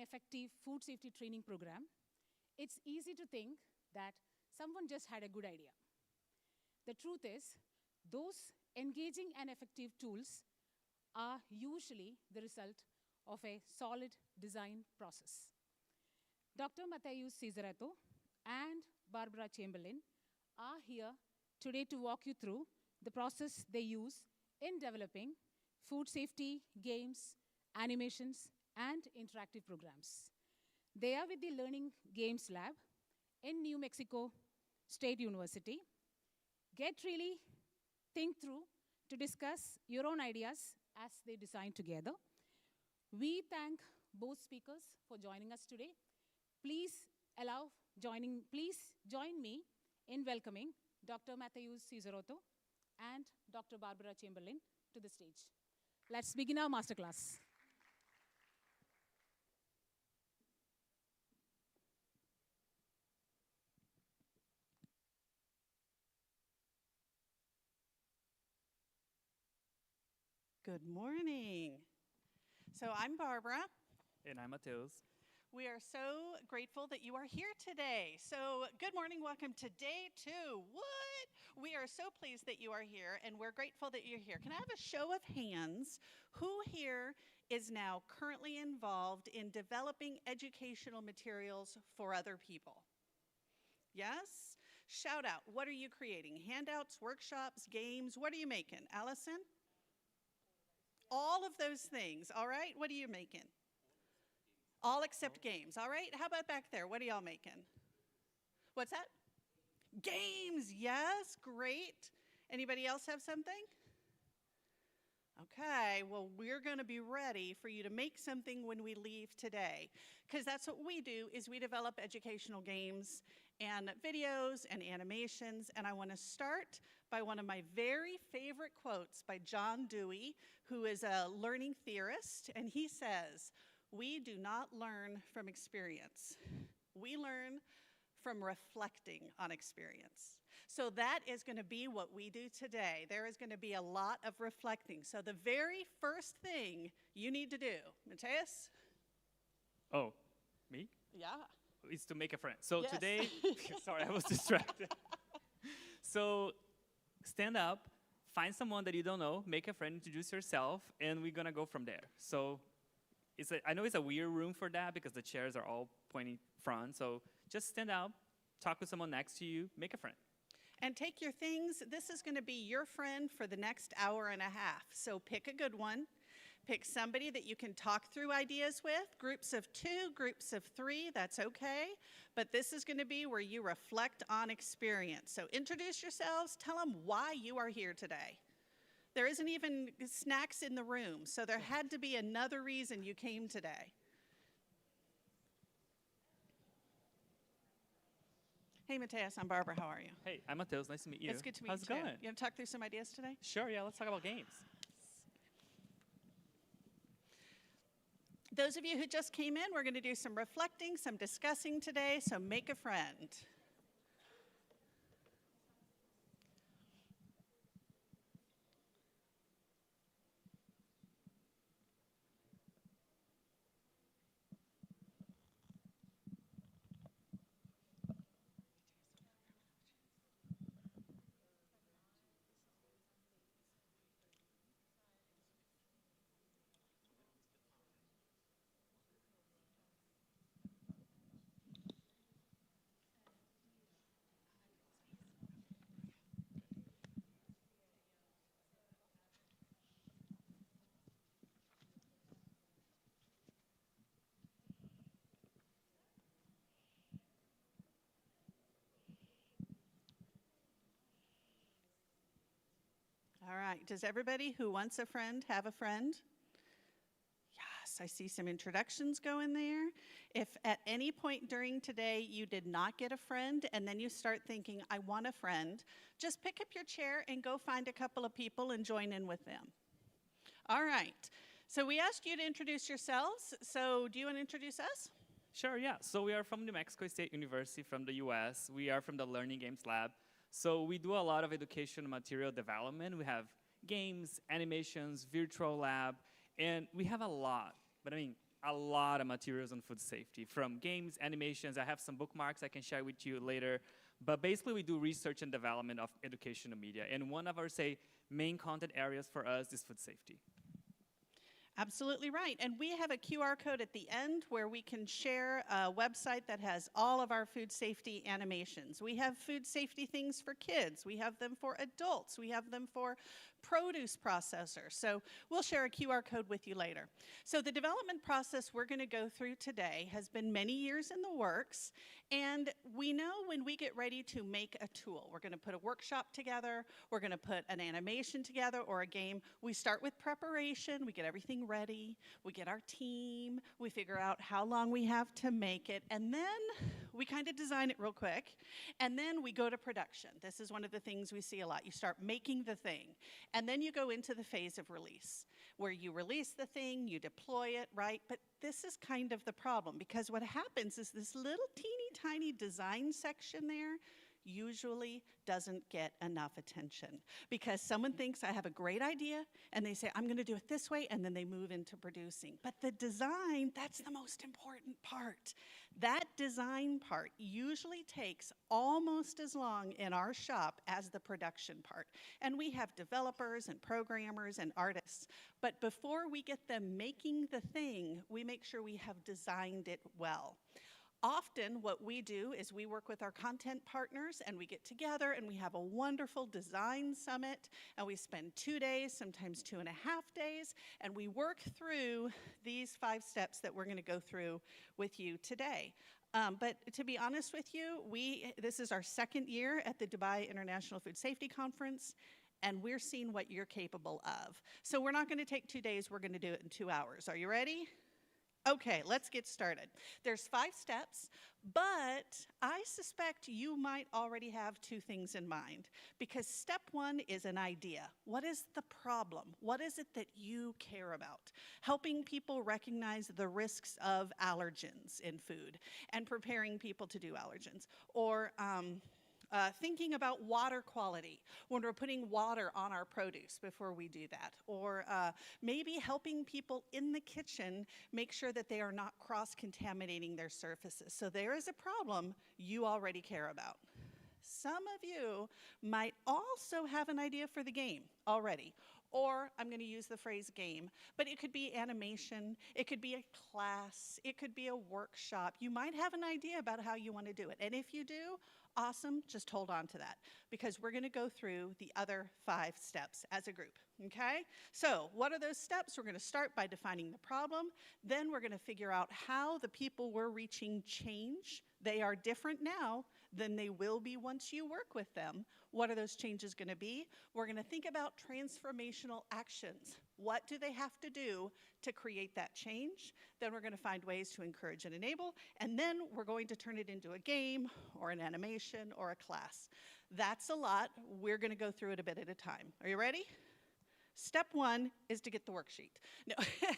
effective food safety training program, it's easy to think that someone just had a good idea. The truth is, those engaging and effective tools are usually the result of a solid design process. Dr. Matthews Cesaretto and Barbara Chamberlain are here today to walk you through the process they use in developing food safety games, animations, and interactive programs. They are with the Learning Games Lab in New Mexico State University. Get really think through to discuss your own ideas as they design together. We thank both speakers for joining us today. Please join me in welcoming Dr. Matthews Cesaretto and Dr. Barbara Chamberlain to the stage. Let's begin our masterclass. Good morning. So I'm Barbara. And I'm Mateus. We are so grateful that you are here today. So good morning, welcome to day 2. What? We are so pleased that you are here, and we're grateful that you're here. Can I have a show of hands? Who here is now currently involved in developing educational materials for other people? Yes? Shout out. What are you creating? Handouts, workshops, games? What are you making? Allison? All of those things, all right? What are you making? All except games, all right? How about back there? What are y'all making? What's that? Games, yes, great. Anybody else have something? Okay, well, we're gonna be ready for you to make something when we leave today, because that's what we do, is we develop educational games and videos and animations, and I wanna start by one of my very favorite quotes by John Dewey, who is a learning theorist, and he says, "We do not learn from experience. We learn from reflecting on experience." So that is going to be what we do today. There is going to be a lot of reflecting. So the very first thing you need to do, Mateus? Oh, me? Yeah. Is to make a friend. So Yes. today, sorry, I was distracted. So stand up, find someone that you don't know, make a friend, introduce yourself, and we're gonna go from there. So I know it's a weird room for that because the chairs are all pointing front. So just stand up, talk with someone next to you, make a friend. And take your things. This is going to be your friend for the next hour and a half. So pick a good one. Pick somebody that you can talk through ideas with. Groups of 2, groups of 3, that's okay. But this is going to be where you reflect on experience. So introduce yourselves. Tell them why you are here today. There isn't even snacks in the room, so there had to be another reason you came today. Hey, Mateus, I'm Barbara. How are you? Hey, I'm Mateus. Nice to meet you. It's good to meet How's you it too. going? You want to talk through some ideas today? Sure, yeah, let's talk about games. Those of you who just came in, we're going to do some reflecting, some discussing today, so make a friend. All right, does everybody who wants a friend have a friend? Yes, I see some introductions going there. If at any point during today you did not get a friend and then you start thinking, I want a friend, just pick up your chair and go find a couple of people and join in with them. All right, so we asked you to introduce yourselves, so do you want to introduce us? Sure, yeah. So we are from New Mexico State University from the US. We are from the Learning Games Lab. So we do a lot of educational material development. We have games, animations, virtual lab, and we have a lot, but I mean, a lot of materials on food safety, from games, animations. I have some bookmarks I can share with you later. But basically, we do research and development of educational media. And one of our, main content areas for us is food safety. Absolutely right. And we have a QR code at the end where we can share a website that has all of our food safety animations. We have food safety things for kids. We have them for adults. We have them for produce processors. So we'll share a QR code with you later. So the development process we're going to go through today has been many years in the works. And we know when we get ready to make a tool, we're going to put a workshop together, we're going to put an animation together or a game. We start with preparation, we get everything ready, we get our team, we figure out how long we have to make it, and then we kind of design it real quick, and then we go to production. This is one of the things we see a lot. You start making the thing, and then you go into the phase of release, where you release the thing, you deploy it, right? But this is kind of the problem, because what happens is this little teeny tiny design section there usually doesn't get enough attention, because someone thinks I have a great idea and they say I'm going to do it this way, and then they move into producing. But the design, that's the most important part. That design part usually takes almost as long in our shop as the production part. And we have developers and programmers and artists. But before we get them making the thing, we make sure we have designed it well. Often what we do is we work with our content partners, and we get together and we have a wonderful design summit, and we spend 2 days, sometimes 2.5 days, and we work through these 5 steps that we're going to go through with you today. But to be honest with you, this is our 2nd year at the Dubai International Food Safety Conference, and we're seeing what you're capable of. So we're not going to take 2 days, we're going to do it in 2 hours. Are you ready? Okay, let's get started. There's 5 steps, but I suspect you might already have 2 things in mind, because step 1 is an idea. What is the problem? What is it that you care about? Helping people recognize the risks of allergens in food and preparing people to do allergens. Or thinking about water quality when we're putting water on our produce before we do that. Or maybe helping people in the kitchen make sure that they are not cross-contaminating their surfaces. So there is a problem you already care about. Some of you might also have an idea for the game already. Or I'm going to use the phrase game, but it could be animation, it could be a class, it could be a workshop. You might have an idea about how you want to do it. And if you do, awesome, just hold on to that, because we're going to go through the other 5 steps as a group, okay? So what are those steps? We're going to start by defining the problem. Then we're going to figure out how the people we're reaching change. They are different now than they will be once you work with them. What are those changes going to be? We're going to think about transformational actions. What do they have to do to create that change? Then we're going to find ways to encourage and enable, and then we're going to turn it into a game or an animation or a class. That's a lot. We're going to go through it a bit at a time. Are you ready? Step 1 is to get the worksheet. No. Yeah,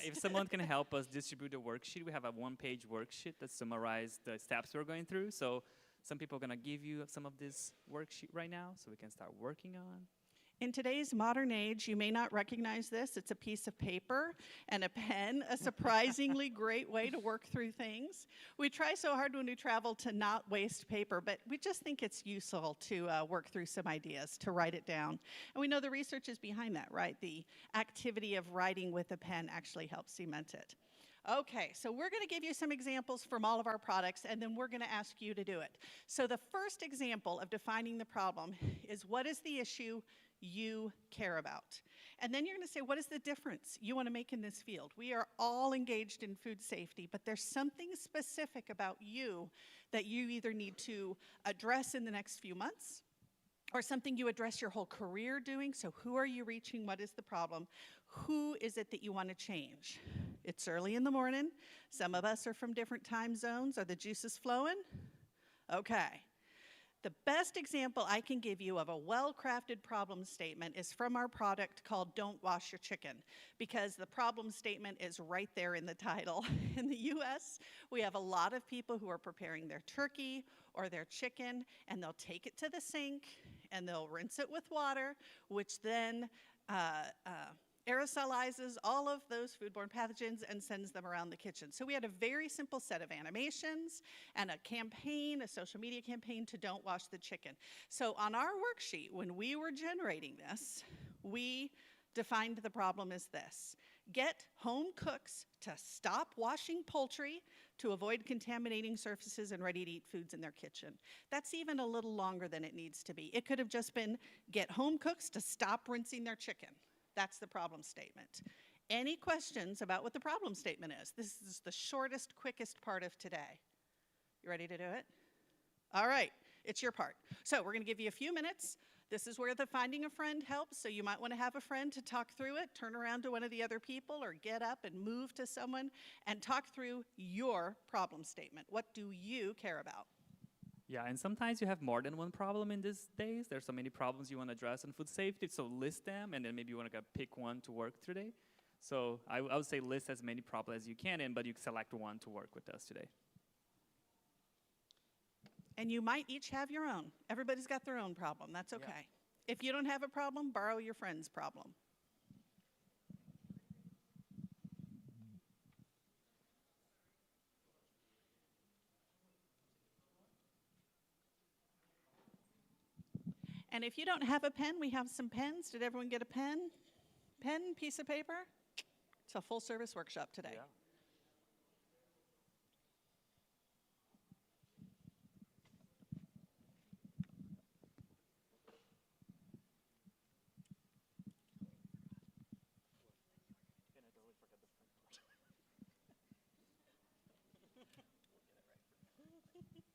if someone can help us distribute the worksheet, we have a 1-page worksheet that summarizes the steps we're going through. So some people are going to give you some of this worksheet right now so we can start working on. In today's modern age, you may not recognize this. It's a piece of paper and a pen, a surprisingly great way to work through things. We try so hard when we travel to not waste paper, but we just think it's useful to work through some ideas, to write it down. And we know the research is behind that, right? The activity of writing with a pen actually helps cement it. Okay, so we're going to give you some examples from all of our products, and then we're going to ask you to do it. So the first example of defining the problem is, what is the issue you care about? And then you're going to say, what is the difference you want to make in this field? We are all engaged in food safety, but there's something specific about you that you either need to address in the next few months, or something you address your whole career doing. So who are you reaching? What is the problem? Who is it that you want to change? It's early in the morning. Some of us are from different time zones. Are the juices flowing? Okay. The best example I can give you of a well-crafted problem statement is from our product called Don't Wash Your Chicken, because the problem statement is right there in the title. In the US, we have a lot of people who are preparing their turkey or their chicken, and they'll take it to the sink, and they'll rinse it with water, which then aerosolizes all of those foodborne pathogens and sends them around the kitchen. So we had a very simple set of animations and a campaign, a social media campaign to don't wash the chicken. So on our worksheet, when we were generating this, we defined the problem as this: get home cooks to stop washing poultry to avoid contaminating surfaces and ready-to-eat foods in their kitchen. That's even a little longer than it needs to be. It could have just been get home cooks to stop rinsing their chicken. That's the problem statement. Any questions about what the problem statement is? This is the shortest, quickest part of today. You ready to do it? All right, it's your part. So we're gonna give you a few minutes. This is where the finding a friend helps, so you might wanna have a friend to talk through it, turn around to one of the other people, or get up and move to someone and talk through your problem statement. What do you care about? Yeah, and sometimes you have more than one problem in these days. There's so many problems you want to address in food safety, so list them, and then maybe you want to pick one to work today. So I would say list as many problems as you can, but you select one to work with us today. And you might each have your own. Everybody's got their own problem. That's okay. Yeah. If you don't have a problem, borrow your friend's problem. And if you don't have a pen, we have some pens. Did everyone get a pen? Pen, piece of paper? It's a full service workshop today. Yeah. I have a mic. You can take it.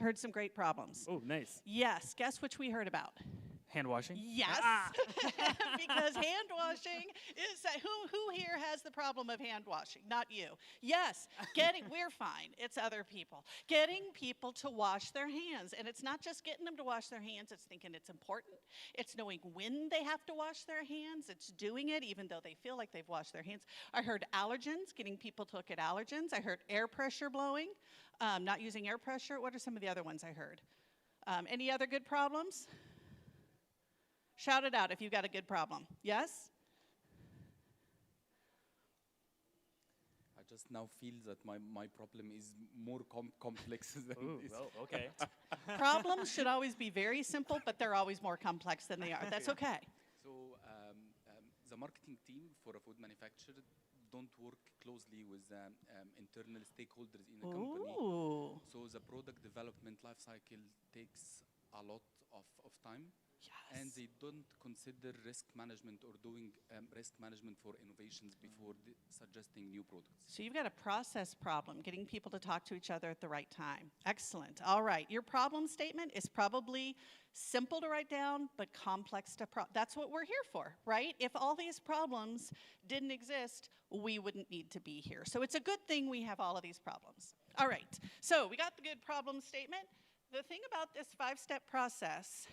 Heard some great problems. Oh, nice. Yes, guess which we heard about? Hand washing? Yes. Ah! because hand washing is, who here has the problem of hand washing? Not you. Yes, we're fine. It's other people. Getting people to wash their hands. And it's not just getting them to wash their hands, it's thinking it's important. It's knowing when they have to wash their hands. It's doing it even though they feel like they've washed their hands. I heard allergens, getting people to look at allergens. I heard air pressure blowing, not using air pressure. What are some of the other ones I heard? Any other good problems? Shout it out if you've got a good problem. Yes? I just now feel that my problem is more complex than Ooh, this. well, okay. Problems should always be very simple, but they're always more complex than they are. That's okay. So the marketing team for a food manufacturer don't work closely with internal stakeholders in a company. Ooh. So the product development life cycle takes a lot of time. And Yes. they don't consider risk management or doing risk management for innovations before suggesting new products. So you've got a process problem, getting people to talk to each other at the right time. Excellent. All right. Your problem statement is probably simple to write down, but complex to that's what we're here for, right? If all these problems didn't exist, we wouldn't need to be here. So it's a good thing we have all of these problems. All right. So we got the good problem statement. The thing about this 5-step process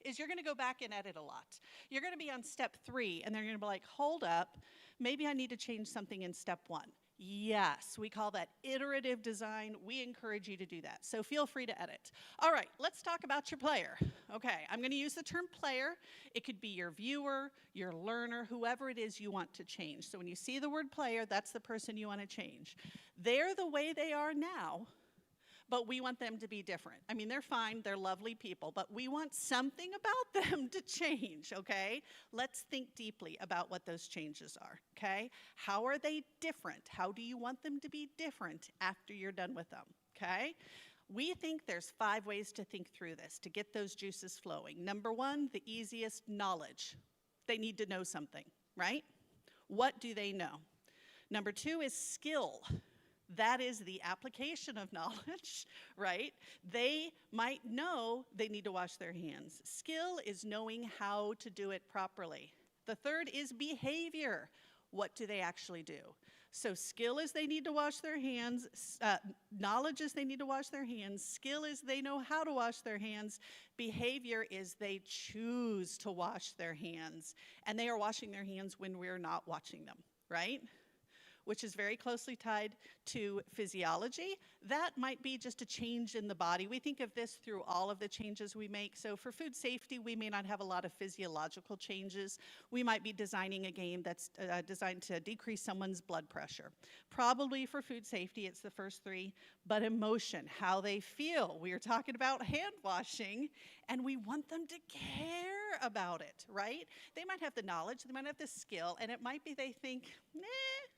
is you're going to go back and edit a lot. You're going to be on step 3, and then you're going to be like, hold up, maybe I need to change something in step 1. Yes, we call that iterative design. We encourage you to do that. So feel free to edit. All right, let's talk about your player. Okay, I'm going to use the term player. It could be your viewer, your learner, whoever it is you want to change. So when you see the word player, that's the person you want to change. They're the way they are now, but we want them to be different. I mean, they're fine, they're lovely people, but we want something about them to change, okay? Let's think deeply about what those changes are, okay? How are they different? How do you want them to be different after you're done with them, okay? We think there's 5 ways to think through this, to get those juices flowing. Number 1, the easiest, knowledge. They need to know something, right? What do they know? Number 2 is skill. That is the application of knowledge, right? They might know they need to wash their hands. Skill is knowing how to do it properly. The third is behavior. What do they actually do? So skill is they need to wash their hands. Knowledge is they need to wash their hands. Skill is they know how to wash their hands. Behavior is they choose to wash their hands. And they are washing their hands when we're not watching them, right? Which is very closely tied to physiology. That might be just a change in the body. We think of this through all of the changes we make. So for food safety, we may not have a lot of physiological changes. We might be designing a game that's designed to decrease someone's blood pressure. Probably for food safety, it's the first 3, but emotion, how they feel. We are talking about hand washing, and we want them to care about it, right? They might have the knowledge, they might have the skill, and it might be they think,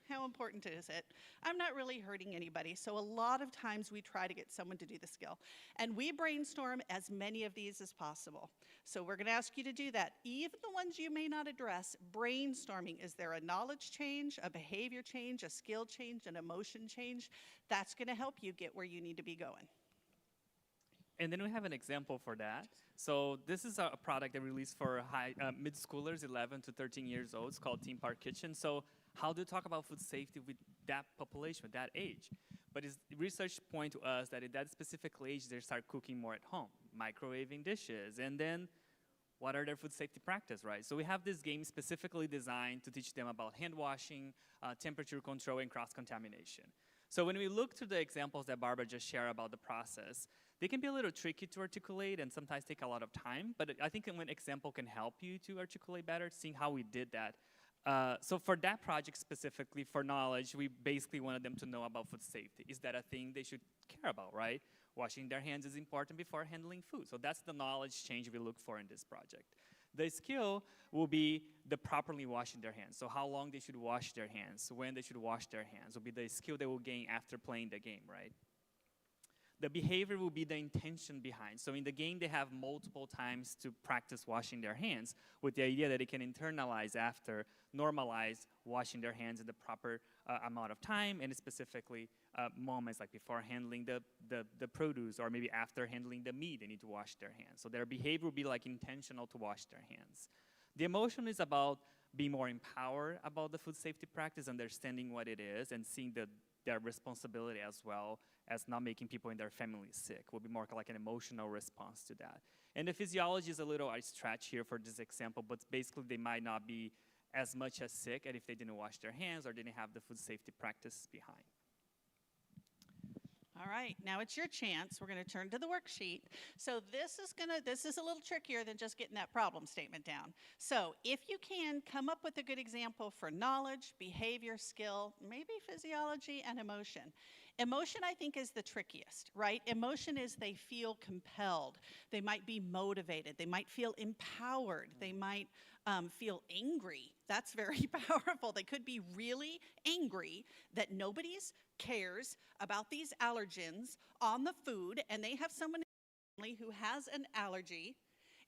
how important is it? I'm not really hurting anybody. So a lot of times we try to get someone to do the skill. And we brainstorm as many of these as possible. So we're going to ask you to do that. Even the ones you may not address, brainstorming. Is there a knowledge change, a behavior change, a skill change, an emotion change? That's going to help you get where you need to be going. And then we have an example for that. So this is a product that we released for mid-schoolers, 11 to 13 years old. It's called Theme Park Kitchen. So how do you talk about food safety with that population, with that age? But research point to us that at that specific age, they start cooking more at home, microwaving dishes, and then what are their food safety practice, right? So we have this game specifically designed to teach them about hand washing, temperature control, and cross-contamination. So when we look to the examples that Barbara just shared about the process, they can be a little tricky to articulate and sometimes take a lot of time, but I think an example can help you to articulate better, seeing how we did that. So for that project specifically, for knowledge, we basically wanted them to know about food safety. Is that a thing they should care about, right? Washing their hands is important before handling food. So that's the knowledge change we look for in this project. The skill will be the properly washing their hands. So how long they should wash their hands, when they should wash their hands will be the skill they will gain after playing the game, right? The behavior will be the intention behind. So in the game, they have multiple times to practice washing their hands with the idea that they can internalize after, normalize washing their hands in the proper amount of time, and specifically moments like before handling the produce or maybe after handling the meat, they need to wash their hands. So their behavior will be like intentional to wash their hands. The emotion is about being more empowered about the food safety practice, understanding what it is, and seeing their responsibility as well as not making people in their family sick. Will be more like an emotional response to that. And the physiology is a little, I stretch here for this example, but basically they might not be as much as sick as if they didn't wash their hands or didn't have the food safety practice behind. All right, now it's your chance. We're going to turn to the worksheet. So this is a little trickier than just getting that problem statement down. So if you can come up with a good example for knowledge, behavior, skill, maybe physiology, and emotion. Emotion, I think, is the trickiest, right? Emotion is they feel compelled. They might be motivated. They might feel empowered. They might feel angry. That's very powerful. They could be really angry that nobody cares about these allergens on the food, and they have someone in the family who has an allergy,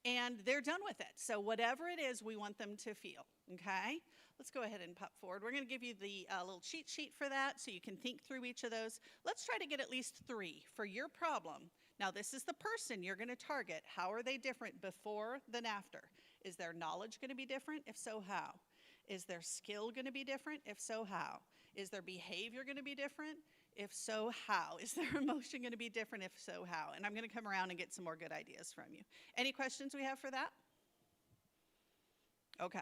and they're done with it. So whatever it is, we want them to feel, okay? Let's go ahead and pop forward. We're going to give you the little cheat sheet for that so you can think through each of those. Let's try to get at least 3 for your problem. Now, this is the person you're going to target. How are they different before than after? Is their knowledge going to be different? If so, how? Is their skill going to be different? If so, how? Is their behavior going to be different? If so, how? Is their emotion going to be different? If so, how? And I'm going to come around and get some more good ideas from you. Any questions we have for that? Okay.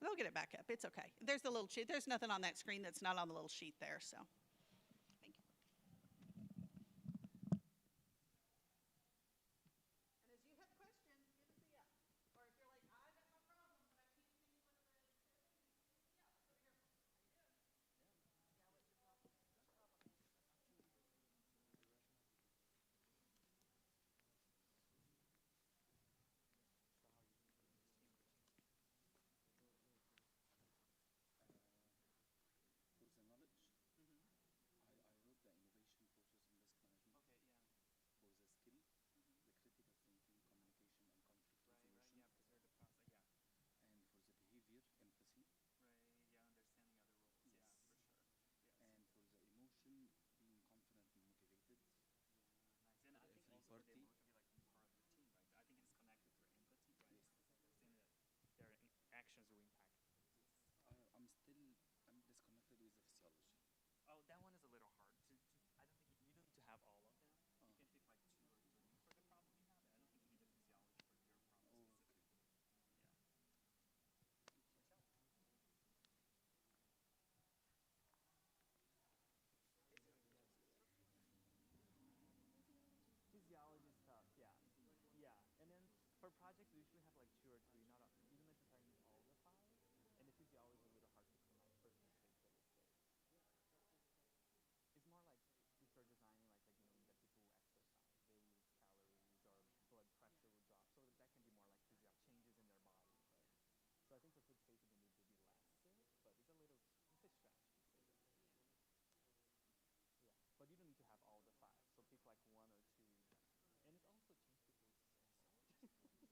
They'll get it back up. It's okay. There's the little sheet. There's nothing on that screen that's not on the little sheet there, so. Thank you. And as you have questions, give us a yes. Or if you're like, I got my problem, but I can't think what it is. Yeah, let's go here. How you doing? Yeah, what's your problem? For the knowledge, Mm-hmm. I wrote the innovation, process, and risk management. Okay, yeah. For the skill, Mm-hmm. the critical thinking, communication, and conflict Right, resolution. yeah, because they're the process, yeah. And for the behavior, empathy. Right, yeah, understanding other roles, Yes. yeah, for sure. Yes. And for the emotion, being confident and motivated. Yeah, nice. And I think Every also for the party. emotion, be like part of the team, right? I think it's connected to empathy, right? Yes. Understanding that their actions will impact. I'm disconnected with the physiology. Oh, that one is a little hard. I don't think you don't need to have all of them. Oh. You can pick like 2 or 3 for the problem you have. I don't think you need the physiology for your problem Okay. specifically. Yeah. Physiology stuff, yeah. Yeah. And then for projects, we usually have like 2 or 3, not you don't necessarily need all the 5. And the physiology is a little hard to connect for specific things. It's more like if you're designing like that people exercise, they lose calories or blood pressure will drop. So that can be more like changes in their body, right? So I think for food safety they need to be less sick, but it's a stretch to say that. Yeah, but you don't need to have all the 5. So pick like 1 or 2 that, and it also changes people's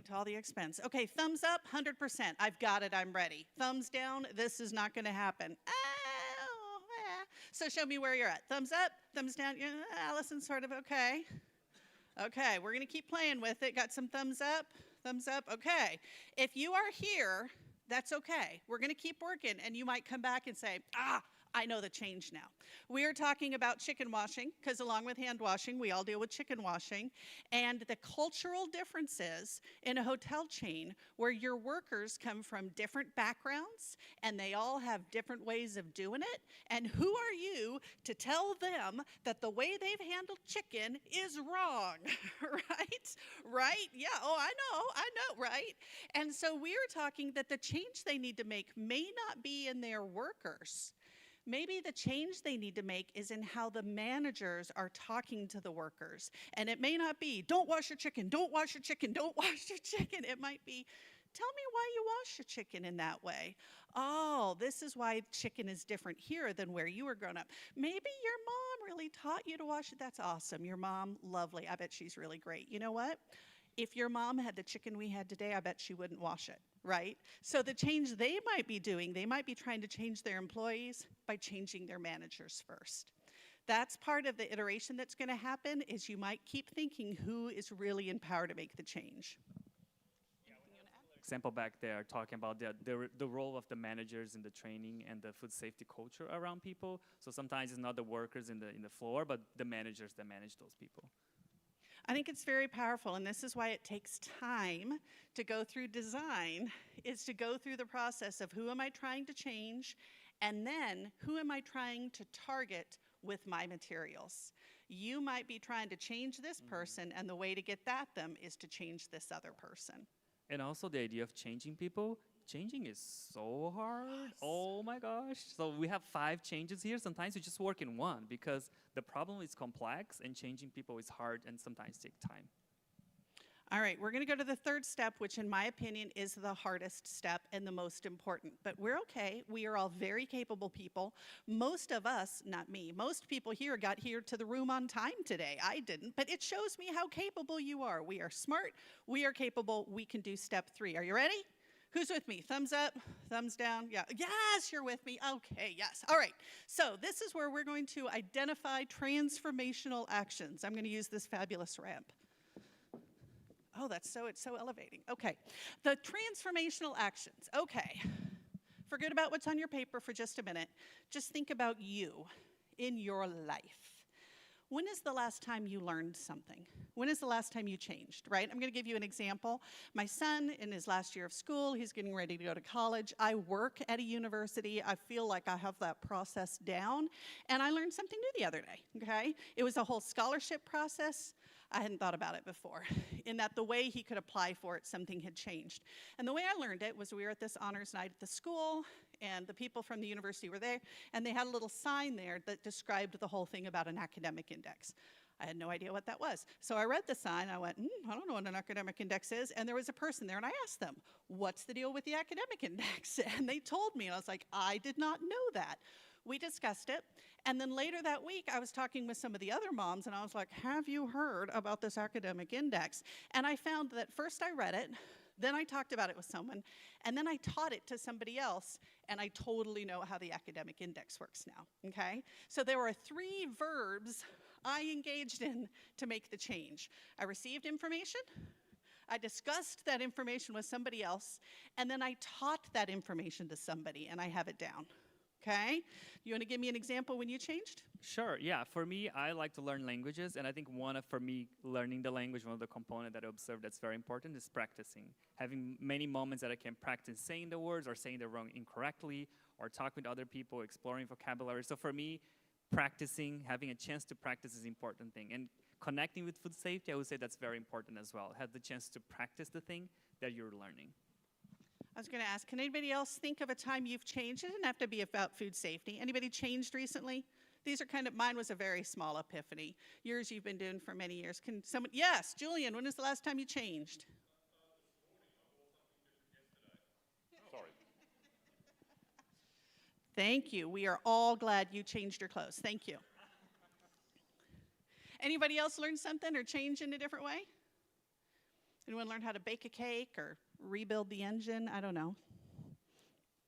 to all the expense. Okay, thumbs up, 100%. I've got it, I'm ready. Thumbs down, this is not going to happen. So show me where you're at. Thumbs up, thumbs down. Yeah, Allison's sort of okay. Okay, we're going to keep playing with it. Got some thumbs up, thumbs up. Okay, if you are here, that's okay. We're going to keep working, and you might come back and say, I know the change now. We are talking about chicken washing, because along with hand washing, we all deal with chicken washing, and the cultural differences in a hotel chain where your workers come from different backgrounds, and they all have different ways of doing it, and who are you to tell them that the way they've handled chicken is wrong, right? Right? Yeah, I know, right? And so we are talking that the change they need to make may not be in their workers. Maybe the change they need to make is in how the managers are talking to the workers. And it may not be, don't wash your chicken, don't wash your chicken, don't wash your chicken. It might be, tell me why you wash your chicken in that way. Oh, this is why chicken is different here than where you were grown up. Maybe your mom really taught you to wash it. That's awesome. Your mom, lovely. I bet she's really great. You know what? If your mom had the chicken we had today, I bet she wouldn't wash it, right? So the change they might be doing, they might be trying to change their employees by changing their managers first. That's part of the iteration that's going to happen, is you might keep thinking who is really in power to make the change. Example back there talking about the role of the managers in the training and the food safety culture around people. So sometimes it's not the workers in the floor, but the managers that manage those people. I think it's very powerful, and this is why it takes time to go through design, is to go through the process of who am I trying to change, and then who am I trying to target with my materials. You might be trying to change this person, and the way to get them is to change this other person. And also the idea of changing people. Changing is so hard. Yes. Oh my gosh. So we have 5 changes here. Sometimes you just work in one because the problem is complex and changing people is hard and sometimes take time. All right, we're going to go to the third step, which in my opinion is the hardest step and the most important. But we're okay. We are all very capable people. Most of us, not me, most people here got here to the room on time today. I didn't, but it shows me how capable you are. We are smart. We are capable. We can do step 3. Are you ready? Who's with me? Thumbs up, thumbs down. Yeah. Yes, you're with me. Okay, yes. All right. So this is where we're going to identify transformational actions. I'm going to use this fabulous ramp. Oh, it's so elevating. Okay. The transformational actions. Okay. Forget about what's on your paper for just a minute. Just think about you in your life. When is the last time you learned something? When is the last time you changed, right? I'm going to give you an example. My son, in his last year of school, he's getting ready to go to college. I work at a university. I feel like I have that process down. And I learned something new the other day, okay? It was a whole scholarship process. I hadn't thought about it before, in that the way he could apply for it, something had changed. And the way I learned it was we were at this honors night at the school, and the people from the university were there, and they had a little sign there that described the whole thing about an academic index. I had no idea what that was. So I read the sign, I went, I don't know what an academic index is, and there was a person there, and I asked them, what's the deal with the academic index? And they told me, and I was like, I did not know that. We discussed it, and then later that week, I was talking with some of the other moms, and I was like, have you heard about this academic index? And I found that first I read it, then I talked about it with someone, and then I taught it to somebody else, and I totally know how the academic index works now, okay? So there were 3 verbs I engaged in to make the change. I received information, I discussed that information with somebody else, and then I taught that information to somebody, and I have it down. Okay? You want to give me an example when you changed? Sure, yeah. For me, I like to learn languages, and I think for me, learning the language, one of the components that I observe that's very important is practicing. Having many moments that I can practice saying the words or saying the wrong incorrectly, or talk with other people, exploring vocabulary. So for me, practicing, having a chance to practice is an important thing. And connecting with food safety, I would say that's very important as well. Have the chance to practice the thing that you're learning. I was going to ask, can anybody else think of a time you've changed? It doesn't have to be about food safety. Anybody changed recently? These are mine was a very small epiphany. Yours you've been doing for many years. Can someone, yes, Julian, when was the last time you changed? Sorry. Thank you. We are all glad you changed your clothes. Thank you. Anybody else learn something or change in a different way? Anyone learn how to bake a cake or rebuild the engine? I don't know.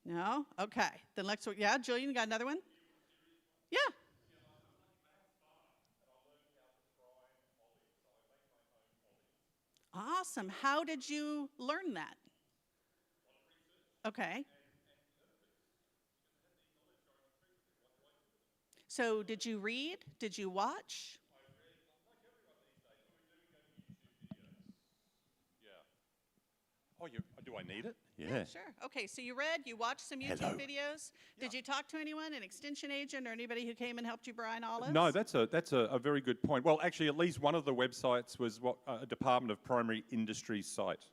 No? Okay. Then next one. Yeah, Julian, you got another one? Yeah. Awesome. How did you learn that? Okay. So did you read? Did you watch? Yeah. Oh, do I need it? Sure. Okay, so you read, you watched some YouTube Hello. videos. Did you talk to anyone, an extension agent or anybody who came and helped you brine olives? No, that's a very good point. Well, actually, at least one of the websites was what a Department of Primary Industry site.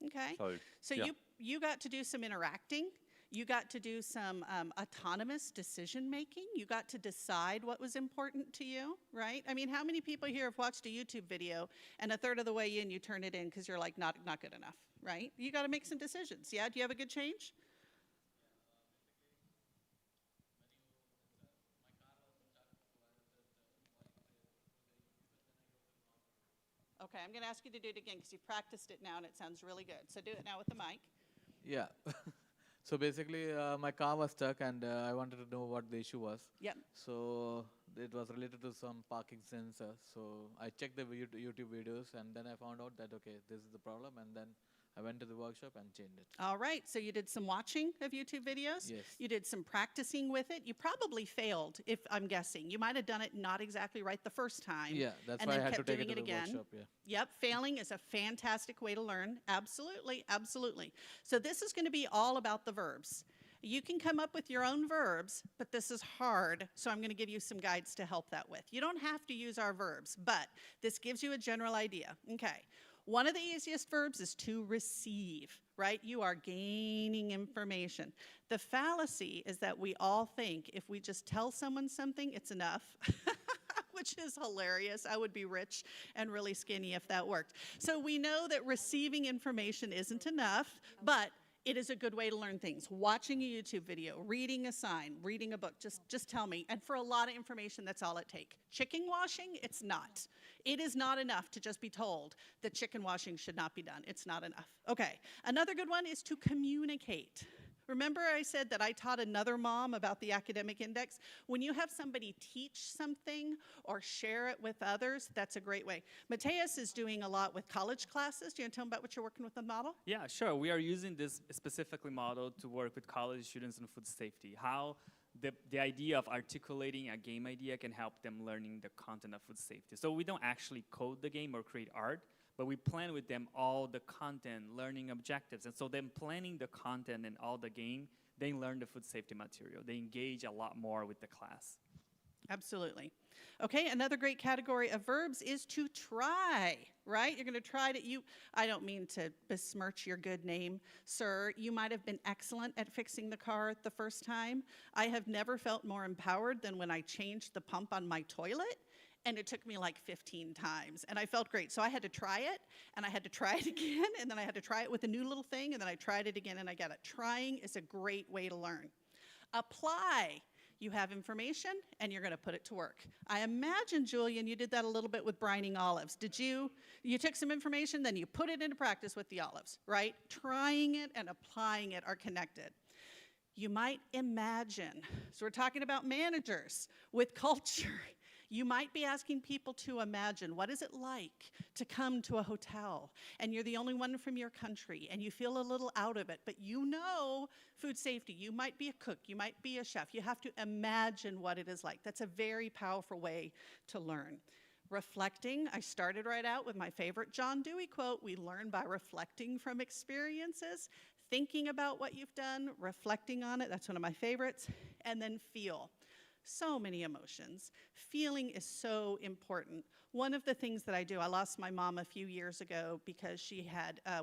Okay. So yeah. you got to do some interacting. You got to do some autonomous decision making. You got to decide what was important to you, right? I mean, how many people here have watched a YouTube video and a third of the way in you turn it in because you're like, not good enough, right? You got to make some decisions. Yeah, do you have a good change? Okay, I'm going to ask you to do it again because you've practiced it now and it sounds really good. So do it now with the mic. Yeah. So basically, my car was stuck, and I wanted to know what the issue was. Yep. So it was related to some parking sensor. So I checked the YouTube videos, and then I found out that, okay, this is the problem, and then I went to the workshop and changed it. All right, so you did some watching of YouTube videos? Yes. You did some practicing with it? You probably failed, if I'm guessing. You might have done it not exactly right the first time. Yeah, that's and why I then had to kept take doing it to it the again. workshop. Yeah. Yep, failing is a fantastic way to learn. Absolutely, absolutely. So this is going to be all about the verbs. You can come up with your own verbs, but this is hard, so I'm going to give you some guides to help that with. You don't have to use our verbs, but this gives you a general idea. Okay. One of the easiest verbs is to receive, right? You are gaining information. The fallacy is that we all think if we just tell someone something, it's enough, which is hilarious. I would be rich and really skinny if that worked. So we know that receiving information isn't enough, but it is a good way to learn things. Watching a YouTube video, reading a sign, reading a book, just tell me. And for a lot of information, that's all it takes. Chicken washing, it's not. It is not enough to just be told that chicken washing should not be done. It's not enough. Okay, another good one is to communicate. Remember I said that I taught another mom about the academic index? When you have somebody teach something or share it with others, that's a great way. Mateus is doing a lot with college classes. Do you want to tell them about what you're working with the model? Yeah, sure. We are using this specifically model to work with college students in food safety. How the idea of articulating a game idea can help them learning the content of food safety. So we don't actually code the game or create art, but we plan with them all the content, learning objectives. And so then planning the content and all the game, they learn the food safety material. They engage a lot more with the class. Absolutely. Okay, another great category of verbs is to try, right? You're going to try to, I don't mean to besmirch your good name, sir. You might have been excellent at fixing the car the first time. I have never felt more empowered than when I changed the pump on my toilet. And it took me like 15 times, and I felt great. So I had to try it, and I had to try it again, and then I had to try it with a new little thing, and then I tried it again, and I got it. Trying is a great way to learn. Apply. You have information, and you're going to put it to work. I imagine, Julian, you did that a little bit with brining olives. Did you? You took some information, then you put it into practice with the olives, right? Trying it and applying it are connected. You might imagine. So we're talking about managers with culture. You might be asking people to imagine, what is it like to come to a hotel and you're the only one from your country and you feel a little out of it, but you know food safety. You might be a cook, you might be a chef. You have to imagine what it is like. That's a very powerful way to learn. Reflecting, I started right out with my favorite John Dewey quote, we learn by reflecting from experiences. Thinking about what you've done, reflecting on it, that's one of my favorites, and then feel. So many emotions. Feeling is so important. One of the things that I do, I lost my mom a few years ago because she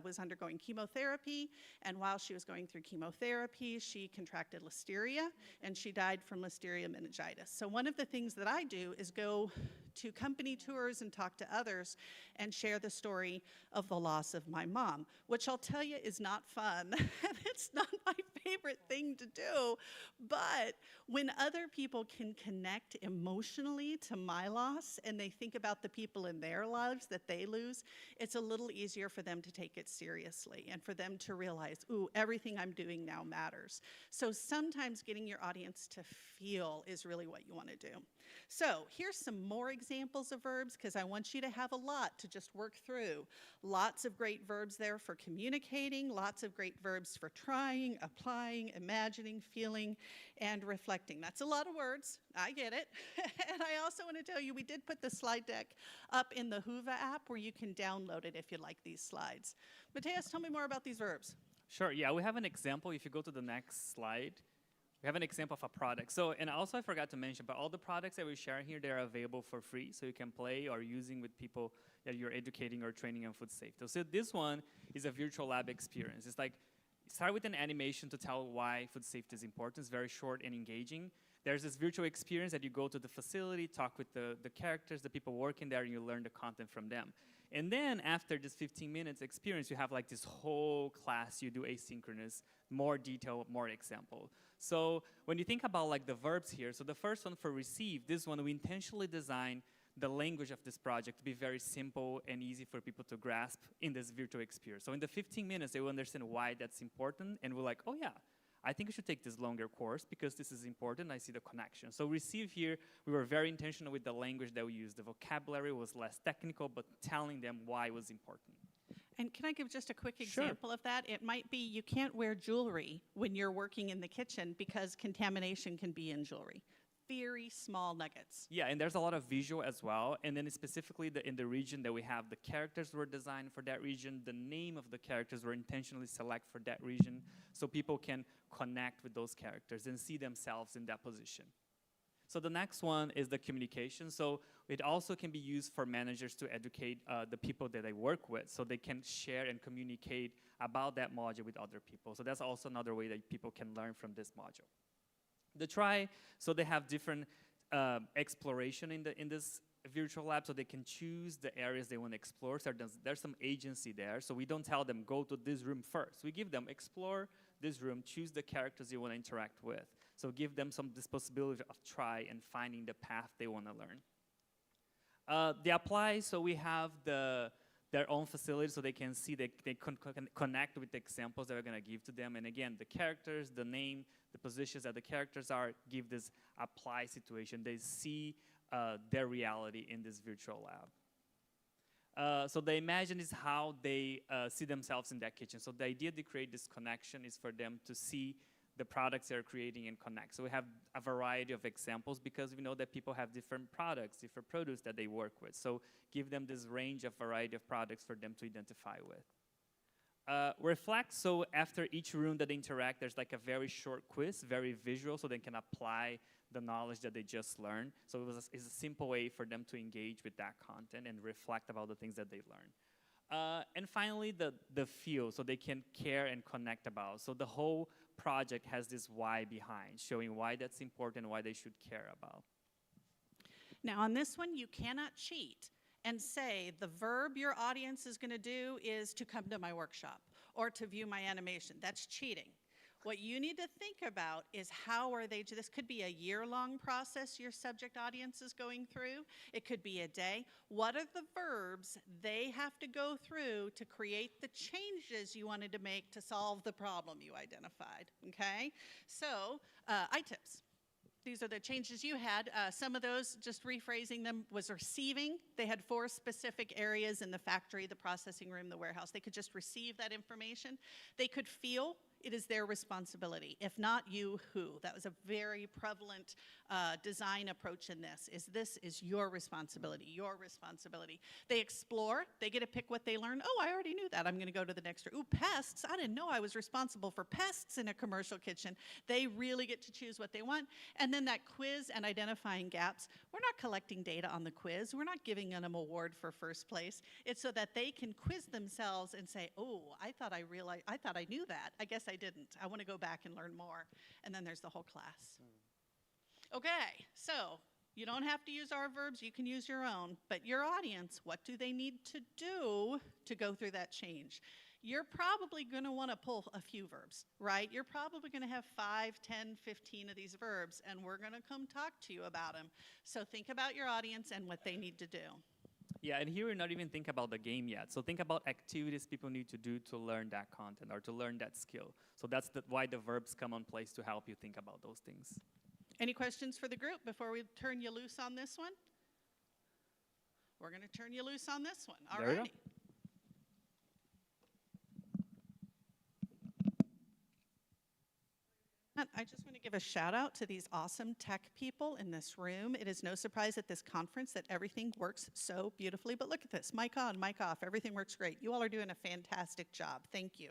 was undergoing chemotherapy, and while she was going through chemotherapy, she contracted listeria, and she died from listeria meningitis. So one of the things that I do is go to company tours and talk to others and share the story of the loss of my mom, which I'll tell you is not fun, and it's not my favorite thing to do. But when other people can connect emotionally to my loss and they think about the people in their lives that they lose, it's a little easier for them to take it seriously and for them to realize, ooh, everything I'm doing now matters. So sometimes getting your audience to feel is really what you want to do. So here's some more examples of verbs, because I want you to have a lot to just work through. Lots of great verbs there for communicating, lots of great verbs for trying, applying, imagining, feeling, and reflecting. That's a lot of words. I get it. And I also want to tell you, we did put the slide deck up in the Whova app where you can download it if you like these slides. Mateus, tell me more about these verbs. Sure, yeah, we have an example. If you go to the next slide, we have an example of a product. So, and also I forgot to mention, but all the products that we share here, they're available for free, so you can play or using with people that you're educating or training on food safety. So this one is a virtual lab experience. It's like, start with an animation to tell why food safety is important. It's very short and engaging. There's this virtual experience that you go to the facility, talk with the characters, the people working there, and you learn the content from them. And then after this 15 minutes experience, you have like this whole class you do asynchronous, more detail, more example. So when you think about like the verbs here, so the first one for receive, this one we intentionally designed the language of this project to be very simple and easy for people to grasp in this virtual experience. So in the 15 minutes, they will understand why that's important, and we're like, oh yeah, I think you should take this longer course because this is important. I see the connection. So receive here, we were very intentional with the language that we used. The vocabulary was less technical, but telling them why it was important. And can I give just a quick example of that? It might be you can't wear jewelry when you're working in the kitchen because contamination can be in jewelry. Very small nuggets. Yeah, and there's a lot of visual as well. And then specifically in the region that we have, the characters were designed for that region. The name of the characters were intentionally selected for that region so people can connect with those characters and see themselves in that position. So the next one is the communication. So it also can be used for managers to educate the people that they work with so they can share and communicate about that module with other people. So that's also another way that people can learn from this module. The try, so they have different exploration in this virtual lab, so they can choose the areas they want to explore. So there's some agency there, so we don't tell them, go to this room first. We give them, explore this room, choose the characters you want to interact with. So give them this possibility of try and finding the path they want to learn. The apply, so we have their own facility so they can see, they can connect with the examples that we're going to give to them. And again, the characters, the name, the positions that the characters are, give this apply situation. They see their reality in this virtual lab. So the imagine is how they see themselves in that kitchen. So the idea to create this connection is for them to see the products they're creating and connect. So we have a variety of examples because we know that people have different products, different produce that they work with. So give them this range of variety of products for them to identify with. Reflect, so after each room that they interact, there's like a very short quiz, very visual, so they can apply the knowledge that they just learned. So it's a simple way for them to engage with that content and reflect about the things that they learned. And finally, the feel, so they can care and connect about. So the whole project has this why behind, showing why that's important, why they should care about. Now on this one, you cannot cheat and say the verb your audience is going to do is to come to my workshop or to view my animation. That's cheating. What you need to think about is how are they, this could be a year-long process your subject audience is going through. It could be a day. What are the verbs they have to go through to create the changes you wanted to make to solve the problem you identified, okay? So, I-tips. These are the changes you had. Some of those, just rephrasing them, was receiving. They had 4 specific areas in the factory, the processing room, the warehouse. They could just receive that information. They could feel. It is their responsibility. If not you, who? That was a very prevalent design approach in this is your responsibility, your responsibility. They explore, they get to pick what they learn. Oh, I already knew that, I'm gonna go to the next room. Ooh, pests, I didn't know I was responsible for pests in a commercial kitchen. They really get to choose what they want. And then that quiz and identifying gaps, we're not collecting data on the quiz, we're not giving them an award for first place. It's so that they can quiz themselves and say, oh, I thought I knew that, I guess I didn't. I want to go back and learn more. And then there's the whole class. Okay, so you don't have to use our verbs, you can use your own, but your audience, what do they need to do to go through that change? you're probably going to want to pull a few verbs, right? You're probably going to have 5, 10, 15 of these verbs, and we're going to come talk to you about them. So think about your audience and what they need to do. Yeah, and here we're not even think about the game yet. So think about activities people need to do to learn that content or to learn that skill. So that's why the verbs come on place to help you think about those things. Any questions for the group before we turn you loose on this one? We're going to turn you loose on this one. All There we go. righty. I just want to give a shout out to these awesome tech people in this room. It is no surprise at this conference that everything works so beautifully. But look at this, mic on, mic off, everything works great. You all are doing a fantastic job. Thank you.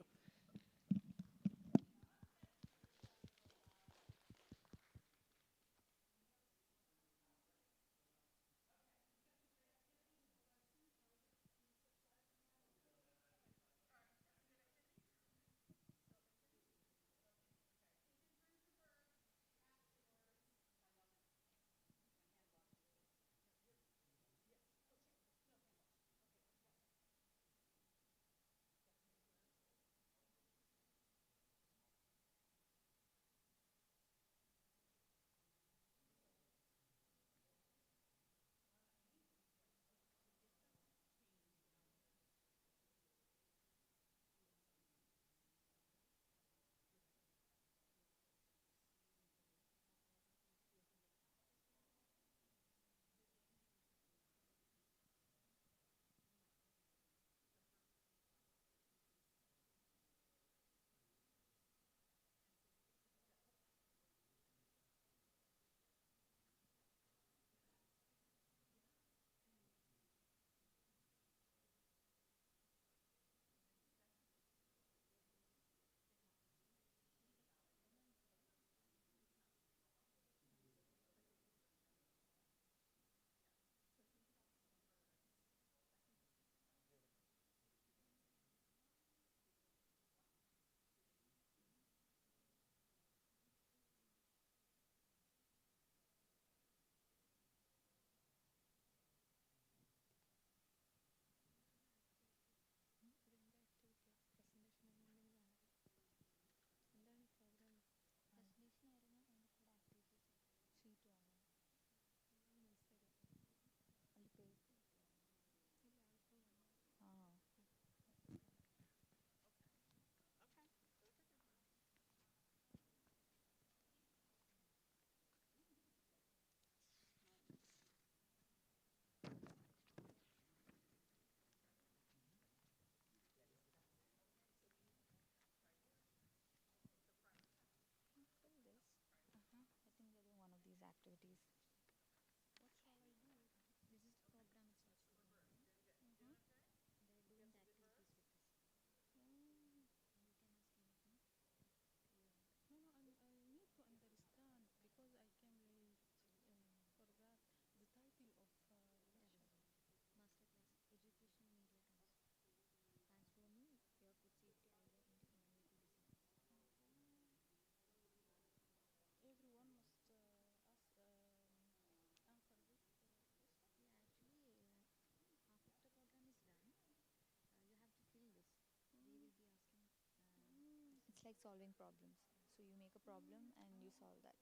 It's like solving problems. So you make a problem and you solve that.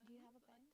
Do you have a pen?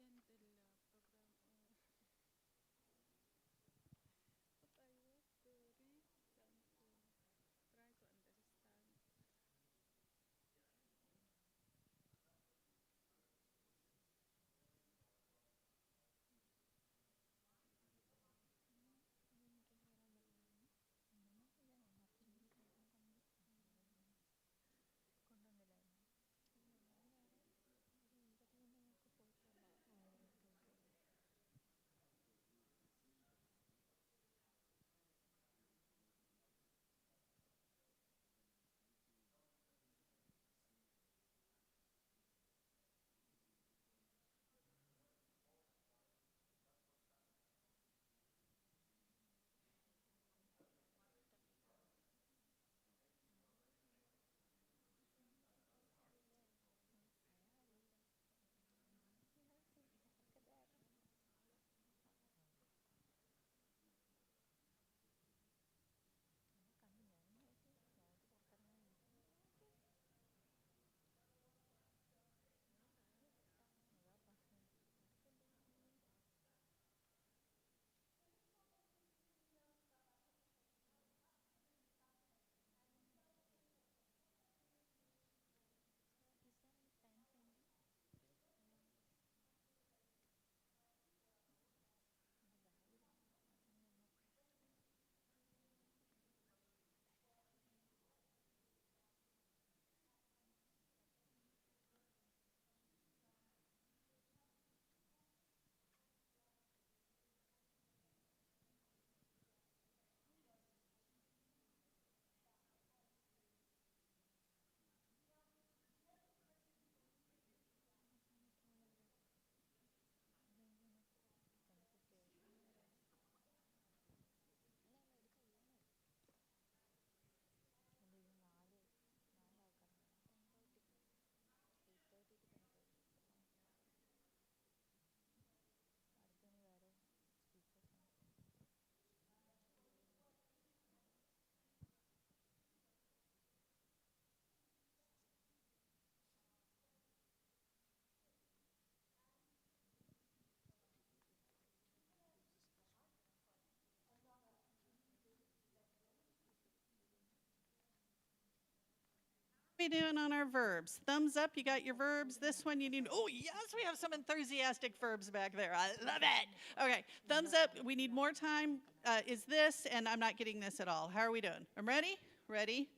we doing on our verbs? Thumbs up, you got your verbs. This one you need, oh yes, we have some enthusiastic verbs back there. I love it. Okay, thumbs up, we need more time. Is this, and I'm not getting this at all. How are we doing? I'm ready? Ready?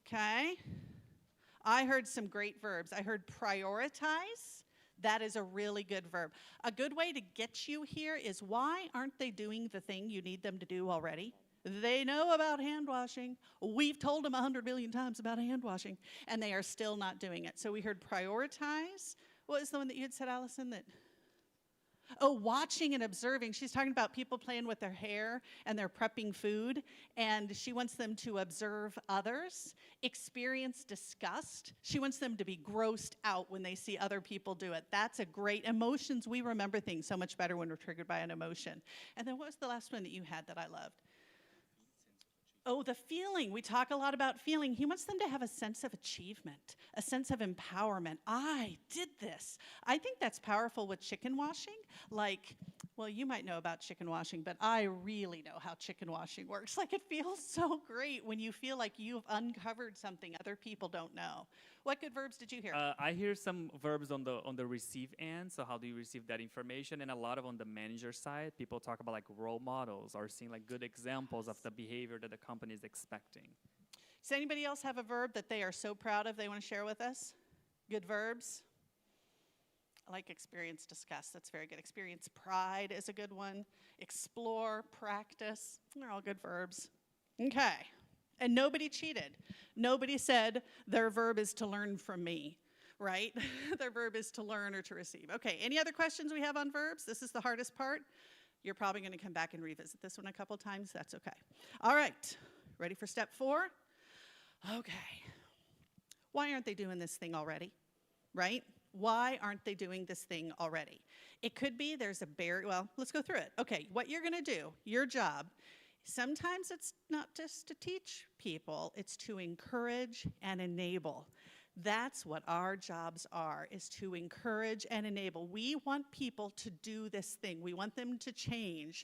Okay. I heard some great verbs. I heard prioritize. That is a really good verb. A good way to get you here is, why aren't they doing the thing you need them to do already? They know about hand washing. We've told them 100 million times about hand washing, and they are still not doing it. So we heard prioritize. What was the one that you had said, Allison, that? Oh, watching and observing. She's talking about people playing with their hair and they're prepping food, and she wants them to observe others, experience disgust. She wants them to be grossed out when they see other people do it. That's a great emotions. We remember things so much better when we're triggered by an emotion. And then what was the last one that you had that I loved? Oh, the feeling. We talk a lot about feeling. He wants them to have a sense of achievement, a sense of empowerment. I did this. I think that's powerful with chicken washing. Like, well, you might know about chicken washing, but I really know how chicken washing works. Like, it feels so great when you feel like you've uncovered something other people don't know. What good verbs did you hear? I hear some verbs on the receive end. So how do you receive that information? And a lot of on the manager side, people talk about like role models or seeing like good examples of the behavior that the company is expecting. Does anybody else have a verb that they are so proud of they want to share with us? Good verbs? I like experience discuss. That's very good. Experience pride is a good one. Explore, practice. They're all good verbs. Okay. And nobody cheated. Nobody said their verb is to learn from me, right? Their verb is to learn or to receive. Okay, any other questions we have on verbs? This is the hardest part. You're probably going to come back and revisit this one a couple times. That's okay. All right, ready for step 4? Okay. Why aren't they doing this thing already, right? Why aren't they doing this thing already? It could be there's a barrier. Well, let's go through it. Okay, what you're going to do, your job, sometimes it's not just to teach people, it's to encourage and enable. That's what our jobs are, is to encourage and enable. We want people to do this thing. We want them to change.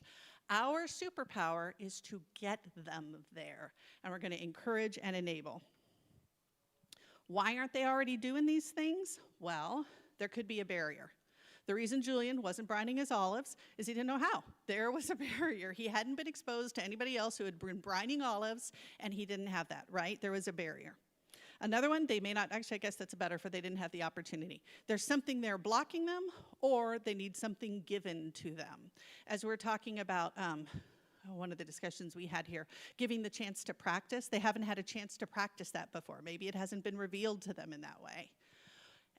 Our superpower is to get them there, and we're going to encourage and enable. Why aren't they already doing these things? Well, there could be a barrier. The reason Julian wasn't brining his olives is he didn't know how. There was a barrier. He hadn't been exposed to anybody else who had been brining olives, and he didn't have that, right? There was a barrier. Another one, they may not, actually I guess that's better for they didn't have the opportunity. There's something there blocking them, or they need something given to them. As we're talking about one of the discussions we had here, giving the chance to practice, they haven't had a chance to practice that before. Maybe it hasn't been revealed to them in that way.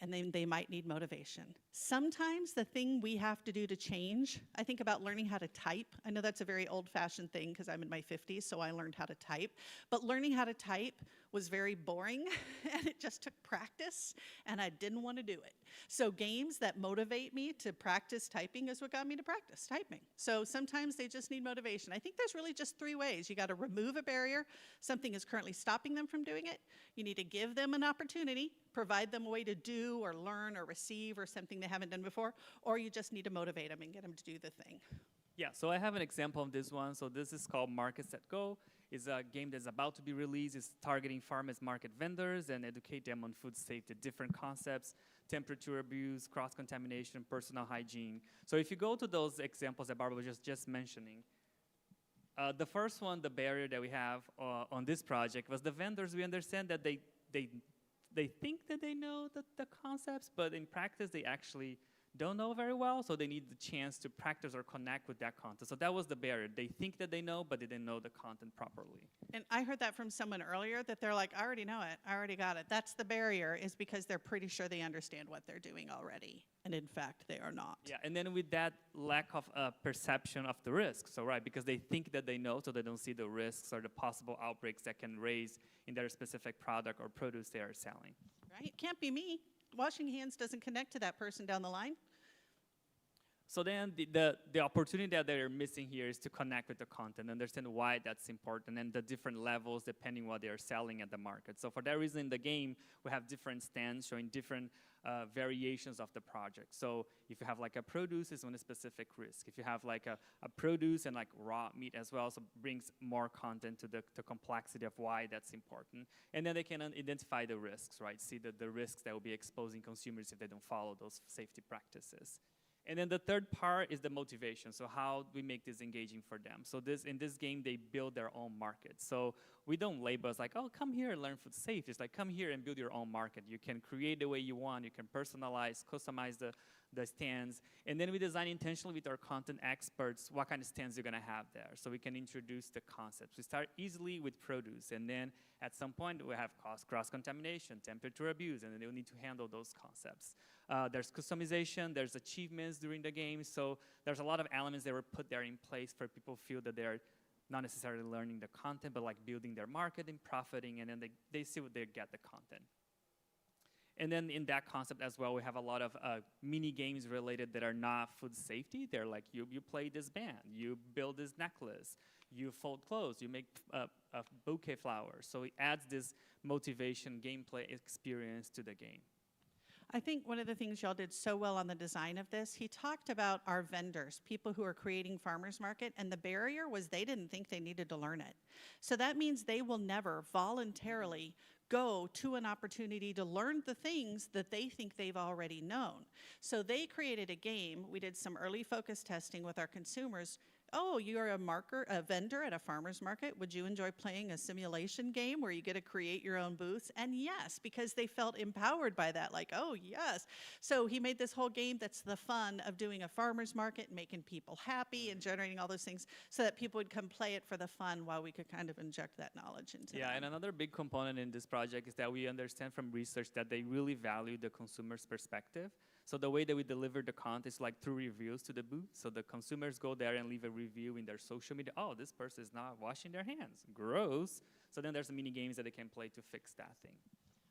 And then they might need motivation. Sometimes the thing we have to do to change, I think about learning how to type. I know that's a very old-fashioned thing because I'm in my 50s, so I learned how to type. But learning how to type was very boring, and it just took practice, and I didn't want to do it. So games that motivate me to practice typing is what got me to practice typing. So sometimes they just need motivation. I think there's really just 3 ways. You got to remove a barrier. Something is currently stopping them from doing it. You need to give them an opportunity, provide them a way to do or learn or receive or something they haven't done before, or you just need to motivate them and get them to do the thing. Yeah, so I have an example of this one. So this is called Market Set Go. It's a game that's about to be released. It's targeting farmers market vendors and educate them on food safety, different concepts, temperature abuse, cross-contamination, personal hygiene. So if you go to those examples that Barbara was just mentioning, the first one, the barrier that we have on this project was the vendors. We understand that they think that they know the concepts, but in practice they actually don't know very well, so they need the chance to practice or connect with that content. So that was the barrier. They think that they know, but they didn't know the content properly. And I heard that from someone earlier, that they're like, I already know it, I already got it. That's the barrier, is because they're pretty sure they understand what they're doing already. And in fact, they are not. Yeah, and then with that lack of perception of the risks, so right, because they think that they know, so they don't see the risks or the possible outbreaks that can raise in their specific product or produce they are selling. Right, can't be me. Washing hands doesn't connect to that person down the line. So then the opportunity that they're missing here is to connect with the content, understand why that's important, and the different levels depending what they are selling at the market. So for that reason, in the game, we have different stands showing different variations of the project. So if you have like a produce, it's on a specific risk. If you have like a produce and like raw meat as well, so brings more content to the complexity of why that's important. And then they can identify the risks, right? See the risks that will be exposing consumers if they don't follow those safety practices. And then the third part is the motivation. So how do we make this engaging for them? So in this game, they build their own market. So we don't label as like, oh, come here and learn food safe. It's like, come here and build your own market. You can create the way you want. You can personalize, customize the stands. And then we design intentionally with our content experts what kind of stands you're going to have there. So we can introduce the concepts. We start easily with produce. And then at some point, we have cross-contamination, temperature abuse, and then they'll need to handle those concepts. There's customization, there's achievements during the game, so there's a lot of elements that were put there in place for people to feel that they're not necessarily learning the content, but like building their market and profiting, and then they see what they get the content. And then in that concept as well, we have a lot of mini games related that are not food safety. They're like, you play this band, you build this necklace, you fold clothes, you make a bouquet flowers. So it adds this motivation gameplay experience to the game. I think one of the things y'all did so well on the design of this, he talked about our vendors, people who are creating farmers market, and the barrier was they didn't think they needed to learn it. So that means they will never voluntarily go to an opportunity to learn the things that they think they've already known. So they created a game. We did some early focus testing with our consumers. Oh, you're a vendor at a farmer's market. Would you enjoy playing a simulation game where you get to create your own booths? And yes, because they felt empowered by that, like, oh, yes. So he made this whole game that's the fun of doing a farmer's market, making people happy and generating all those things so that people would come play it for the fun while we could kind of inject that knowledge into Yeah, them. and another big component in this project is that we understand from research that they really value the consumer's perspective. So the way that we deliver the content is like through reviews to the booth. So the consumers go there and leave a review in their social media. Oh, this person is not washing their hands. Gross. So then there's mini games that they can play to fix that thing.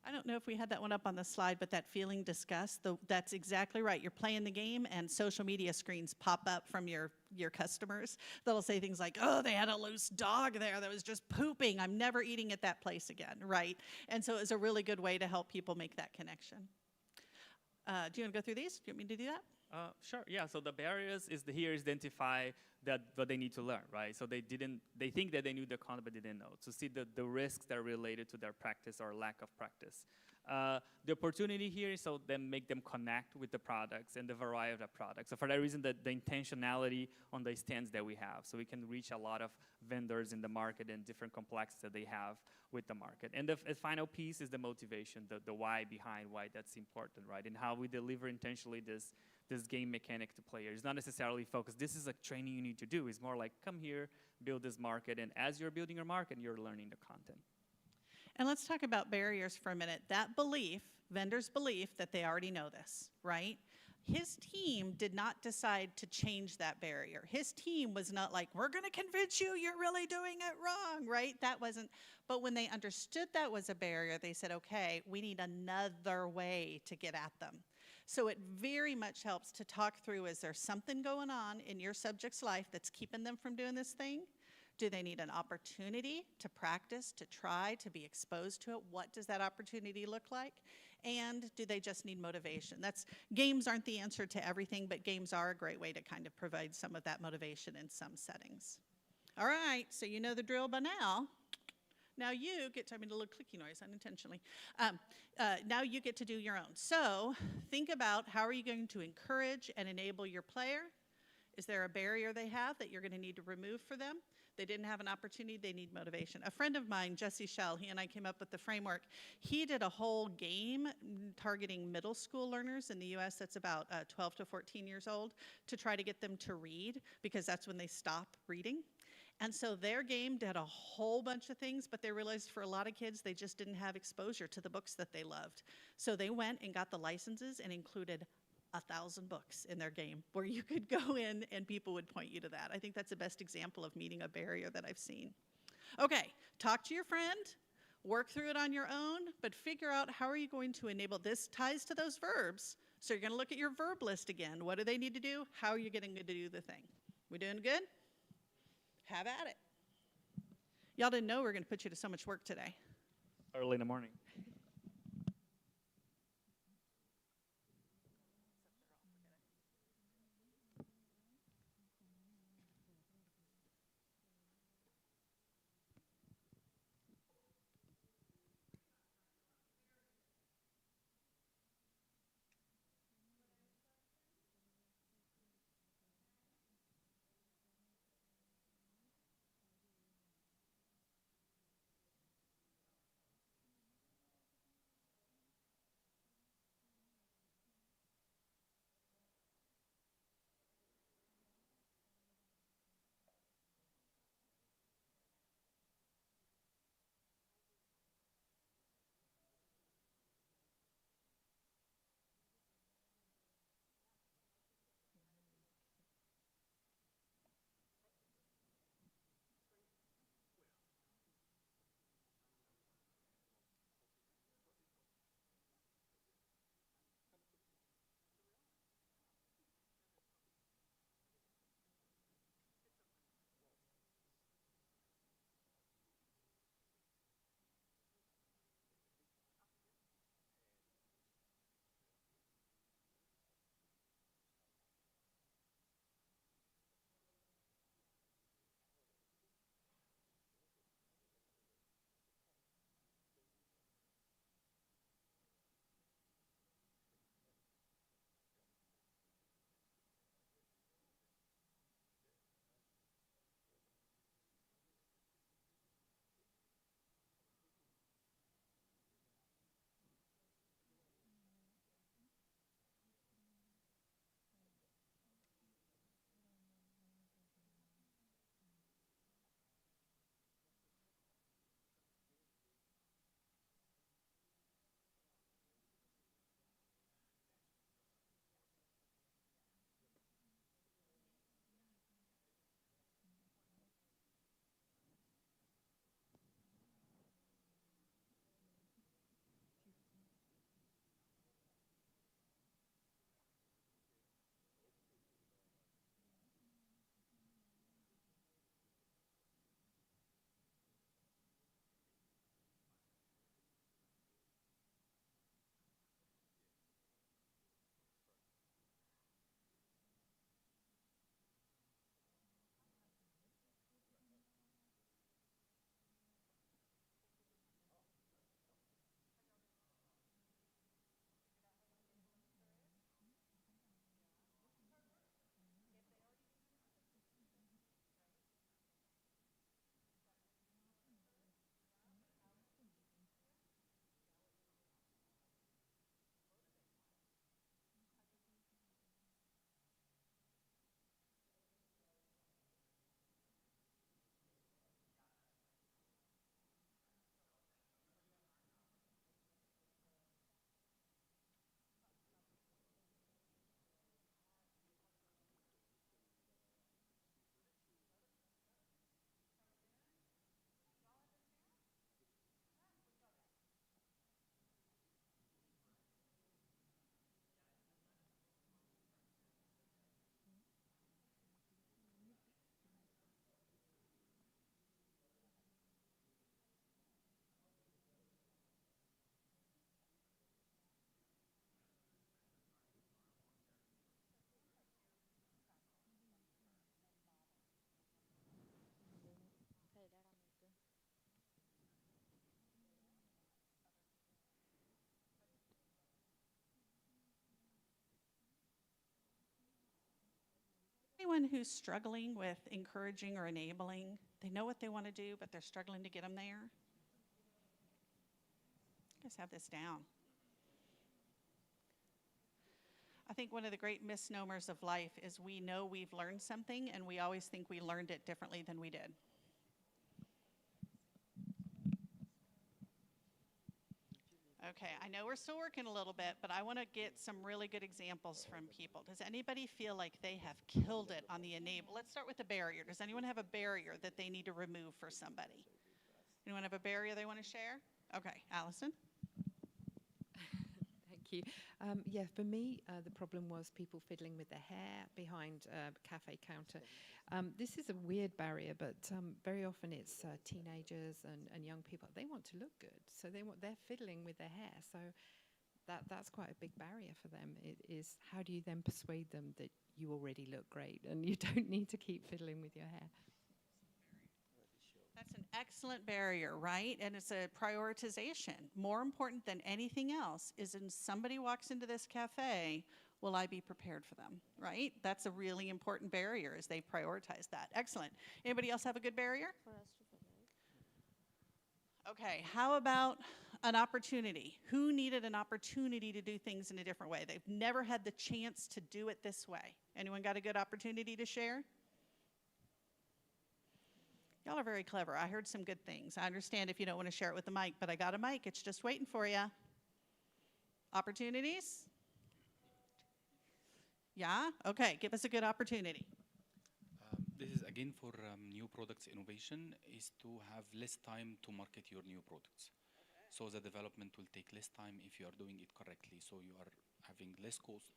I don't know if we had that one up on the slide, but that feeling disgust, that's exactly right. You're playing the game and social media screens pop up from your customers that'll say things like, oh, they had a loose dog there that was just pooping. I'm never eating at that place again, right? And so it was a really good way to help people make that connection. Do you want to go through these? Do you want me to do that? Sure, yeah, so the barriers is here is identify that what they need to learn, right? So they think that they knew the content, but they didn't know. To see the risks that are related to their practice or lack of practice. The opportunity here is so then make them connect with the products and the variety of the products. So for that reason, the intentionality on the stands that we have. So we can reach a lot of vendors in the market and different complexities that they have with the market. And the final piece is the motivation, the why behind why that's important, right? And how we deliver intentionally this game mechanic to players. It's not necessarily focused, this is a training you need to do. It's more like, come here, build this market, and as you're building your market, you're learning the content. And let's talk about barriers for a minute. That belief, vendors' belief that they already know this, right? His team did not decide to change that barrier. His team was not like, we're going to convince you you're really doing it wrong, right? That wasn't, but when they understood that was a barrier, they said, okay, we need another way to get at them. So it very much helps to talk through, is there something going on in your subject's life that's keeping them from doing this thing? Do they need an opportunity to practice, to try, to be exposed to it? What does that opportunity look like? And do they just need motivation? Games aren't the answer to everything, but games are a great way to kind of provide some of that motivation in some settings. All right, so you know the drill by now. Now you get to, I made a little clicky noise unintentionally. Now you get to do your own. So think about, how are you going to encourage and enable your player? Is there a barrier they have that you're going to need to remove for them? They didn't have an opportunity, they need motivation. A friend of mine, Jesse Schell, he and I came up with the framework. He did a whole game targeting middle school learners in the US that's about 12 to 14 years old to try to get them to read, because that's when they stop reading. And so their game did a whole bunch of things, but they realized for a lot of kids, they just didn't have exposure to the books that they loved. So they went and got the licenses and included 1,000 books in their game where you could go in and people would point you to that. I think that's the best example of meeting a barrier that I've seen. Okay, talk to your friend, work through it on your own, but figure out how are you going to enable this. Ties to those verbs. So you're going to look at your verb list again. What do they need to do? How are you getting to do the thing? We doing good? Have at it. Y'all didn't know we were going to put you to so much work today. Early in the morning. anyone who's struggling with encouraging or enabling? They know what they want to do, but they're struggling to get them there? You guys have this down. I think one of the great misnomers of life is we know we've learned something and we always think we learned it differently than we did. Okay, I know we're still working a little bit, but I want to get some really good examples from people. Does anybody feel like they have killed it on the enable? Let's start with the barrier. Does anyone have a barrier that they need to remove for somebody? Anyone have a barrier they want to share? Okay, Allison? Thank you. Yeah, for me, the problem was people fiddling with their hair behind a cafe counter. This is a weird barrier, but very often it's teenagers and young people. They want to look good, so they're fiddling with their hair. So that's quite a big barrier for them. It is, how do you then persuade them that you already look great and you don't need to keep fiddling with your hair? That's an excellent barrier, right? And it's a prioritization. More important than anything else is when somebody walks into this cafe, will I be prepared for them, right? That's a really important barrier, is they prioritize that. Excellent. Anybody else have a good barrier? For us to follow it. Okay, how about an opportunity? Who needed an opportunity to do things in a different way? They've never had the chance to do it this way. Anyone got a good opportunity to share? Y'all are very clever. I heard some good things. I understand if you don't want to share it with the mic, but I got a mic. It's just waiting for you. Opportunities? Yeah? Okay, give us a good opportunity. This is again for new products innovation, is to have less time to market your new products. So the development will take less time if you are doing it correctly. So you are having less cost,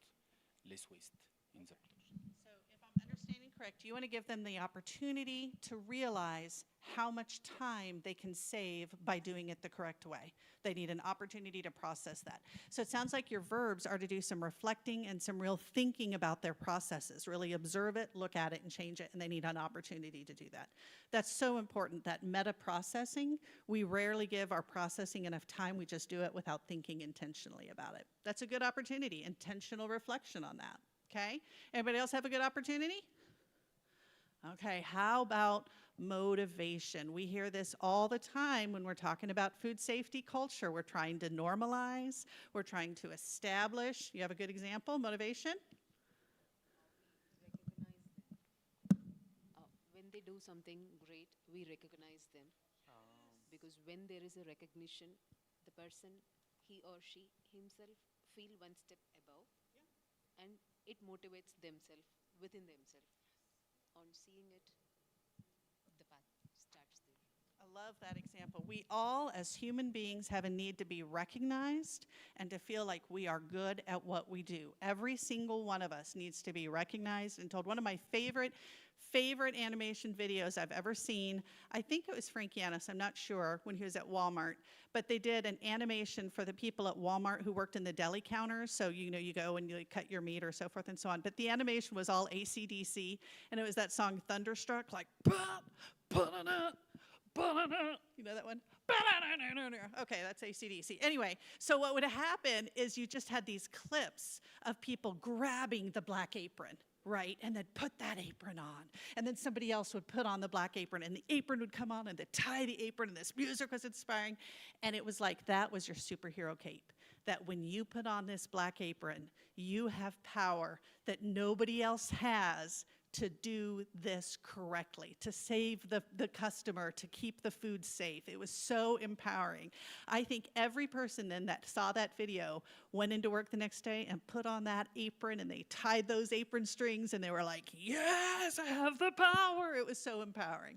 less waste in the production. So if I'm understanding correct, you want to give them the opportunity to realize how much time they can save by doing it the correct way. They need an opportunity to process that. So it sounds like your verbs are to do some reflecting and some real thinking about their processes, really observe it, look at it, and change it, and they need an opportunity to do that. That's so important, that meta-processing. We rarely give our processing enough time. We just do it without thinking intentionally about it. That's a good opportunity, intentional reflection on that, okay? Anybody else have a good opportunity? Okay, how about motivation? We hear this all the time when we're talking about food safety culture. We're trying to normalize, we're trying to establish. You have a good example, motivation? When they do something great, we recognize them. Because when there is a recognition, the person, he or she himself feel one step above, and it motivates themselves within themselves. On seeing it, the path starts there. I love that example. We all, as human beings, have a need to be recognized and to feel like we are good at what we do. Every single one of us needs to be recognized and told. One of my favorite animation videos I've ever seen, I think it was Frank Yanis, I'm not sure, when he was at Walmart, but they did an animation for the people at Walmart who worked in the deli counters, so you know, you go and you cut your meat or so forth and so on, but the animation was all AC/DC, and it was that song Thunderstruck, like, you know that one? Okay, that's AC/DC. Anyway, so what would happen is you just had these clips of people grabbing the black apron, right? And then put that apron on. And then somebody else would put on the black apron, and the apron would come on, and they'd tie the apron, and this music was inspiring. And it was like that was your superhero cape. That when you put on this black apron, you have power that nobody else has to do this correctly, to save the customer, to keep the food safe. It was so empowering. I think every person then that saw that video went into work the next day and put on that apron, and they tied those apron strings, and they were like, yes, I have the power. It was so empowering.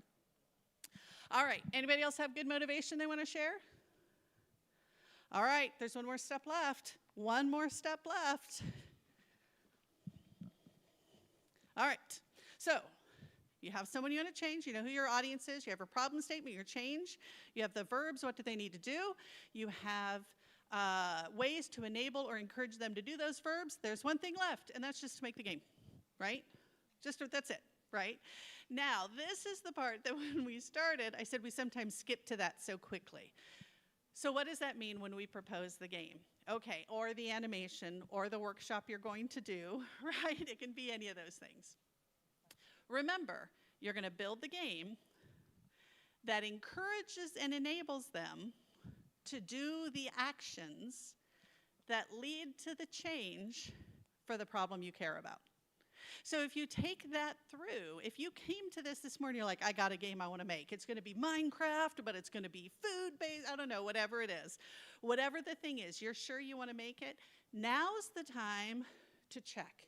All right, anybody else have good motivation they want to share? All right, there's one more step left. One more step left. All right, so you have someone you want to change. You know who your audience is. You have a problem statement, your change. You have the verbs, what do they need to do. You have ways to enable or encourage them to do those verbs. There's one thing left, and that's just to make the game, right? That's it, right? Now, this is the part that when we started, I said we sometimes skip to that so quickly. So what does that mean when we propose the game? Okay, or the animation, or the workshop you're going to do, right? It can be any of those things. Remember, you're going to build the game that encourages and enables them to do the actions that lead to the change for the problem you care about. So if you take that through, if you came to this morning, you're like, I got a game I want to make. It's going to be Minecraft, but it's going to be food-based, I don't know, whatever it is. Whatever the thing is, you're sure you want to make it, now's the time to check.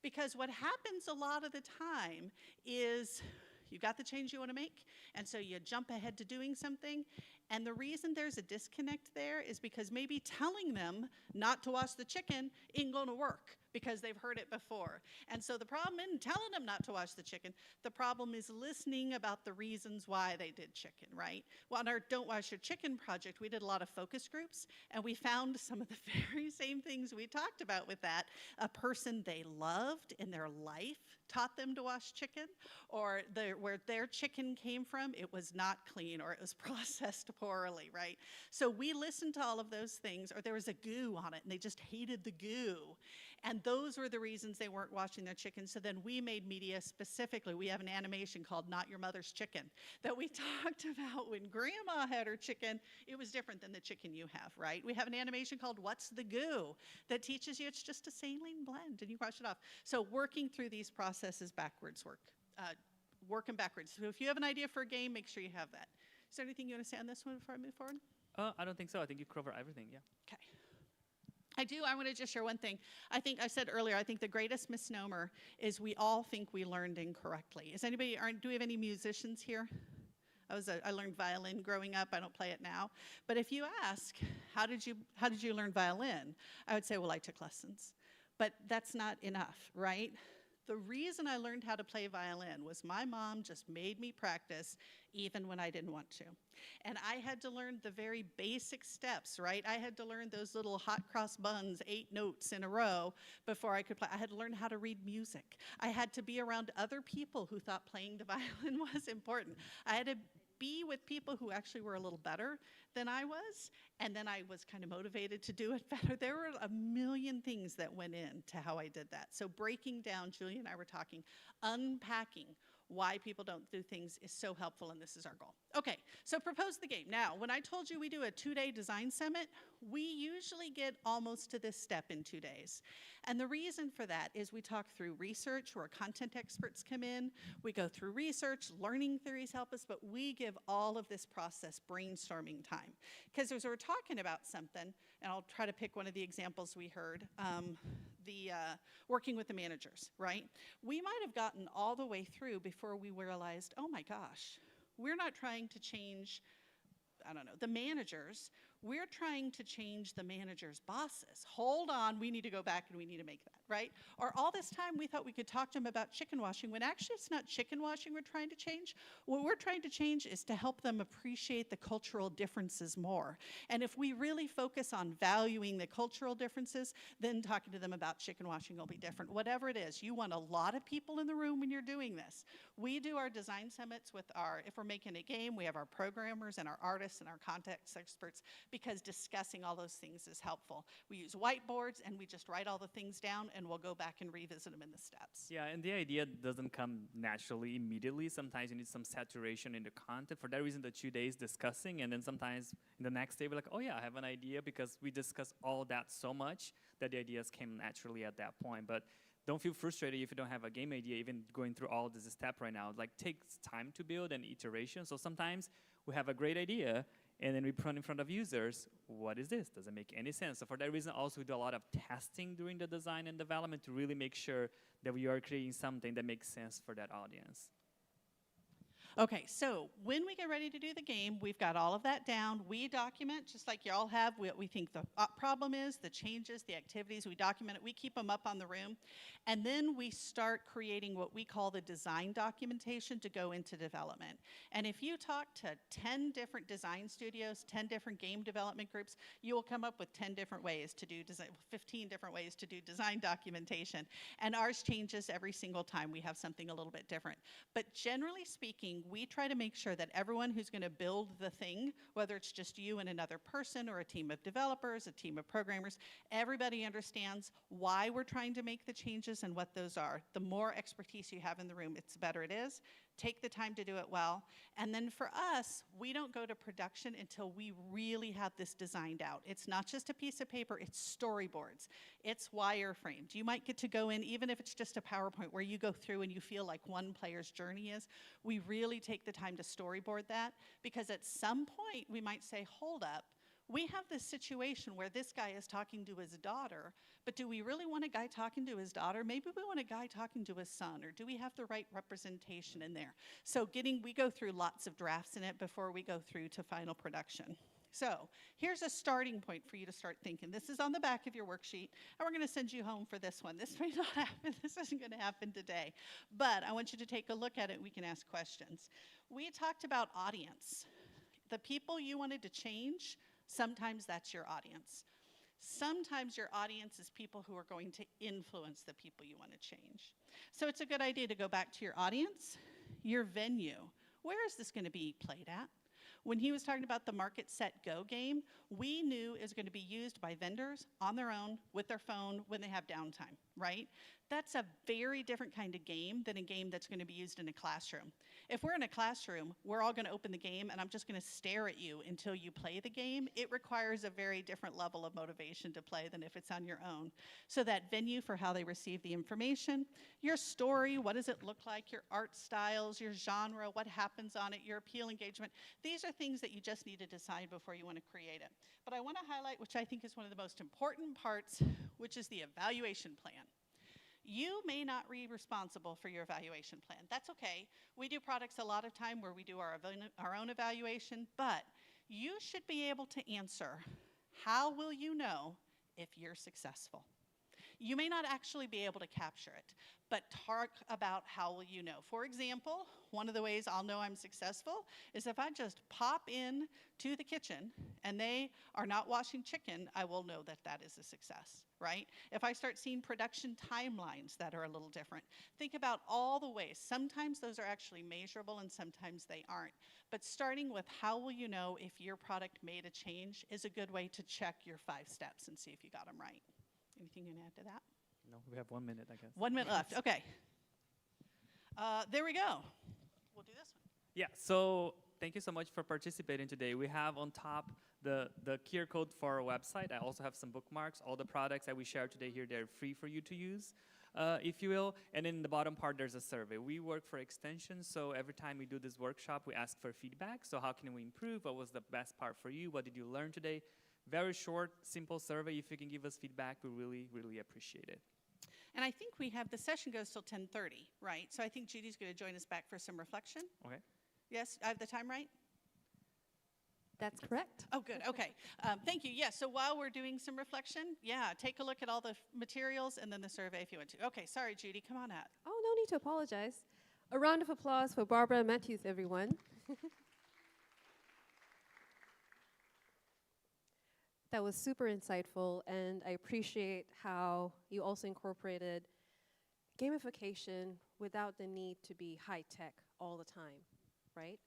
Because what happens a lot of the time is you got the change you want to make, and so you jump ahead to doing something, and the reason there's a disconnect there is because maybe telling them not to wash the chicken ain't going to work because they've heard it before. And so the problem isn't telling them not to wash the chicken. The problem is listening about the reasons why they did chicken, right? Well, on our Don't Wash Your Chicken project, we did a lot of focus groups, and we found some of the very same things we talked about with that. A person they loved in their life taught them to wash chicken, or where their chicken came from, it was not clean, or it was processed poorly, right? So we listened to all of those things, or there was a goo on it, and they just hated the goo. And those were the reasons they weren't washing their chicken. So then we made media specifically. We have an animation called Not Your Mother's Chicken that we talked about when grandma had her chicken. It was different than the chicken you have, right? We have an animation called What's the Goo that teaches you it's just a saline blend and you wash it off. So working through these processes backwards working backwards. So if you have an idea for a game, make sure you have that. Is there anything you want to say on this one before I move forward? I don't think so. I think you cover everything, yeah. Okay. I want to just share one thing. I said earlier, I think the greatest misnomer is we all think we learned incorrectly. Do we have any musicians here? I learned violin growing up. I don't play it now. But if you ask, how did you learn violin? I would say, well, I took lessons. But that's not enough, right? The reason I learned how to play violin was my mom just made me practice even when I didn't want to. And I had to learn the very basic steps, right? I had to learn those little hot cross buns, 8 notes in a row before I could play. I had to learn how to read music. I had to be around other people who thought playing the violin was important. I had to be with people who actually were a little better than I was, and then I was kind of motivated to do it better. There were a million things that went into how I did that. So breaking down, Julie and I were talking, unpacking why people don't do things is so helpful, and this is our goal. Okay, so propose the game. Now, when I told you we do a 2-day design summit, we usually get almost to this step in 2 days. And the reason for that is we talk through research where content experts come in, we go through research, learning theories help us, but we give all of this process brainstorming time. Because as we're talking about something, and I'll try to pick one of the examples we heard, working with the managers, right? We might have gotten all the way through before we realized, oh my gosh, we're not trying to change, the managers. We're trying to change the manager's bosses. Hold on, we need to go back and we need to make that, right? Or all this time we thought we could talk to them about chicken washing when actually it's not chicken washing we're trying to change. What we're trying to change is to help them appreciate the cultural differences more. And if we really focus on valuing the cultural differences, then talking to them about chicken washing will be different. Whatever it is, you want a lot of people in the room when you're doing this. We do our design summits with if we're making a game, we have our programmers and our artists and our context experts, because discussing all those things is helpful. We use whiteboards and we just write all the things down and we'll go back and revisit them in the steps. Yeah, and the idea doesn't come naturally immediately. Sometimes you need some saturation in the content. For that reason, the 2 days discussing, and then sometimes in the next day we're like, oh yeah, I have an idea, because we discuss all that so much that the ideas came naturally at that point. But don't feel frustrated if you don't have a game idea, even going through all this step right now. Like, takes time to build and iteration. So sometimes we have a great idea, and then we put in front of users, what is this? Doesn't make any sense. So for that reason, also we do a lot of testing during the design and development to really make sure that we are creating something that makes sense for that audience. Okay, so when we get ready to do the game, we've got all of that down. We document, just like y'all have, what we think the problem is, the changes, the activities. We document it. We keep them up on the room. And then we start creating what we call the design documentation to go into development. And if you talk to 10 different design studios, 10 different game development groups, you will come up with 10 different ways to do design, 15 different ways to do design documentation. And ours changes every single time we have something a little bit different. But generally speaking, we try to make sure that everyone who's going to build the thing, whether it's just you and another person or a team of developers, a team of programmers, everybody understands why we're trying to make the changes stages and what those are. The more expertise you have in the room, it's better it is. Take the time to do it well. And then for us, we don't go to production until we really have this designed out. It's not just a piece of paper, it's storyboards. It's wireframed. You might get to go in, even if it's just a PowerPoint, where you go through and you feel like one player's journey is. We really take the time to storyboard that, because at some point we might say, hold up, we have this situation where this guy is talking to his daughter, but do we really want a guy talking to his daughter? Maybe we want a guy talking to his son, or do we have the right representation in there? So we go through lots of drafts in it before we go through to final production. So here's a starting point for you to start thinking. This is on the back of your worksheet, and we're going to send you home for this one. This may not happen. This isn't going to happen today. But I want you to take a look at it, and we can ask questions. We talked about audience. The people you wanted to change, sometimes that's your audience. Sometimes your audience is people who are going to influence the people you want to change. So it's a good idea to go back to your audience, your venue. Where is this going to be played at? When he was talking about the Market, Set, Go game, we knew it was going to be used by vendors on their own, with their phone, when they have downtime, right? That's a very different kind of game than a game that's going to be used in a classroom. If we're in a classroom, we're all going to open the game, and I'm just going to stare at you until you play the game. It requires a very different level of motivation to play than if it's on your own. So that venue for how they receive the information, your story, what does it look like, your art styles, your genre, what happens on it, your appeal engagement. These are things that you just need to decide before you want to create it. But I want to highlight, which I think is one of the most important parts, which is the evaluation plan. You may not be responsible for your evaluation plan. That's okay. We do products a lot of time where we do our own evaluation, but you should be able to answer, how will you know if you're successful? You may not actually be able to capture it, but talk about how will you know. For example, one of the ways I'll know I'm successful is if I just pop in to the kitchen and they are not washing chicken, I will know that that is a success, right? If I start seeing production timelines that are a little different, think about all the ways. Sometimes those are actually measurable and sometimes they aren't. But starting with how will you know if your product made a change is a good way to check your 5 steps and see if you got them right. Anything you can add to that? No, we have 1 minute, I guess. 1 minute left, okay. There we go. We'll do this one. Yeah, so thank you so much for participating today. We have on top the QR code for our website. I also have some bookmarks. All the products that we share today here, they're free for you to use, if you will. And in the bottom part, there's a survey. We work for extension, so every time we do this workshop, we ask for feedback. So how can we improve? What was the best part for you? What did you learn today? Very short, simple survey. If you can give us feedback, we really, really appreciate it. And I think we have, the session goes till 10:30, right? So I think Judy's going to join us back for some reflection. Okay. Yes, I have the time right? That's correct. Oh, good, okay. Thank you, yes, so while we're doing some reflection, yeah, take a look at all the materials and then the survey if you want to. Okay, sorry, Judy, come on out. Oh, no need to apologize. A round of applause for Barbara and Matthews, everyone. That was super insightful, and I appreciate how you also incorporated gamification without the need to be high-tech all the time, right?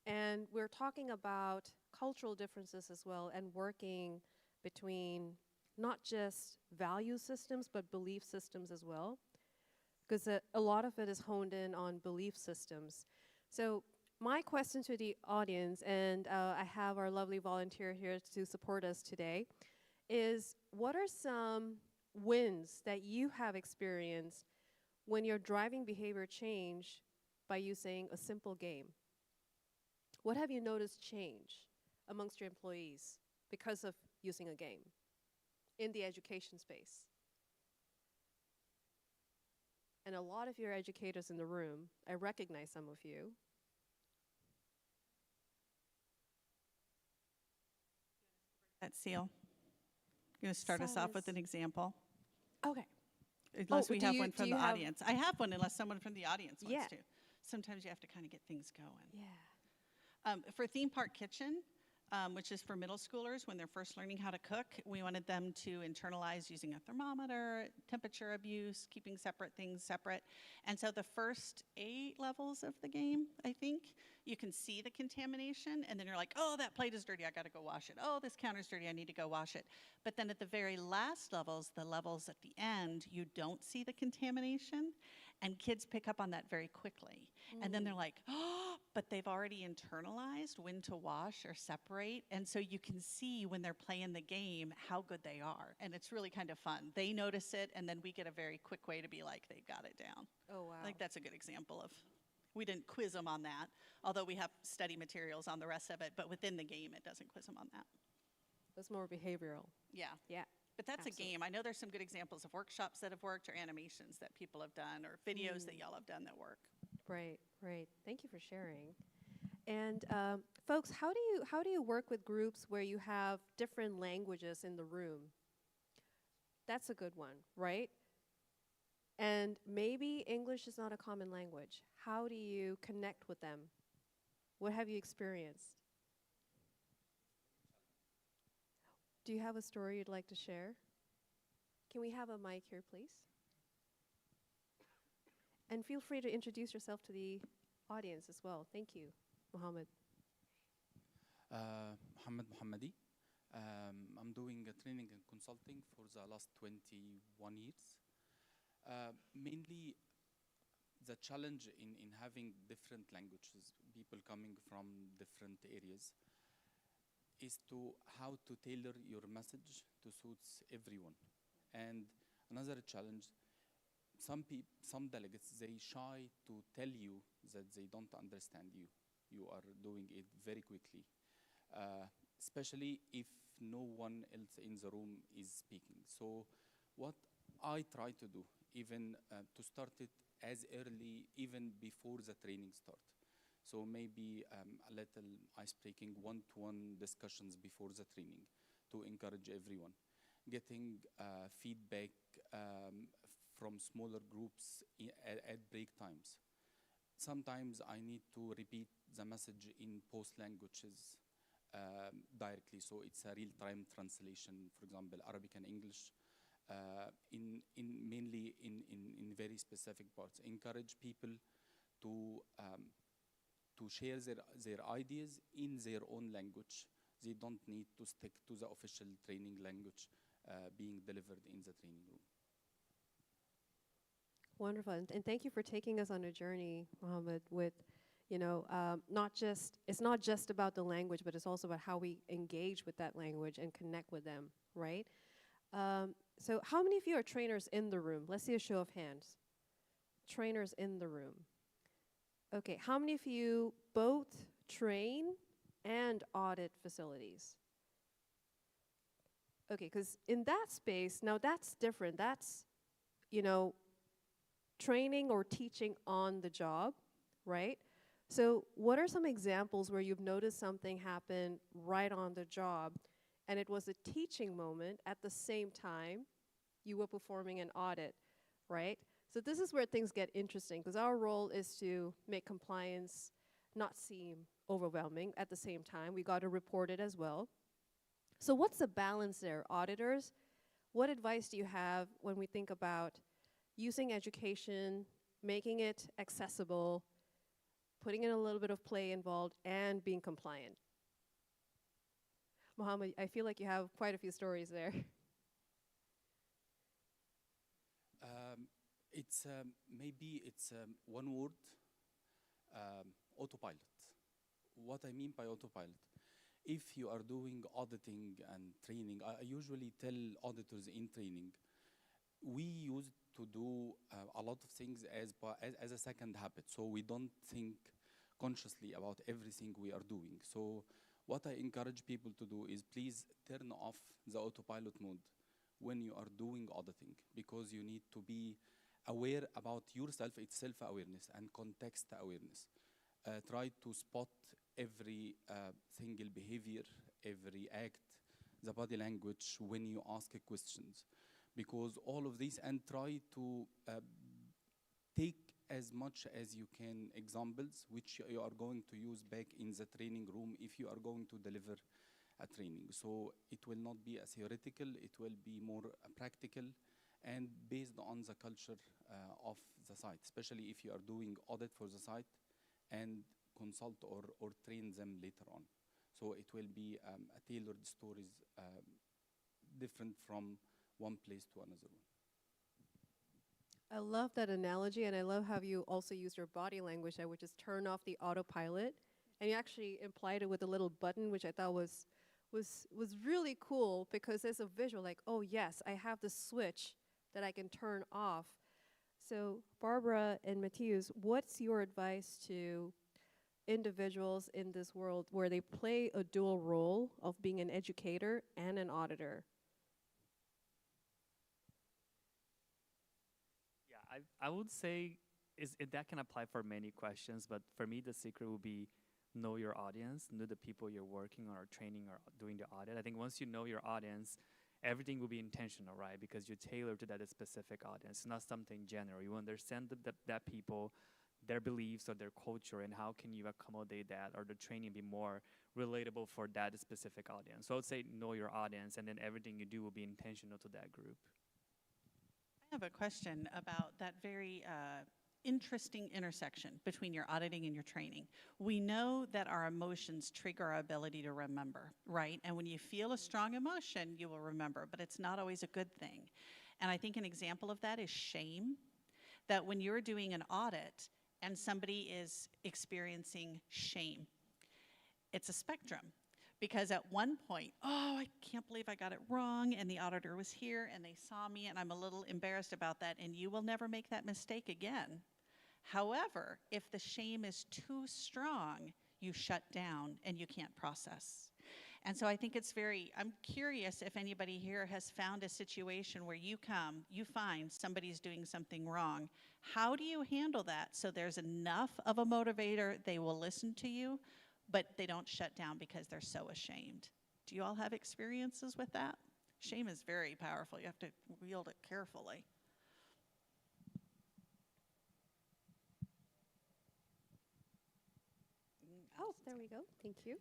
And we're talking about cultural differences as well, and working between not just value systems, but belief systems as well, because a lot of it is honed in on belief systems. So my question to the audience, and I have our lovely volunteer here to support us today, is what are some wins that you have experienced when you're driving behavior change by using a simple game? What have you noticed change amongst your employees because of using a game in the education space? And a lot of your educators in the room, I recognize some of you. That seal. You're going to start us off with an example. Okay. Unless we do have you- one do from you the have- audience. I have one unless someone from the audience wants Yeah. to. Sometimes you have to kind of get things going. Yeah. For Theme Park Kitchen, which is for middle schoolers when they're first learning how to cook. We wanted them to internalize using a thermometer, temperature abuse, keeping separate things separate. And so the first 8 levels of the game, I think, you can see the contamination, and then you're like, oh, that plate is dirty, I gotta go wash it. Oh, this counter's dirty, I need to go wash it. But then at the very last levels, the levels at the end, you don't see the contamination, and kids pick up on that very quickly. And then they're like, oh, but they've already internalized when to wash or separate. And so you can see when they're playing the game how good they are. And it's really kind of fun. They notice it, and then we get a very quick way to be like, they've got it down. Oh, wow. I think that's a good example of, we didn't quiz them on that, although we have study materials on the rest of it, but within the game, it doesn't quiz them on that. That's more behavioral. Yeah. Yeah. But that's Absolutely. a game. I know there's some good examples of workshops that have worked or animations that people have done or videos that y'all have done that work. Right, right. Thank you for sharing. And folks, how do you work with groups where you have different languages in the room? That's a good one, right? And maybe English is not a common language. How do you connect with them? What have you experienced? Do you have a story you'd like to share? Can we have a mic here, please? And feel free to introduce yourself to the audience as well. Thank you, Mohammed. Mohammed Mohammadi. I'm doing training and consulting for the last 21 years. Mainly, the challenge in having different languages, people coming from different areas, is to how to tailor your message to suit everyone. And another challenge, some delegates, they shy to tell you that they don't understand you. You are doing it very quickly, especially if no one else in the room is speaking. So what I try to do, even to start it as early, even before the training start. So maybe a little ice-breaking, one-to-one discussions before the training to encourage everyone. Getting feedback from smaller groups at break times. Sometimes I need to repeat the message in both languages directly, so it's a real-time translation, for example, Arabic and English, mainly in very specific parts. Encourage people to share their ideas in their own language. They don't need to stick to the official training language being delivered in the training room. Wonderful, and thank you for taking us on a journey, Mohammed, with, it's not just about the language, but it's also about how we engage with that language and connect with them, right? So how many of you are trainers in the room? Let's see a show of hands. Trainers in the room. Okay, how many of you both train and audit facilities? Okay, because in that space, now that's different. That's, training or teaching on the job, right? So what are some examples where you've noticed something happen right on the job, and it was a teaching moment at the same time you were performing an audit, right? So this is where things get interesting, because our role is to make compliance not seem overwhelming. At the same time, we got to report it as well. So what's the balance there, auditors? What advice do you have when we think about using education, making it accessible, putting in a little bit of play involved, and being compliant? Mohammed, I feel like you have quite a few stories there. Maybe it's one word, autopilot. What I mean by autopilot, if you are doing auditing and training, I usually tell auditors in training, we used to do a lot of things as a second habit, so we don't think consciously about everything we are doing. So what I encourage people to do is please turn off the autopilot mode when you are doing auditing, because you need to be aware about yourself. It's self-awareness and context awareness. Try to spot every single behavior, every act, the body language when you ask questions, because all of these, and try to take as much as you can examples which you are going to use back in the training room if you are going to deliver a training. So it will not be a theoretical, it will be more practical and based on the culture of the site, especially if you are doing audit for the site and consult or train them later on. So it will be a tailored stories different from one place to another one. I love that analogy, and I love how you also use your body language, which is turn off the autopilot. And you actually implied it with a little button, which I thought was really cool because there's a visual like, oh yes, I have the switch that I can turn off. So Barbara and Matthias, what's your advice to individuals in this world where they play a dual role of being an educator and an auditor? Yeah, I would say that can apply for many questions, but for me, the secret will be know your audience, know the people you're working on or training or doing the audit. I think once you know your audience, everything will be intentional, right? Because you tailor to that specific audience, not something general. You understand that people, their beliefs or their culture, and how can you accommodate that or the training be more relatable for that specific audience. So I would say know your audience, and then everything you do will be intentional to that group. I have a question about that very interesting intersection between your auditing and your training. We know that our emotions trigger our ability to remember, right? And when you feel a strong emotion, you will remember, but it's not always a good thing. And I think an example of that is shame, that when you're doing an audit and somebody is experiencing shame, it's a spectrum. Because at one point, oh, I can't believe I got it wrong, and the auditor was here, and they saw me, and I'm a little embarrassed about that, and you will never make that mistake again. However, if the shame is too strong, you shut down, and you can't process. And so I think it's I'm curious if anybody here has found a situation where you find somebody's doing something wrong. How do you handle that so there's enough of a motivator, they will listen to you, but they don't shut down because they're so ashamed? Do you all have experiences with that? Shame is very powerful. You have to wield it carefully. Oh, there we go. Thank you.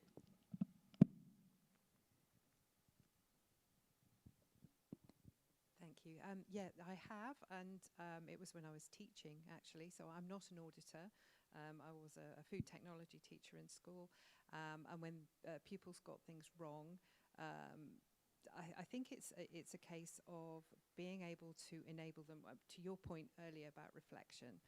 Thank you. Yeah, I have, and it was when I was teaching, actually. So I'm not an auditor. I was a food technology teacher in school, and when pupils got things wrong, I think it's a case of being able to enable them, to your point earlier about reflection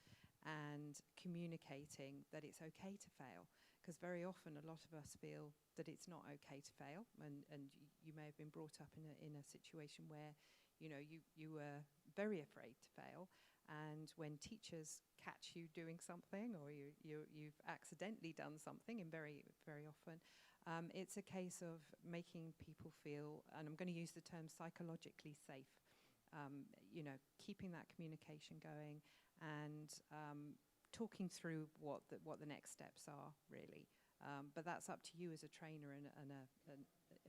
and communicating that it's okay to fail. Because very often a lot of us feel that it's not okay to fail, and you may have been brought up in a situation where you were very afraid to fail, and when teachers catch you doing something or you've accidentally done something, and very often it's a case of making people feel, and I'm going to use the term psychologically safe, keeping that communication going and talking through what the next steps are, really. But that's up to you as a trainer and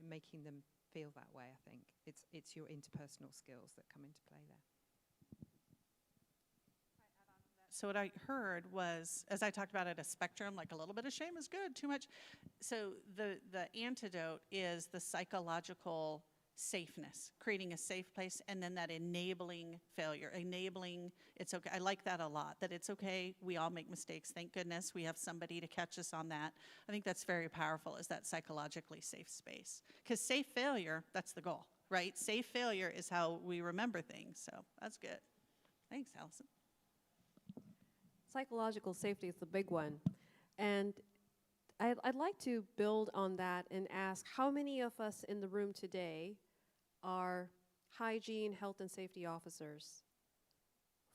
making them feel that way. I think it's your interpersonal skills that come into play there. So what I heard was, as I talked about it, a spectrum, like a little bit of shame is good, too much. So the antidote is the psychological safeness, creating a safe place, and then that enabling failure, it's okay. I like that a lot, that it's okay, we all make mistakes. Thank goodness we have somebody to catch us on that. I think that's very powerful, is that psychologically safe space. Because safe failure, that's the goal, right? Safe failure is how we remember things, so that's good. Thanks, Allison. Psychological safety is the big one. And I'd like to build on that and ask, how many of us in the room today are hygiene, health, and safety officers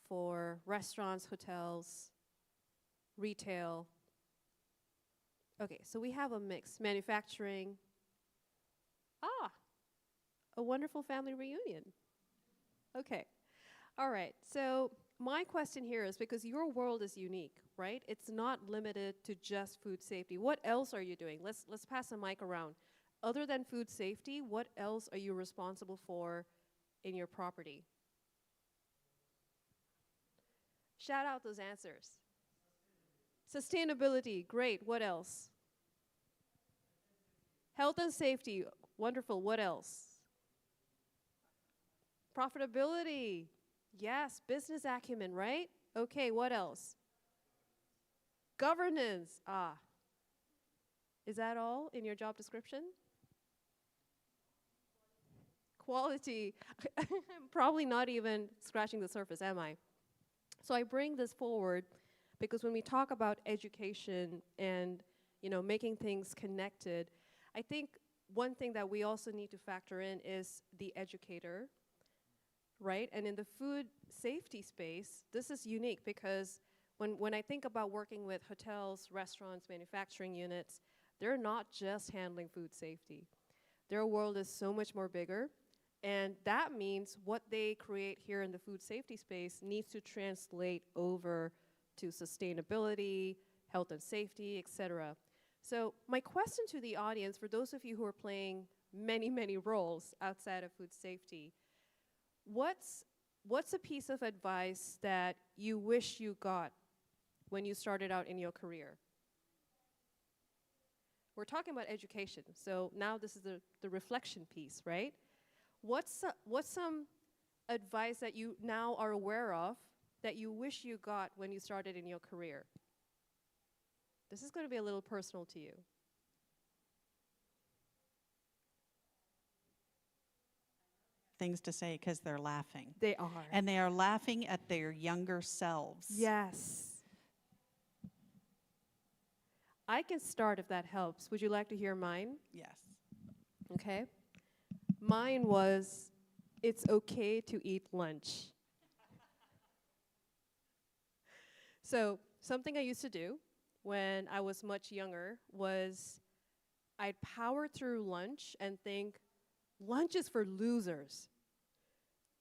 for restaurants, hotels, retail? Okay, so we have a mix. Manufacturing. A wonderful family reunion. Okay, all right. So my question here is, because your world is unique, right? It's not limited to just food safety. What else are you doing? Let's pass the mic around. Other than food safety, what else are you responsible for in your property? Shout out those answers. Sustainability, great. What else? Health and safety, wonderful. What else? Profitability, yes. Business acumen, right? Okay, what else? Governance, Is that all in your job description? Quality, I'm probably not even scratching the surface, am I? So I bring this forward because when we talk about education and, making things connected, I think one thing that we also need to factor in is the educator, right? And in the food safety space, this is unique because when I think about working with hotels, restaurants, manufacturing units, they're not just handling food safety. Their world is so much more bigger. And that means what they create here in the food safety space needs to translate over to sustainability, health and safety, et cetera. So my question to the audience, for those of you who are playing many, many roles outside of food safety, what's a piece of advice that you wish you got when you started out in your career? We're talking about education, so now this is the reflection piece, right? What's some advice that you now are aware of that you wish you got when you started in your career? This is going to be a little personal to you. Things to say because they're laughing. They are. And they are laughing at their younger selves. Yes. I can start if that helps. Would you like to hear mine? Yes. Okay. Mine was, it's okay to eat lunch. So something I used to do when I was much younger was I'd power through lunch and think, lunch is for losers.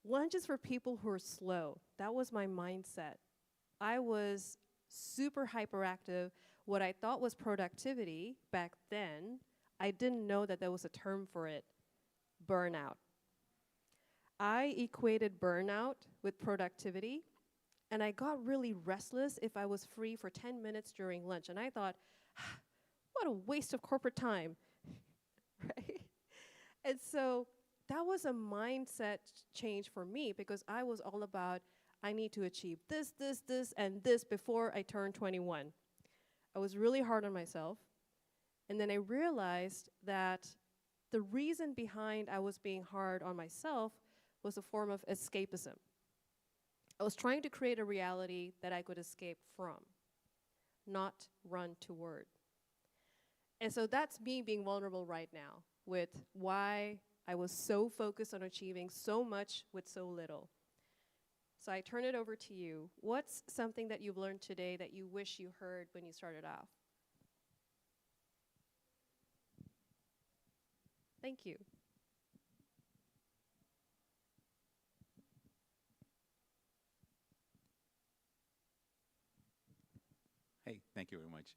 Lunch is for people who are slow. That was my mindset. I was super hyperactive. What I thought was productivity back then, I didn't know that there was a term for it, burnout. I equated burnout with productivity, and I got really restless if I was free for 10 minutes during lunch. And I thought, what a waste of corporate time, right? And so that was a mindset change for me because I was all about, I need to achieve this, and this before I turn 21. I was really hard on myself. And then I realized that the reason behind I was being hard on myself was a form of escapism. I was trying to create a reality that I could escape from, not run toward. And so that's me being vulnerable right now with why I was so focused on achieving so much with so little. So I turn it over to you. What's something that you've learned today that you wish you heard when you started off? Thank you. Hey, thank you very much.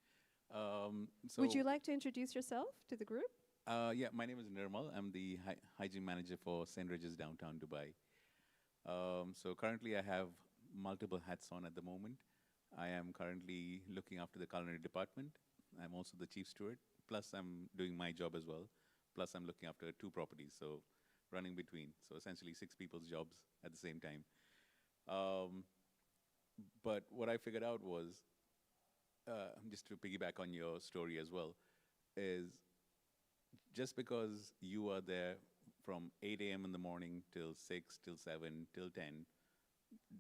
Would you like to introduce yourself to the group? Yeah, my name is Nirmal. I'm the hygiene manager for St. Regis downtown Dubai. So currently I have multiple hats on at the moment. I am currently looking after the culinary department. I'm also the chief steward. Plus I'm doing my job as well. Plus I'm looking after 2 properties, so running between. So essentially 6 people's jobs at the same time. But what I figured out was, just to piggyback on your story as well, is just because you are there from 8 a.m. in the morning till 6, till 7, till 10,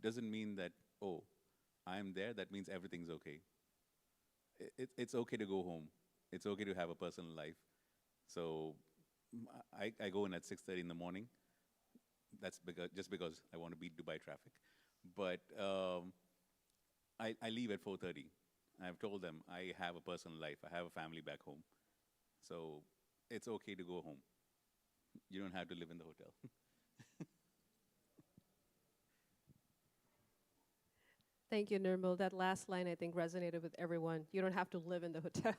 doesn't mean that, oh, I'm there, that means everything's okay. It's okay to go home. It's okay to have a personal life. So I go in at 6:30 in the morning. That's just because I want to beat Dubai traffic. But I leave at 4:30. I've told them I have a personal life. I have a family back home. So it's okay to go home. You don't have to live in the hotel. Thank you, Nirmal. That last line, I think, resonated with everyone. You don't have to live in the hotel.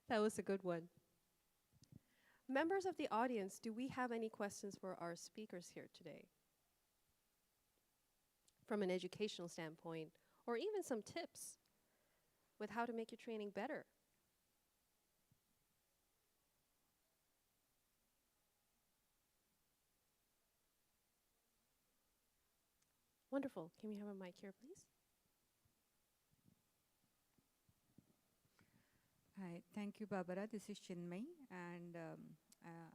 That was a good one. Members of the audience, do we have any questions for our speakers here today? from an educational standpoint, or even some tips with how to make your training better. Wonderful. Can we have a mic here, please? Hi, thank you, Barbara. This is Chinmay, and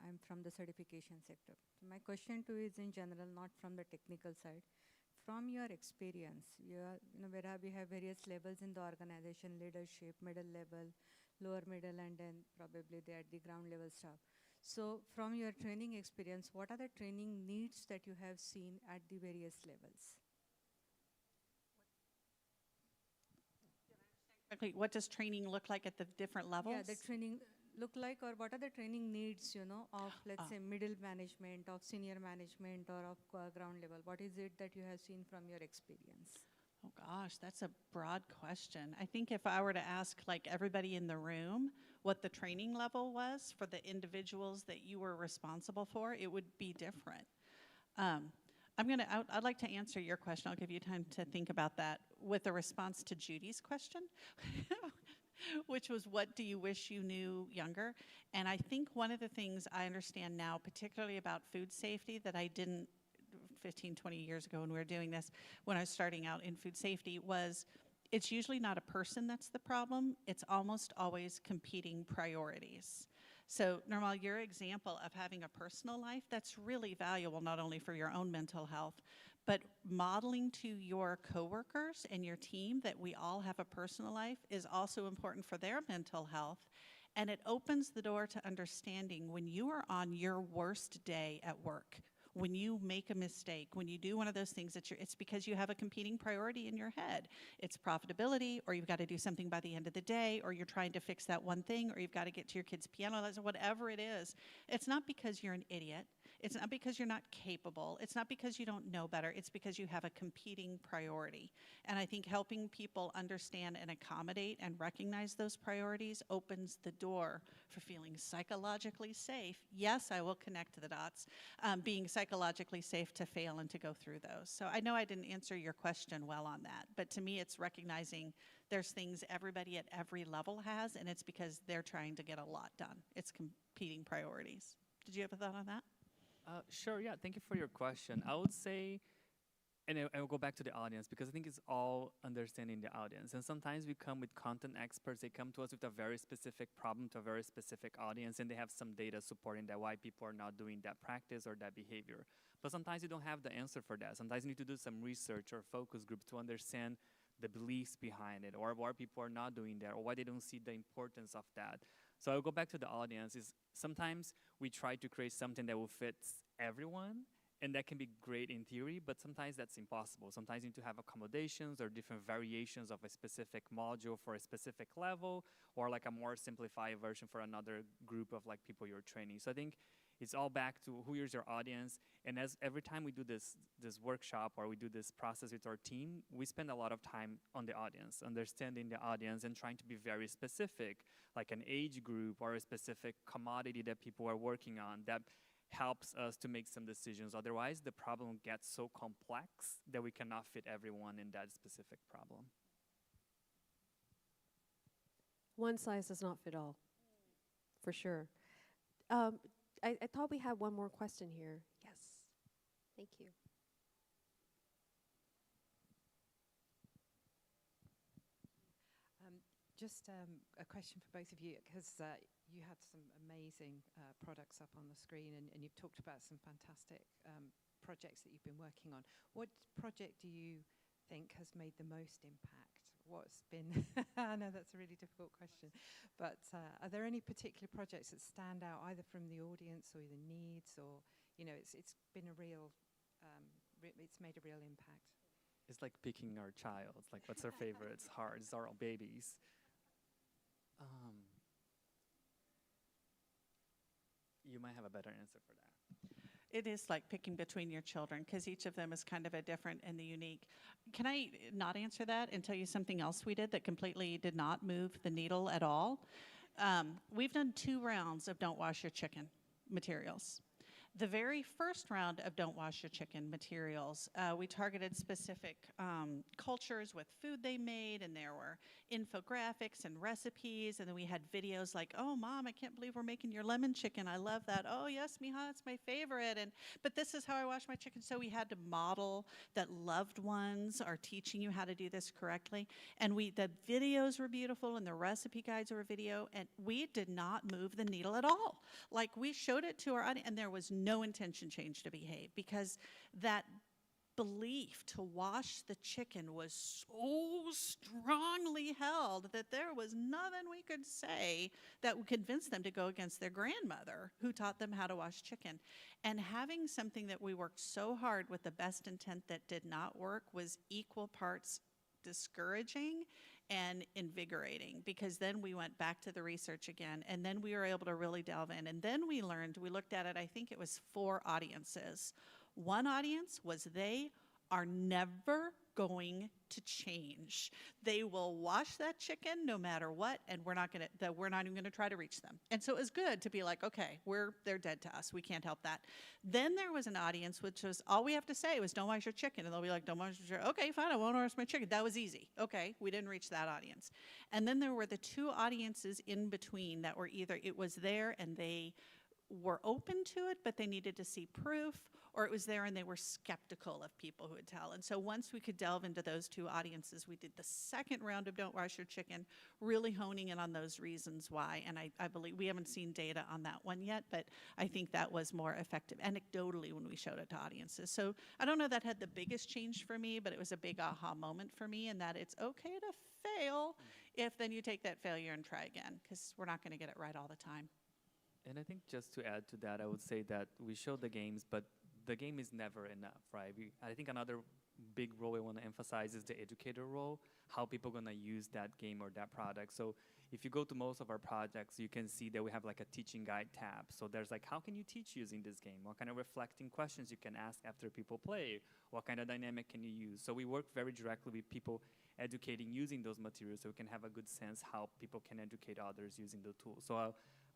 I'm from the certification sector. So my question to you is in general, not from the technical side. From your experience, where we have various levels in the organization, leadership, middle level, lower middle, and then probably at the ground level staff. So from your training experience, what are the training needs that you have seen at the various levels? Okay, what does training look like at the different levels? Yeah, the training look like, or what are the training needs, of, let's say, middle management, of senior management, or of ground level? What is it that you have seen from your experience? Oh gosh, that's a broad question. I think if I were to ask like everybody in the room what the training level was for the individuals that you were responsible for, it would be different. I'd like to answer your question. I'll give you time to think about that with a response to Judy's question, which was, what do you wish you knew younger? And I think one of the things I understand now, particularly about food safety, that I didn't 15, 20 years ago when we were doing this, when I was starting out in food safety, was it's usually not a person that's the problem. It's almost always competing priorities. So, Nirmal, your example of having a personal life, that's really valuable not only for your own mental health, but modeling to your coworkers and your team that we all have a personal life is also important for their mental health. And it opens the door to understanding when you are on your worst day at work, when you make a mistake, when you do one of those things, it's because you have a competing priority in your head. It's profitability, or you've got to do something by the end of the day, or you're trying to fix that one thing, or you've got to get to your kid's piano lesson, whatever it is. It's not because you're an idiot. It's not because you're not capable. It's not because you don't know better. It's because you have a competing priority. And I think helping people understand and accommodate and recognize those priorities opens the door for feeling psychologically safe. Yes, I will connect the dots. Being psychologically safe to fail and to go through those. So I know I didn't answer your question well on that, but to me it's recognizing there's things everybody at every level has, and it's because they're trying to get a lot done. It's competing priorities. Did you have a thought on that? Sure, yeah, thank you for your question. I would say, and I will go back to the audience because I think it's all understanding the audience. And sometimes we come with content experts, they come to us with a very specific problem to a very specific audience, and they have some data supporting that why people are not doing that practice or that behavior. But sometimes you don't have the answer for that. Sometimes you need to do some research or focus group to understand the beliefs behind it, or why people are not doing that, or why they don't see the importance of that. So I'll go back to the audience. Is sometimes we try to create something that will fit everyone, and that can be great in theory, but sometimes that's impossible. Sometimes you need to have accommodations or different variations of a specific module for a specific level, or like a more simplified version for another group of like people you're training. So I think it's all back to who is your audience. And as every time we do this workshop or we do this process with our team, we spend a lot of time on the audience, understanding the audience and trying to be very specific, like an age group or a specific commodity that people are working on that helps us to make some decisions. Otherwise, the problem gets so complex that we cannot fit everyone in that specific problem. One size does not fit all, for sure. I thought we had one more question here. Yes, thank you. Just a question for both of you, because you had some amazing products up on the screen, and you've talked about some fantastic projects that you've been working on. What project do you think has made the most impact? What's been, I know that's a really difficult question, but are there any particular projects that stand out either from the audience or the needs, or, it's been a real, it's made a real impact? It's like picking our child. It's like, what's our favorite? It's hard. It's our own babies. You might have a better answer for that. It is like picking between your children because each of them is kind of a different and the unique. Can I not answer that and tell you something else we did that completely did not move the needle at all? We've done 2 rounds of Don't Wash Your Chicken materials. the very first round of Don't Wash Your Chicken materials, we targeted specific cultures with food they made, and there were infographics and recipes, and then we had videos like, oh, Mom, I can't believe we're making your lemon chicken. I love that. Oh, yes, mija, it's my favorite. But this is how I wash my chicken. So we had to model that loved ones are teaching you how to do this correctly. And the videos were beautiful, and the recipe guides were video, and we did not move the needle at all. Like, we showed it to our audience, and there was no intention change to behave, because that belief to wash the chicken was so strongly held that there was nothing we could say that would convince them to go against their grandmother who taught them how to wash chicken. And having something that we worked so hard with the best intent that did not work was equal parts discouraging and invigorating, because then we went back to the research again, and then we were able to really delve in. And then we looked at it, I think it was 4 audiences. One audience was they are never going to change. They will wash that chicken no matter what, and we're not even gonna try to reach them. And so it was good to be like, okay, they're dead to us. We can't help that. Then there was an audience which was, all we have to say was, don't wash your chicken. And they'll be like, don't wash your chicken. Okay, fine, I won't wash my chicken. That was easy. Okay, we didn't reach that audience. And then there were the 2 audiences in between that were either it was there and they were open to it, but they needed to see proof, or it was there and they were skeptical of people who would tell. And so once we could delve into those 2 audiences, we did the second round of Don't Wash Your Chicken, really honing in on those reasons why. And I believe we haven't seen data on that one yet, but I think that was more effective anecdotally when we showed it to audiences. So I don't know that had the biggest change for me, but it was a big aha moment for me, in that it's okay to fail if then you take that failure and try again, because we're not going to get it right all the time. And I think just to add to that, I would say that we show the games, but the game is never enough, right? I think another big role I want to emphasize is the educator role, how people are going to use that game or that product. So if you go to most of our projects, you can see that we have like a teaching guide tab. So there's like, how can you teach using this game? What kind of reflecting questions you can ask after people play? What kind of dynamic can you use? So we work very directly with people educating using those materials, so we can have a good sense how people can educate others using the tool. So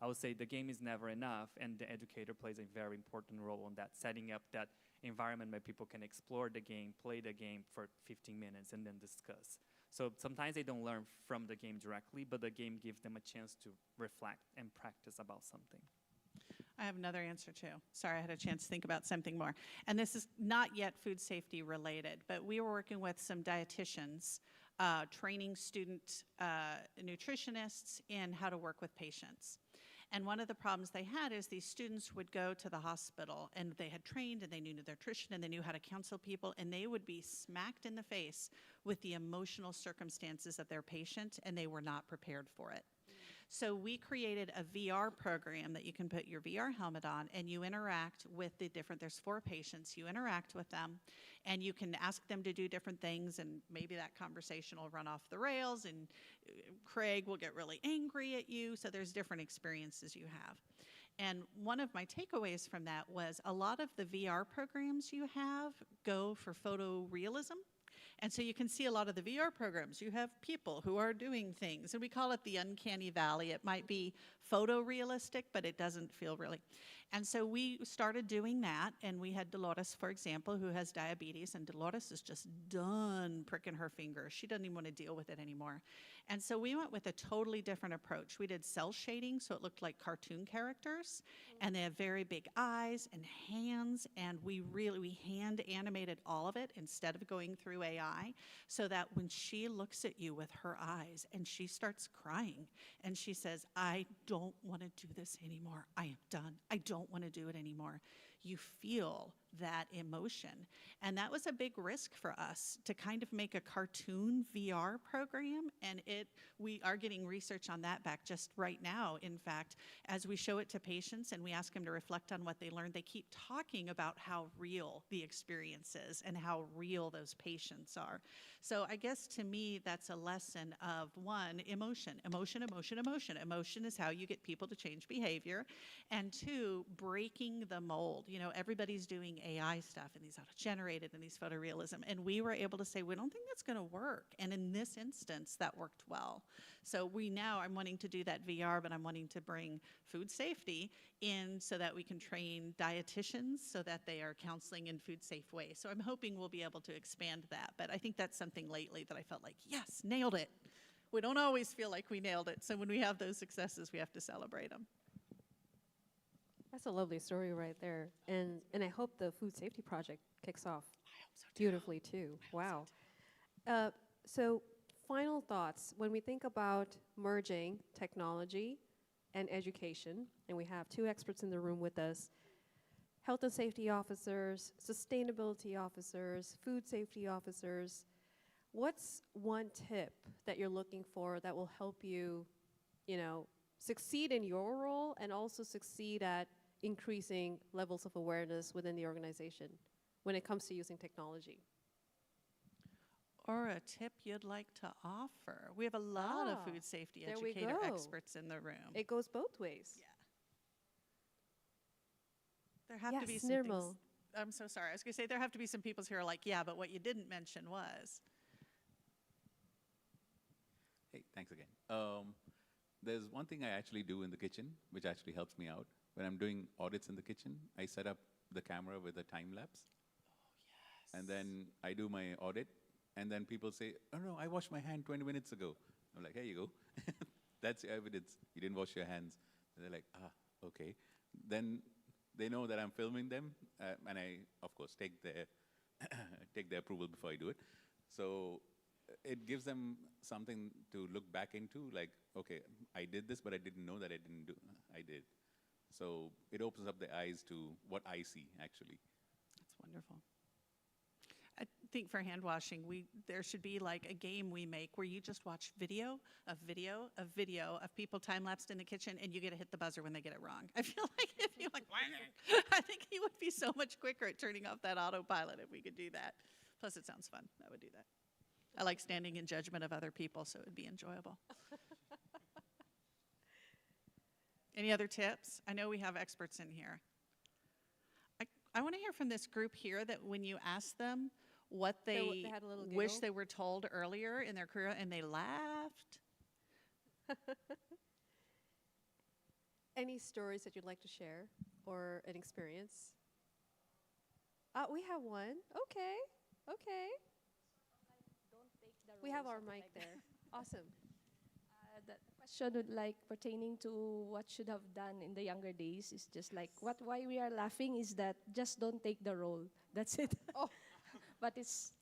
I would say the game is never enough, and the educator plays a very important role in that, setting up that environment where people can explore the game, play the game for 15 minutes, and then discuss. So sometimes they don't learn from the game directly, but the game gives them a chance to reflect and practice about something. I have another answer too. Sorry, I had a chance to think about something more. And this is not yet food safety related, but we were working with some dietitians, training student nutritionists in how to work with patients. And one of the problems they had is these students would go to the hospital, and they had trained, and they knew nutrition, and they knew how to counsel people, and they would be smacked in the face with the emotional circumstances of their patient, and they were not prepared for it. So we created a VR program that you can put your VR helmet on, and you interact with there's 4 patients, you interact with them, and you can ask them to do different things, and maybe that conversation will run off the rails, and Craig will get really angry at you, so there's different experiences you have. And one of my takeaways from that was a lot of the VR programs you have go for photorealism. And so you can see a lot of the VR programs. You have people who are doing things, and we call it the uncanny valley. It might be photorealistic, but it doesn't feel really. And so we started doing that, and we had Dolores, for example, who has diabetes, and Dolores is just done pricking her finger. She doesn't even want to deal with it anymore. And so we went with a totally different approach. We did cell shading, so it looked like cartoon characters, and they have very big eyes and hands, and we hand animated all of it instead of going through AI, so that when she looks at you with her eyes and she starts crying and she says, I don't want to do this anymore. I am done. I don't want to do it anymore. You feel that emotion. And that was a big risk for us, to kind of make a cartoon VR program. And we are getting research on that back just right now. In fact, as we show it to patients and we ask them to reflect on what they learned, they keep talking about how real the experience is and how real those patients are. So I guess to me, that's a lesson of, 1, emotion. Emotion, emotion, emotion. Emotion is how you get people to change behavior. And 2, breaking the mold. You know, everybody's doing AI stuff and these auto-generated and these photorealism. And we were able to say, we don't think that's going to work. And in this instance, that worked well. So I'm wanting to do that VR, but I'm wanting to bring food safety in so that we can train dietitians so that they are counseling in food safe ways. So I'm hoping we'll be able to expand that. But I think that's something lately that I felt like, yes, nailed it. We don't always feel like we nailed it. So when we have those successes, we have to celebrate them. That's a lovely story right there. And I hope the food safety project kicks off beautifully too. Wow. So final thoughts. When we think about merging technology and education, and we have two experts in the room with us, health and safety officers, sustainability officers, food safety officers, what's one tip that you're looking for that will help you, succeed in your role and also succeed at increasing levels of awareness within the organization when it comes to using technology? Or a tip you'd like to offer. We have a lot of food safety educator experts in the room. It goes both ways. Yeah. There have to be some things. I'm so sorry. I was going to say there have to be some people who are like, yeah, but what you didn't mention was. Hey, thanks again. There's one thing I actually do in the kitchen, which actually helps me out. When I'm doing audits in the kitchen, I set up the camera with a time lapse. Oh, yes. And then I do my audit, and then people say, oh no, I washed my hand 20 minutes ago. I'm like, here you go. That's your evidence. You didn't wash your hands. And they're like, okay. Then they know that I'm filming them, and I, of course, take their approval before I do it. So it gives them something to look back into, like, okay, I did this, but I didn't know that I did. So it opens up their eyes to what I see, actually. That's wonderful. I think for hand washing, there should be like a game we make where you just watch video of people time-lapsed in the kitchen, and you get to hit the buzzer when they get it wrong. I feel like if you like, I think you would be so much quicker at turning off that autopilot if we could do that. Plus, it sounds fun. I would do that. I like standing in judgment of other people, so it would be enjoyable. Any other tips? I know we have experts in here. I want to hear from this group here that when you ask them what they wish they were told earlier in their career and they laughed. Any stories that you'd like to share or an experience? We have one. Okay. We have our mic there. Awesome. The question would like pertaining to what should have done in the younger days is just like why we are laughing is that just don't take the role. That's it. Oh. But it's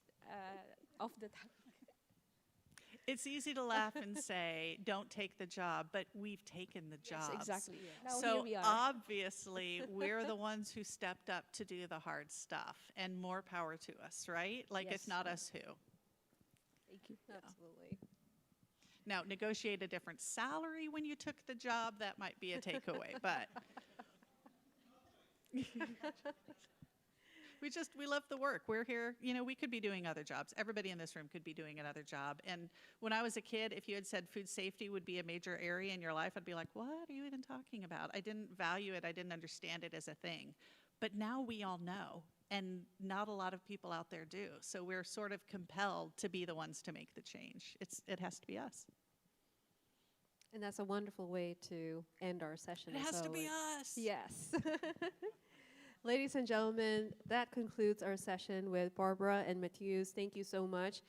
off the topic. It's easy to laugh and say, don't take the job, but we've taken the job. Yes, exactly. Yeah. Now So here we are. obviously, we're the ones who stepped up to do the hard stuff, and more power to us, right? Like, Yes. if not us, who? Thank you. Absolutely. Now, negotiate a different salary when you took the job. That might be a takeaway, but we love the work. We're here. We could be doing other jobs. Everybody in this room could be doing another job. And when I was a kid, if you had said food safety would be a major area in your life, I'd be like, what are you even talking about? I didn't value it. I didn't understand it as a thing. But now we all know, and not a lot of people out there do. So we're sort of compelled to be the ones to make the change. It has to be us. And that's a wonderful way to end our session. It has to be us. Yes. Ladies and gentlemen, that concludes our session with Barbara and Matthews. Thank you so much.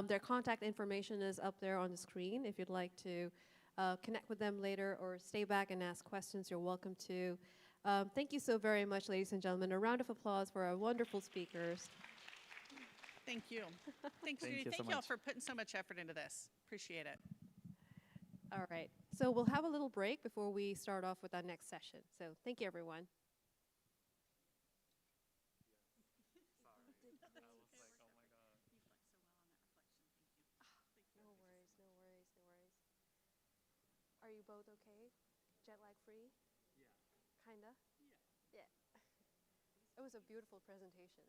Their contact information is up there on the screen. If you'd like to connect with them later or stay back and ask questions, you're welcome to. Thank you so very much, ladies and gentlemen. A round of applause for our wonderful speakers. Thank you. Thanks, Judy. Thank you all for putting so much effort into this. Appreciate it. All right. So we'll have a little break before we start off with our next session. So thank you, everyone. No worries. Are you both okay? Jet lag free? Yeah. Kinda? Yeah. It was a beautiful presentation.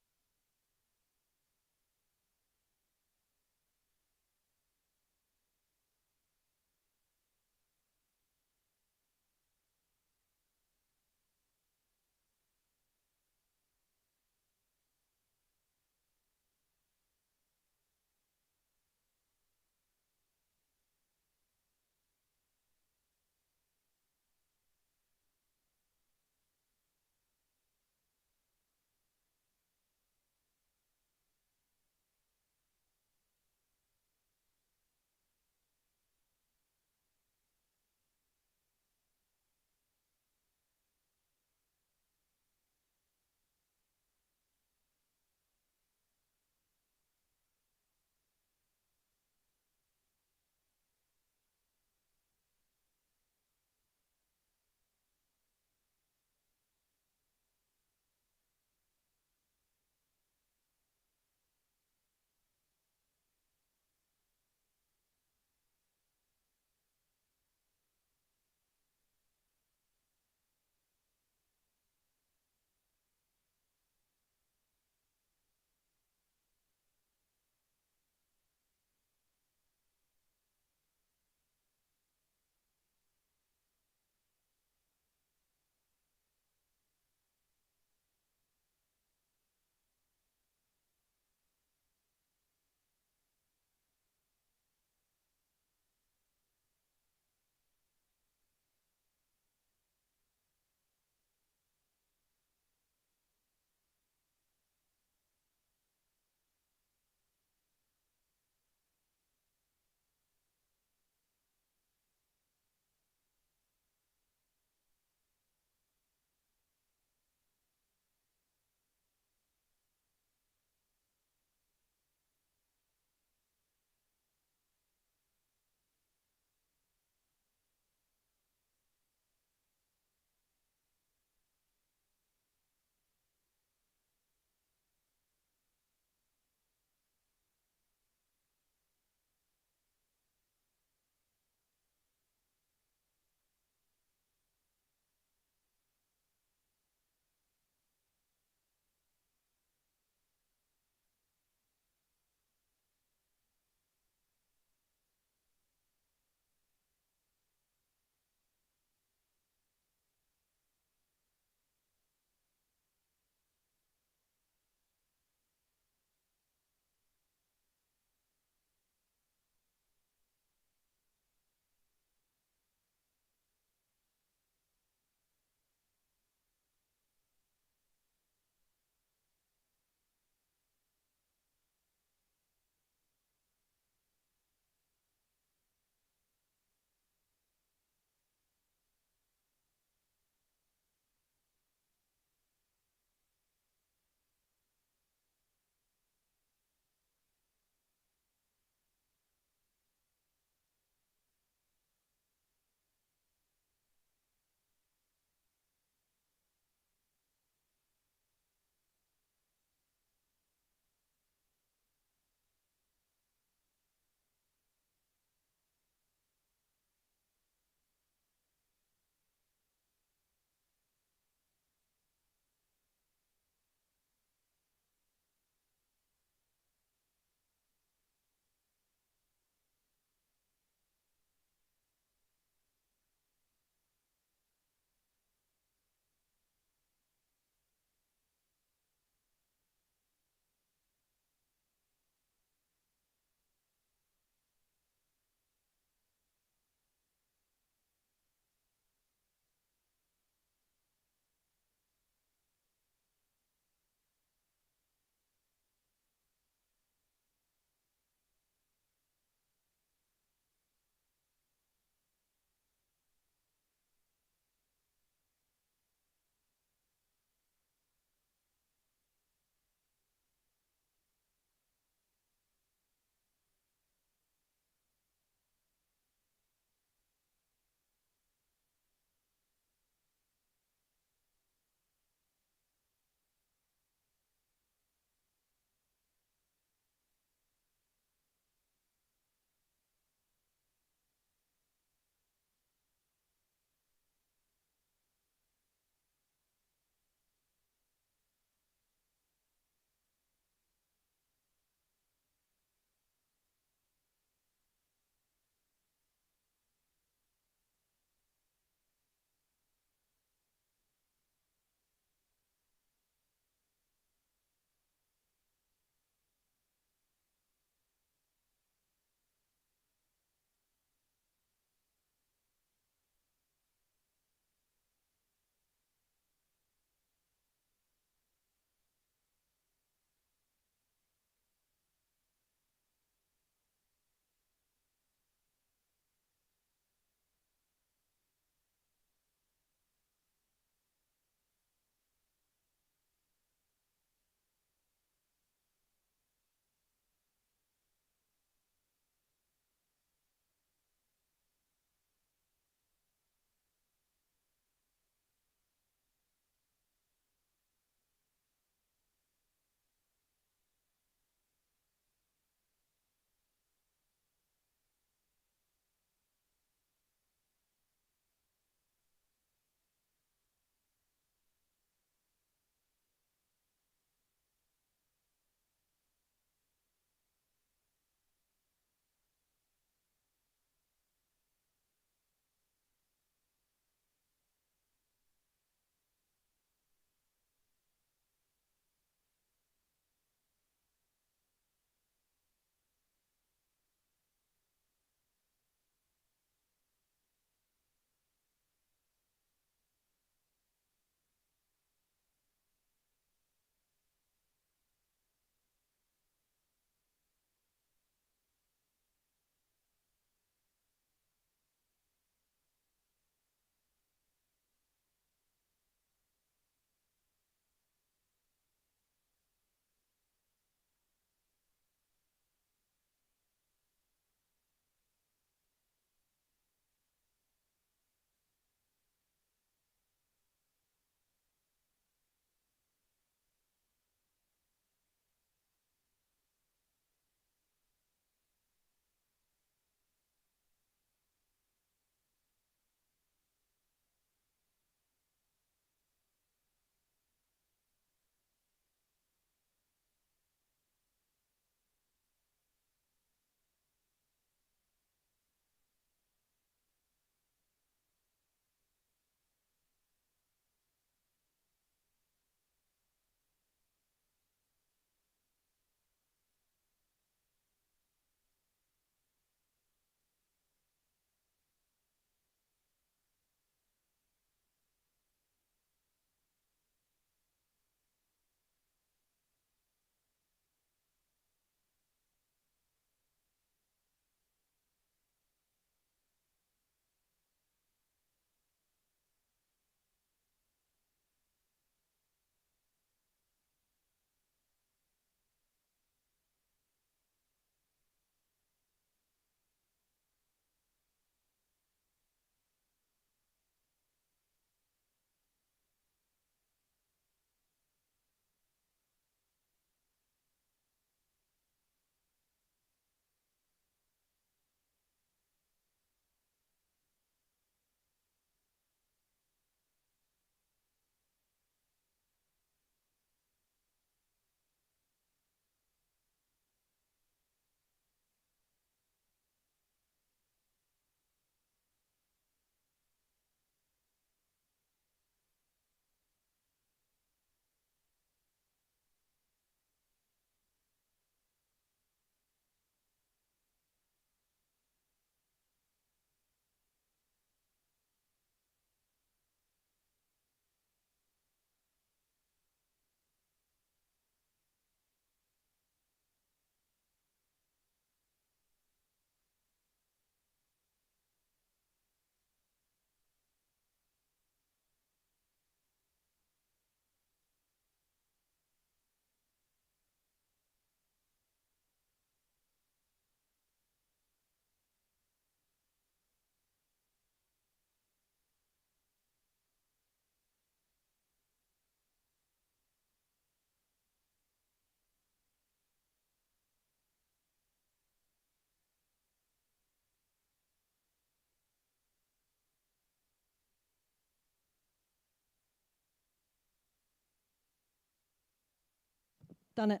done it.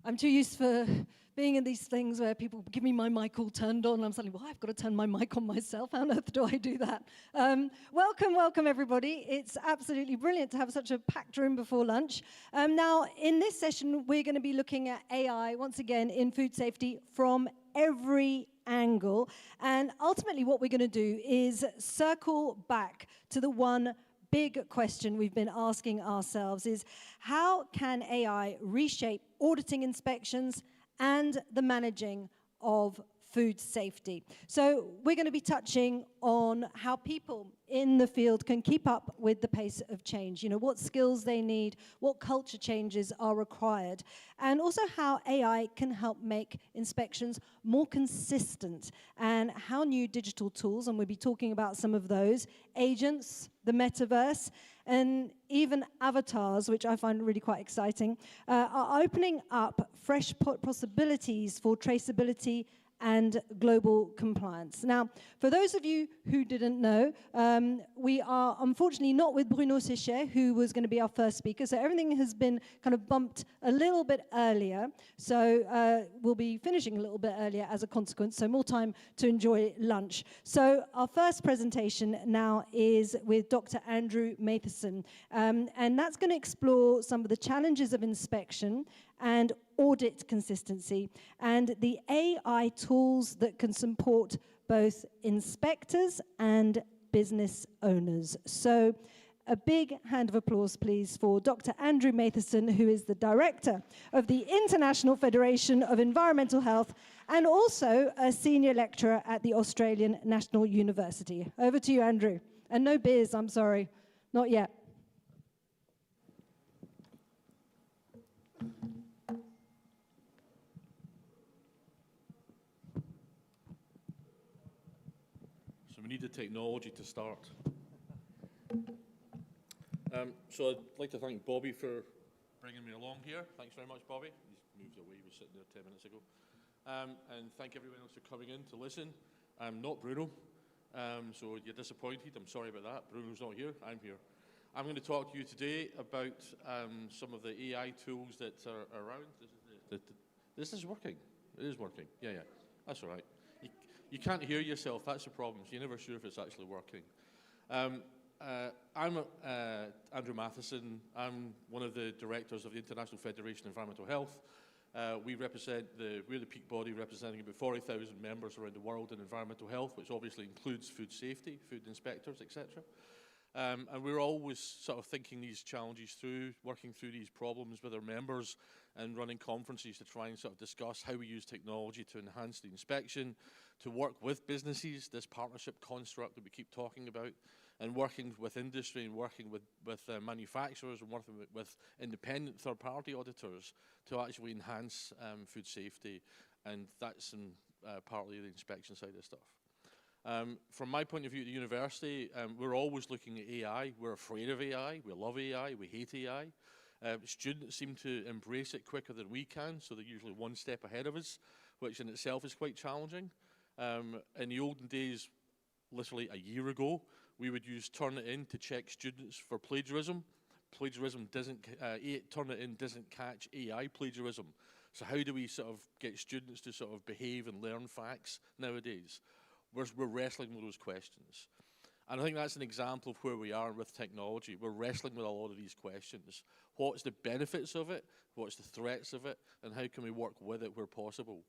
I'm too used for being in these things where people give me my mic all turned on, and I'm suddenly, well, I've got to turn my mic on myself. How on earth do I do that? Welcome, everybody. It's absolutely brilliant to have such a packed room before lunch. Now, in this session, we're going to be looking at AI, once again, in food safety from every angle. And ultimately, what we're going to do is circle back to the one big question we've been asking ourselves is, how can AI reshape auditing inspections and the managing of food safety? So we're going to be touching on how people in the field can keep up with the pace of change, what skills they need, what culture changes are required, and also how AI can help make inspections more consistent, and how new digital tools, and we'll be talking about some of those, agents, the metaverse, and even avatars, which I find really quite exciting, are opening up fresh possibilities for traceability and global compliance. Now, for those of you who didn't know, we are unfortunately not with Bruno Séchet, who was going to be our first speaker, so everything has been kind of bumped a little bit earlier, so we'll be finishing a little bit earlier as a consequence, so more time to enjoy lunch. So our first presentation now is with Dr. Andrew Matheson, and that's going to explore some of the challenges of inspection and audit consistency, and the AI tools that can support both inspectors and business owners. So a big hand of applause, please, for Dr. Andrew Matheson, who is the director of the International Federation of Environmental Health and also a senior lecturer at the Australian National University. Over to you, Andrew. And no beers, I'm sorry. Not yet. We need the technology to start. So I'd like to thank Bobby for bringing me along here. Thanks very much, Bobby. He's moved away, he was sitting there 10 minutes ago. And thank everyone else for coming in to listen. I'm not Bruno, so you're disappointed. I'm sorry about that. Bruno's not here, I'm here. I'm going to talk to you today about some of the AI tools that are around. This is working. It is working. Yeah, that's all right. You can't hear yourself, that's the problem, so you're never sure if it's actually working. I'm Andrew Matheson. I'm one of the directors of the International Federation of Environmental Health. We're the peak body representing about 40,000 members around the world in environmental health, which obviously includes food safety, food inspectors, etc. And we're always sort of thinking these challenges through, working through these problems with our members and running conferences to try and sort of discuss how we use technology to enhance the inspection, to work with businesses, this partnership construct that we keep talking about, and working with industry and working with manufacturers and working with independent third-party auditors to actually enhance food safety, and that's partly the inspection side of stuff. From my point of view at the university, we're always looking at AI. We're afraid of AI, we love AI, we hate AI. Students seem to embrace it quicker than we can, so they're usually one step ahead of us, which in itself is quite challenging. In the olden days, literally a year ago, we would use Turnitin to check students for plagiarism. Plagiarism doesn't, Turnitin doesn't catch AI plagiarism. So how do we sort of get students to sort of behave and learn facts nowadays? We're wrestling with those questions. And I think that's an example of where we are with technology. We're wrestling with a lot of these questions. What's the benefits of it? What's the threats of it? And how can we work with it where possible?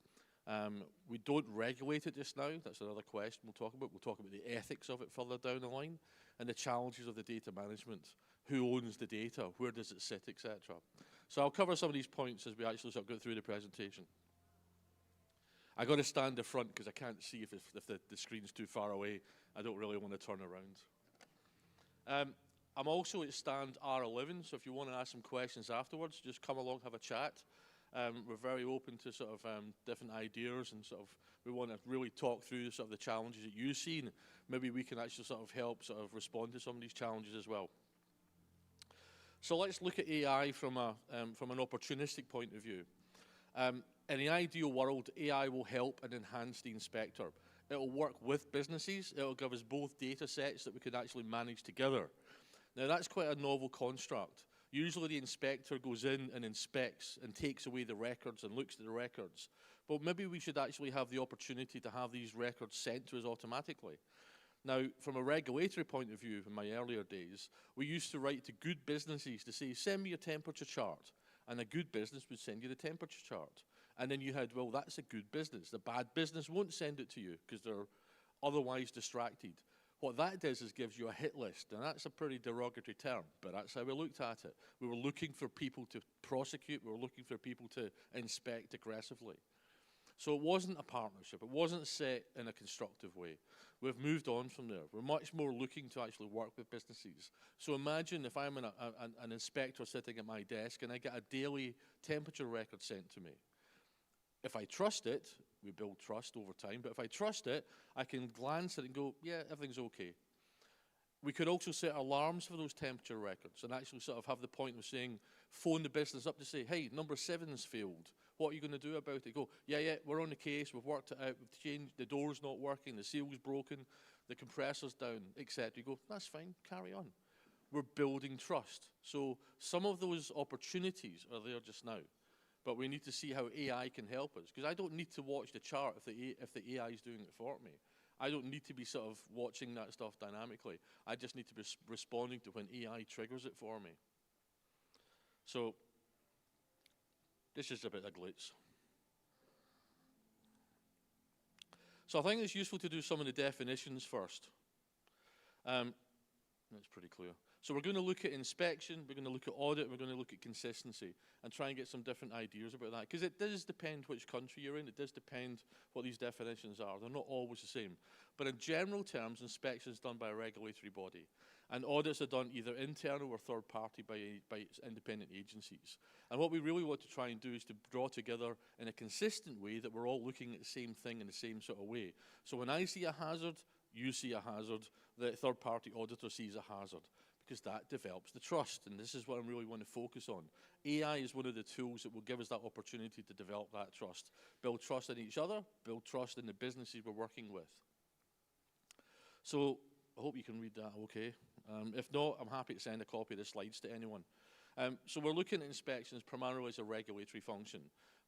We don't regulate it just now. That's another question we'll talk about. We'll talk about the ethics of it further down the line and the challenges of the data management. Who owns the data? Where does it sit, etc. So I'll cover some of these points as we actually sort of go through the presentation. I got to stand the front because I can't see if the screen's too far away. I don't really want to turn around. I'm also at stand R11, so if you want to ask some questions afterwards, just come along, have a chat. We're very open to sort of different ideas, and sort of we want to really talk through sort of the challenges that you see, and maybe we can actually sort of help sort of respond to some of these challenges as well. So let's look at AI from an opportunistic point of view. In the ideal world, AI will help and enhance the inspector. It will work with businesses. It will give us both data sets that we could actually manage together. Now, that's quite a novel construct. Usually the inspector goes in and inspects and takes away the records and looks at the records. But maybe we should actually have the opportunity to have these records sent to us automatically. Now, from a regulatory point of view, in my earlier days, we used to write to good businesses to say, send me a temperature chart. And a good business would send you the temperature chart. And then you had, well, that's a good business. The bad business won't send it to you because they're otherwise distracted. What that does is gives you a hit list, and that's a pretty derogatory term, but that's how we looked at it. We were looking for people to prosecute. We were looking for people to inspect aggressively. So it wasn't a partnership. It wasn't set in a constructive way. We've moved on from there. We're much more looking to actually work with businesses. So imagine if I'm an inspector sitting at my desk and I get a daily temperature record sent to me. If I trust it, we build trust over time, but if I trust it, I can glance at it and go, yeah, everything's okay. We could also set alarms for those temperature records and actually sort of have the point of saying, phone the business up to say, hey, number 7's failed. What are you going to do about it? Go, yeah, we're on the case, we've worked it out, we've changed, the door's not working, the seal's broken, the compressor's down, etc. You go, that's fine, carry on. We're building trust. So some of those opportunities are there just now, but we need to see how AI can help us. Because I don't need to watch the chart if the AI is doing it for me. I don't need to be sort of watching that stuff dynamically. I just need to be responding to when AI triggers it for me. So this is a bit of glitz. So I think it's useful to do some of the definitions first. That's pretty clear. So we're going to look at inspection, we're going to look at audit, we're going to look at consistency and try and get some different ideas about that. Because it does depend which country you're in, it does depend what these definitions are. They're not always the same. But in general terms, inspection is done by a regulatory body. And audits are done either internal or third party by independent agencies. And what we really want to try and do is to draw together in a consistent way that we're all looking at the same thing in the same sort of way. So when I see a hazard, you see a hazard, the third party auditor sees a hazard. Because that develops the trust, and this is what I really want to focus on. AI is one of the tools that will give us that opportunity to develop that trust. Build trust in each other, build trust in the businesses we're working with. So I hope you can read that okay. If not, I'm happy to send a copy of the slides to anyone. So we're looking at inspections primarily as a regulatory function.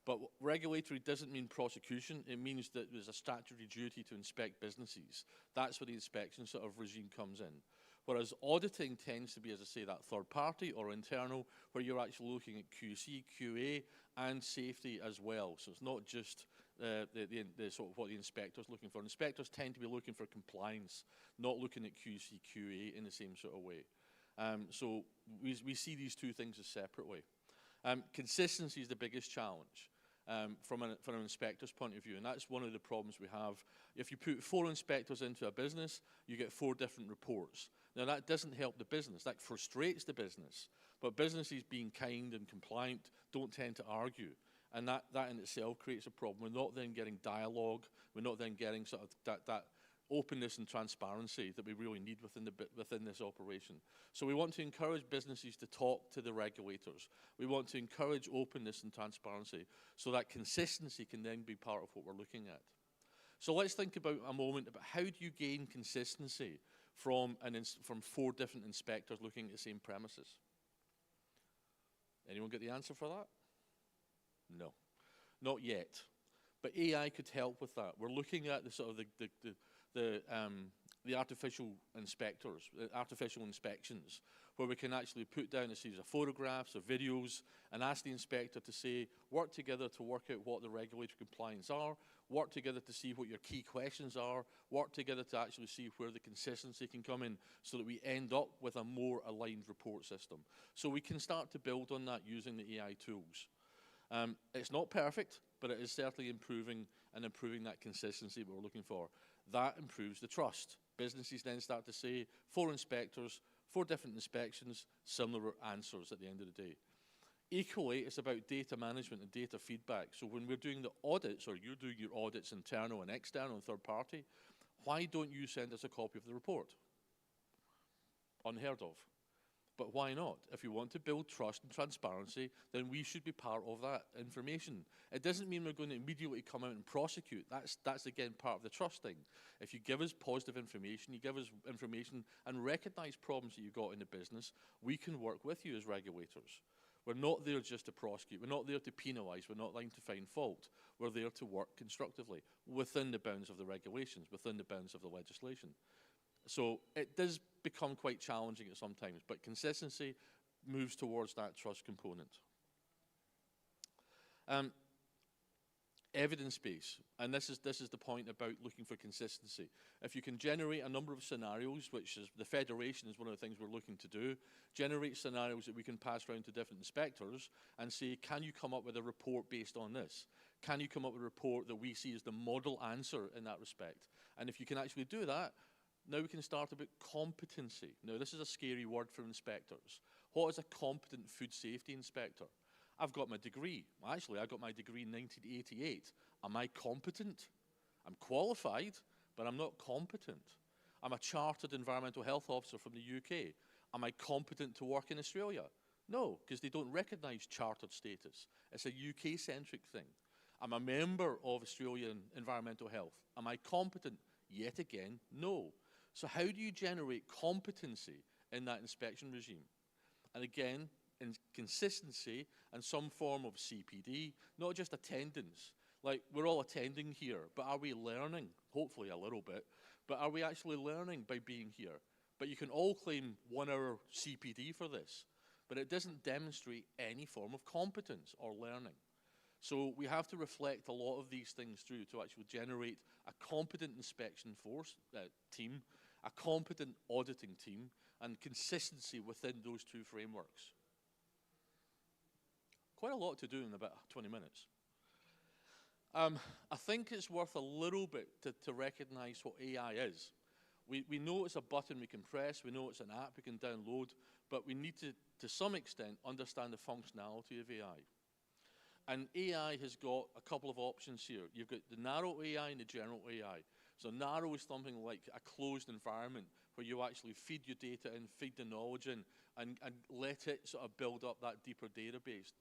But regulatory doesn't mean prosecution. It means that there's a statutory duty to inspect businesses. That's where the inspection sort of regime comes in. Whereas auditing tends to be, as I say, that third party or internal, where you're actually looking at QC, QA, and safety as well. So it's not just the sort of what the inspector's looking for. Inspectors tend to be looking for compliance, not looking at QC, QA in the same sort of way. So we see these two things as separately. Consistency is the biggest challenge. From an inspector's point of view, and that's one of the problems we have. If you put 4 inspectors into a business, you get 4 different reports. Now that doesn't help the business, that frustrates the business, but businesses being kind and compliant don't tend to argue, and that in itself creates a problem. We're not then getting dialogue, we're not then getting sort of that openness and transparency that we really need within this operation. So we want to encourage businesses to talk to the regulators. We want to encourage openness and transparency so that consistency can then be part of what we're looking at. So let's think about a moment about how do you gain consistency from 4 different inspectors looking at the same premises? Anyone get the answer for that? No, not yet. But AI could help with that. We're looking at the sort of the artificial inspectors, artificial inspections, where we can actually put down a series of photographs or videos and ask the inspector to say, work together to work out what the regulatory compliance are, work together to see what your key questions are, work together to actually see where the consistency can come in so that we end up with a more aligned report system. So we can start to build on that using the AI tools. It's not perfect, but it is certainly improving that consistency we're looking for. That improves the trust. Businesses then start to say, 4 inspectors, 4 different inspections, similar answers at the end of the day. Equally, it's about data management and data feedback. So when we're doing the audits, or you're doing your audits internal and external and third party, why don't you send us a copy of the report? Unheard of. But why not? If you want to build trust and transparency, then we should be part of that information. It doesn't mean we're going to immediately come out and prosecute. That's again, part of the trust thing. If you give us positive information, you give us information and recognize problems that you've got in the business, we can work with you as regulators. We're not there just to prosecute. We're not there to penalise. We're not there to find fault. We're there to work constructively within the bounds of the regulations, within the bounds of the legislation. So it does become quite challenging at some times, but consistency moves towards that trust component. Evidence base, and this is the point about looking for consistency. If you can generate a number of scenarios, which is the Federation is one of the things we're looking to do, generate scenarios that we can pass around to different inspectors and say, can you come up with a report based on this? Can you come up with a report that we see as the model answer in that respect? And if you can actually do that, now we can start about competency. Now, this is a scary word for inspectors. What is a competent food safety inspector? I've got my degree. Actually, I got my degree in 1988. Am I competent? I'm qualified, but I'm not competent. I'm a chartered environmental health officer from the UK. Am I competent to work in Australia? No, because they don't recognise chartered status. It's a UK-centric thing. I'm a member of Australian Environmental Health. Am I competent? Yet again, no. So how do you generate competency in that inspection regime? And again, in consistency and some form of CPD, not just attendance. Like, we're all attending here, but are we learning? Hopefully a little bit. But are we actually learning by being here? But you can all claim 1 hour CPD for this, but it doesn't demonstrate any form of competence or learning. So we have to reflect a lot of these things through to actually generate a competent inspection force team, a competent auditing team, and consistency within those two frameworks. Quite a lot to do in about 20 minutes. I think it's worth a little bit to recognize what AI is. We know it's a button we can press, we know it's an app we can download, but we need to some extent, understand the functionality of AI. And AI has got a couple of options here. You've got the narrow AI and the general AI. So narrow is something like a closed environment where you actually feed your data in, feed the knowledge in, and let it sort of build up that deeper database,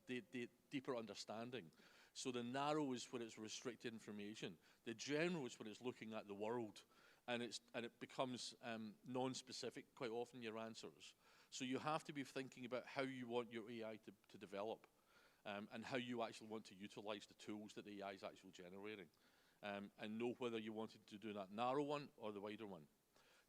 deeper understanding. So the narrow is when it's restricted information. The general is when it's looking at the world, and it becomes non-specific quite often, your answers. So you have to be thinking about how you want your AI to develop. And how you actually want to utilize the tools that the AI is actually generating. And know whether you wanted to do that narrow one or the wider one.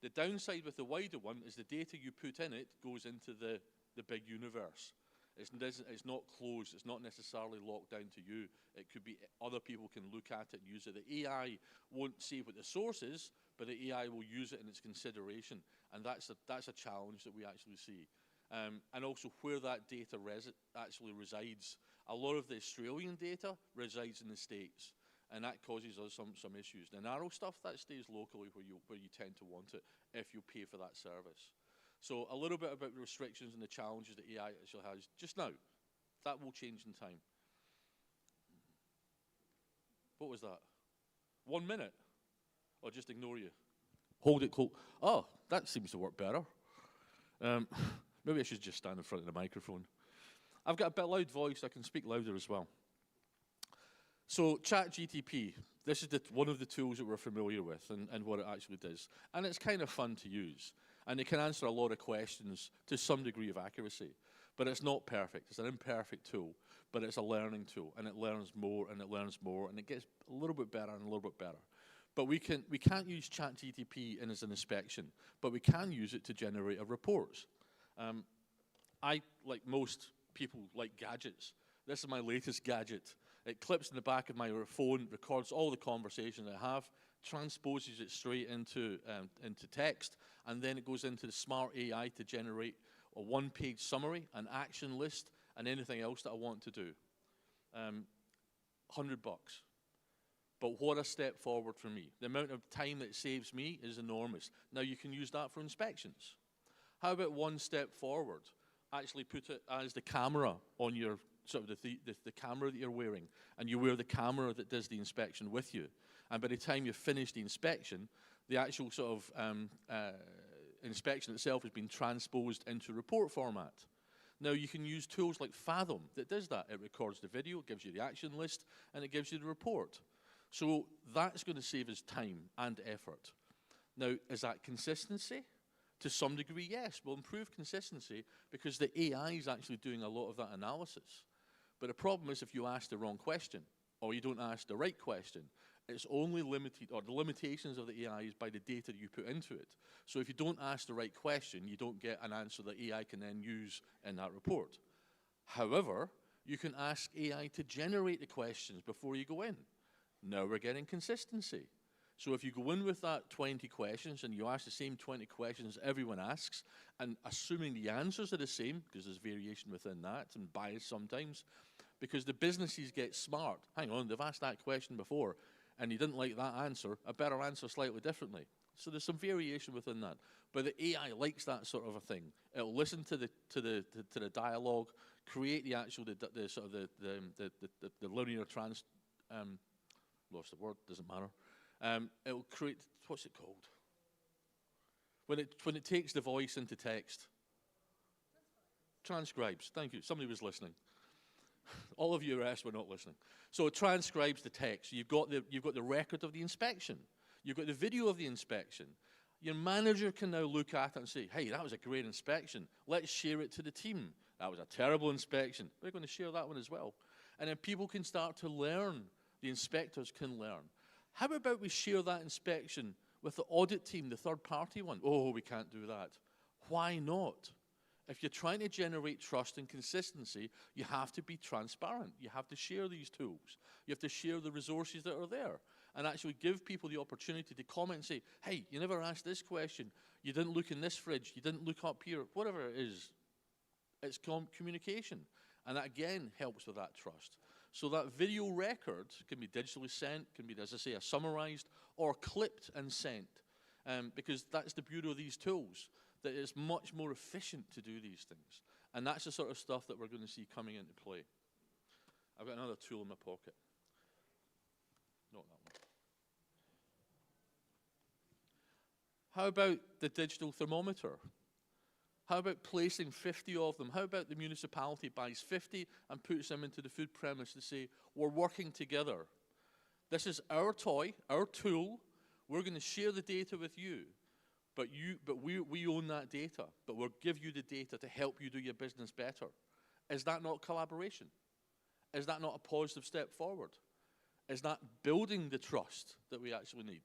The downside with the wider one is the data you put in it goes into the big universe. It's not closed, it's not necessarily locked down to you. It could be other people can look at it and use it. The AI won't say what the source is, but the AI will use it in its consideration. And that's a challenge that we actually see. And also where that data actually resides. A lot of the Australian data resides in the States, and that causes us some issues. The narrow stuff, that stays locally where you tend to want it if you pay for that service. So a little bit about the restrictions and the challenges that AI actually has just now. That will change in time. What was that? 1 minute? Or just ignore you? Hold it close. Oh, that seems to work better. Maybe I should just stand in front of the microphone. I've got a bit loud voice, I can speak louder as well. So ChatGTP, this is one of the tools that we're familiar with and what it actually does. And it's kind of fun to use. And it can answer a lot of questions to some degree of accuracy. But it's not perfect. It's an imperfect tool. But it's a learning tool. And it learns more and it learns more. And it gets a little bit better and a little bit better. But we can't use ChatGTP as an inspection. But we can use it to generate reports. I, like most people, like gadgets. This is my latest gadget. It clips in the back of my phone, records all the conversations I have, transposes it straight into text, and then it goes into the smart AI to generate a one-page summary, an action list, and anything else that I want to do. $100. But what a step forward for me. The amount of time that it saves me is enormous. Now you can use that for inspections. How about one step forward? Actually put it as the camera on your, sort of the camera that you're wearing, and you wear the camera that does the inspection with you. And by the time you finish the inspection, the actual sort of inspection itself has been transposed into report format. Now, you can use tools like Fathom that does that. It records the video, it gives you the action list, and it gives you the report. So that's going to save us time and effort. Now, is that consistency? To some degree, yes. We'll improve consistency because the AI is actually doing a lot of that analysis. But the problem is if you ask the wrong question or you don't ask the right question, it's only limited, or the limitations of the AI is by the data you put into it. So if you don't ask the right question, you don't get an answer that AI can then use in that report. However, you can ask AI to generate the questions before you go in. Now we're getting consistency. So if you go in with that 20 questions and you ask the same 20 questions everyone asks, and assuming the answers are the same, because there's variation within that and bias sometimes, because the businesses get smart. Hang on, they've asked that question before, and you didn't like that answer, I better answer slightly differently. So there's some variation within that. But the AI likes that sort of a thing. It'll listen to the dialogue, create the actual, the linear lost the word, doesn't matter. It'll create, what's it called? When it takes the voice into text. Transcribes, thank you, somebody was listening. All of you rest were not listening. So it transcribes the text. You've got the record of the inspection. You've got the video of the inspection. Your manager can now look at it and say, hey, that was a great inspection. Let's share it to the team. That was a terrible inspection. We're going to share that one as well. And then people can start to learn. The inspectors can learn. How about we share that inspection with the audit team, the third-party one? Oh, we can't do that. Why not? If you're trying to generate trust and consistency, you have to be transparent. You have to share these tools. You have to share the resources that are there and actually give people the opportunity to comment and say, hey, you never asked this question. You didn't look in this fridge. You didn't look up here. Whatever it is, it's communication. And that, again, helps with that trust. So that video record can be digitally sent, can be, as I say, summarized or clipped and sent, because that's the beauty of these tools, that it's much more efficient to do these things. And that's the sort of stuff that we're going to see coming into play. I've got another tool in my pocket. Not that one. How about the digital thermometer? How about placing 50 of them? How about the municipality buys 50 and puts them into the food premise to say, we're working together. This is our toy, our tool. We're going to share the data with you. But we own that data. But we'll give you the data to help you do your business better. Is that not collaboration? Is that not a positive step forward? Is that building the trust that we actually need?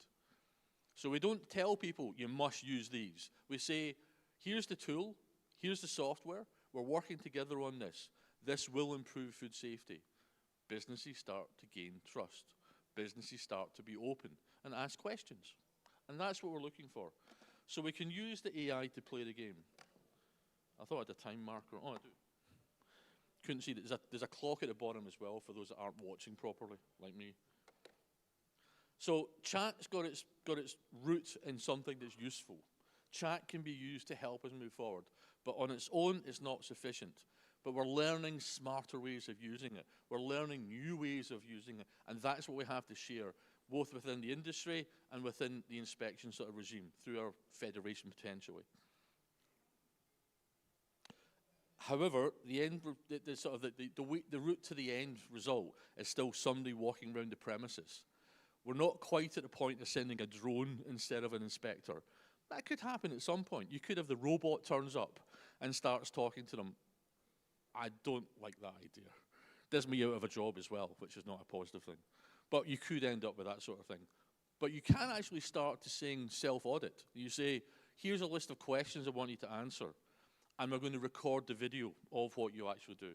So we don't tell people you must use these. We say, here's the tool, here's the software, we're working together on this. This will improve food safety. Businesses start to gain trust. Businesses start to be open and ask questions. And that's what we're looking for. So we can use the AI to play the game. I thought I had a time marker. Oh, I do. Couldn't see that. There's a clock at the bottom as well for those that aren't watching properly, like me. So chat's got its root in something that's useful. Chat can be used to help us move forward, but on its own, it's not sufficient. But we're learning smarter ways of using it. We're learning new ways of using it, and that's what we have to share, both within the industry and within the inspection sort of regime, through our federation potentially. However, the route to the end result is still somebody walking around the premises. We're not quite at the point of sending a drone instead of an inspector. That could happen at some point. You could have the robot turns up and starts talking to them. I don't like that idea. Does me out of a job as well, which is not a positive thing. But you could end up with that sort of thing. But you can actually start to saying self-audit. You say, here's a list of questions I want you to answer, and we're going to record the video of what you actually do.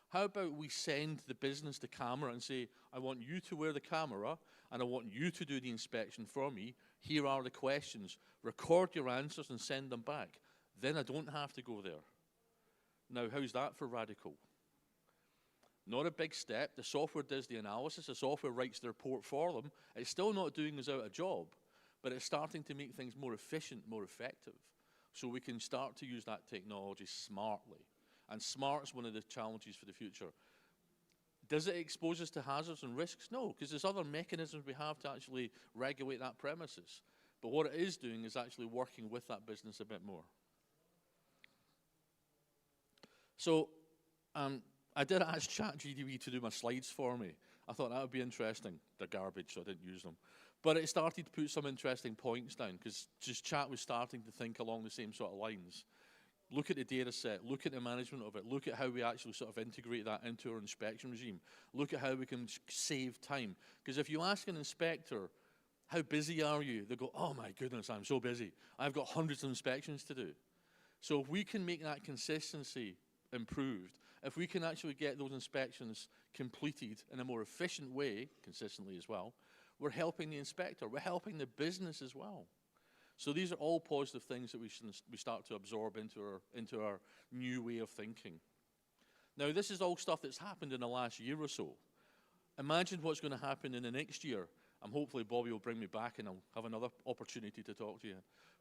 How about we send the business the camera and say, I want you to wear the camera, and I want you to do the inspection for me. Here are the questions. Record your answers and send them back. Then I don't have to go there. Now, how's that for radical? Not a big step. The software does the analysis. The software writes the report for them. It's still not doing us out a job, but it's starting to make things more efficient, more effective. So we can start to use that technology smartly. And smart is one of the challenges for the future. Does it expose us to hazards and risks? No, because there's other mechanisms we have to actually regulate that premises. But what it is doing is actually working with that business a bit more. So I did ask ChatGPT to do my slides for me. I thought that would be interesting. They're garbage, so I didn't use them. But it started to put some interesting points down, because just chat was starting to think along the same sort of lines. Look at the data set, look at the management of it, look at how we actually sort of integrate that into our inspection regime. Look at how we can save time. Because if you ask an inspector, how busy are you? They go, oh my goodness, I'm so busy. I've got hundreds of inspections to do. So if we can make that consistency improved, if we can actually get those inspections completed in a more efficient way, consistently as well, we're helping the inspector, we're helping the business as well. So these are all positive things that we start to absorb into our new way of thinking. Now, this is all stuff that's happened in the last year or so. Imagine what's going to happen in the next year. And hopefully Bobby will bring me back and I'll have another opportunity to talk to you.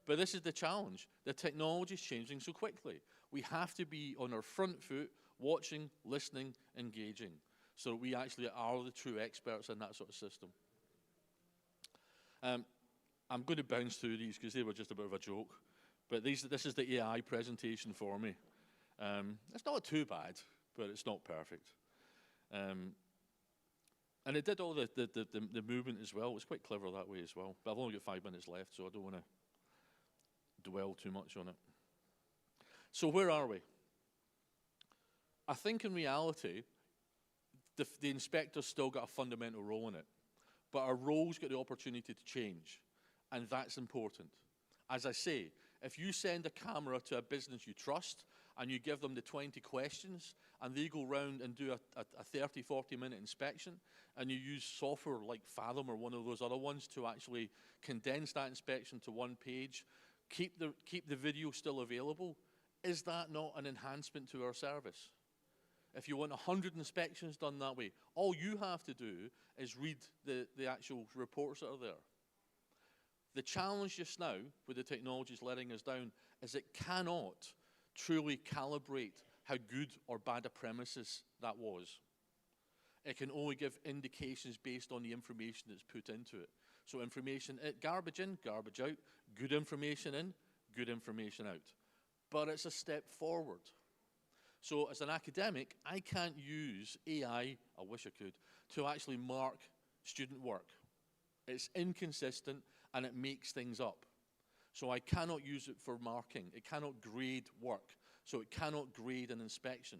But this is the challenge. The technology is changing so quickly. We have to be on our front foot, watching, listening, engaging, so that we actually are the true experts in that sort of system. I'm going to bounce through these because they were just a bit of a joke. But this is the AI presentation for me. It's not too bad, but it's not perfect. And it did all the movement as well. It was quite clever that way as well. But I've only got 5 minutes left, so I don't want to dwell too much on it. So where are we? I think in reality, the inspector's still got a fundamental role in it. But our role's got the opportunity to change. And that's important. As I say, if you send a camera to a business you trust and you give them the 20 questions and they go round and do a 30, 40-minute inspection and you use software like Fathom or one of those other ones to actually condense that inspection to one page, keep the video still available, is that not an enhancement to our service? If you want 100 inspections done that way, all you have to do is read the actual reports that are there. The challenge just now, with the technologies letting us down, is it cannot truly calibrate how good or bad a premises that was. It can only give indications based on the information that's put into it. So information, garbage in, garbage out, good information in, good information out. But it's a step forward. So as an academic, I can't use AI, I wish I could, to actually mark student work. It's inconsistent and it makes things up. So I cannot use it for marking. It cannot grade work. So it cannot grade an inspection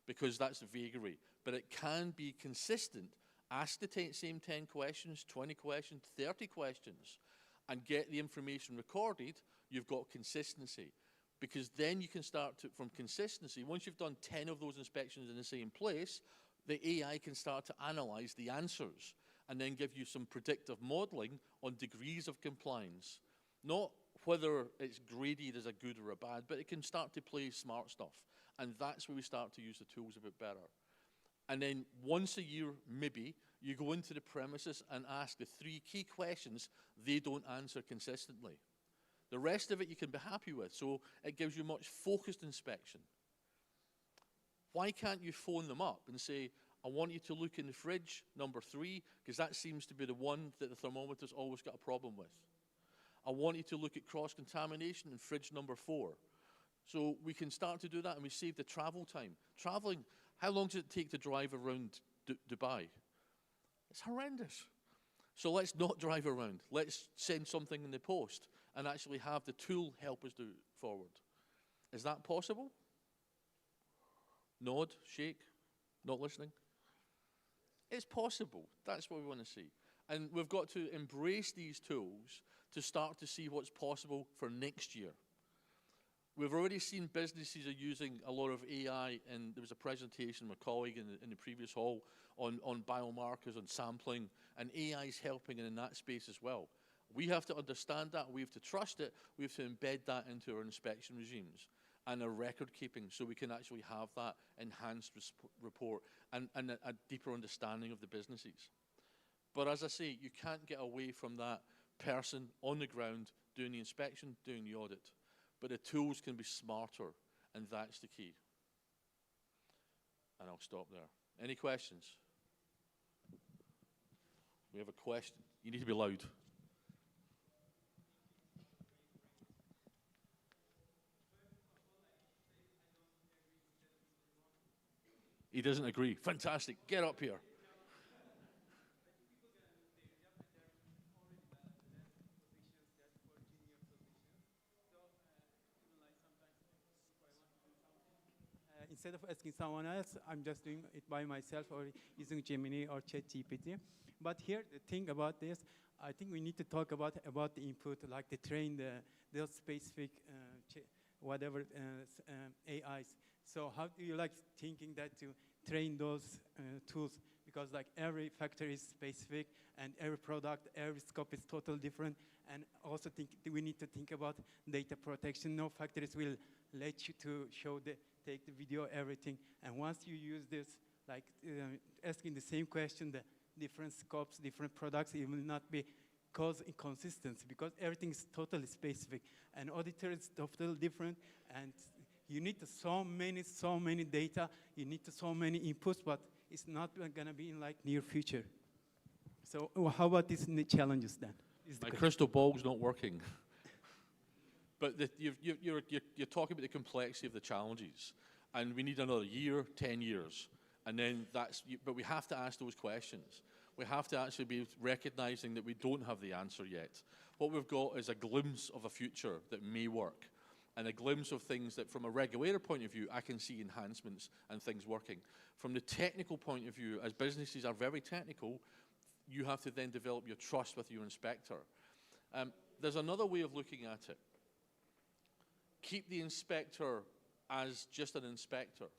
because that's vagary. But it can be consistent. Ask the same 10 questions, 20 questions, 30 questions, and get the information recorded. You've got consistency. Because then you can start to, from consistency, once you've done 10 of those inspections in the same place, the AI can start to analyze the answers and then give you some predictive modeling on degrees of compliance. Not whether it's graded as a good or a bad, but it can start to play smart stuff. And that's where we start to use the tools a bit better. And then once a year, maybe, you go into the premises and ask the 3 key questions they don't answer consistently. The rest of it you can be happy with, so it gives you much focused inspection. Why can't you phone them up and say, I want you to look in the fridge, number 3, because that seems to be the one that the thermometer's always got a problem with. I want you to look at cross-contamination in fridge number 4. So we can start to do that and we save the travel time. Traveling, how long does it take to drive around Dubai? It's horrendous. So let's not drive around. Let's send something in the post and actually have the tool help us do it forward. Is that possible? Nod, shake, not listening? It's possible. That's what we want to see. And we've got to embrace these tools to start to see what's possible for next year. We've already seen businesses are using a lot of AI, and there was a presentation from a colleague in the previous hall on biomarkers, on sampling, and AI is helping in that space as well. We have to understand that, we have to trust it, we have to embed that into our inspection regimes and our record keeping so we can actually have that enhanced report and a deeper understanding of the businesses. But as I say, you can't get away from that person on the ground doing the inspection, doing the audit. But the tools can be smarter, and that's the key. And I'll stop there. Any questions? We have a question. You need to be loud. He doesn't agree. Fantastic. Get up here. Instead of asking someone else, I'm just doing it by myself or using Gemini or ChatGPT. But here, the thing about this, I think we need to talk about the input, like to train those specific AIs. So how do you like thinking that to train those tools? Because like every factory is specific and every product, every scope is totally different. And also we need to think about data protection. No factories will let you to take the video, everything. And once you use this, like asking the same question, the different scopes, different products, it will not be cause inconsistency because everything is totally specific. And auditor is totally different. And you need so many data. You need so many inputs, but it's not going to be in like near future. So how about these challenges then? My crystal ball's not working. But you're talking about the complexity of the challenges. And we need another year, 10 years. And then but we have to ask those questions. We have to actually be recognizing that we don't have the answer yet. What we've got is a glimpse of a future that may work. And a glimpse of things that from a regulator point of view, I can see enhancements and things working. From the technical point of view, as businesses are very technical, you have to then develop your trust with your inspector. There's another way of looking at it. Keep the inspector as just an inspector.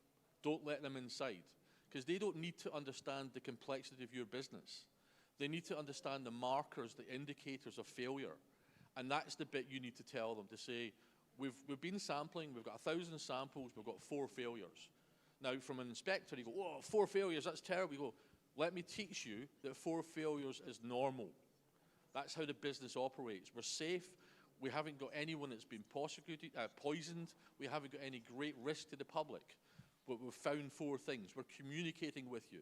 Don't let them inside, because they don't need to understand the complexity of your business. They need to understand the markers, the indicators of failure. And that's the bit you need to tell them, to say, we've been sampling, we've got 1,000 samples, we've got 4 failures. Now, from an inspector, you go, whoa, 4 failures, that's terrible. You go, let me teach you that 4 failures is normal. That's how the business operates. We're safe. We haven't got anyone that's been poisoned. We haven't got any great risk to the public. But we've found 4 things. We're communicating with you.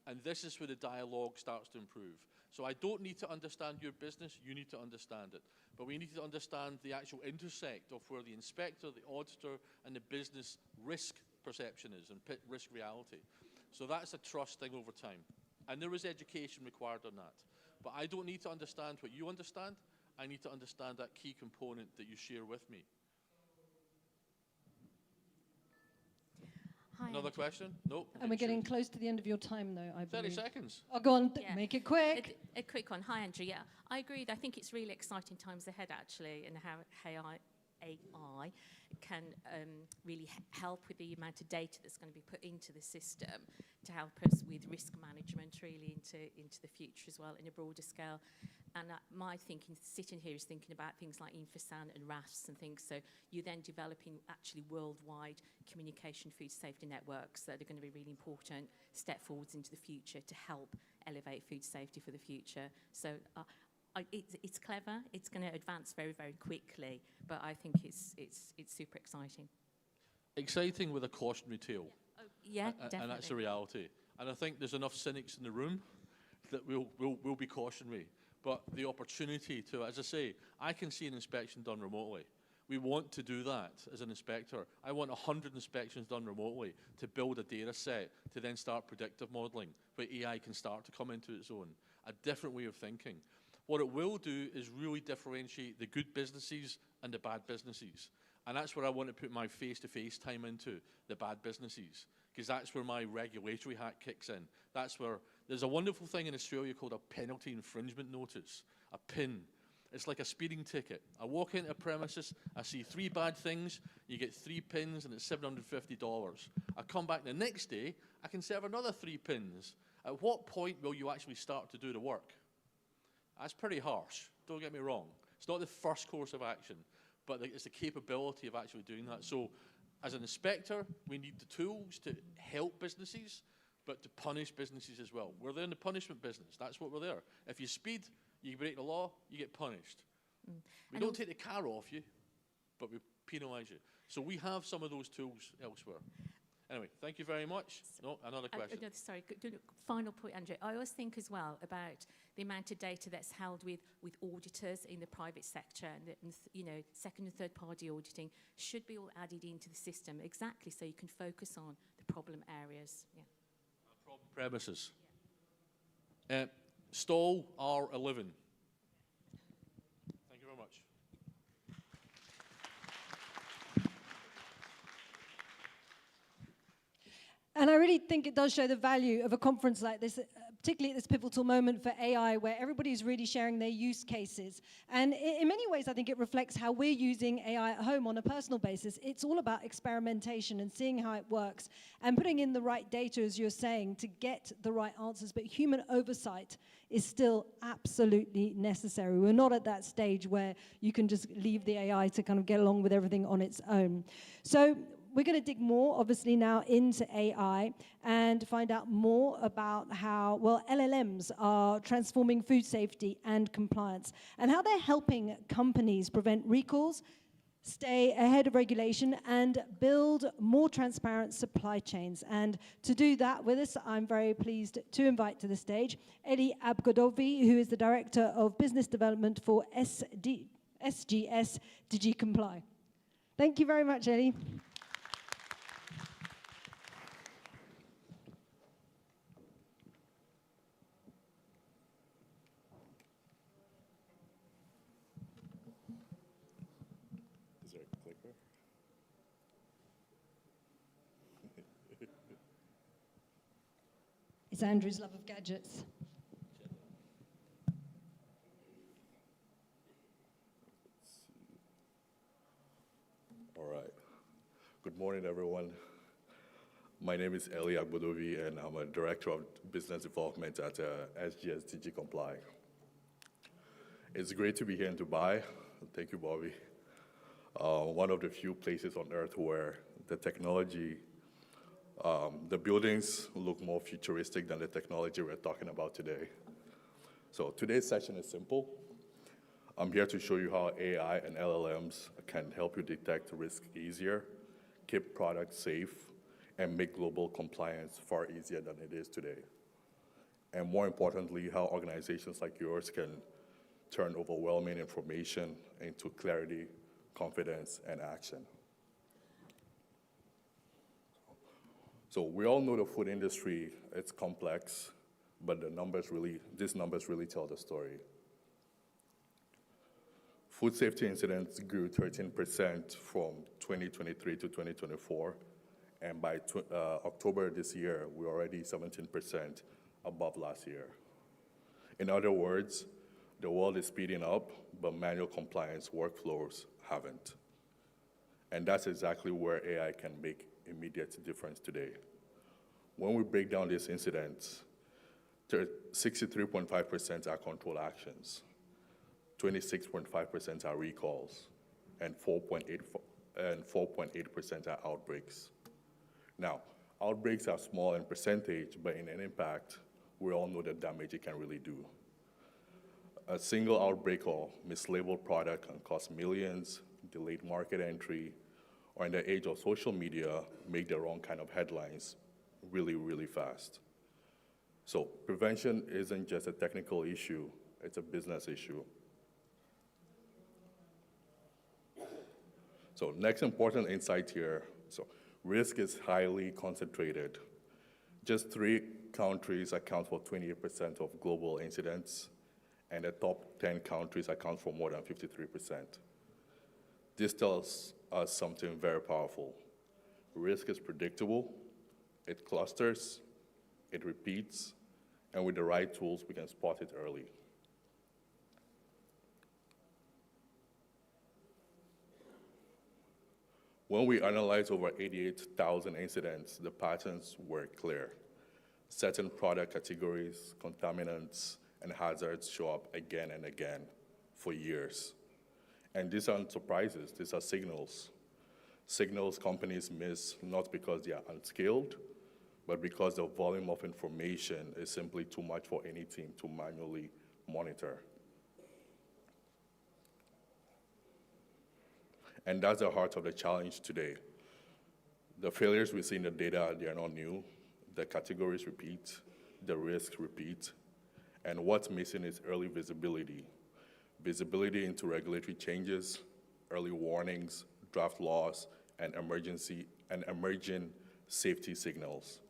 And this is where the dialogue starts to improve. So I don't need to understand your business. You need to understand it. But we need to understand the actual intersect of where the inspector, the auditor, and the business risk perception is and risk reality. So that's a trust thing over time. And there is education required on that. But I don't need to understand what you understand. I need to understand that key component that you share with me. Hi, Another question? No. And we're getting close to the end of your time, though, I believe. 30 seconds. Oh, go on, Yeah. make it quick. A quick one. Hi, Andrew. Yeah, I agree. I think it's really exciting times ahead, actually, and how AI can really help with the amount of data that's going to be put into the system to help us with risk management really into the future as well in a broader scale. And my thinking, sitting here, is thinking about things like InfoSan and RAFs and things. So you're then developing actually worldwide communication food safety networks that are going to be really important step forwards into the future to help elevate food safety for the future. So it's clever. It's going to advance very, very quickly. But I think it's super exciting. Exciting with a cautionary tale. Yeah, definitely. And that's the reality. And I think there's enough cynics in the room that will be cautionary. But the opportunity to, as I say, I can see an inspection done remotely. We want to do that as an inspector. I want 100 inspections done remotely to build a data set to then start predictive modeling, where AI can start to come into its own. A different way of thinking. What it will do is really differentiate the good businesses and the bad businesses. And that's where I want to put my face-to-face time into, the bad businesses, because that's where my regulatory hat kicks in. That's where there's a wonderful thing in Australia called a penalty infringement notice, a PIN. It's like a speeding ticket. I walk into a premises, I see 3 bad things, you get 3 pins, and it's $750. I come back the next day, I can serve another 3 pins. At what point will you actually start to do the work? That's pretty harsh, don't get me wrong. It's not the first course of action, but it's the capability of actually doing that. So as an inspector, we need the tools to help businesses, but to punish businesses as well. We're there in the punishment business. That's what we're there. If you speed, you break the law, you get punished. We don't take the car off you, but we penalise you. So we have some of those tools elsewhere. Anyway, thank you very much. No, another question. No, sorry, final point, Andrew. I always think as well about the amount of data that's held with auditors in the private sector, and second and third party auditing should be all added into the system, exactly so you can focus on the problem areas. Yeah. Problem premises. Stall R11. Thank you very much. And I really think it does show the value of a conference like this, particularly at this pivotal moment for AI, where everybody's really sharing their use cases. And in many ways, I think it reflects how we're using AI at home on a personal basis. It's all about experimentation and seeing how it works and putting in the right data, as you're saying, to get the right answers. But human oversight is still absolutely necessary. We're not at that stage where you can just leave the AI to kind of get along with everything on its own. So we're going to dig more, obviously, now into AI and find out more about how, well, LLMs are transforming food safety and compliance and how they're helping companies prevent recalls, stay ahead of regulation, and build more transparent supply chains. And to do that with us, I'm very pleased to invite to the stage Eli Abgodovi, who is the Director of Business Development for SGS DigiComply. Thank you very much, Eli. It's Andrew's love of gadgets. All right. Good morning, everyone. My name is Eli Agbodovi, and I'm a Director of Business Development at SGS DigiComply. It's great to be here in Dubai. Thank you, Bobby. One of the few places on Earth where the technology, the buildings look more futuristic than the technology we're talking about today. So today's session is simple. I'm here to show you how AI and LLMs can help you detect risk easier, keep products safe, and make global compliance far easier than it is today. And more importantly, how organizations like yours can turn overwhelming information into clarity, confidence, and action. So we all know the food industry, it's complex, but these numbers really tell the story. Food safety incidents grew 13% from 2023 to 2024, and by October this year, we're already 17% above last year. In other words, the world is speeding up, but manual compliance workflows haven't. And that's exactly where AI can make immediate difference today. When we break down these incidents, 63.5% are control actions, 26.5% are recalls, and 4.8% are outbreaks. Now, outbreaks are small in percentage, but in an impact, we all know the damage it can really do. A single outbreak or mislabeled product can cost millions, delayed market entry, or in the age of social media, make the wrong kind of headlines really, really fast. So prevention isn't just a technical issue, it's a business issue. So next important insight here, so risk is highly concentrated. Just 3 countries account for 28% of global incidents, and the top 10 countries account for more than 53%. This tells us something very powerful. Risk is predictable, it clusters, it repeats, and with the right tools, we can spot it early. When we analyzed over 88,000 incidents, the patterns were clear. Certain product categories, contaminants, and hazards show up again and again for years. And these aren't surprises, these are signals. Signals companies miss not because they are unskilled, but because the volume of information is simply too much for any team to manually monitor. And that's the heart of the challenge today. The failures we see in the data, they are not new. The categories repeat, the risks repeat, and what's missing is early visibility. Visibility into regulatory changes, early warnings, draft laws, and emerging safety signals.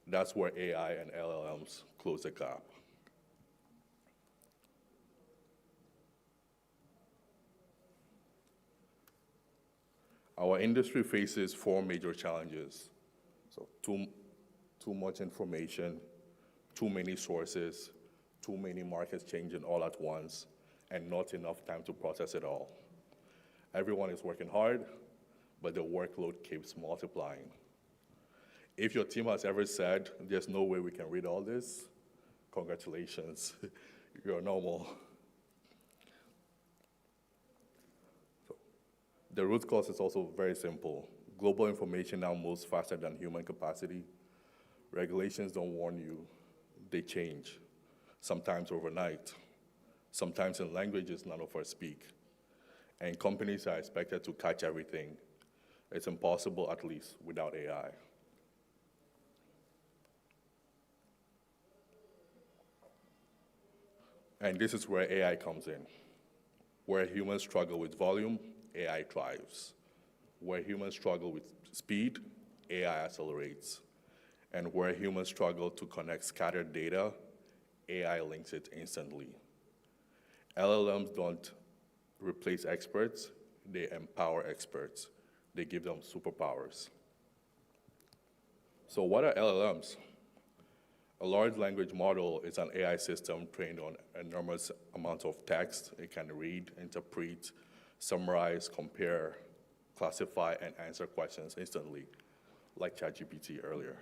That's where AI and LLMs close the gap. Our industry faces 4 major challenges. So too much information, too many sources, too many markets changing all at once, and not enough time to process it all. Everyone is working hard, but the workload keeps multiplying. If your team has ever said, there's no way we can read all this, congratulations, you're normal. The root cause is also very simple. Global information now moves faster than human capacity. Regulations don't warn you, they change, sometimes overnight, sometimes in languages none of us speak. And companies are expected to catch everything. It's impossible, at least, without AI. And this is where AI comes in. Where humans struggle with volume, AI thrives. Where humans struggle with speed, AI accelerates. And where humans struggle to connect scattered data, AI links it instantly. LLMs don't replace experts, they empower experts. They give them superpowers. So what are LLMs? A large language model is an AI system trained on enormous amounts of text. It can read, interpret, summarize, compare, classify, and answer questions instantly, like ChatGPT earlier.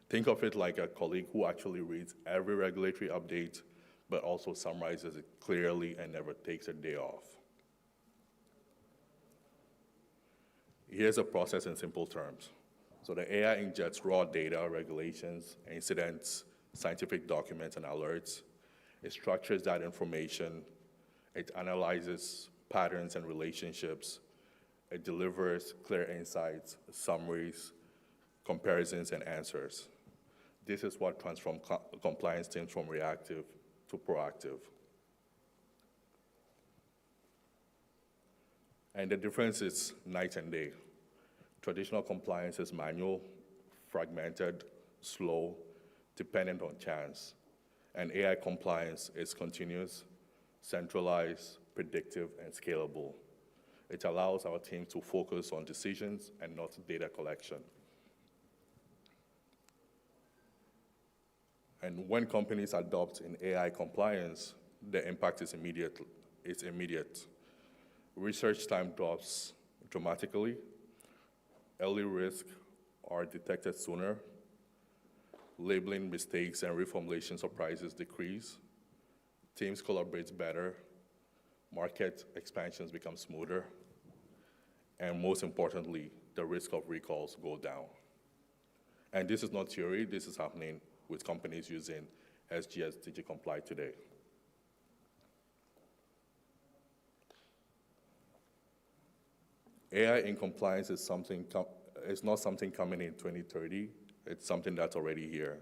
Think of it like a colleague who actually reads every regulatory update, but also summarizes it clearly and never takes a day off. Here's a process in simple terms. So the AI ingests raw data, regulations, incidents, scientific documents, and alerts. It structures that information. It analyzes patterns and relationships. It delivers clear insights, summaries, comparisons, and answers. This is what transforms compliance teams from reactive to proactive. And the difference is night and day. Traditional compliance is manual, fragmented, slow, dependent on chance. And AI compliance is continuous, centralized, predictive, and scalable. It allows our team to focus on decisions and not data collection. And when companies adopt in AI compliance, the impact is immediate. It's immediate. Research time drops dramatically. Early risks are detected sooner. Labeling mistakes and reformulation surprises decrease. Teams collaborate better. Market expansions become smoother. And most importantly, the risk of recalls go down. And this is not theory. This is happening with companies using SGS DigiComply today. AI in compliance is it's not something coming in 2030. It's something that's already here.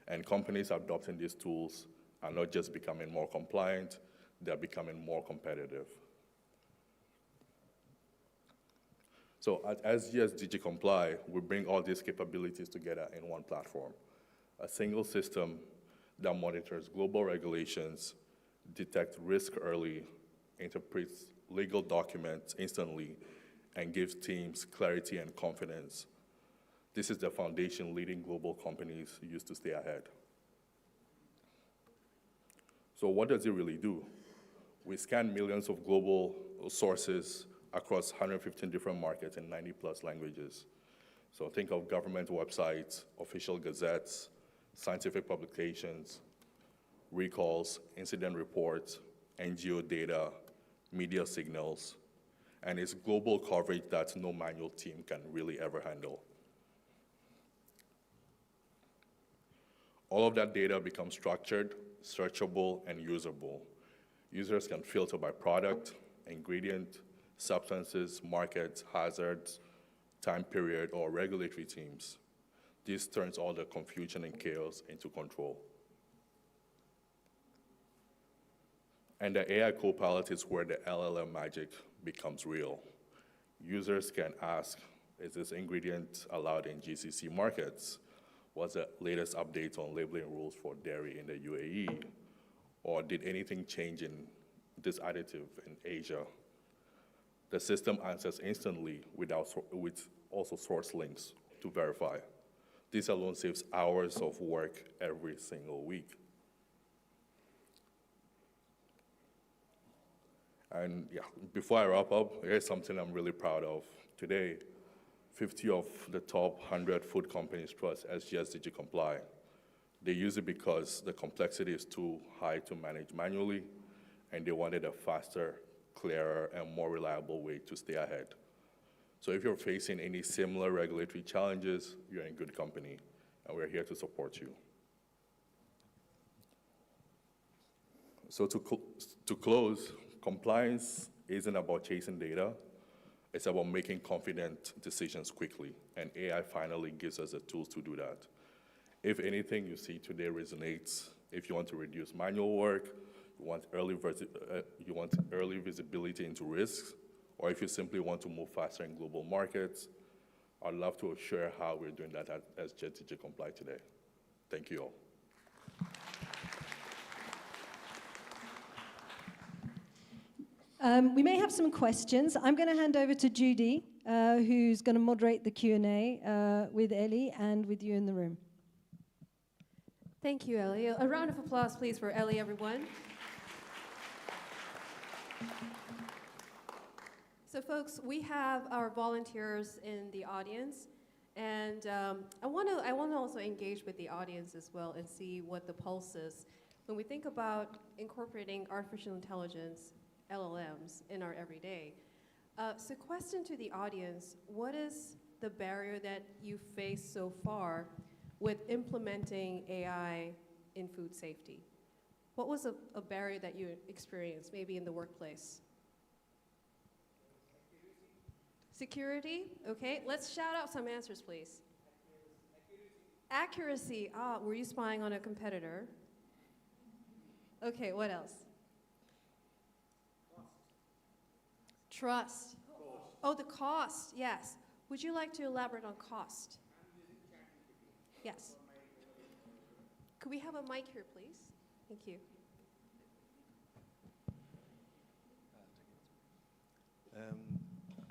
And companies adopting these tools are not just becoming more compliant, they're becoming more competitive. So at SGS DigiComply, we bring all these capabilities together in one platform. A single system that monitors global regulations, detects risk early, interprets legal documents instantly, and gives teams clarity and confidence. This is the foundation leading global companies use to stay ahead. So what does it really do? We scan millions of global sources across 115 different markets in 90 plus languages. So think of government websites, official gazettes, scientific publications, recalls, incident reports, NGO data, media signals, and it's global coverage that no manual team can really ever handle. All of that data becomes structured, searchable, and usable. Users can filter by product, ingredient, substances, markets, hazards, time period, or regulatory teams. This turns all the confusion and chaos into control. And the AI Copilot is where the LLM magic becomes real. Users can ask, Is this ingredient allowed in GCC markets? What's the latest update on labeling rules for dairy in the UAE? Or did anything change in this additive in Asia? The system answers instantly with also source links to verify. This alone saves hours of work every single week. And yeah, before I wrap up, here's something I'm really proud of. Today, 50 of the top 100 food companies trust SGS DigiComply. They use it because the complexity is too high to manage manually, and they wanted a faster, clearer, and more reliable way to stay ahead. So if you're facing any similar regulatory challenges, you're in good company, and we're here to support you. So to close, compliance isn't about chasing data. It's about making confident decisions quickly, and AI finally gives us the tools to do that. If anything you see today resonates, if you want to reduce manual work, you want early visibility into risks, or if you simply want to move faster in global markets, I'd love to share how we're doing that at SGS DigiComply today. Thank you all. We may have some questions. I'm going to hand over to Judy, who's going to moderate the Q&A with Ellie and with you in the room. Thank you, Ellie. A round of applause, please, for Ellie, everyone. So, folks, we have our volunteers in the audience, and I want to also engage with the audience as well and see what the pulse is. When we think about incorporating artificial intelligence, LLMs, in our everyday, so question to the audience, what is the barrier that you face so far with implementing AI in food safety? What was a barrier that you experienced, maybe in the workplace? Security? Okay, let's shout out some answers, please. Accuracy. Ah, were you spying on a competitor? Okay, what else? Trust. Oh, the cost, yes. Would you like to elaborate on cost? Yes. Could we have a mic here, please? Thank you.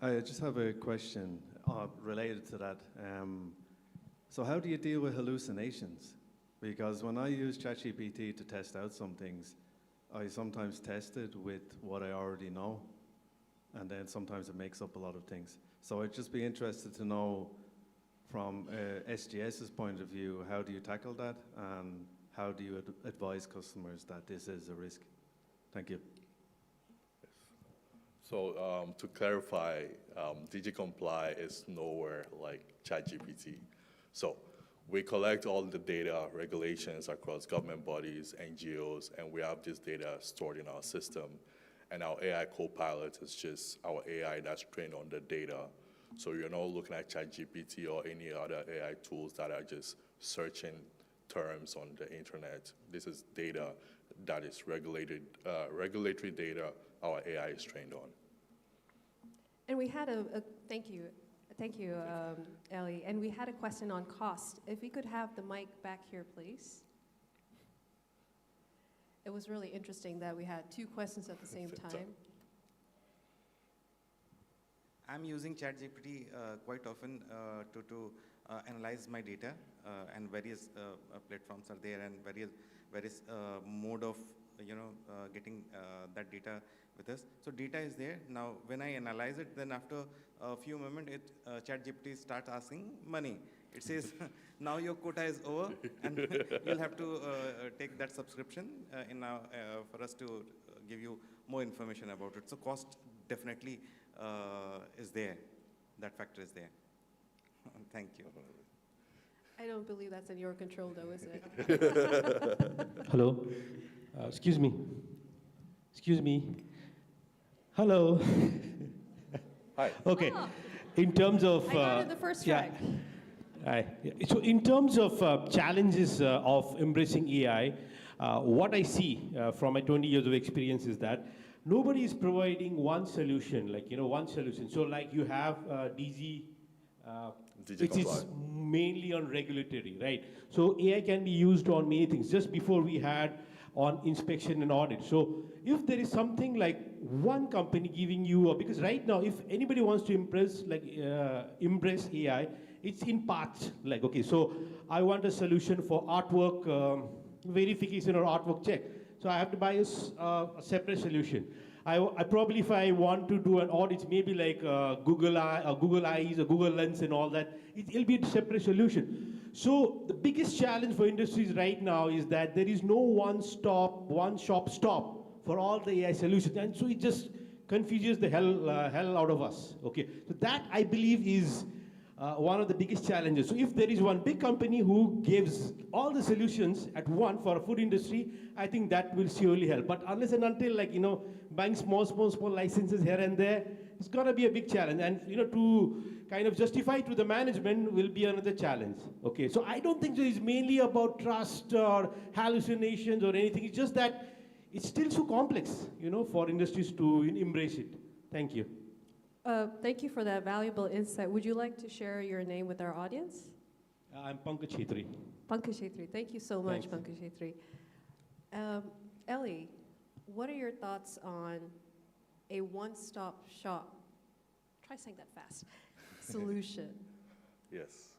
I just have a question related to that. So how do you deal with hallucinations? Because when I use ChatGPT to test out some things, I sometimes test it with what I already know, and then sometimes it makes up a lot of things. So I'd just be interested to know, from SGS's point of view, how do you tackle that, and how do you advise customers that this is a risk? Thank you. So to clarify, DigiComply is nowhere like ChatGPT. So we collect all the data, regulations across government bodies, NGOs, and we have this data stored in our system. And our AI co-pilot is just our AI that's trained on the data. So you're not looking at ChatGPT or any other AI tools that are just searching terms on the internet. This is data that is regulated, regulatory data our AI is trained on. And we had thank you, Ellie. And we had a question on cost. If we could have the mic back here, please. It was really interesting that we had two questions at the same time. I'm using ChatGPT quite often to analyze my data, and various platforms are there, and various mode of getting that data with us. So data is there. Now when I analyze it, then after a few moments, ChatGPT starts asking money. It says, now your quota is over, and you'll have to take that subscription for us to give you more information about it. So cost definitely is there. That factor is there. Thank you. I don't believe that's in your control, though, is it? Hello. Excuse me. Excuse me. Hello. Hi. Okay. Oh. In terms of I got it the first try. Hi. So in terms of challenges of embracing AI, what I see from my 20 years of experience is that nobody is providing one solution, one solution. So like you have DZ Digi which is comply. mainly on regulatory, right? So AI can be used on many things. Just before we had on inspection and audit. So if there is something like one company giving you, because right now, if anybody wants to embrace AI, it's in parts. Like, okay, so I want a solution for artwork verification or artwork check. So I have to buy a separate solution. I probably, if I want to do an audit, maybe like Google Eyes or Google Lens and all that, it'll be a separate solution. So the biggest challenge for industries right now is that there is no one-shop stop for all the AI solutions, and so it just confuses the hell out of us. Okay, so that I believe is one of the biggest challenges. So if there is one big company who gives all the solutions at one for a food industry, I think that will surely help. But unless and until, like, buying small licenses here and there, it's gonna be a big challenge. And to kind of justify to the management will be another challenge. Okay, so I don't think it's mainly about trust or hallucinations or anything. It's just that it's still so complex, for industries to embrace it. Thank you. Thank you for that valuable insight. Would you like to share your name with our audience? I'm Pankaj Chhetri. Pankaj Chhetri. Thank you so much, Thanks. Pankaj Chhetri. Ellie, what are your thoughts on a one-stop shop? Try saying that fast. Solution. Yes.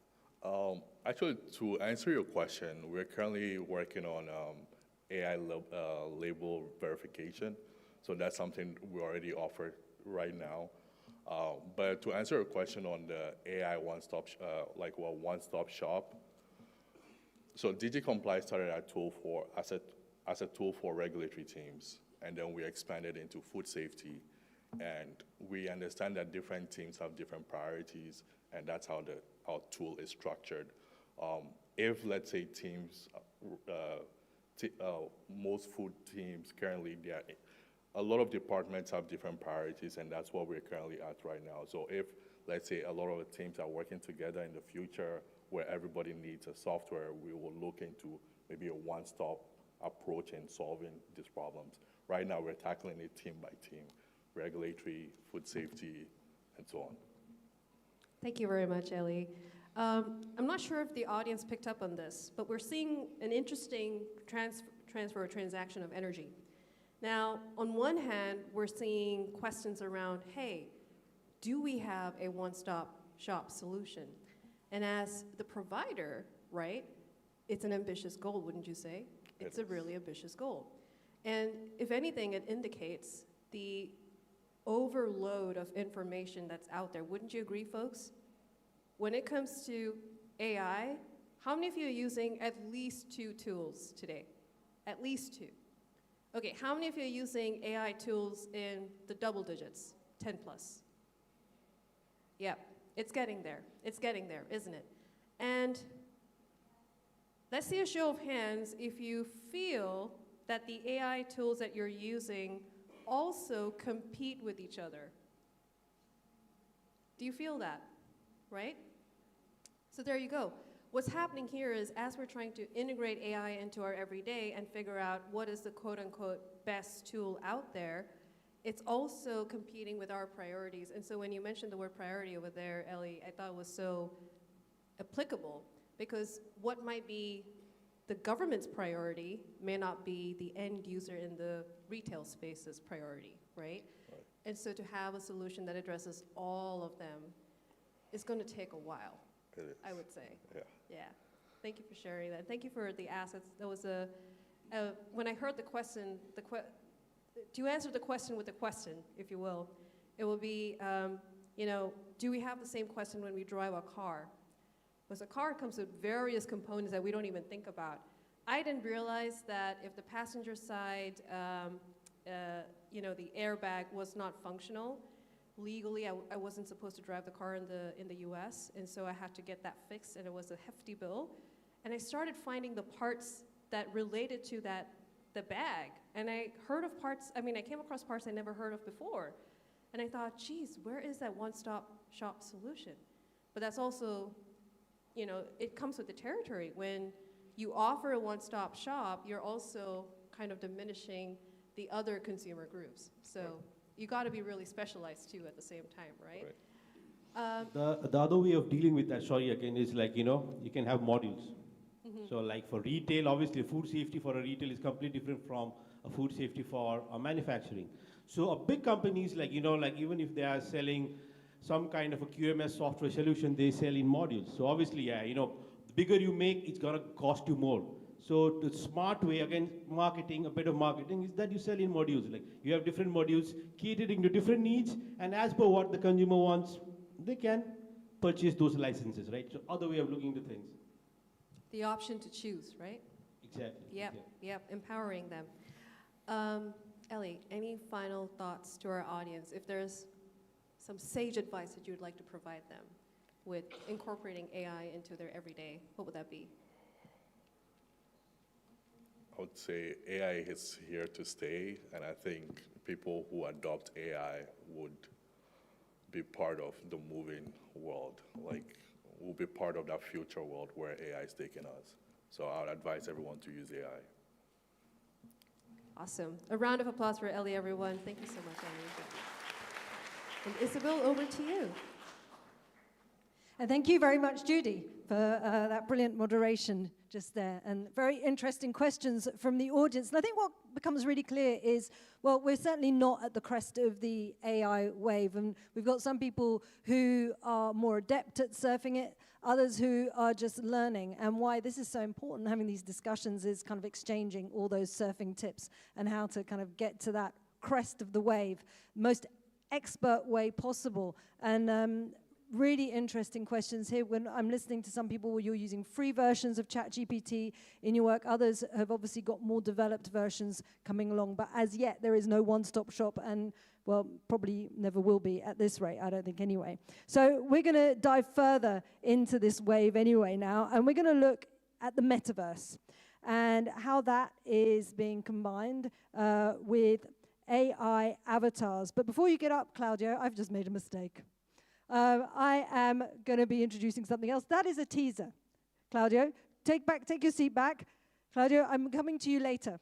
Actually, to answer your question, we're currently working on AI label verification. So that's something we already offer right now. But to answer your question on the AI one-stop shop, so DigiComply started as a tool for regulatory teams, and then we expanded into food safety. And we understand that different teams have different priorities, and that's how our tool is structured. If, let's say, teams, most food teams currently, a lot of departments have different priorities, and that's what we're currently at right now. So if, let's say, a lot of the teams are working together in the future where everybody needs a software, we will look into maybe a one-stop approach in solving these problems. Right now, we're tackling it team by team. Regulatory, food safety, and so on. Thank you very much, Ellie. I'm not sure if the audience picked up on this, but we're seeing an interesting transfer or transaction of energy. Now, on one hand, we're seeing questions around, hey, do we have a one-stop shop solution? And as the provider, right, it's an ambitious goal, wouldn't you say? It's a really ambitious goal. And if anything, it indicates the overload of information that's out there. Wouldn't you agree, folks? When it comes to AI, how many of you are using at least 2 tools today? At least 2. Okay, how many of you are using AI tools in the double digits, 10 plus? Yeah, it's getting there. It's getting there, isn't it? And let's see a show of hands if you feel that the AI tools that you're using also compete with each other. Do you feel that, right? So there you go. What's happening here is as we're trying to integrate AI into our everyday and figure out what is the quote-unquote best tool out there, it's also competing with our priorities. And so when you mentioned the word priority over there, Ellie, I thought it was so applicable because what might be the government's priority may not be the end user in the retail space's priority, right? And so to have a solution that addresses all of them is going to take a while, I would say. Yeah. Thank you for sharing that. Thank you for the assets. That was when I heard the question, to answer the question with a question, if you will, it will be, do we have the same question when we drive a car? Because a car comes with various components that we don't even think about. I didn't realize that if the passenger side, the airbag was not functional, legally I wasn't supposed to drive the car in the US, and so I had to get that fixed, and it was a hefty bill. And I started finding the parts that related to the bag, and I came across parts I never heard of before. And I thought, geez, where is that one-stop shop solution? But that's also, it comes with the territory. When you offer a one-stop shop, you're also kind of diminishing the other consumer groups. So you got to be really specialized too at the same time, right? The other way of dealing with that, sorry again, is like, you can have modules. So like for retail, obviously food safety for a retail is completely different from a food safety for a manufacturing. So a big companies like, like even if they are selling some kind of a QMS software solution, they sell in modules. So obviously, yeah, the bigger you make, it's gonna cost you more. So the smart way, again, marketing, a bit of marketing, is that you sell in modules. Like you have different modules catering to different needs, and as per what the consumer wants, they can purchase those licenses, right? So other way of looking to things. The option to choose, right? Exactly. Yep, yep, empowering them. Ellie, any final thoughts to our audience? If there's some sage advice that you would like to provide them with incorporating AI into their everyday, what would that be? I would say AI is here to stay, and I think people who adopt AI would be part of the moving world. Like, we'll be part of that future world where AI is taking us. So I would advise everyone to use AI. Awesome. A round of applause for Ellie, everyone. Thank you so much, Ellie. And Isabel, over to you. And thank you very much, Judy, for that brilliant moderation just there, and very interesting questions from the audience. And I think what becomes really clear is, well, we're certainly not at the crest of the AI wave, and we've got some people who are more adept at surfing it, others who are just learning. And why this is so important, having these discussions, is kind of exchanging all those surfing tips and how to kind of get to that crest of the wave, most expert way possible. And really interesting questions here. When I'm listening to some people where you're using free versions of ChatGPT in your work, others have obviously got more developed versions coming along, but as yet there is no one-stop shop, and well, probably never will be at this rate, I don't think anyway. So we're going to dive further into this wave anyway now, and we're going to look at the metaverse and how that is being combined with AI avatars. But before you get up, Claudio, I've just made a mistake. I am going to be introducing something else. That is a teaser. Claudio, take your seat back. Claudio, I'm coming to you later.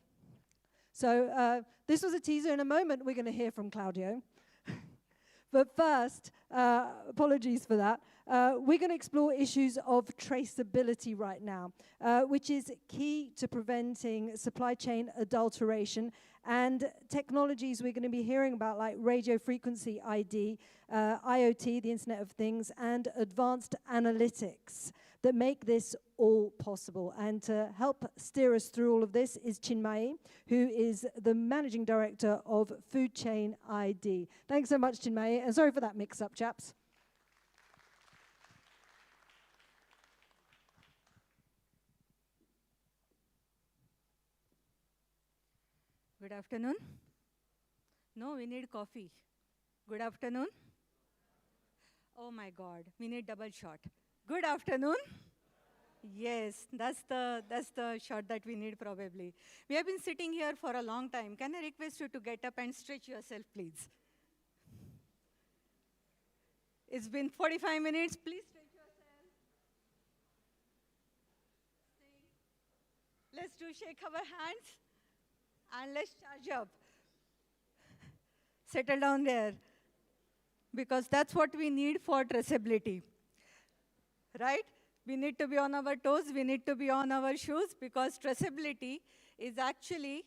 So this was a teaser. In a moment, we're going to hear from Claudio. But first, apologies for that, we're going to explore issues of traceability right now, which is key to preventing supply chain adulteration, and technologies we're going to be hearing about like radio frequency ID, IoT, the Internet of Things, and advanced analytics that make this all possible. And to help steer us through all of this is Chinmay, who is the Managing Director of Food Chain ID. Thanks so much, Chinmay, and sorry for that mix-up, chaps. Good afternoon. No, we need coffee. Good afternoon. Oh my God, we need double shot. Good afternoon. Yes, that's the shot that we need probably. We have been sitting here for a long time. Can I request you to get up and stretch yourself, please? It's been 45 minutes. Please stretch yourself. Let's shake our hands. And let's charge up. Settle down there. Because that's what we need for traceability. Right? We need to be on our toes. We need to be on our shoes, because traceability is actually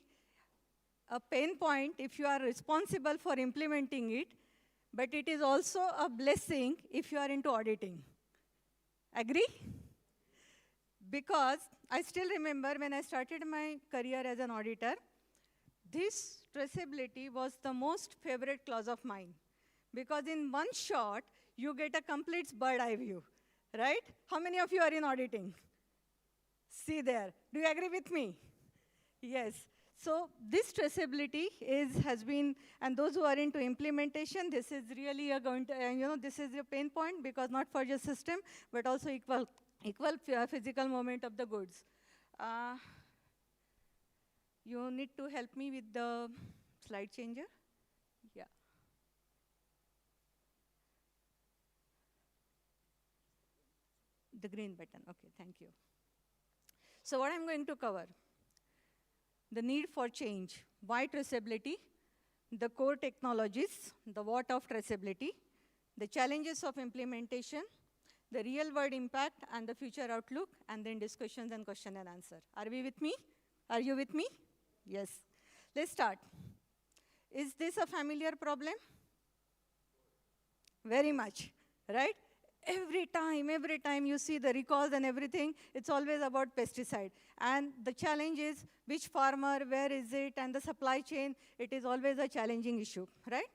a pain point if you are responsible for implementing it, but it is also a blessing if you are into auditing. Agree? Because I still remember when I started my career as an auditor, this traceability was the most favorite clause of mine, because in one shot, you get a complete bird eye view, right? How many of you are in auditing? See there. Do you agree with me? Yes. So this traceability has been, and those who are into implementation, this is really this is a pain point, because not for your system, but also equal physical movement of the goods. You need to help me with the slide changer? Yeah. The green button. Okay, thank you. So what I'm going to cover, the need for change, why traceability, the core technologies, the what of traceability, the challenges of implementation, the real world impact and the future outlook, and then discussions and question and answer. Are we with me? Are you with me? Yes. Let's start. Is this a familiar problem? Very much, right? Every time you see the recalls and everything, it's always about pesticide. And the challenge is which farmer, where is it, and the supply chain, it is always a challenging issue, right?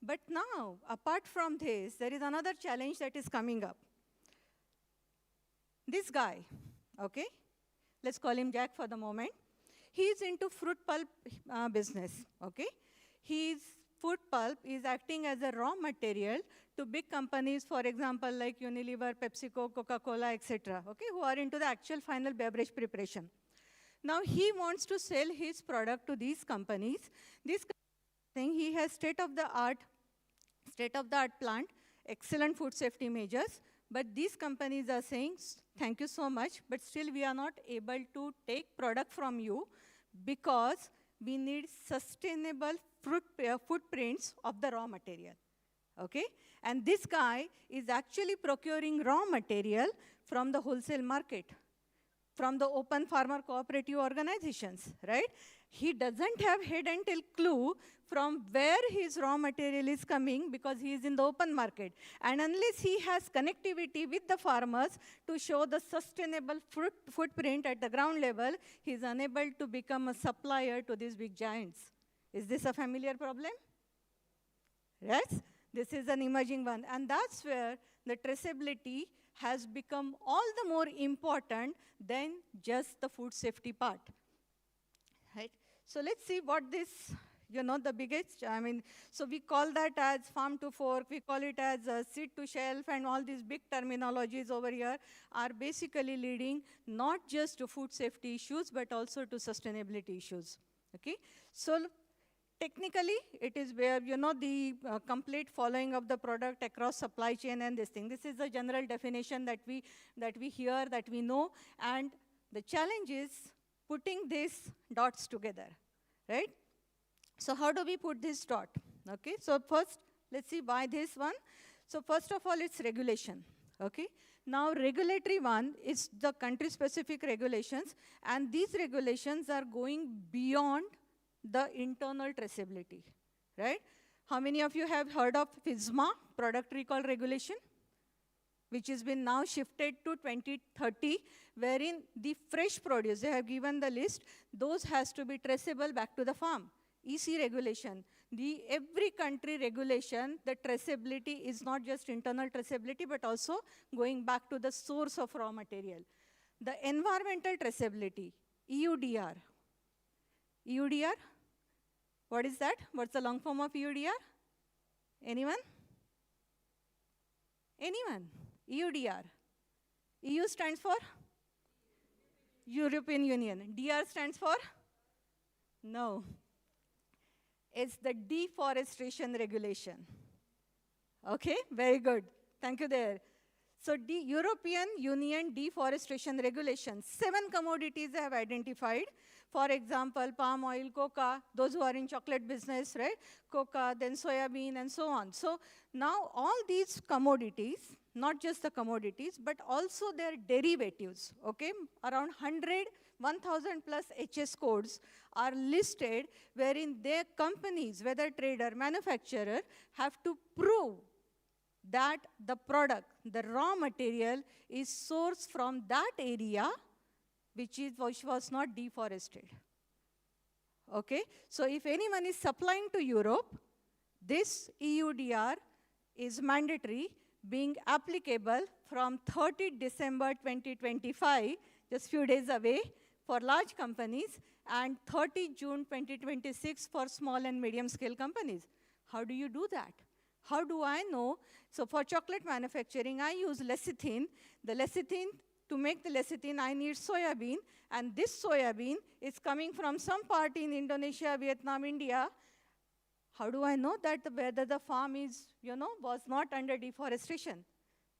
But now, apart from this, there is another challenge that is coming up. This guy, okay? Let's call him Jack for the moment. He's into fruit pulp business, okay? His fruit pulp is acting as a raw material to big companies, for example, like Unilever, PepsiCo, Coca-Cola, etc., okay, who are into the actual final beverage preparation. Now, he wants to sell his product to these companies. This thing, he has state-of-the-art plant, excellent food safety measures, but these companies are saying, thank you so much, but still we are not able to take product from you because we need sustainable footprints of the raw material, okay? And this guy is actually procuring raw material from the wholesale market, from the open farmer cooperative organizations, right? He doesn't have head and tail clue from where his raw material is coming because he is in the open market. And unless he has connectivity with the farmers to show the sustainable footprint at the ground level, he is unable to become a supplier to these big giants. Is this a familiar problem? Yes? This is an emerging one. And that's where the traceability has become all the more important than just the food safety part. Right? So let's see what this, the biggest, so we call that as farm to fork, we call it as seed to shelf, and all these big terminologies over here are basically leading not just to food safety issues, but also to sustainability issues, okay? So technically, it is where, the complete following of the product across supply chain and this thing. This is the general definition that we hear, that we know, and the challenge is putting these dots together, right? So how do we put this dot? Okay, so first, let's see why this one. So first of all, it's regulation, okay? Now, regulatory one is the country-specific regulations, and these regulations are going beyond the internal traceability, right? How many of you have heard of FISMA, product recall regulation, which has been now shifted to 2030, wherein the fresh produce, they have given the list, those has to be traceable back to the farm. EC regulation, every country regulation, the traceability is not just internal traceability, but also going back to the source of raw material. The environmental traceability, EUDR. EUDR, what is that? What's the long form of EUDR? Anyone? Anyone? EUDR. EU stands for? European Union. DR stands for? No. It's the deforestation regulation. Okay, very good. Thank you there. So European Union deforestation regulations, 7 commodities I have identified. For example, palm oil, coca, those who are in chocolate business, right? Coca, then soybean, and so on. So now all these commodities, not just the commodities, but also their derivatives, okay? Around 1,000 plus HS codes are listed wherein their companies, whether trader, manufacturer, have to prove that the product, the raw material, is sourced from that area which was not deforested. Okay? So if anyone is supplying to Europe, this EUDR is mandatory, being applicable from 30 December 2025, just few days away, for large companies, and 30 June 2026 for small and medium scale companies. How do you do that? How do I know? So for chocolate manufacturing, I use lecithin. The lecithin, to make the lecithin, I need soybean, and this soybean is coming from some part in Indonesia, Vietnam, India. How do I know that whether the farm is, was not under deforestation?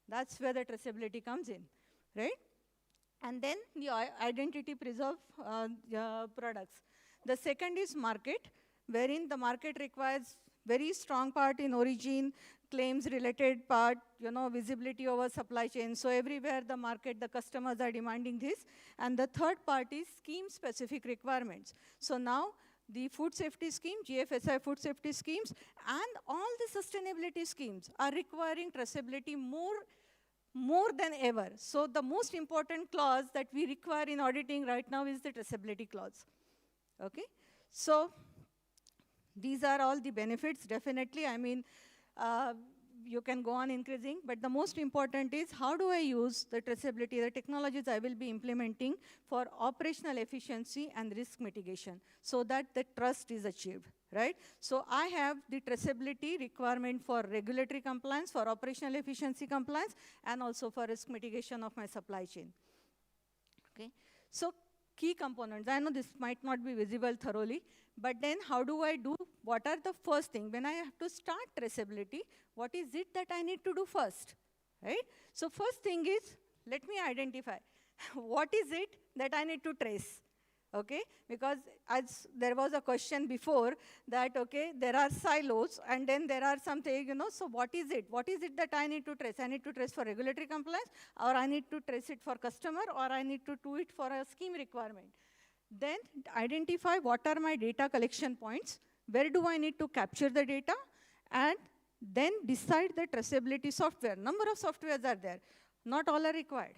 That's where the traceability comes in, right? And then the identity preserve products. The second is market, wherein the market requires very strong part in origin, claims related part, visibility over supply chain. So everywhere the market, the customers are demanding this. And the third part is scheme specific requirements. So now the food safety scheme, GFSI food safety schemes, and all the sustainability schemes are requiring traceability more than ever. So the most important clause that we require in auditing right now is the traceability clause. Okay? So these are all the benefits, definitely. I mean, you can go on increasing, but the most important is how do I use the traceability, the technologies I will be implementing for operational efficiency and risk mitigation so that the trust is achieved, right? So I have the traceability requirement for regulatory compliance, for operational efficiency compliance, and also for risk mitigation of my supply chain. Okay, so key components. I know this might not be visible thoroughly, but then how do I do, what are the first thing? When I have to start traceability, what is it that I need to do first, right? So first thing is, let me identify what is it that I need to trace, okay? Because as there was a question before that, okay, there are silos and then there are something, so what is it? What is it that I need to trace? I need to trace for regulatory compliance, or I need to trace it for customer, or I need to do it for a scheme requirement. Then identify what are my data collection points, where do I need to capture the data, and then decide the traceability software. Number of softwares are there. Not all are required.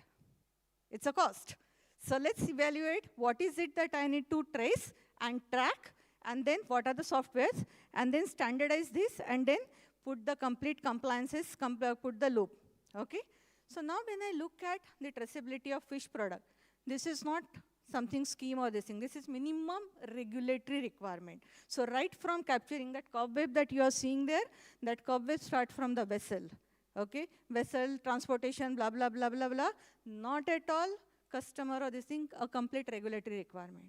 It's a cost. So let's evaluate what is it that I need to trace and track, and then what are the softwares, and then standardize this, and then put the complete compliances, put the loop. Okay? So now when I look at the traceability of fish product, this is not something scheme or this thing. This is minimum regulatory requirement. So right from capturing that cobweb that you are seeing there, that cobweb starts from the vessel. Okay? Vessel, transportation, blah, blah, blah, blah, blah. Not at all customer or this thing, a complete regulatory requirement.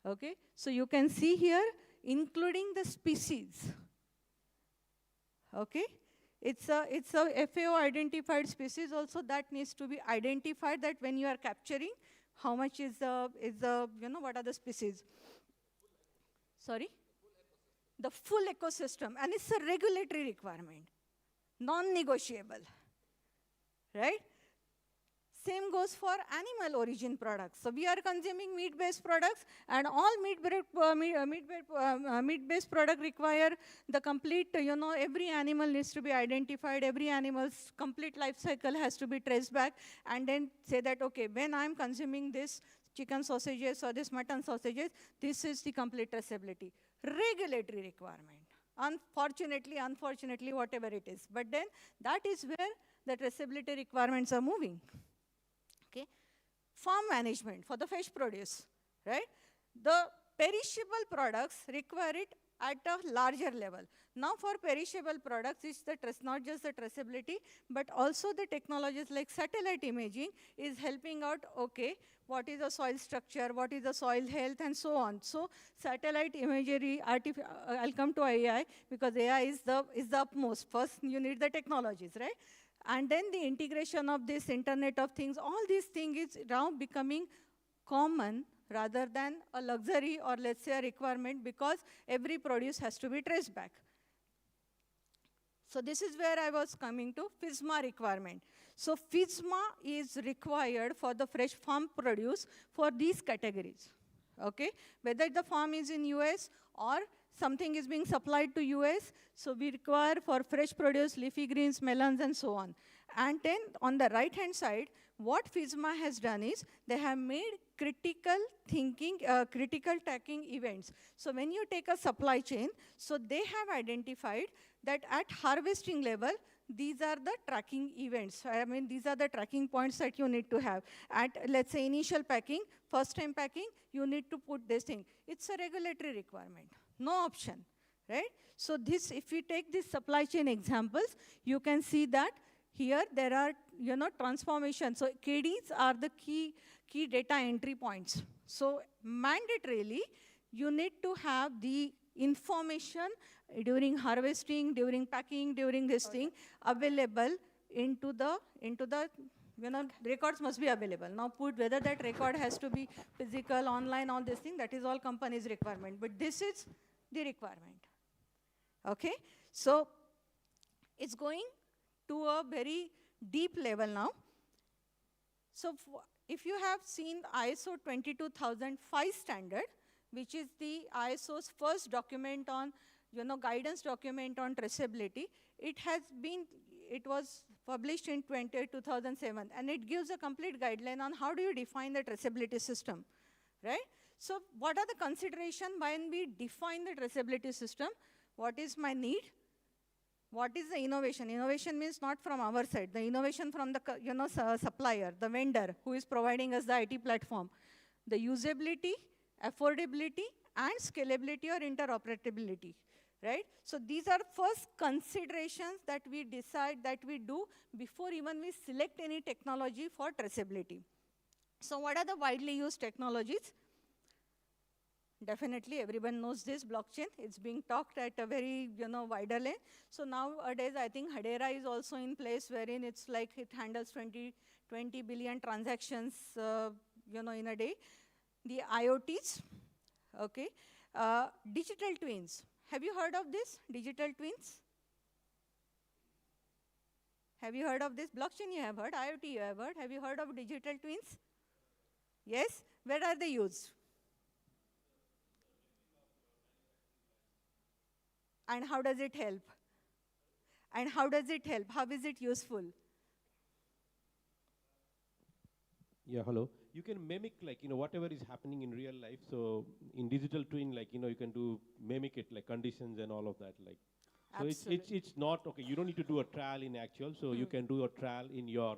Okay? So you can see here, including the species. Okay? It's a FAO identified species also that needs to be identified, that when you are capturing, how much is the, what are the species? Sorry? The full ecosystem, and it's a regulatory requirement, non-negotiable, right? Same goes for animal origin products. So we are consuming meat-based products, and all meat-based product require the complete, every animal needs to be identified, every animal's complete life cycle has to be traced back, and then say that, okay, when I'm consuming this chicken sausages or this mutton sausages, this is the complete traceability. Regulatory requirement. Unfortunately, whatever it is. But then that is where the traceability requirements are moving. Okay. Farm management for the fish produce, right? The perishable products require it at a larger level. Now for perishable products, it's not just the traceability, but also the technologies like satellite imaging is helping out, okay, what is the soil structure, what is the soil health, and so on. So satellite imagery, I'll come to AI, because AI is the upmost. First, you need the technologies, right? And then the integration of this Internet of Things, all these things is now becoming common rather than a luxury or, let's say, a requirement, because every produce has to be traced back. So this is where I was coming to FSMA requirement. So FSMA is required for the fresh farm produce for these categories. Okay? Whether the farm is in US or something is being supplied to US, so we require for fresh produce, leafy greens, melons, and so on. And then on the right-hand side, what FSMA has done is they have made critical thinking, critical tracking events. So when you take a supply chain, so they have identified that at harvesting level, these are the tracking events. I mean, these are the tracking points that you need to have. At, let's say, initial packing, first time packing, you need to put this thing. It's a regulatory requirement. No option, right? So this, if we take these supply chain examples, you can see that here there are, transformations. So KDs are the key data entry points. So mandatorily, you need to have the information during harvesting, during packing, during this thing available into the records must be available. Now put whether that record has to be physical, online, all this thing, that is all company's requirement. But this is the requirement. Okay? So It's going to a very deep level now. So if you have seen ISO 22005 standard, which is the ISO's first document on, guidance document on traceability, it was published in 2007, and it gives a complete guideline on how do you define the traceability system, right? So what are the considerations when we define the traceability system? What is my need? What is the innovation? Innovation means not from our side. The innovation from the supplier, the vendor who is providing us the IT platform. The usability, affordability, and scalability or interoperability, right? So these are first considerations that we decide, that we do before even we select any technology for traceability. So what are the widely used technologies? Definitely, everyone knows this, blockchain. It's being talked at a very, wider lane. So nowadays, I think Hedera is also in place, wherein it's like it handles 20 billion transactions, in a day. The IoTs, okay. Digital twins. Have you heard of this, digital twins? Have you heard of this? Blockchain you have heard, IoT you have heard. Have you heard of digital twins? Yes? Where are they used? And how does it help? And how does it help? How is it useful? Yeah, hello. You can mimic, whatever is happening in real life. So in digital twin, you can mimic it, like conditions and all of that. So it's not, okay, you don't need to do a trial in actual, so you can do a trial in your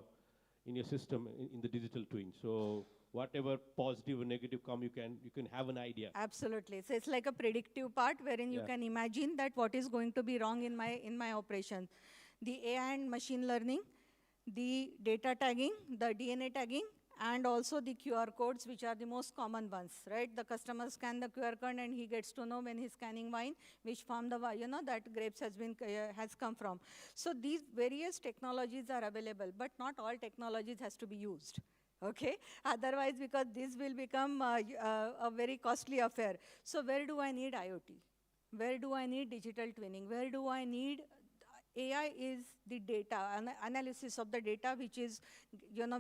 system in the digital twin. So whatever positive or negative come, you can have an idea. Absolutely. So it's like a predictive part wherein you can imagine that what is going to be wrong in my operation. The AI and machine learning, the data tagging, the DNA tagging, and also the QR codes, which are the most common ones, right? The customer scans the QR code and he gets to know when he's scanning wine, which farm that grapes has come from. So these various technologies are available, but not all technologies has to be used. Okay, otherwise, because this will become a very costly affair. So where do I need IoT? Where do I need digital twinning? Where do I need AI? Is the data, analysis of the data, which is,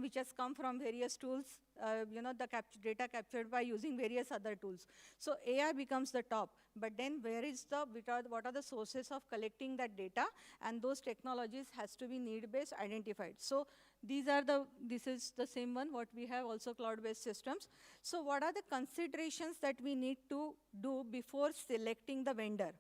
which has come from various tools, the data captured by using various other tools. So AI becomes the top, but then what are the sources of collecting that data? And those technologies has to be need-based identified. So this is the same one, what we have also cloud-based systems. So what are the considerations that we need to do before selecting the vendor,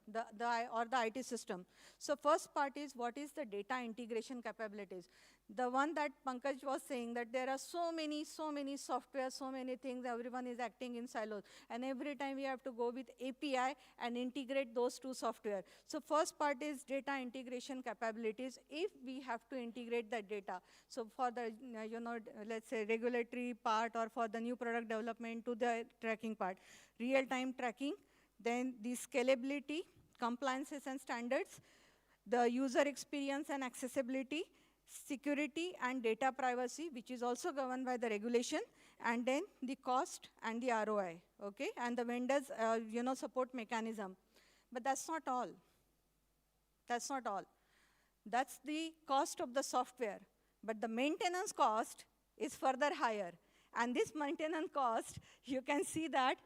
or the IT system? So first part is, what is the data integration capabilities? The one that Pankaj was saying, that there are so many software, so many things, everyone is acting in silos. And every time we have to go with API and integrate those two software. So first part is data integration capabilities, if we have to integrate that data. So for the, let's say regulatory part, or for the new product development to the tracking part. Real-time tracking, then the scalability, compliances and standards, the user experience and accessibility, security and data privacy, which is also governed by the regulation, and then the cost and the ROI, okay? And the vendors, support mechanism. But that's not all. That's not all. That's the cost of the software. But the maintenance cost is further higher. And this maintenance cost, you can see that,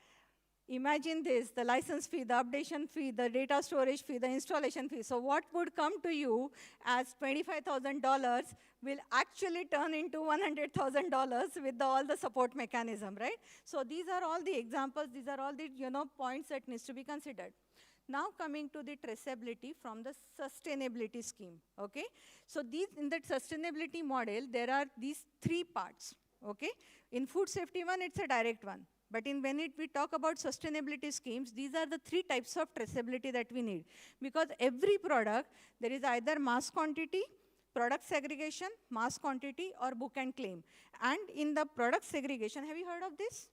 imagine this, the license fee, the updation fee, the data storage fee, the installation fee. So what would come to you as $25,000 will actually turn into $100,000 with all the support mechanism, right? So these are all the examples, these are all the points that needs to be considered. Now coming to the traceability from the sustainability scheme, okay? So in that sustainability model, there are these three parts, okay? In food safety one, it's a direct one. But when we talk about sustainability schemes, these are the three types of traceability that we need. Because every product, there is either mass quantity, product segregation, mass quantity, or book and claim. And in the product segregation, have you heard of this?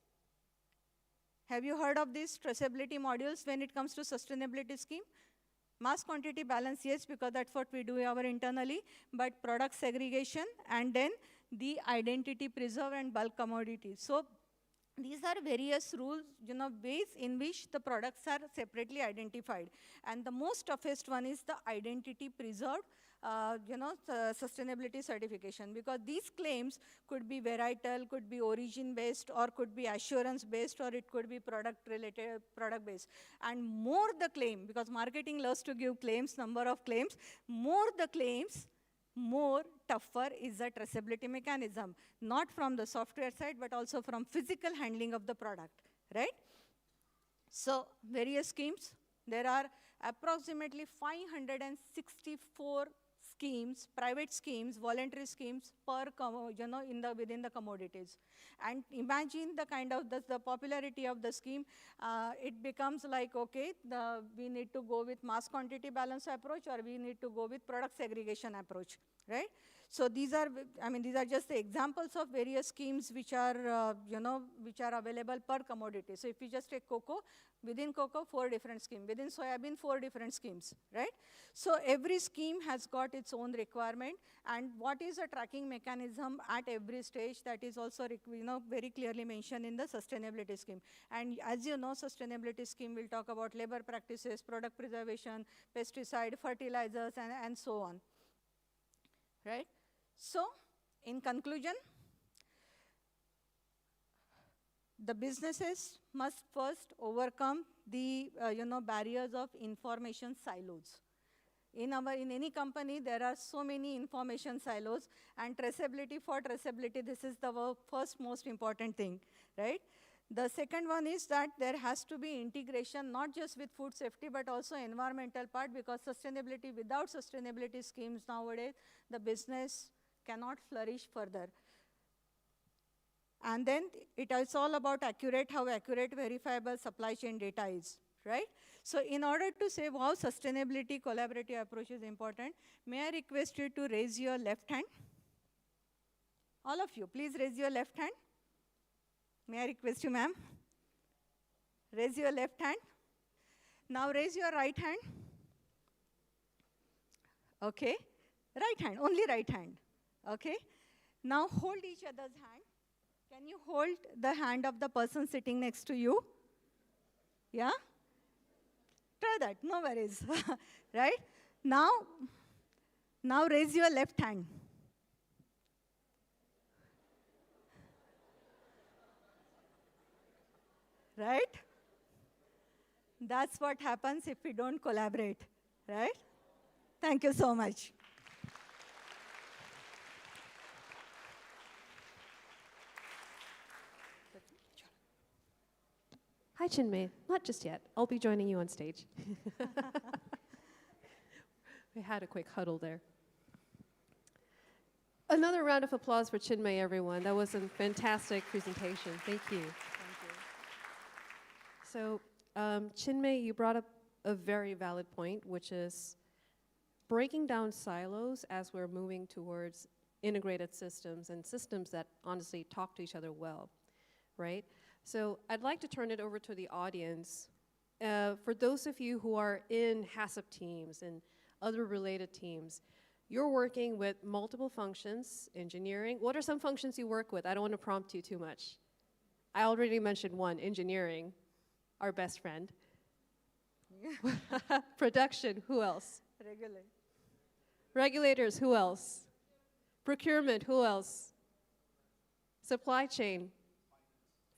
Have you heard of these traceability modules when it comes to sustainability scheme? Mass quantity balance, yes, because that's what we do internally. But product segregation, and then the identity preserve and bulk commodities. So these are various rules, ways in which the products are separately identified. And the most toughest one is the identity preserved, sustainability certification, because these claims could be varietal, could be origin-based, or could be assurance-based, or it could be product-related, product-based. And more the claim, because marketing loves to give claims, number of claims, more the claims, more tougher is the traceability mechanism, not from the software side, but also from physical handling of the product, right? So various schemes, there are approximately 564 schemes, private schemes, voluntary schemes per, within the commodities. And imagine the kind of the popularity of the scheme. It becomes like, okay, we need to go with mass quantity balance approach, or we need to go with product segregation approach, right? So these are, these are just the examples of various schemes which are, which are available per commodity. So if you just take cocoa, within cocoa, 4 different schemes. Within soybean, 4 different schemes, right? So every scheme has got its own requirement, and what is a tracking mechanism at every stage, that is also, very clearly mentioned in the sustainability scheme. And as you know, sustainability scheme will talk about labor practices, product preservation, pesticide, fertilizers, and so on, right? So in conclusion, the businesses must first overcome the barriers of information silos. In any company, there are so many information silos, and traceability, for traceability, this is the first most important thing, right? The second one is that there has to be integration, not just with food safety, but also environmental part, because sustainability, without sustainability schemes nowadays, the business cannot flourish further. And then it's all about how accurate, verifiable supply chain data is, right? So in order to say how sustainability collaborative approach is important, may I request you to raise your left hand? All of you, please raise your left hand. May I request you, ma'am? Raise your left hand. Now raise your right hand. Okay. Right hand, only right hand. Okay. Now hold each other's hand. Can you hold the hand of the person sitting next to you? Yeah? Try that, no worries. Right? Now raise your left hand. Right? That's what happens if we don't collaborate, right? Thank you so much. Hi, Chinmay. Not just yet. I'll be joining you on stage. We had a quick huddle there. Another round of applause for Chinmay, everyone. That was a fantastic presentation. Thank you. Thank you. So, Chinmay, you brought up a very valid point, which is breaking down silos as we're moving towards integrated systems and systems that honestly talk to each other well, right? So I'd like to turn it over to the audience. For those of you who are in HACCP teams and other related teams, you're working with multiple functions, engineering. What are some functions you work with? I don't want to prompt you too much. I already mentioned one, engineering, our best friend. Production, who else? Regulators, who else? Procurement, who else? Supply chain.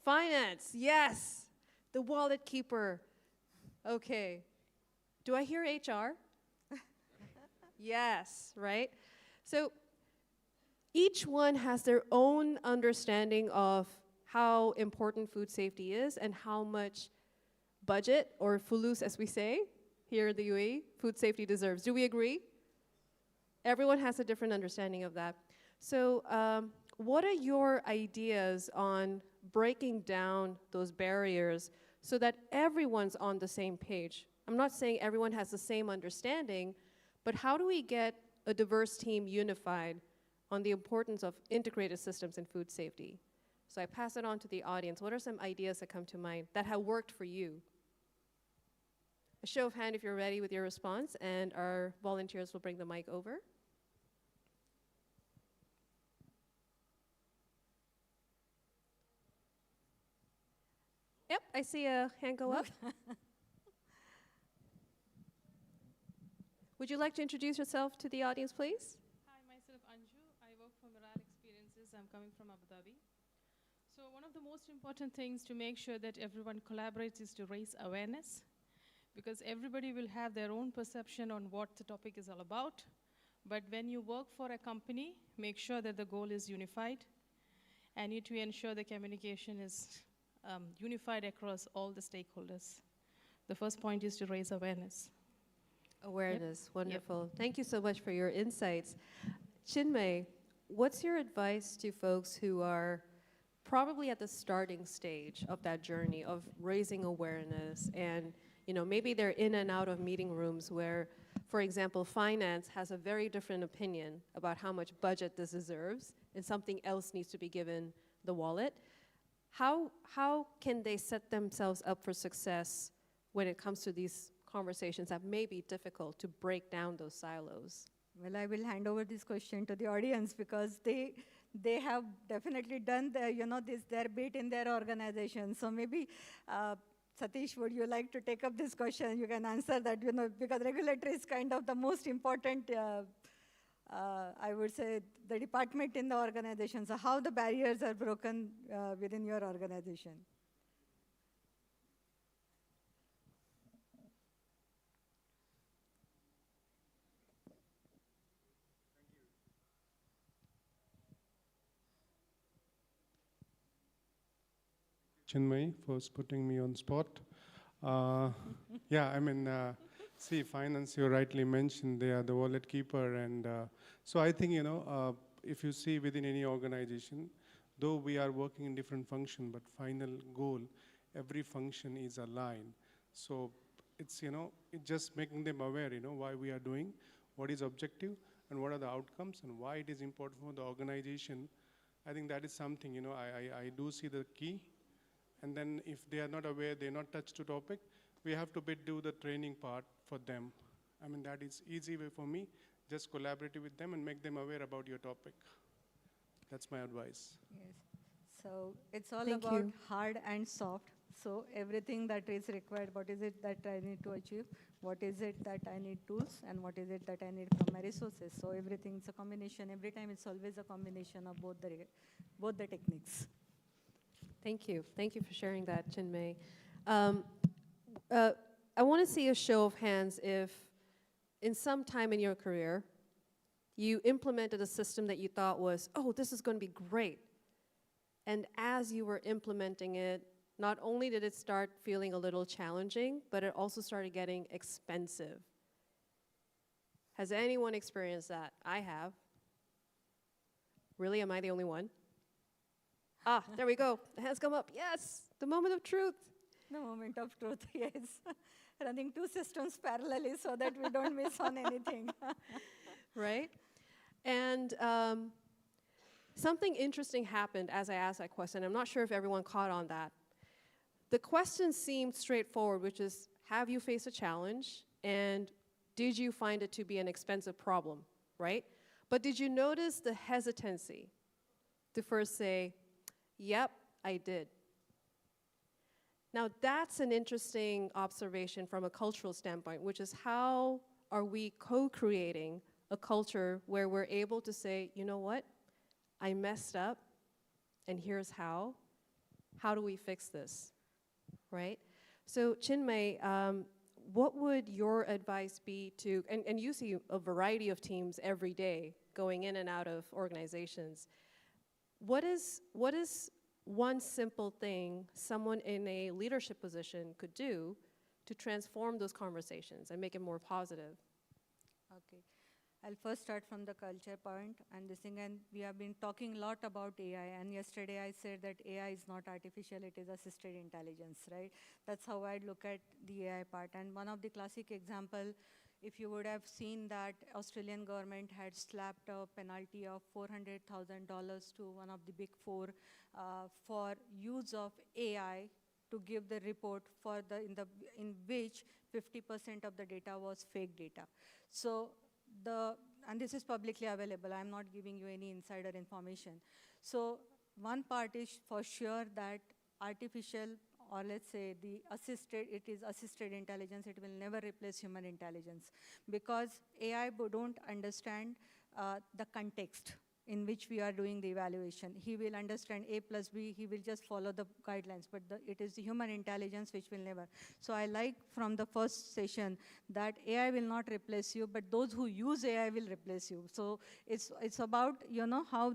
Finance, yes. The wallet keeper. Okay. Do I hear HR? Yes, right? So each one has their own understanding of how important food safety is and how much budget, or fulus as we say here in the UAE, food safety deserves. Do we agree? Everyone has a different understanding of that. So what are your ideas on breaking down those barriers so that everyone's on the same page? I'm not saying everyone has the same understanding, but how do we get a diverse team unified on the importance of integrated systems in food safety? So I pass it on to the audience. What are some ideas that come to mind that have worked for you? A show of hand if you're ready with your response, and our volunteers will bring the mic over. yep, I see a hand go up. Would you like to introduce yourself to the audience, please? Hi, myself Anju. I work for Moral Experiences. I'm coming from Abu Dhabi. So one of the most important things to make sure that everyone collaborates is to raise awareness, because everybody will have their own perception on what the topic is all about. But when you work for a company, make sure that the goal is unified, and you to ensure the communication is unified across all the stakeholders. The first point is to raise awareness. Awareness, Yep. wonderful. Yep. Thank you so much for your insights. Chinmay, what's your advice to folks who are probably at the starting stage of that journey of raising awareness, and maybe they're in and out of meeting rooms where, for example, finance has a very different opinion about how much budget this deserves and something else needs to be given the wallet. How can they set themselves up for success when it comes to these conversations that may be difficult to break down those silos? Well, I will hand over this question to the audience because they have definitely done their bit in their organization. So maybe, Satish, would you like to take up this question? You can answer that, because regulatory is kind of the most important, I would say, the department in the organization. So how the barriers are broken within your organization? Chinmay, for putting me on spot. See, finance, you rightly mentioned, they are the wallet keeper. And so I think, if you see within any organization, though we are working in different functions, but final goal, every function is aligned. So it's, it's just making them aware, why we are doing, what is objective, and what are the outcomes, and why it is important for the organization. I think that is something, I do see the key. And then if they are not aware, they're not touched to topic, we have to do the training part for them. I mean, that is easy way for me. Just collaborate with them and make them aware about your topic. That's my advice. Yes. So it's all Thank about you. hard and soft. So everything that is required, what is it that I need to achieve? What is it that I need tools? And what is it that I need from my resources? So everything's a combination. Every time it's always a combination of both the techniques. Thank you. Thank you for sharing that, Chinmay. I want to see a show of hands if, in some time in your career, you implemented a system that you thought was, oh, this is going to be great. And as you were implementing it, not only did it start feeling a little challenging, but it also started getting expensive. Has anyone experienced that? I have. Really, am I the only one? Ah, there we go. The hands come up. Yes, the moment of truth. The moment of truth, yes. Running two systems parallelly so that we don't miss on anything. Right? And something interesting happened as I asked that question. I'm not sure if everyone caught on that. The question seemed straightforward, which is, have you faced a challenge? And did you find it to be an expensive problem, right? But did you notice the hesitancy to first say, yep, I did? Now, that's an interesting observation from a cultural standpoint, which is how are we co-creating a culture where we're able to say, you know what, I messed up, and here's how. How do we fix this, right? So Chinmay, what would your advice be to, and you see a variety of teams every day going in and out of organizations. What is one simple thing someone in a leadership position could do to transform those conversations and make it more positive? Okay. I'll first start from the culture point and this thing, and we have been talking a lot about AI, and yesterday I said that AI is not artificial, it is assisted intelligence, right? That's how I look at the AI part. And one of the classic example, if you would have seen that Australian government had slapped a penalty of $400,000 to one of the big four for use of AI to give the report for in which 50% of the data was fake data. So and this is publicly available, I'm not giving you any insider information. So one part is for sure that artificial or let's say it is assisted intelligence, it will never replace human intelligence, because AI don't understand the context in which we are doing the evaluation. He will understand A plus B, he will just follow the guidelines, but it is the human intelligence which will never. So I like from the first session that AI will not replace you, but those who use AI will replace you. So it's about, how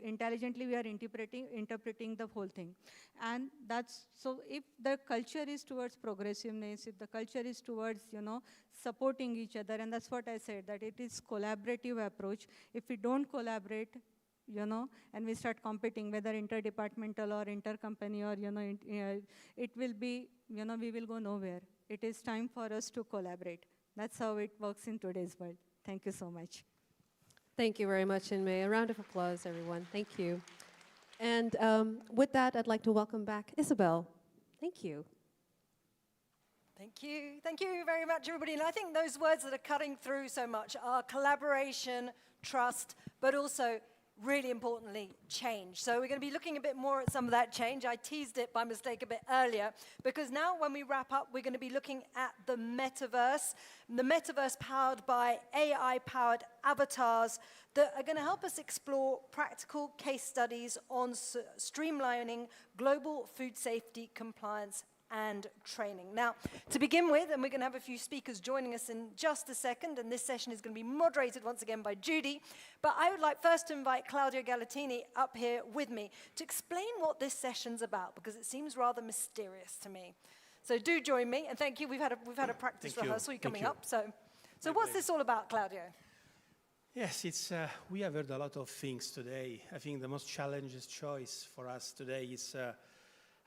intelligently we are interpreting the whole thing. And so if the culture is towards progressiveness, if the culture is towards, supporting each other, and that's what I said, that it is collaborative approach. If we don't collaborate, and we start competing, whether interdepartmental or intercompany or, it will be, we will go nowhere. It is time for us to collaborate. That's how it works in today's world. Thank you so much. Thank you very much, Chinmay. A round of applause, everyone. Thank you. And with that, I'd like to welcome back Isabel. Thank you. Thank you. Thank you very much, everybody. And I think those words that are cutting through so much are collaboration, trust, but also, really importantly, change. So we're going to be looking a bit more at some of that change. I teased it by mistake a bit earlier, because now when we wrap up, we're going to be looking at the metaverse powered by AI-powered avatars that are going to help us explore practical case studies on streamlining global food safety compliance and training. Now, to begin with, and we're going to have a few speakers joining us in just a second, and this session is going to be moderated once again by Judy, but I would like first to invite Claudio Galatini up here with me to explain what this session's about, because it seems rather mysterious to me. So do join me, and thank you. We've had a practice rehearsal. You're coming up. So what's this all about, Claudio? Yes, we have heard a lot of things today. I think the most challenging choice for us today is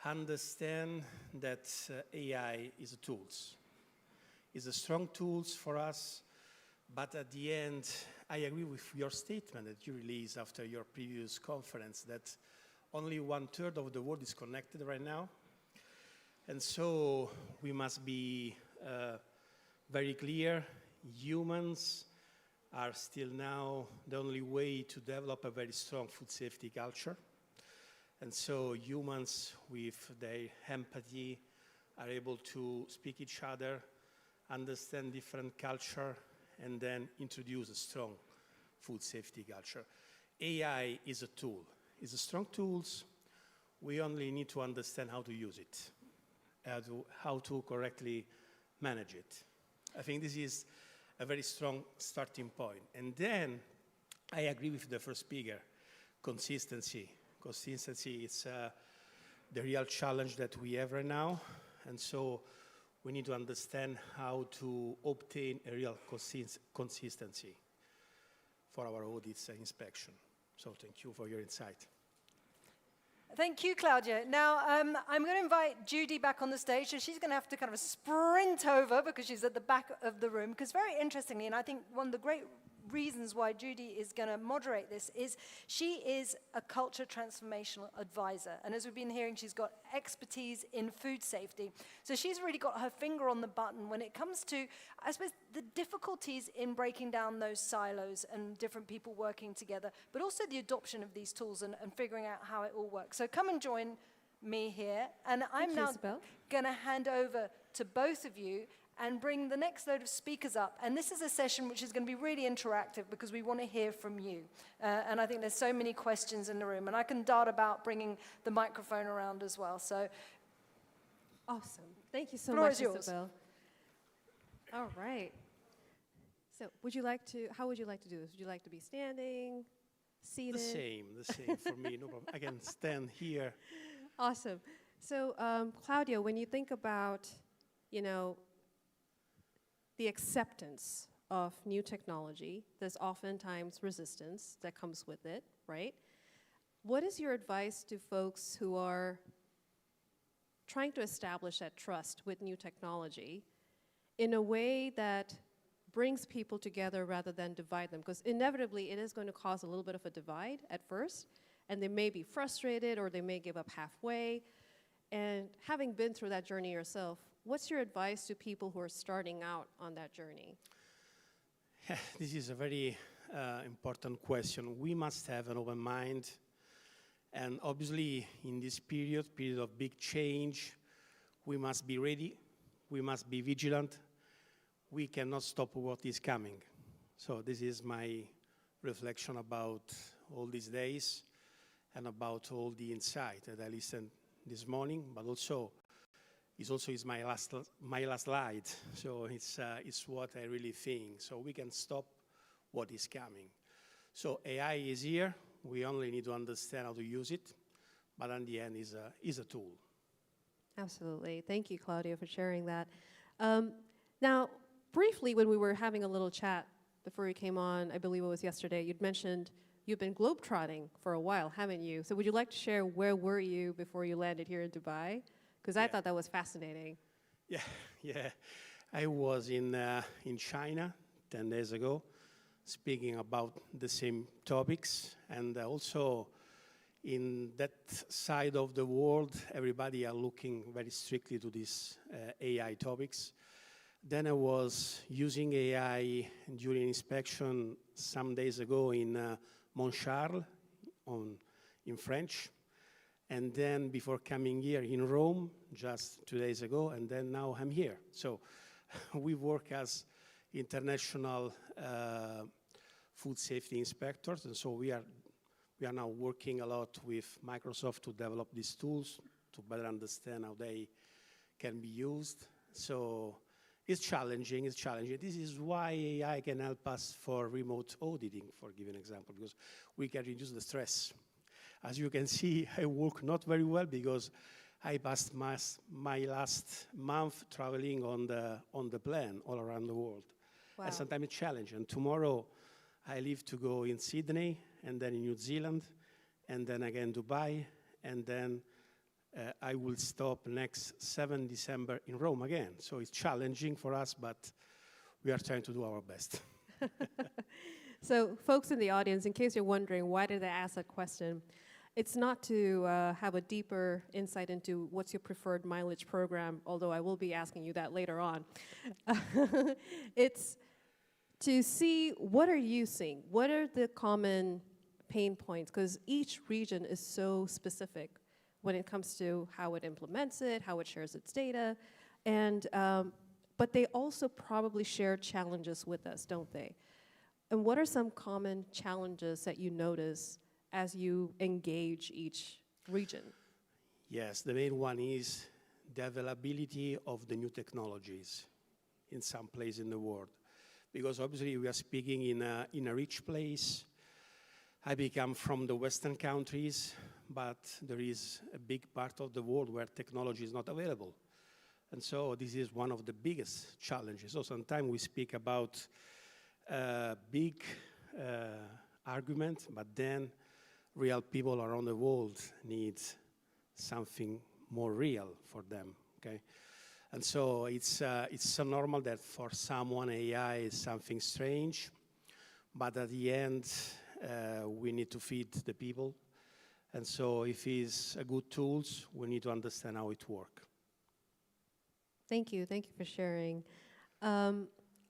understand that AI is a tool. It's a strong tool for us, but at the end, I agree with your statement that you released after your previous conference that only 1/3 of the world is connected right now. And so we must be very clear. Humans are still now the only way to develop a very strong food safety culture. And so humans with their empathy are able to speak each other, understand different culture, and then introduce a strong food safety culture. AI is a tool. It's a strong tool. We only need to understand how to use it, how to correctly manage it. I think this is a very strong starting point. And then I agree with the first speaker, consistency. Consistency is the real challenge that we have right now. And so we need to understand how to obtain a real consistency for our audits and inspection. So thank you for your insight. Thank you, Claudia. Now, I'm going to invite Judy back on the stage, so she's going to have to kind of sprint over because she's at the back of the room. Because very interestingly, and I think one of the great reasons why Judy is going to moderate this is she is a culture transformational advisor. And as we've been hearing, she's got expertise in food safety. So she's really got her finger on the button when it comes to, I suppose, the difficulties in breaking down those silos and different people working together, but also the adoption of these tools and figuring out how it all works. So come and join me here. And I'm now going to hand over to both of you and bring the next load of speakers up. And this is a session which is going to be really interactive because we want to hear from you. And I think there's so many questions in the room. And I can dart about bringing the microphone around as well. So awesome. Thank you so floor much, is yours. Isabel. All right. So how would you like to do this? Would you like to be standing, seated? The same for me, no problem. I can stand here. Awesome. So Claudio, when you think about, the acceptance of new technology, there's oftentimes resistance that comes with it, right? What is your advice to folks who are trying to establish that trust with new technology in a way that brings people together rather than divide them? Because inevitably, it is going to cause a little bit of a divide at first, and they may be frustrated or they may give up halfway. And having been through that journey yourself, what's your advice to people who are starting out on that journey? This is a very important question. We must have an open mind. And obviously, in this period of big change, we must be ready, we must be vigilant, we cannot stop what is coming. So this is my reflection about all these days and about all the insight that I listened this morning, but also is my last slide. So it's what I really think. So we can stop what is coming. So AI is here. We only need to understand how to use it, but in the end, is a tool. Absolutely. Thank you, Claudio, for sharing that. Now, briefly, when we were having a little chat before you came on, I believe it was yesterday, you'd mentioned you've been globetrotting for a while, haven't you? So would you like to share where were you before you landed here in Dubai? Because I thought that was fascinating. Yeah. I was in China 10 days ago, speaking about the same topics, and also in that side of the world, everybody are looking very strictly to these AI topics. Then I was using AI during inspection some days ago in Mont Charles in French. And then before coming here in Rome, just 2 days ago, and then now I'm here. So we work as international food safety inspectors, and so we are now working a lot with Microsoft to develop these tools to better understand how they can be used. So it's challenging. This is why AI can help us for remote auditing, for giving an example, because we can reduce the stress. As you can see, I work not very well because I passed my last month traveling on the plane all around the world. Wow. And sometimes it's challenging. And tomorrow, I leave to go in Sydney, and then in New Zealand, and then again Dubai, and then I will stop next 7 December in Rome again. So it's challenging for us, but we are trying to do our best. So folks in the audience, in case you're wondering, why did I ask that question? It's not to have a deeper insight into what's your preferred mileage program, although I will be asking you that later on. It's to see what are you seeing? What are the common pain points? Because each region is so specific when it comes to how it implements it, how it shares its data, and but they also probably share challenges with us, don't they? And what are some common challenges that you notice as you engage each region? Yes, the main one is the availability of the new technologies in some place in the world. Because obviously we are speaking in a rich place. I come from the Western countries, but there is a big part of the world where technology is not available. And so this is one of the biggest challenges. So sometimes we speak about big argument, but then real people around the world need something more real for them, okay? And so it's so normal that for someone AI is something strange, but at the end we need to feed the people. And so if it's a good tools, we need to understand how it works. Thank you for sharing.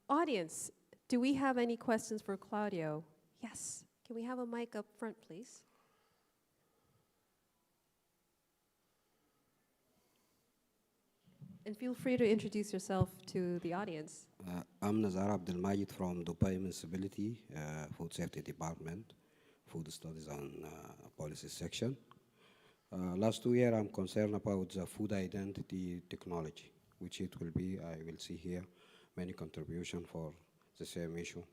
Audience, do we have any questions for Claudio? Yes, can we have a mic up front, please? And feel free to introduce yourself to the audience. I'm Nazar Abdelmajid from Dubai Municipality, Food Safety Department, Food Studies and Policy Section. Last 2 years, I'm concerned about the food identity technology, which it will be, I will see here, many contributions for the same issue.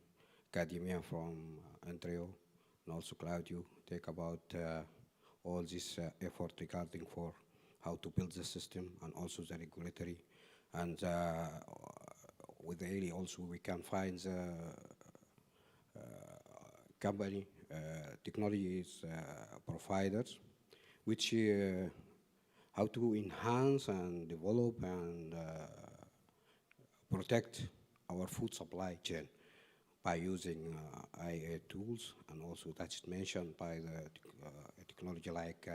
Academia from Andreo, and also Claudio, take about all this effort regarding for how to build the system and also the regulatory. And with AI also we can find the company, technologies providers, which how to enhance and develop and protect our food supply chain by using AI tools, and also that's mentioned by the technology like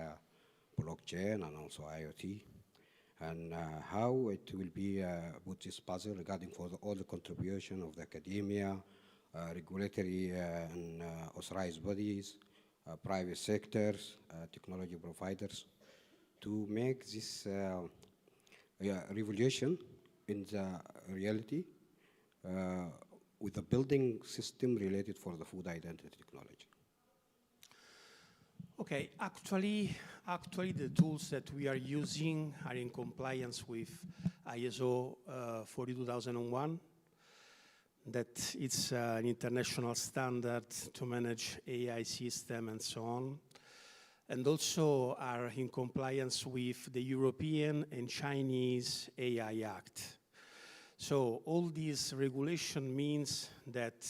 blockchain and also IoT, and how it will be put this puzzle regarding for all the contribution of the academia, regulatory and authorized bodies, private sectors, technology providers, to make this revolution in the reality with the building system related for the food identity technology. Okay, actually, the tools that we are using are in compliance with ISO 42001. That it's an international standard to manage AI system and so on. And also are in compliance with the European and Chinese AI Act. So all these regulation means that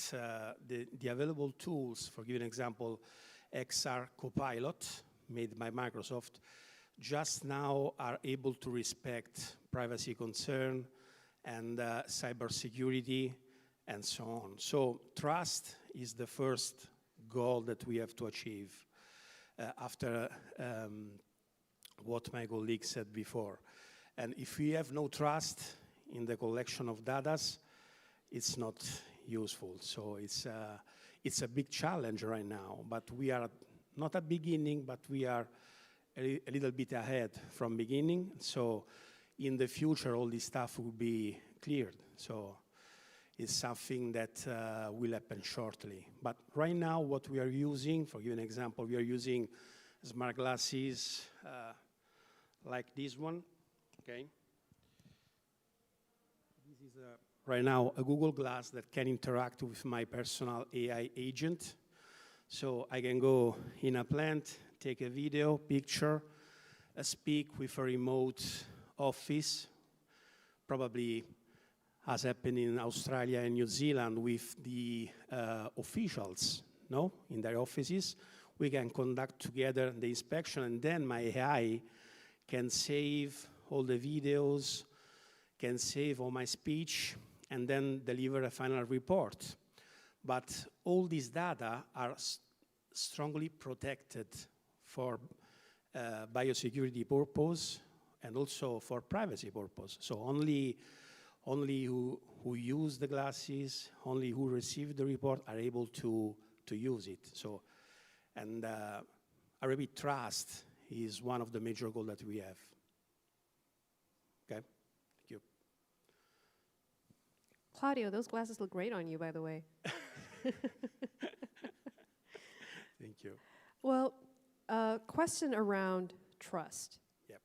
the available tools, for giving an example, XR Copilot, made by Microsoft, just now are able to respect privacy concern and cybersecurity and so on. So trust is the first goal that we have to achieve after what my colleague said before. And if we have no trust in the collection of data, it's not useful. So it's a big challenge right now, but we are not at beginning, but we are a little bit ahead from beginning. So in the future, all this stuff will be cleared. So it's something that will happen shortly. But right now, what we are using, for giving an example, we are using smart glasses like this one, okay? This is right now a Google Glass that can interact with my personal AI agent. So I can go in a plant, take a video, picture, speak with a remote office, probably as happened in Australia and New Zealand with the officials, no, in their offices. We can conduct together the inspection, and then my AI can save all the videos, can save all my speech, and then deliver a final report. But all these data are strongly protected for biosecurity purpose and also for privacy purpose. So only who use the glasses, only who receive the report are able to use it. So, and I repeat, trust is one of the major goals that we have. Okay, thank you. Claudio, those glasses look great on you, by the way. Thank you. Well, question around trust. Yep.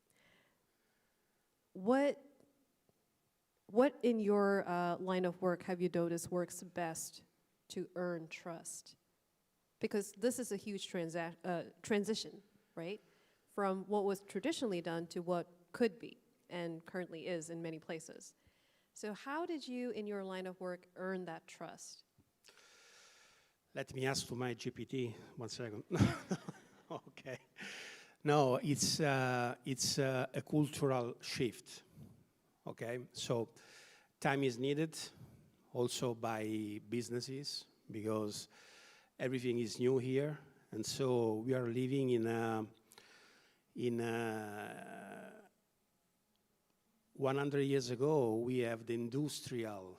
What in your line of work have you noticed works best to earn trust? Because this is a huge transition, right? From what was traditionally done to what could be and currently is in many places. So how did you, in your line of work, earn that trust? Let me ask to my GPT 1 second. Okay. No, it's a cultural shift. Okay, so time is needed also by businesses because everything is new here, and so we are living in a 100 years ago we have the industrial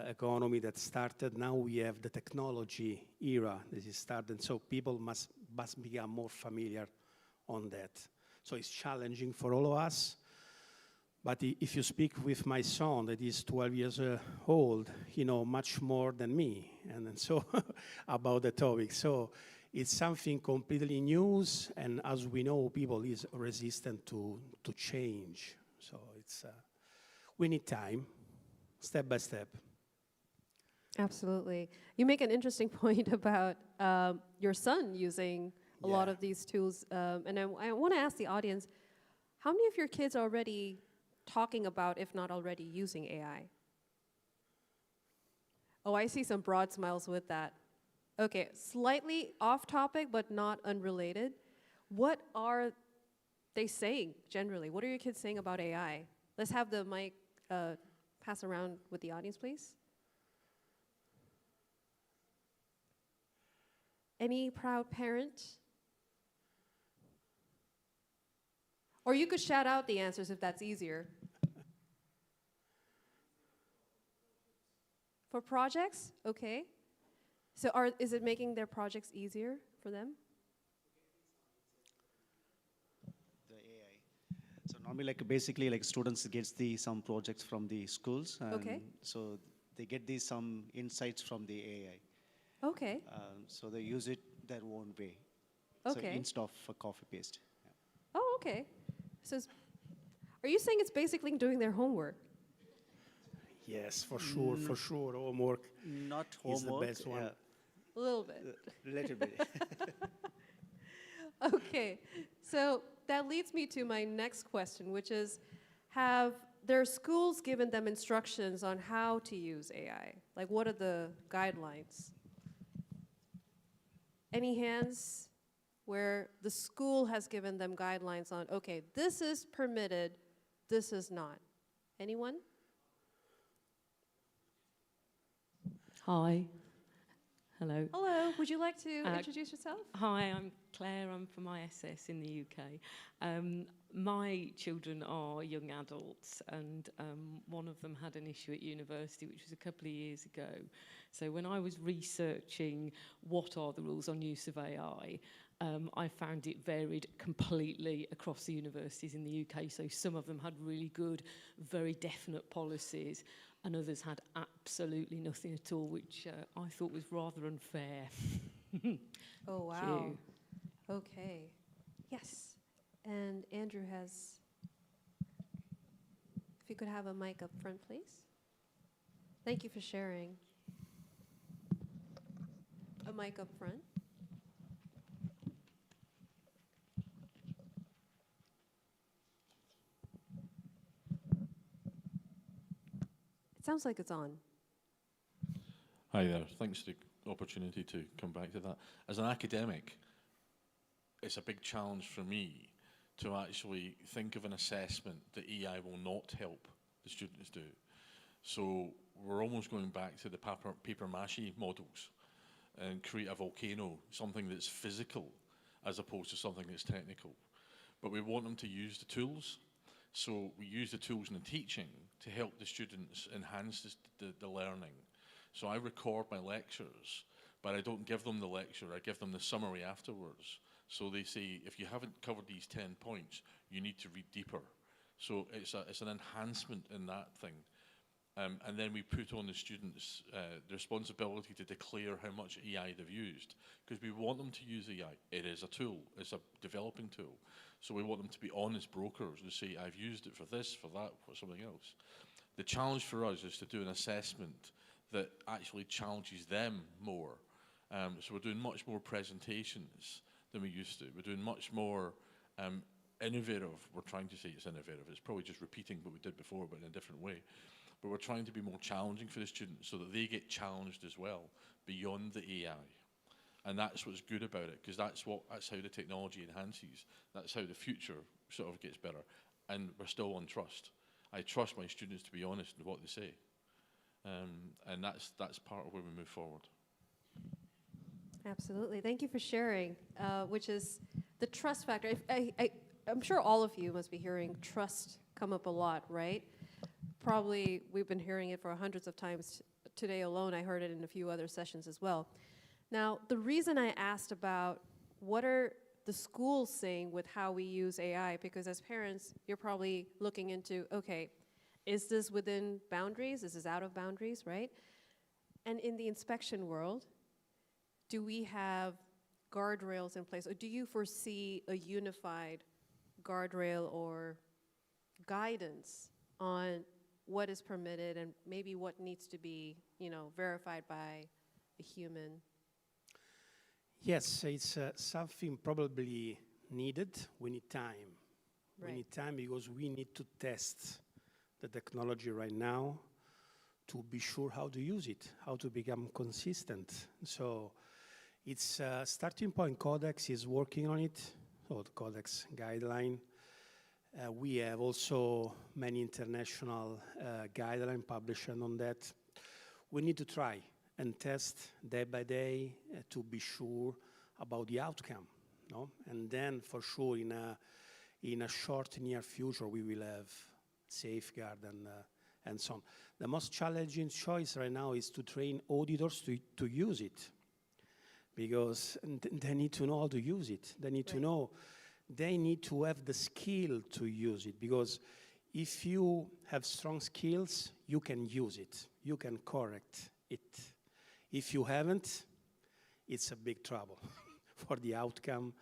economy that started. Now we have the technology era that is started, so people must become more familiar on that. So it's challenging for all of us. But if you speak with my son that is 12 years old, he knows much more than me, and so about the topic. So it's something completely new, and as we know, people is resistant to change. So it's we need time, step by step. Absolutely. You make an interesting point about your son using a lot of these tools, and I want to ask the audience, how many of your kids are already talking about, if not already using AI? Oh, I see some broad smiles with that. Okay, slightly off topic, but not unrelated. What are they saying generally? What are your kids saying about AI? Let's have the mic pass around with the audience, please. Any proud parent? Or you could shout out the answers if that's easier. For projects? Okay. So is it making their projects easier for them? The AI. So normally, like basically, like students gets some projects from the schools, and Okay. so they get some insights from the AI. Okay. So they use it their own way. Okay. So instead of copy paste. Oh, okay. So, are you saying it's basically doing their homework? Yes, for sure, for sure. Homework Not is the homework. best one. A little bit. A little bit. Okay, so that leads me to my next question, which is, have their schools given them instructions on how to use AI? Like, what are the guidelines? Any hands where the school has given them guidelines on, okay, this is permitted, this is not? Anyone? Hi. Hello. Hello, would you like to introduce yourself? Hi, I'm Claire. I'm from ISS in the UK. My children are young adults, and one of them had an issue at university, which was a couple of years ago. So when I was researching what are the rules on use of AI, I found it varied completely across the universities in the UK. So some of them had really good, very definite policies, and others had absolutely nothing at all, which I thought was rather unfair. Oh, wow. Okay. Yes. And Andrew has, if you could have a mic up front, please. Thank you for sharing. A mic up front. It sounds like it's on. Hi there. Thanks for the opportunity to come back to that. As an academic, it's a big challenge for me to actually think of an assessment that AI will not help the students do. So we're almost going back to the paper mache models and create a volcano, something that's physical as opposed to something that's technical. But we want them to use the tools. So we use the tools in the teaching to help the students enhance the learning. So I record my lectures, but I don't give them the lecture, I give them the summary afterwards. So they say, if you haven't covered these 10 points, you need to read deeper. So it's an enhancement in that thing. And then we put on the students the responsibility to declare how much AI they've used, because we want them to use AI. It is a tool, it's a developing tool. So we want them to be honest brokers and say, I've used it for this, for that, for something else. The challenge for us is to do an assessment that actually challenges them more. So we're doing much more presentations than we used to. We're doing much more innovative. We're trying to say it's innovative. It's probably just repeating what we did before, but in a different way. But we're trying to be more challenging for the students so that they get challenged as well beyond the AI. And that's what's good about it, because that's how the technology enhances. That's how the future sort of gets better. And we're still on trust. I trust my students to be honest in what they say. And that's part of where we move forward. Absolutely. Thank you for sharing, which is the trust factor. I'm sure all of you must be hearing trust come up a lot, right? Probably we've been hearing it for hundreds of times today alone. I heard it in a few other sessions as well. Now, the reason I asked about what are the schools saying with how we use AI, because as parents, you're probably looking into, okay, is this within boundaries? Is this out of boundaries, right? And in the inspection world, do we have guardrails in place, or do you foresee a unified guardrail or guidance on what is permitted and maybe what needs to be, verified by a human? Yes, it's something probably needed. We need time. Right. We need time because we need to test the technology right now to be sure how to use it, how to become consistent. So it's starting point Codex is working on it, so the Codex guideline. We have also many international guidelines published on that. We need to try and test day by day to be sure about the outcome, no? And then for sure in a short near future we will have safeguard and so on. The most challenging choice right now is to train auditors to use it, because they need to know how to use it. They need to know they need to have the skill to use it, because if you have strong skills, you can use it, you can correct it. If you haven't, it's a big trouble for the outcome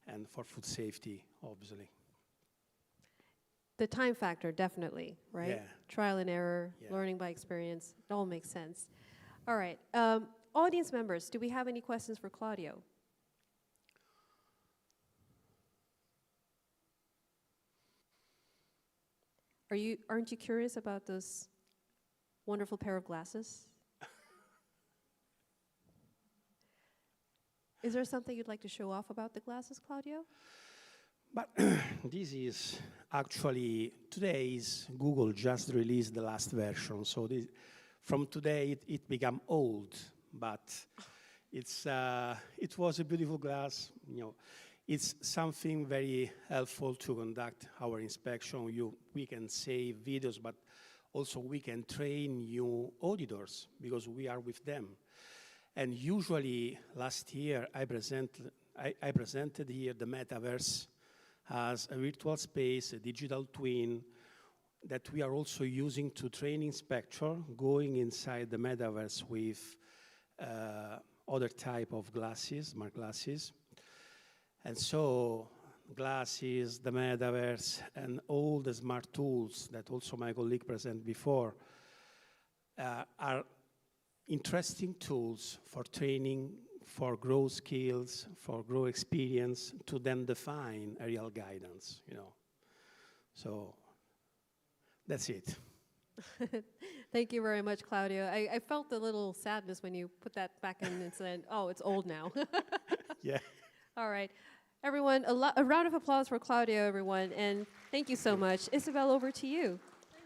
and for food safety, obviously. The time factor, definitely, right? Yeah. Trial and error, Yeah. learning by experience, it all makes sense. All right, audience members, do we have any questions for Claudio? Aren't you curious about this wonderful pair of glasses? Is there something you'd like to show off about the glasses, Claudio? But this is actually, Google just released the last version. So from today, it became old, but it was a beautiful glass. It's something very helpful to conduct our inspection. We can save videos, but also we can train new auditors because we are with them. And usually, last year, I presented here the metaverse as a virtual space, a digital twin, that we are also using to train inspector, going inside the metaverse with other type of glasses, smart glasses. And so glasses, the metaverse, and all the smart tools that also my colleague presented before are interesting tools for training, for growth skills, for growth experience, to then define a real guidance, So that's it. Thank you very much, Claudio. I felt a little sadness when you put that back in and said, oh, it's old now. Yeah. All right. Everyone, a round of applause for Claudio, everyone, and thank you so much. Isabel, over to you.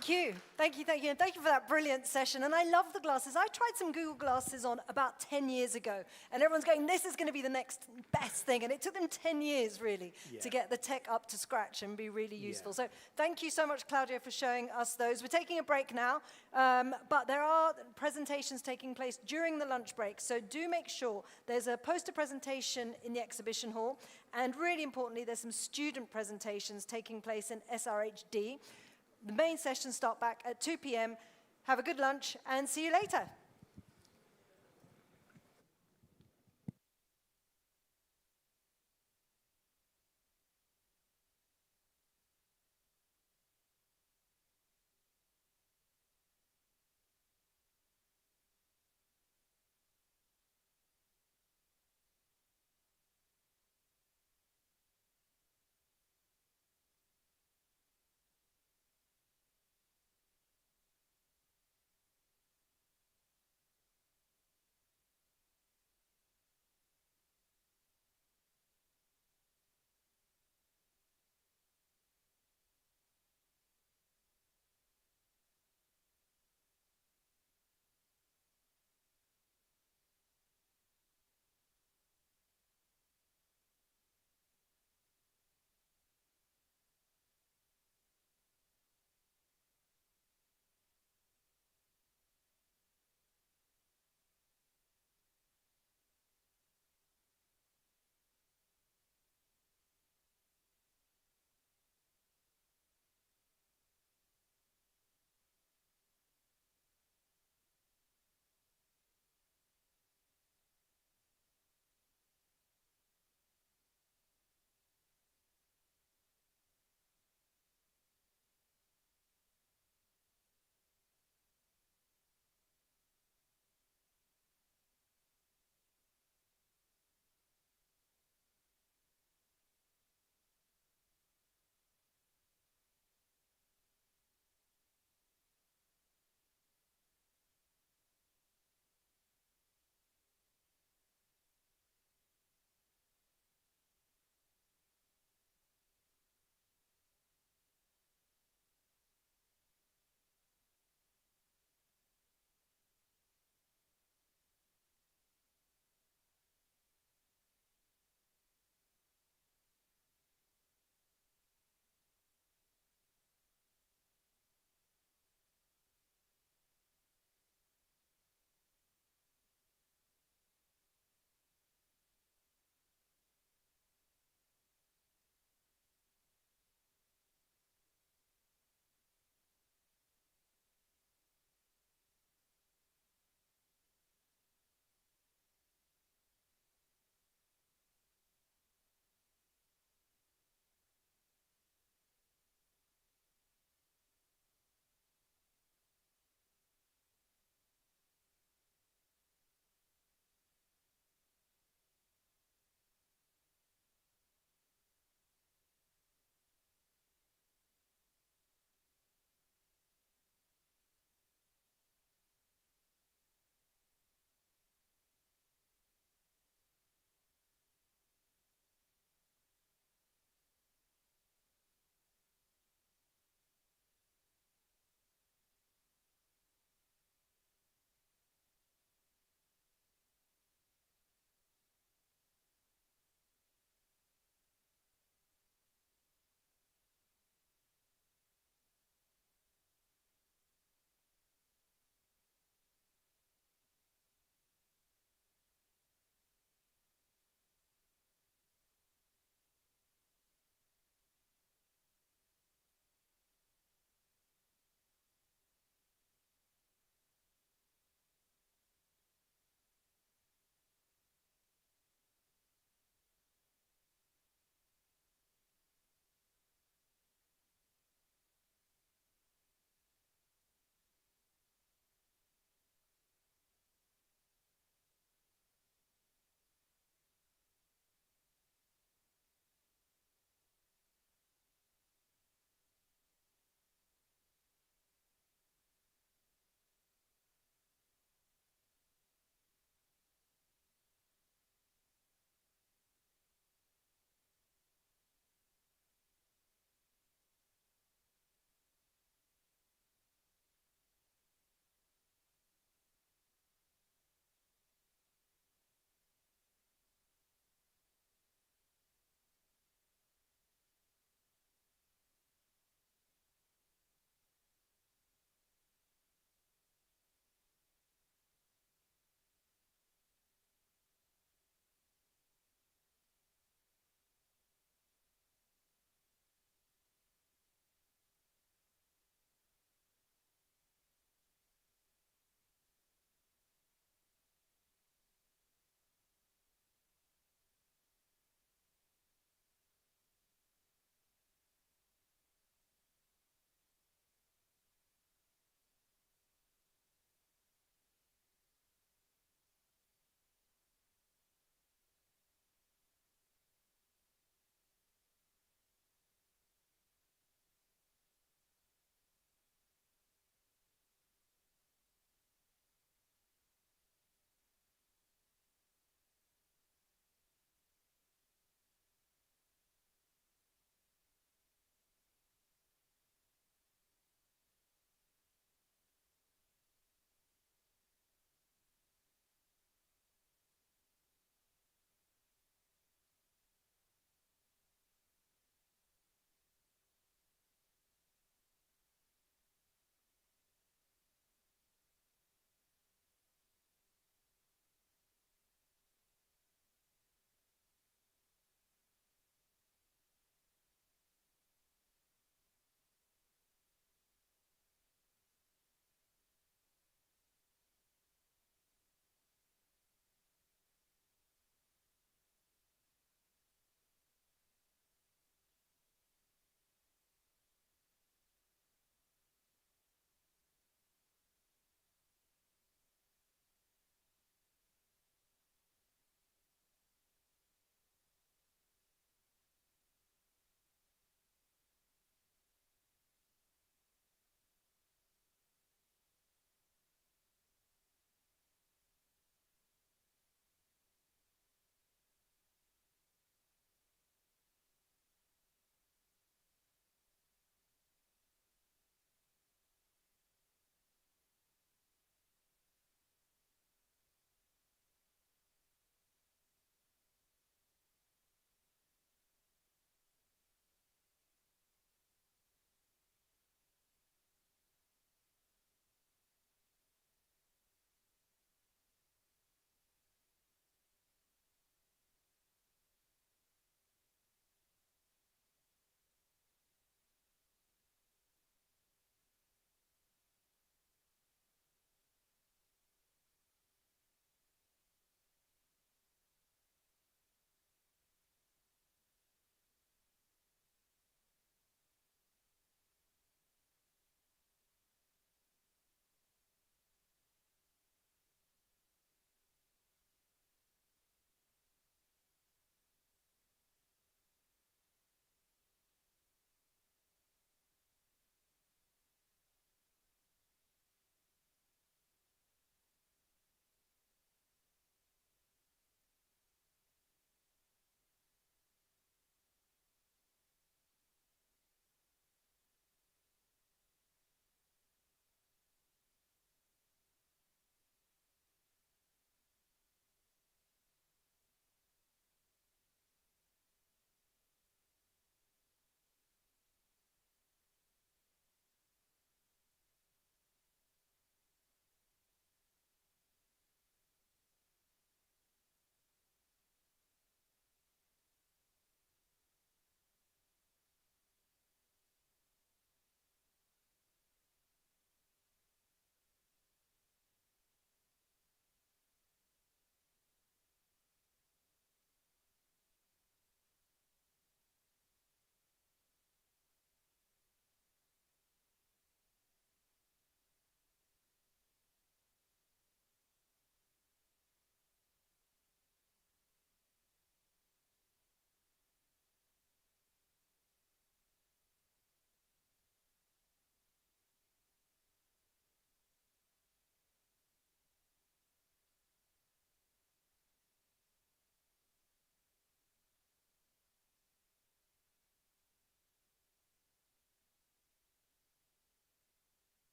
Thank you. Thank you, thank you. And thank you for that brilliant session. And I love the glasses. I tried some Google glasses on about 10 years ago. And everyone's going, this is going to be the next best thing. And it took them 10 years, really, to get the tech up to scratch and be really useful. So thank you so much, Claudio, for showing us those. We're taking a break now. But there are presentations taking place during the lunch break. So do make sure there's a poster presentation in the exhibition hall. And really importantly, there's some student presentations taking place in SRHD. The main sessions start back at 2 p.m. Have a good lunch and see you later.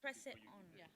press it on. Yeah.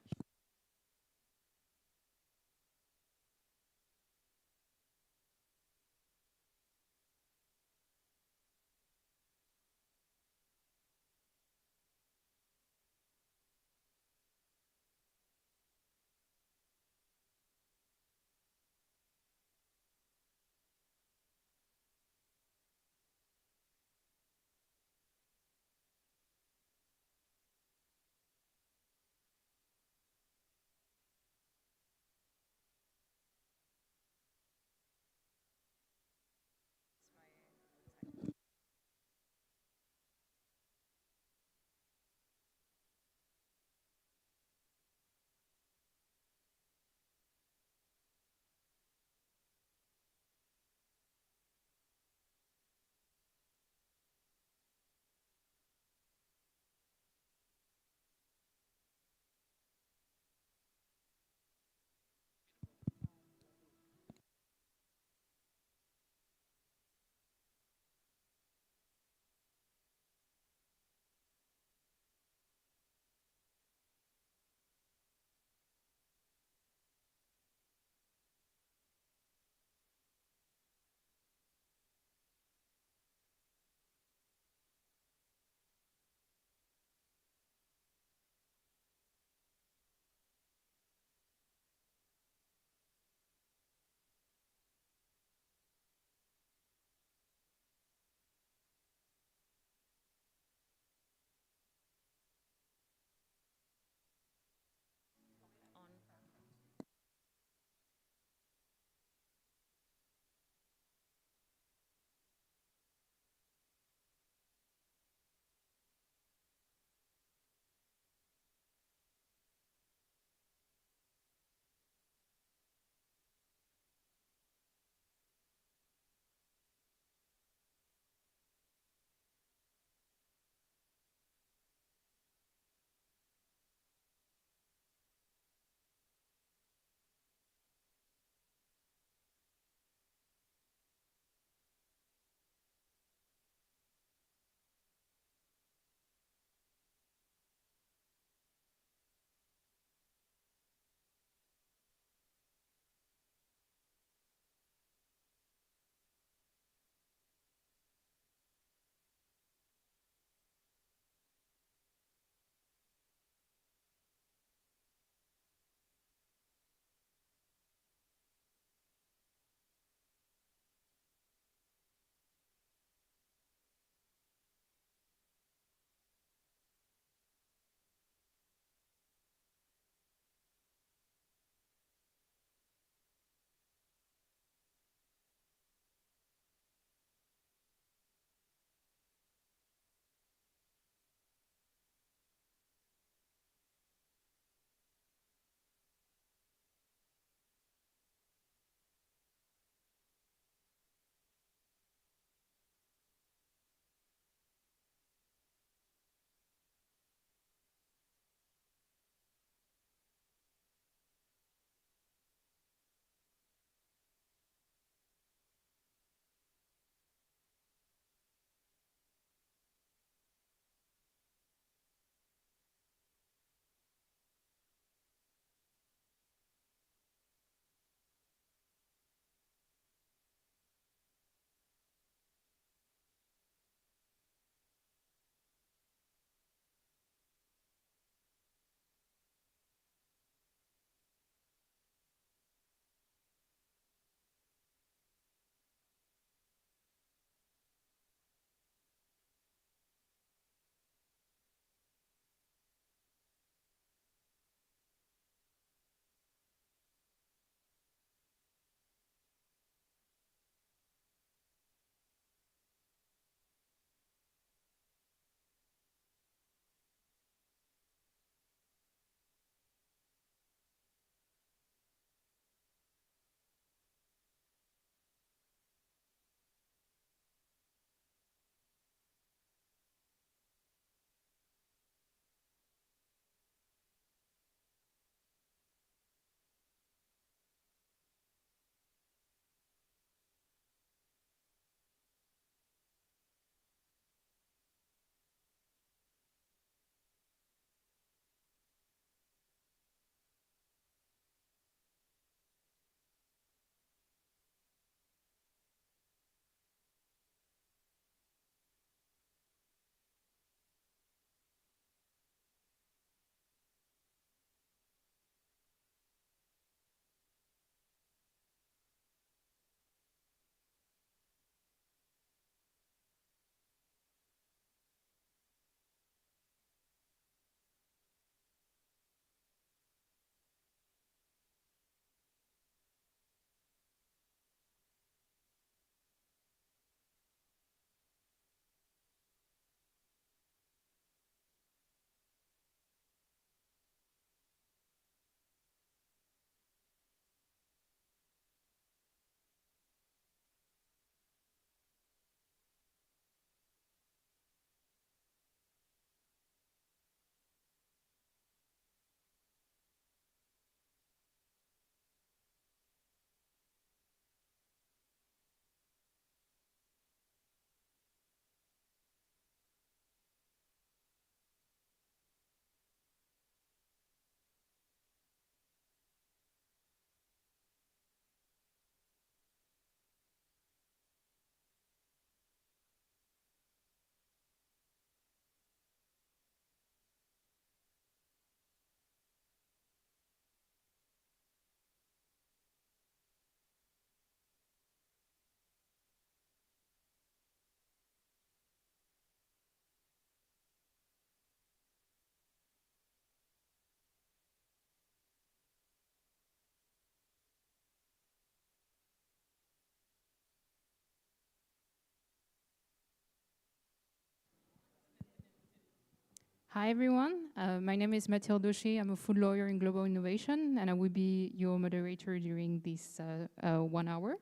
Hi everyone, my name is Mathilde Docher. I'm a food lawyer in global innovation, and I will be your moderator during this 1 hour.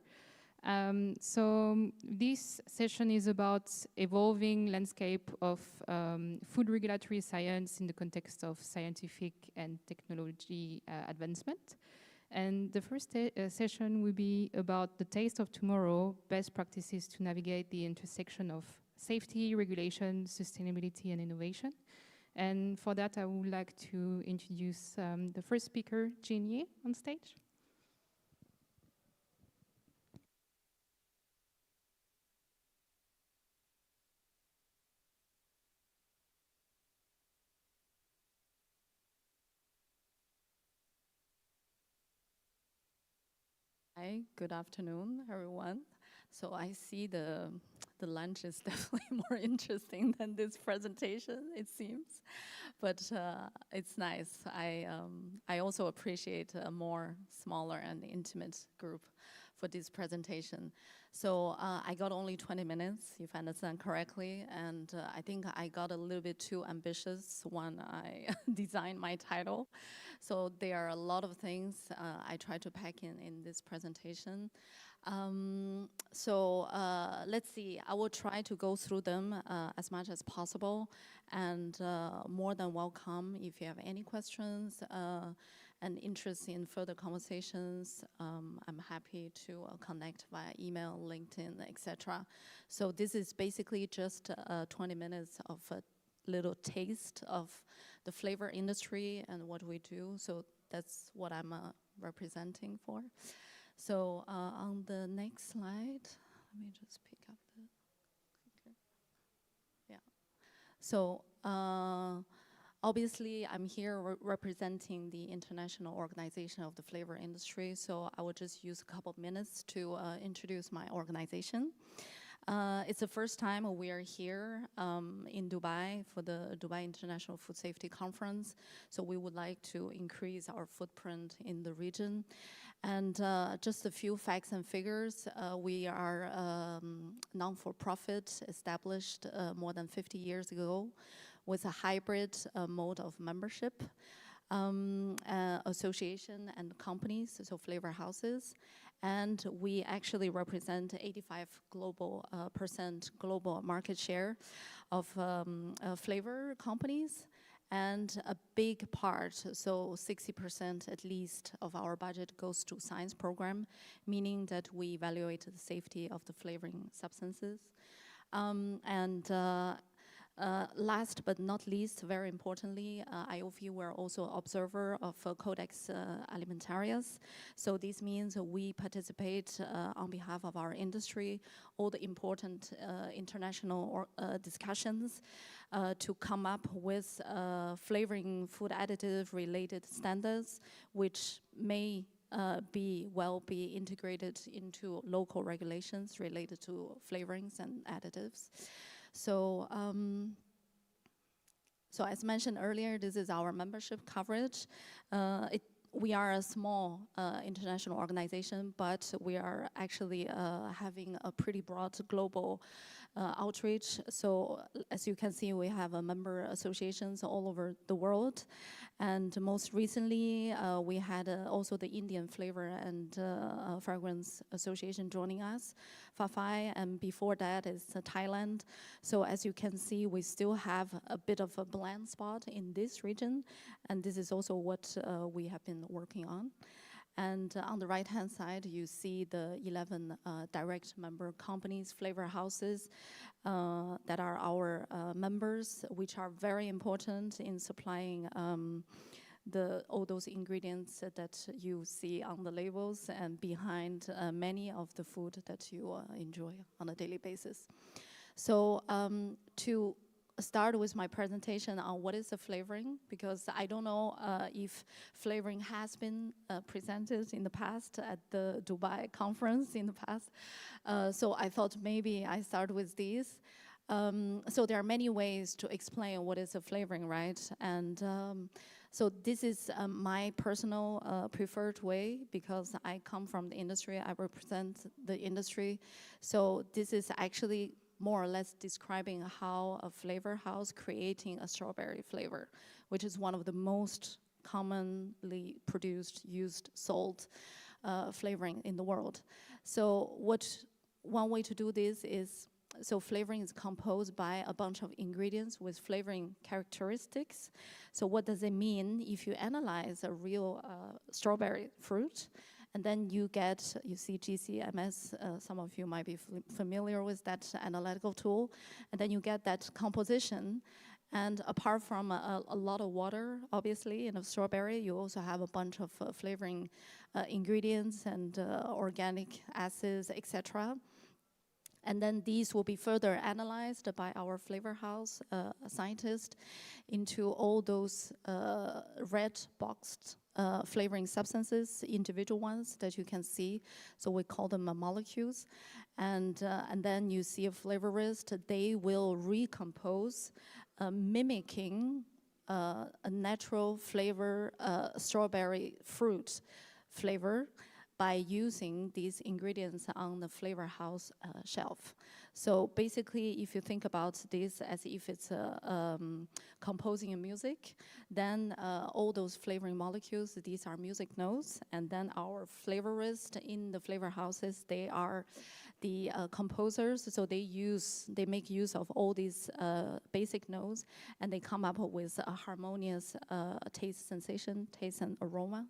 So this session is about evolving landscape of food regulatory science in the context of scientific and technology advancement. And the first session will be about the taste of tomorrow, best practices to navigate the intersection of safety, regulation, sustainability, and innovation. And for that, I would like to introduce the first speaker, Jin Ye, on stage. Hi, good afternoon, everyone. So I see the lunch is definitely more interesting than this presentation, it seems, but it's nice. I also appreciate a more smaller and intimate group for this presentation. So I got only 20 minutes, if I understand correctly, and I think I got a little bit too ambitious when I designed my title. So there are a lot of things I try to pack in this presentation. Let's see, I will try to go through them as much as possible, and more than welcome if you have any questions and interest in further conversations. I'm happy to connect via email, LinkedIn, etc. So this is basically just 20 minutes of a little taste of the flavor industry and what we do. So that's what I'm representing for. So on the next slide, let me just pick up the clicker. Yeah. So obviously, I'm here representing the International Organization of the Flavor Industry. So I will just use a couple of minutes to introduce my organization. It's the first time we are here in Dubai for the Dubai International Food Safety Conference. So we would like to increase our footprint in the region. And just a few facts and figures. We are non-for-profit, established more than 50 years ago with a hybrid mode of membership, association and companies, so flavor houses. And we actually represent 85% global market share of flavor companies. And a big part, so 60% at least of our budget goes to science program, meaning that we evaluate the safety of the flavoring substances. Last but not least, very importantly, IOV were also observer of Codex Alimentarius. So this means we participate on behalf of our industry, all the important international discussions to come up with flavoring food additive related standards, which may be integrated into local regulations related to flavorings and additives. So, so as mentioned earlier, this is our membership coverage. We are a small international organization, but we are actually having a pretty broad global outreach. So as you can see, we have member associations all over the world. And most recently, we had also the Indian Flavor and Fragrance Association joining us, FAFAI, and before that is Thailand. So as you can see, we still have a bit of a blind spot in this region, and this is also what we have been working on. And on the right-hand side, you see the 11 direct member companies, flavor houses, that are our members, which are very important in supplying all those ingredients that you see on the labels and behind many of the food that you enjoy on a daily basis. So to start with my presentation on what is the flavoring, because I don't know if flavoring has been presented in the past at the Dubai conference in the past. So I thought maybe I start with these. So there are many ways to explain what is a flavoring, right? And so this is my personal preferred way because I come from the industry, I represent the industry. So this is actually more or less describing how a flavor house creating a strawberry flavor, which is one of the most commonly produced, used, sold flavoring in the world. So one way to do this is, so flavoring is composed by a bunch of ingredients with flavoring characteristics. So what does it mean if you analyze a real strawberry fruit, and then you see GCMS, some of you might be familiar with that analytical tool, and then you get that composition. And apart from a lot of water, obviously, in a strawberry, you also have a bunch of flavoring ingredients and organic acids, etc. And then these will be further analyzed by our flavor house scientists into all those red boxed flavoring substances, individual ones that you can see. So we call them molecules. And then you see a flavorist, they will recompose, mimicking a natural flavor, strawberry fruit flavor, by using these ingredients on the flavor house shelf. So basically, if you think about this as if it's composing a music, then all those flavoring molecules, these are music notes, and then our flavorists in the flavor houses, they are the composers, so they make use of all these basic notes, and they come up with a harmonious taste sensation, taste and aroma.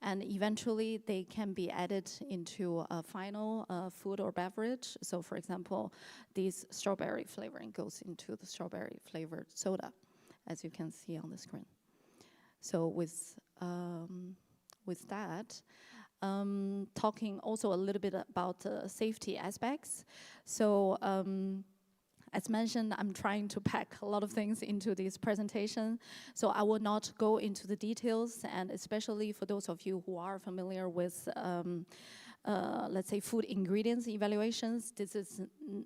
And eventually, they can be added into a final food or beverage. So for example, this strawberry flavoring goes into the strawberry flavored soda, as you can see on the screen. So with that, talking also a little bit about safety aspects. So as mentioned, I'm trying to pack a lot of things into this presentation, so I will not go into the details, and especially for those of you who are familiar with, let's say, food ingredients evaluations, this is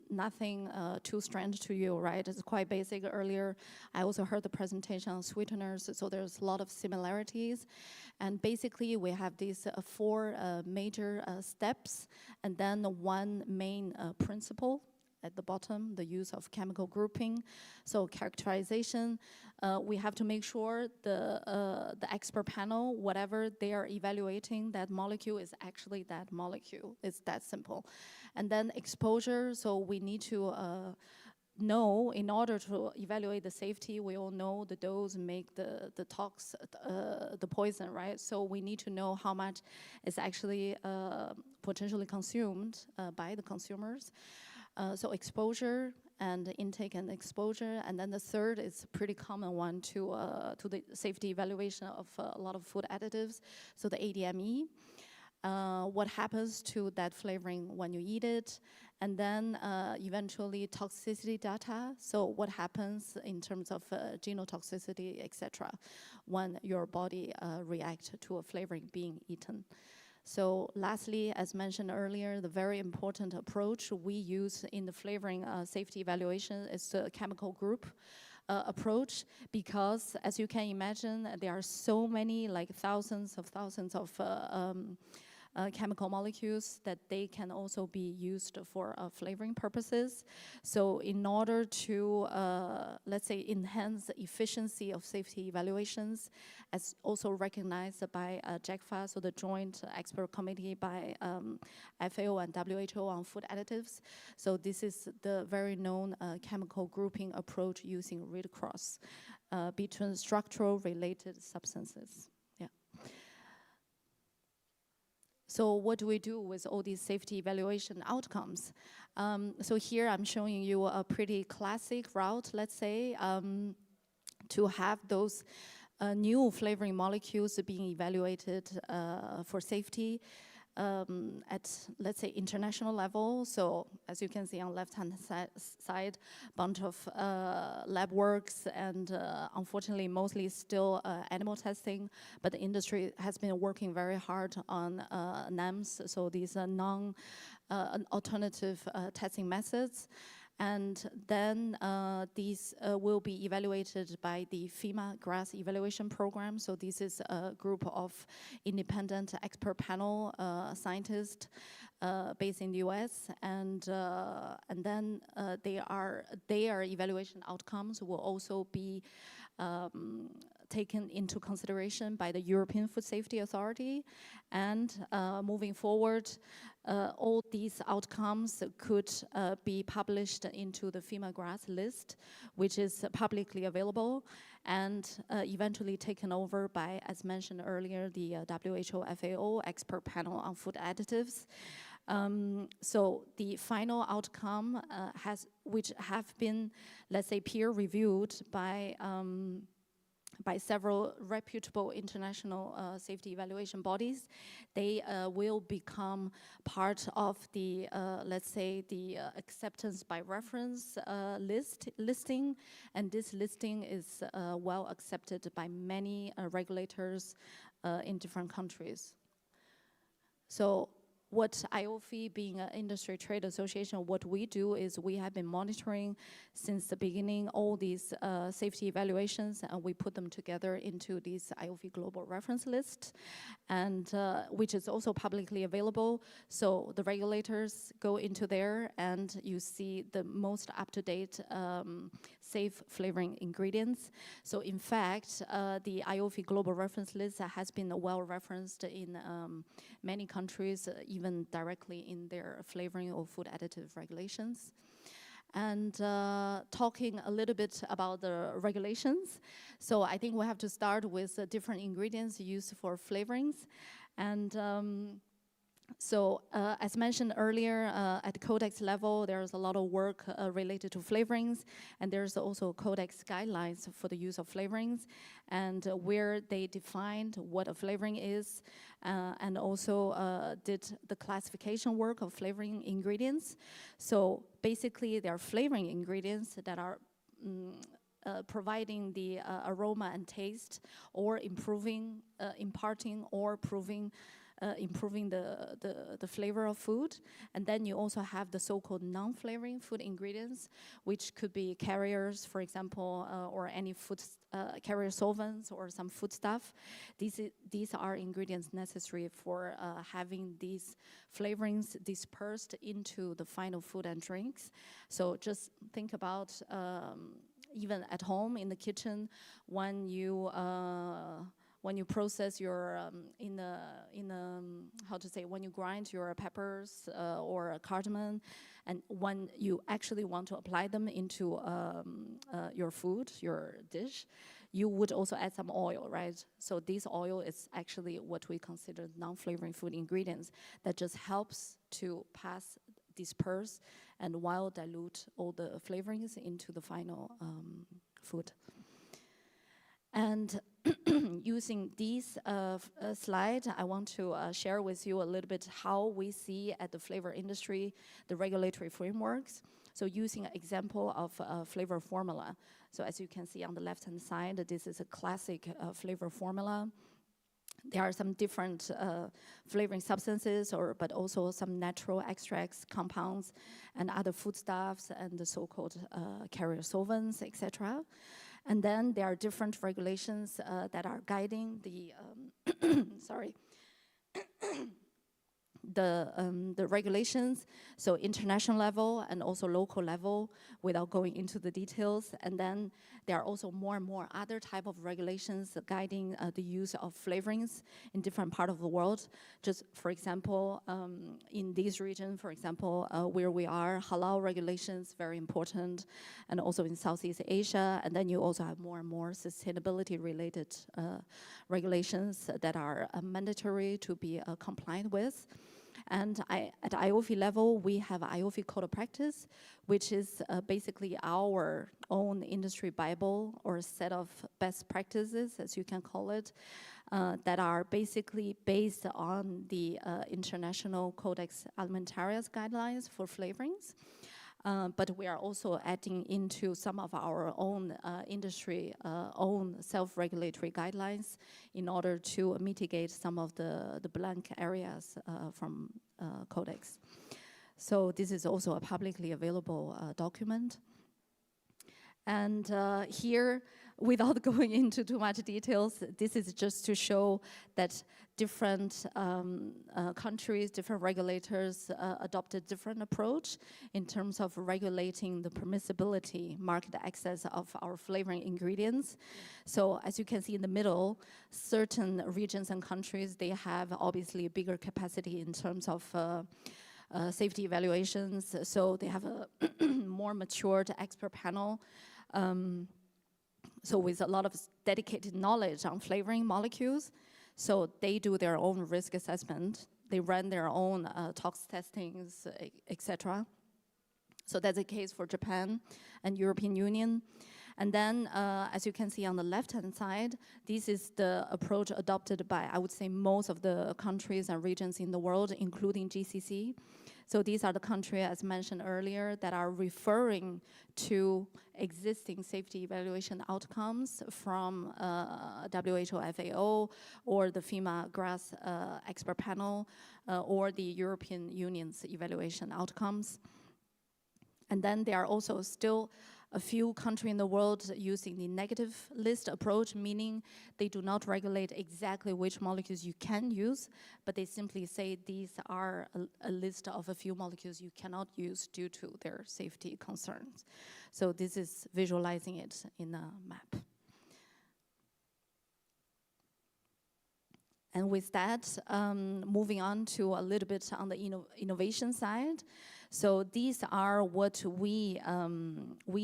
nothing too strange to you, right? It's quite basic. Earlier, I also heard the presentation on sweeteners, so there's a lot of similarities. And basically, we have these 4 major steps, and then one main principle at the bottom, the use of chemical grouping. So characterization, we have to make sure the expert panel, whatever they are evaluating, that molecule is actually that molecule. It's that simple. And then exposure, so we need to know, in order to evaluate the safety, we all know the dose make the poison, right? So we need to know how much is actually potentially consumed by the consumers. So exposure and intake and exposure, and then the third is a pretty common one to the safety evaluation of a lot of food additives, so the ADME. What happens to that flavoring when you eat it, and then eventually toxicity data, so what happens in terms of genotoxicity, etc., when your body reacts to a flavoring being eaten. So lastly, as mentioned earlier, the very important approach we use in the flavoring safety evaluation is the chemical group approach, because as you can imagine, there are so many, like thousands of chemical molecules that they can also be used for flavoring purposes. So in order to, let's say, enhance the efficiency of safety evaluations, as also recognized by JECFA, so the Joint Expert Committee by FAO and WHO on food additives. So this is the very known chemical grouping approach using read cross between structural related substances. So what do we do with all these safety evaluation outcomes? So here I'm showing you a pretty classic route, let's say, to have those new flavoring molecules being evaluated for safety at, let's say, international level. So as you can see on left-hand side, bunch of lab works and unfortunately mostly still animal testing, but the industry has been working very hard on NAMs, so these are non-alternative testing methods. And then these will be evaluated by the FEMA GRASS evaluation program. So this is a group of independent expert panel scientists based in the US, and then their evaluation outcomes will also be taken into consideration by the European Food Safety Authority. And moving forward, all these outcomes could be published into the FEMA GRAS list, which is publicly available, and eventually taken over by, as mentioned earlier, the WHO FAO expert panel on food additives. So the final outcome which have been, let's say, peer-reviewed by several reputable international safety evaluation bodies, they will become part of the, let's say, the acceptance by reference listing, and this listing is well accepted by many regulators in different countries. So what IOFI, being an industry trade association, what we do is we have been monitoring since the beginning all these safety evaluations, and we put them together into this IOFI global reference list, and which is also publicly available. So the regulators go into there and you see the most up-to-date safe flavoring ingredients. So in fact, the IOFI global reference list has been well referenced in many countries, even directly in their flavoring or food additive regulations. And talking a little bit about the regulations. So I think we have to start with different ingredients used for flavorings. And so as mentioned earlier, at the codex level, there's a lot of work related to flavorings, and there's also codex guidelines for the use of flavorings, and where they defined what a flavoring is, and also did the classification work of flavoring ingredients. So basically, there are flavoring ingredients that are providing the aroma and taste, or improving, imparting, or improving the flavor of food. And then you also have the so-called non-flavoring food ingredients, which could be carriers, for example, or any food carrier solvents or some food stuff. These are ingredients necessary for having these flavorings dispersed into the final food and drinks. So just think about even at home in the kitchen, when you process your when you grind your peppers or cardamom, and when you actually want to apply them into your food, your dish, you would also add some oil, right? So this oil is actually what we consider non-flavoring food ingredients that just helps to disperse and while dilute all the flavorings into the final food. And using this slide, I want to share with you a little bit how we see at the flavor industry the regulatory frameworks. So using an example of a flavor formula. So as you can see on the left-hand side, this is a classic flavor formula. There are some different flavoring substances, but also some natural extracts, compounds, and other foodstuffs, and the so-called carrier solvents, etc. And then there are different regulations that are guiding the the regulations, so international level and also local level, without going into the details. And then there are also more and more other type of regulations guiding the use of flavorings in different parts of the world. Just for example, in this region, for example, where we are, halal regulations, very important, and also in Southeast Asia. And then you also have more and more sustainability related regulations that are mandatory to be compliant with. And at IOFI level, we have IOFI Code of Practice, which is basically our own industry Bible, or a set of best practices, as you can call it, that are basically based on the International Codex Alimentarius guidelines for flavorings. But we are also adding into some of our own industry, own self-regulatory guidelines in order to mitigate some of the blank areas from Codex. So this is also a publicly available document. And here, without going into too much details, this is just to show that different countries, different regulators adopted different approach in terms of regulating the permissibility, market access of our flavoring ingredients. So as you can see in the middle, certain regions and countries, they have obviously a bigger capacity in terms of safety evaluations. So they have a more matured expert panel. So with a lot of dedicated knowledge on flavoring molecules. So they do their own risk assessment. They run their own tox testings, etc. So that's the case for Japan and European Union. And then, as you can see on the left-hand side, this is the approach adopted by, I would say, most of the countries and regions in the world, including GCC. So these are the countries, as mentioned earlier, that are referring to existing safety evaluation outcomes from WHO, FAO, or the FEMA GRAS expert panel, or the European Union's evaluation outcomes. And then there are also still a few countries in the world using the negative list approach, meaning they do not regulate exactly which molecules you can use, but they simply say these are a list of a few molecules you cannot use due to their safety concerns. So this is visualizing it in a map. And with that, moving on to a little bit on the innovation side. So these are what we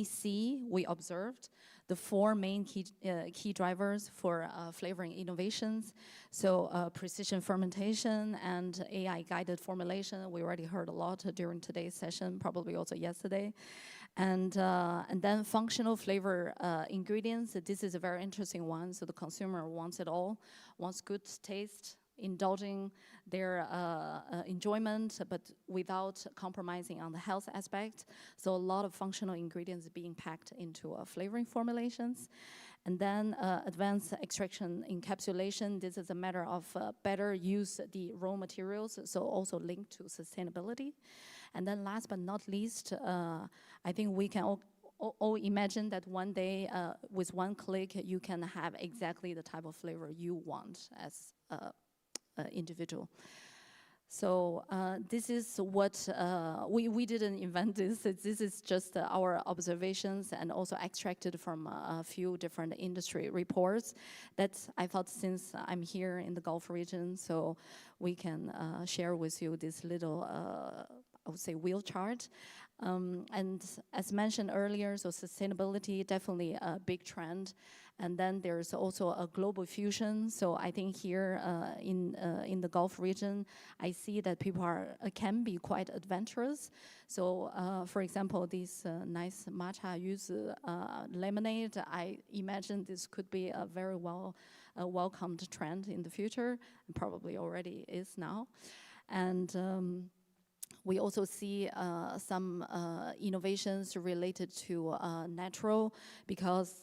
see, we observed, the four main key drivers for flavoring innovations. So precision fermentation and AI-guided formulation. We already heard a lot during today's session, probably also yesterday. And then functional flavor ingredients. This is a very interesting one. So the consumer wants it all, wants good taste, indulging their enjoyment, but without compromising on the health aspect. So a lot of functional ingredients being packed into flavoring formulations. And then advanced extraction encapsulation. This is a matter of better use the raw materials, so also linked to sustainability. And then last but not least, I think we can all imagine that one day, with one click, you can have exactly the type of flavor you want as individual. So this is what, we didn't invent this. This is just our observations and also extracted from a few different industry reports that I thought, since I'm here in the Gulf region, so we can share with you this little, I would say, wheel chart. And as mentioned earlier, so sustainability, definitely a big trend. And then there's also a global fusion. So I think here in the Gulf region, I see that people can be quite adventurous. So for example, this nice matcha yuzu lemonade, I imagine this could be a very welcomed trend in the future, and probably already is now. And we also see some innovations related to natural, because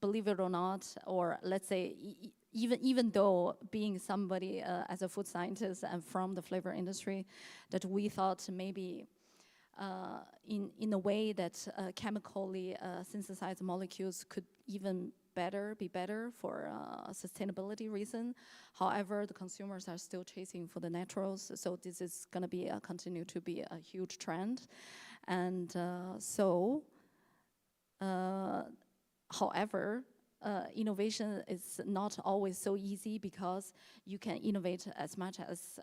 believe it or not, or let's say even though being somebody as a food scientist and from the flavor industry, that we thought maybe in a way that chemically synthesized molecules could even be better for sustainability reason. However, the consumers are still chasing for the naturals, so this is going to continue to be a huge trend. And however, innovation is not always so easy, because you can innovate as much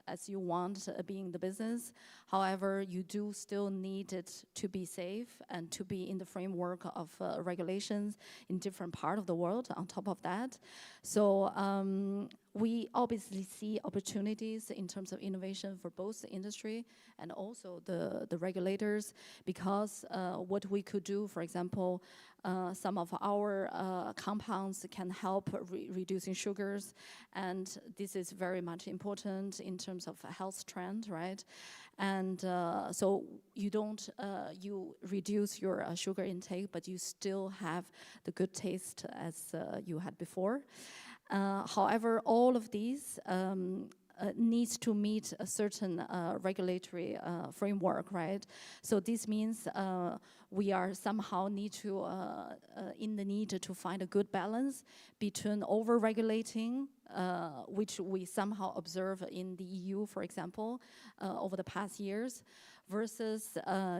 as you want being the business. However, you do still need it to be safe and to be in the framework of regulations in different parts of the world on top of that. So we obviously see opportunities in terms of innovation for both the industry and also the regulators, because what we could do, for example, some of our compounds can help reducing sugars, and this is very much important in terms of a health trend, right? And so you reduce your sugar intake, but you still have the good taste as you had before. However, all of these needs to meet a certain regulatory framework, right? So this means we are somehow in the need to find a good balance between over-regulating, which we somehow observe in the EU, for example, over the past years, versus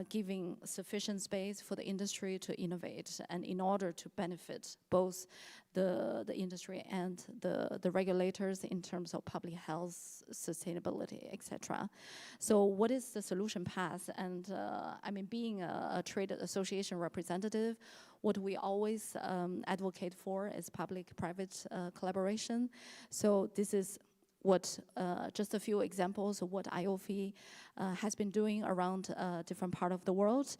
giving sufficient space for the industry to innovate, and in order to benefit both the industry and the regulators in terms of public health, sustainability, etc. So what is the solution path? And I mean, being a trade association representative, what we always advocate for is public-private collaboration. So this is what just a few examples of what IOFI has been doing around different part of the world.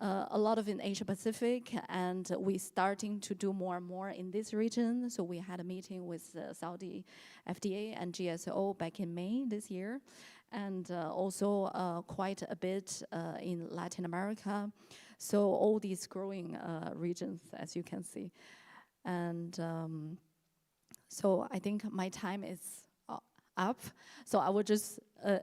A lot of in Asia Pacific, and we're starting to do more and more in this region. So we had a meeting with Saudi FDA and GSO back in May this year, and also quite a bit in Latin America. So all these growing regions, as you can see. And so I think my time is up. So I would just,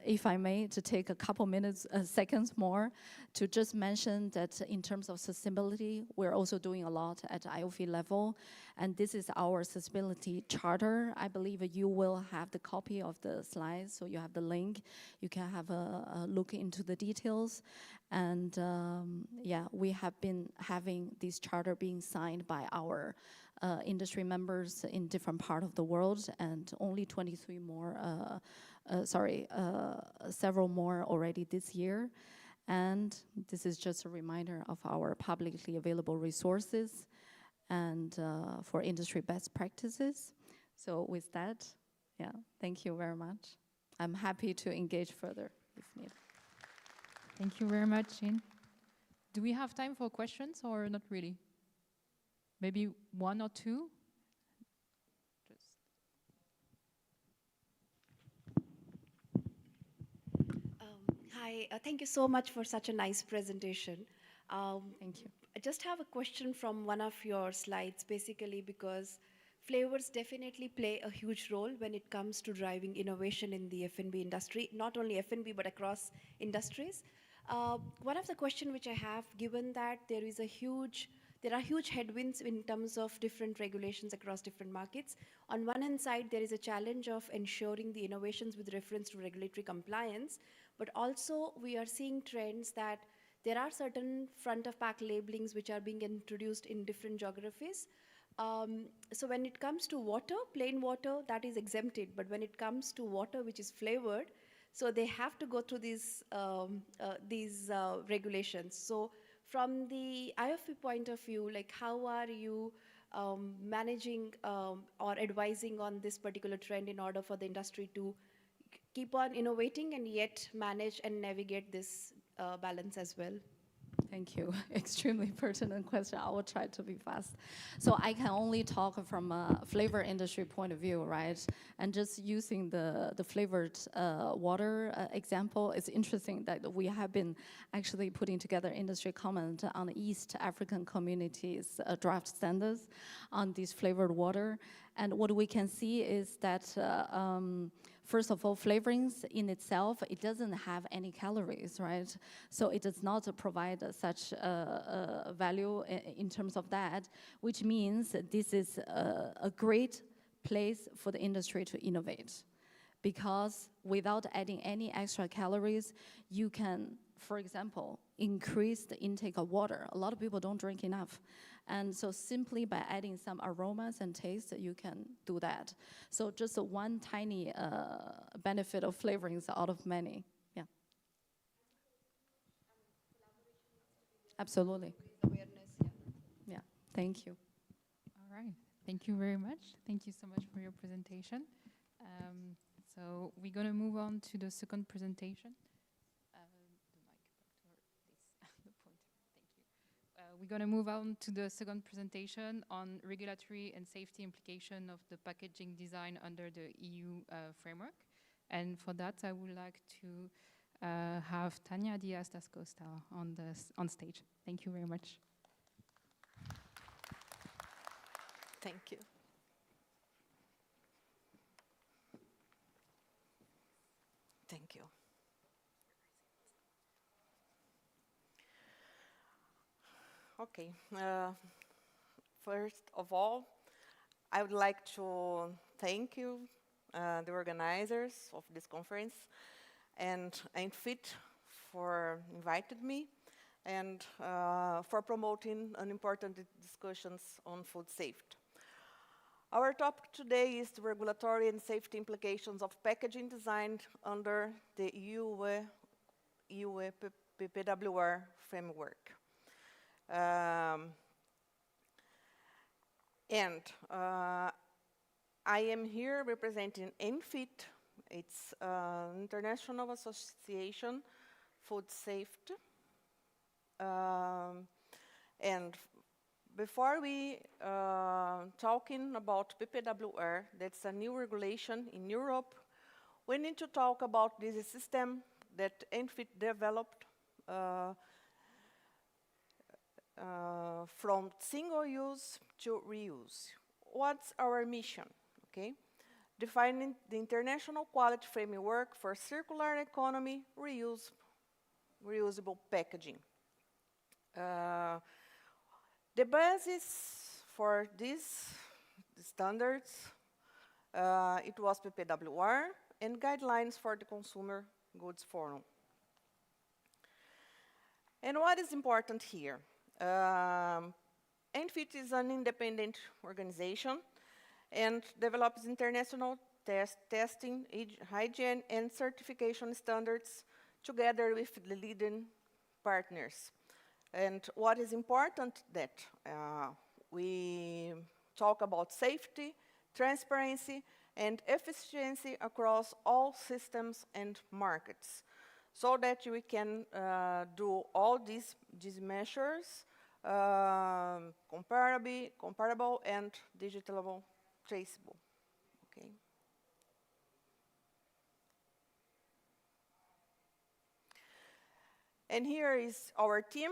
if I may, to take a couple minutes, seconds more to just mention that in terms of sustainability, we're also doing a lot at IOFI level. And this is our sustainability charter. I believe you will have the copy of the slides, so you have the link. You can have a look into the details. And yeah, we have been having this charter being signed by our industry members in different parts of the world, and only 23 more, several more already this year. And this is just a reminder of our publicly available resources and for industry best practices. So with that, yeah, thank you very much. I'm happy to engage further if needed. Thank you very much, Jean. Do we have time for questions or not really? Maybe one or two? Hi, thank you so much for such a nice presentation. Thank you. I just have a question from one of your slides, basically because flavors definitely play a huge role when it comes to driving innovation in the F&B industry, not only F&B but across industries. One of the questions which I have, given that there are huge headwinds in terms of different regulations across different markets. On one hand side, there is a challenge of ensuring the innovations with reference to regulatory compliance, but also we are seeing trends that there are certain front of pack labelings which are being introduced in different geographies. So when it comes to water, plain water, that is exempted, but when it comes to water which is flavored, so they have to go through these regulations. So from the IOFI point of view, like how are you managing or advising on this particular trend in order for the industry to keep on innovating and yet manage and navigate this balance as well? Thank you. Extremely pertinent question. I will try to be fast. So I can only talk from a flavor industry point of view, right? And just using the flavored water example, it's interesting that we have been actually putting together industry comment on the East African communities draft standards on this flavored water. And what we can see is that first of all, flavorings in itself, it doesn't have any calories, right? So it does not provide such value in terms of that, which means this is a great place for the industry to innovate. Because without adding any extra calories, you can, for example, increase the intake of water. A lot of people don't drink enough. And so simply by adding some aromas and taste, you can do that. So just one tiny benefit of flavorings out of many. Yeah. Absolutely. Yeah. Thank you. All right. Thank you very much. Thank you so much for your presentation. So we're going to move on to the second presentation. We're going to move on to the second presentation on regulatory and safety implication of the packaging design under the EU framework. And for that, I would like to have Tania Diaz das Costa on stage. Thank you very much. Thank you. Okay. First of all, I would like to thank you, the organizers of this conference, and fit for inviting me and for promoting an important discussions on food safety. Our topic today is the regulatory and safety implications of packaging design under the EU PPWR framework. I am here representing ENFIT. It's International Association Food Safety. And before we talking about PPWR, that's a new regulation in Europe, we need to talk about this system that ENFIT developed from single use to reuse. What's our mission? Okay, defining the international quality framework for circular economy, reusable packaging. The basis for these standards, it was PPWR and guidelines for the Consumer Goods Forum. And what is important here? ENFIT is an independent organization and develops international testing, hygiene, and certification standards together with the leading partners. And what is important that we talk about safety, transparency, and efficiency across all systems and markets, so that we can do all these measures comparable and digitally traceable. Okay. And here is our team.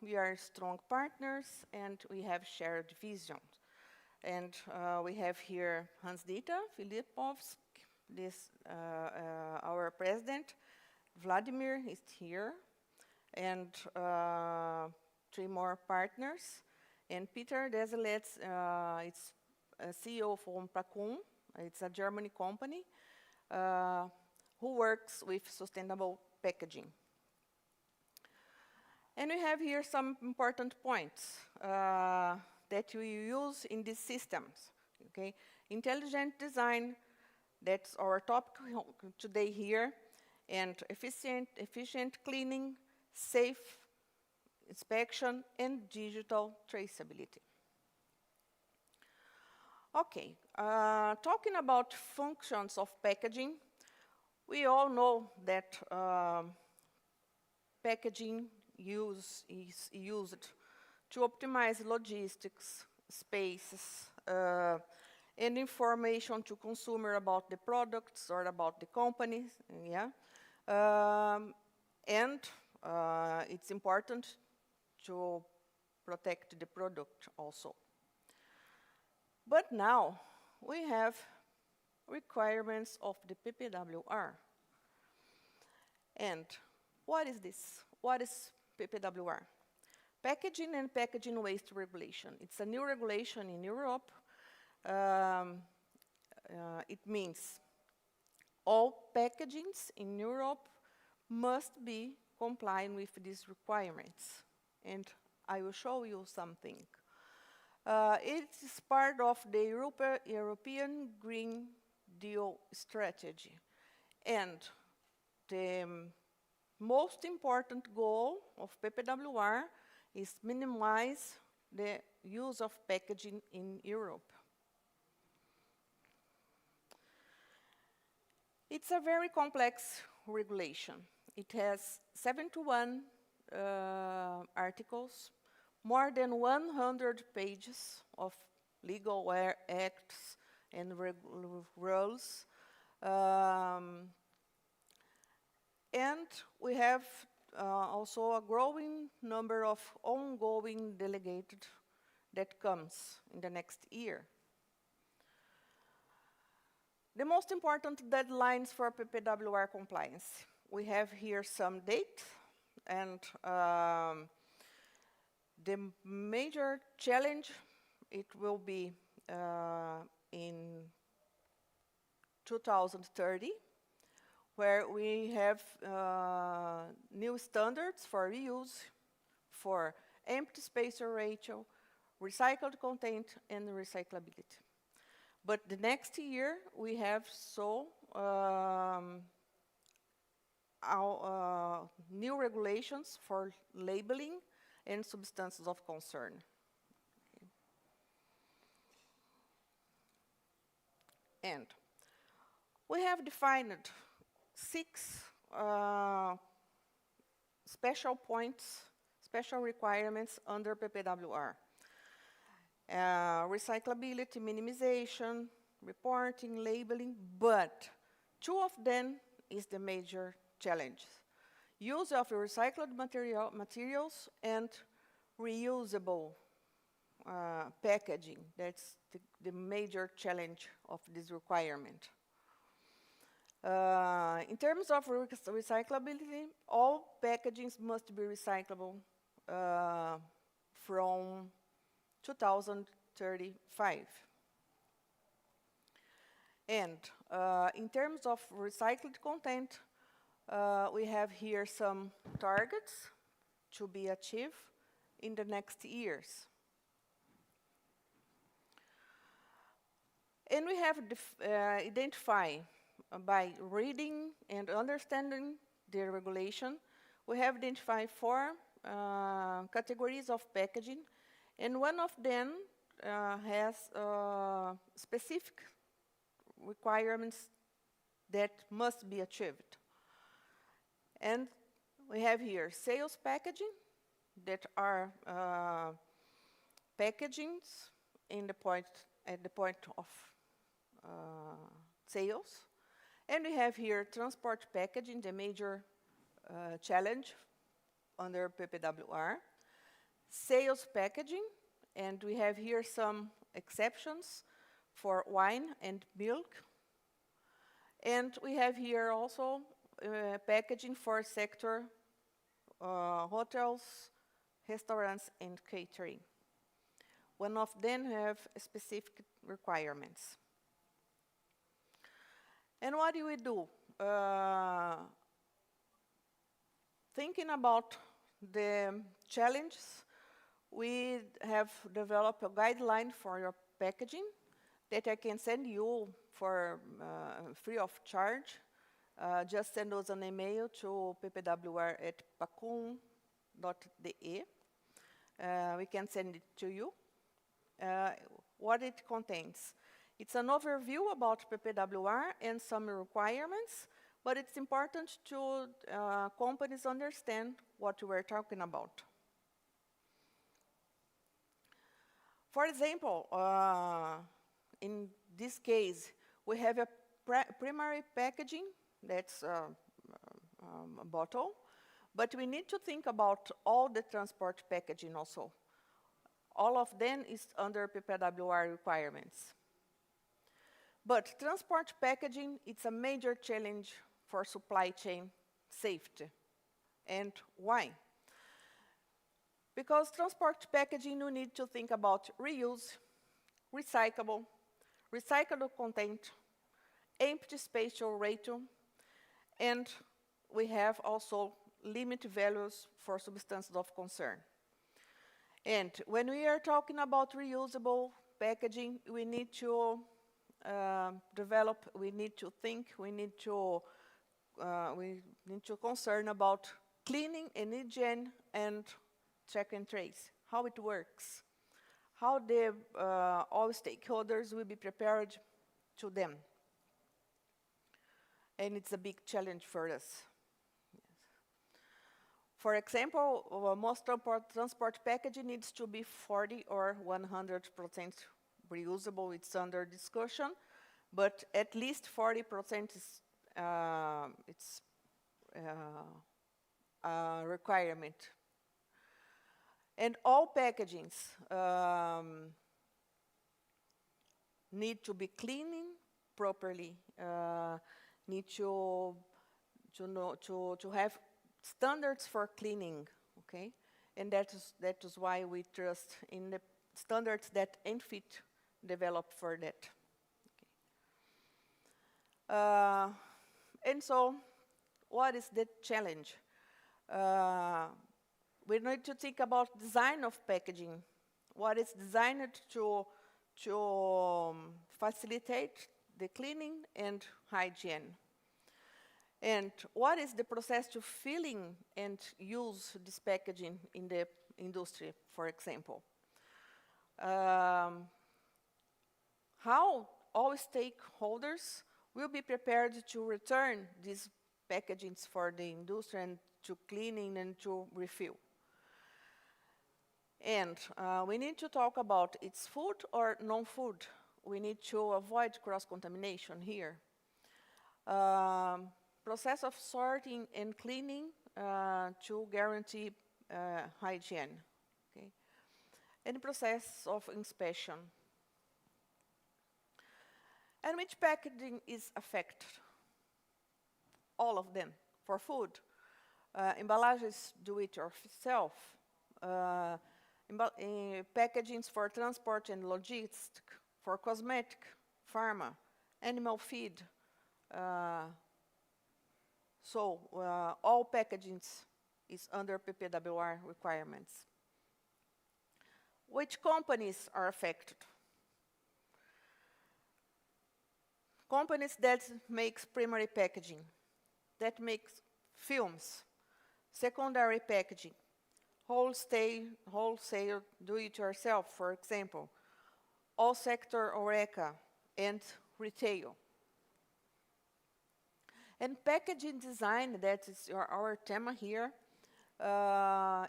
We are strong partners and we have shared visions. And we have here Hans-Dieter Filipovsk, our president. Vladimir is here, and 3 more partners. And Peter Deselets, it's a CEO from Prakun. It's a German company who works with sustainable packaging. And we have here some important points that we use in these systems. Okay, intelligent design, that's our topic today here, and efficient cleaning, safe inspection, and digital traceability. Okay, talking about functions of packaging, we all know that packaging is used to optimize logistics, spaces, and information to consumer about the products or about the companies, yeah. And it's important to protect the product also. But now we have requirements of the PPWR. And what is this? What is PPWR? Packaging and Packaging Waste Regulation. It's a new regulation in Europe. It means all packagings in Europe must be complying with these requirements. And I will show you something. It is part of the European Green Deal strategy. And the most important goal of PPWR is minimize the use of packaging in Europe. It's a very complex regulation. It has 71 articles, more than 100 pages of legal acts and rules. And we have also a growing number of ongoing delegated that comes in the next year. The most important deadlines for PPWR compliance. We have here some dates, and the major challenge, it will be in 2030, where we have new standards for reuse, for empty space ratio, recycled content, and recyclability. But the next year, we have new regulations for labeling and substances of concern. Okay. And we have defined 6 special points, special requirements under PPWR. Recyclability, minimization, reporting, labeling, but 2 of them is the major challenge. Use of recycled materials and reusable packaging. That's the major challenge of this requirement. In terms of recyclability, all packagings must be recyclable from 2035. And in terms of recycled content, we have here some targets to be achieved in the next years. And we have identified by reading and understanding the regulation, we have identified 4 categories of packaging, and one of them has specific requirements that must be achieved. And we have here sales packaging that are packagings at the point of sales. And we have here transport packaging, the major challenge under PPWR. Sales packaging, and we have here some exceptions for wine and milk. And we have here also packaging for sector, hotels, restaurants, and catering. One of them have specific requirements. And what do we do? Thinking about the challenges, we have developed a guideline for your packaging that I can send you for free of charge. Just send us an email to ppwr@pacum.de. We can send it to you. What it contains. It's an overview about PPWR and some requirements, but it's important to companies understand what we're talking about. For example, in this case, we have a primary packaging, that's a bottle, but we need to think about all the transport packaging also. All of them is under PPWR requirements. But transport packaging, it's a major challenge for supply chain safety. And why? Because transport packaging, you need to think about reuse, recyclable, recyclable content, empty spatial ratio, and we have also limit values for substances of concern. And when we are talking about reusable packaging, we need to develop, we need to think, we need to concern about cleaning and hygiene and track and trace, how it works, how the all stakeholders will be prepared to them. And it's a big challenge for us. For example, most transport packaging needs to be 40 or 100% reusable. It's under discussion, but at least 40% is it's a requirement. And all packagings need to be cleaning properly, need to have standards for cleaning, okay? And that is why we trust in the standards that ENFIT developed for that. Okay. And so, what is the challenge? We need to think about design of packaging. What is designed to facilitate the cleaning and hygiene. And what is the process to filling and use this packaging in the industry, for example? How all stakeholders will be prepared to return these packagings for the industry and to cleaning and to refill. And we need to talk about it's food or non-food. We need to avoid cross-contamination here. Process of sorting and cleaning to guarantee hygiene. Okay? And process of inspection. And which packaging is affected? All of them. For food, embalages do it yourself. Packagings for transport and logistics, for cosmetic, pharma, animal feed. So all packagings is under PPWR requirements. Which companies are affected? Companies that makes primary packaging, that makes films, secondary packaging, wholesale do-it-yourself, for example, all sector HoReCa, and retail. And packaging design, that is our theme here,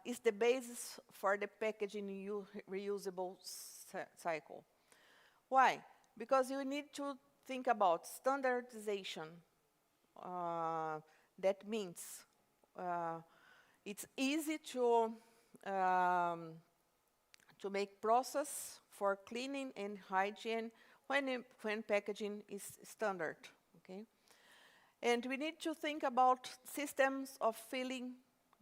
is the basis for the packaging reusable cycle. Why? Because you need to think about standardization. That means it's easy to make process for cleaning and hygiene when packaging is standard. Okay? And we need to think about systems of filling,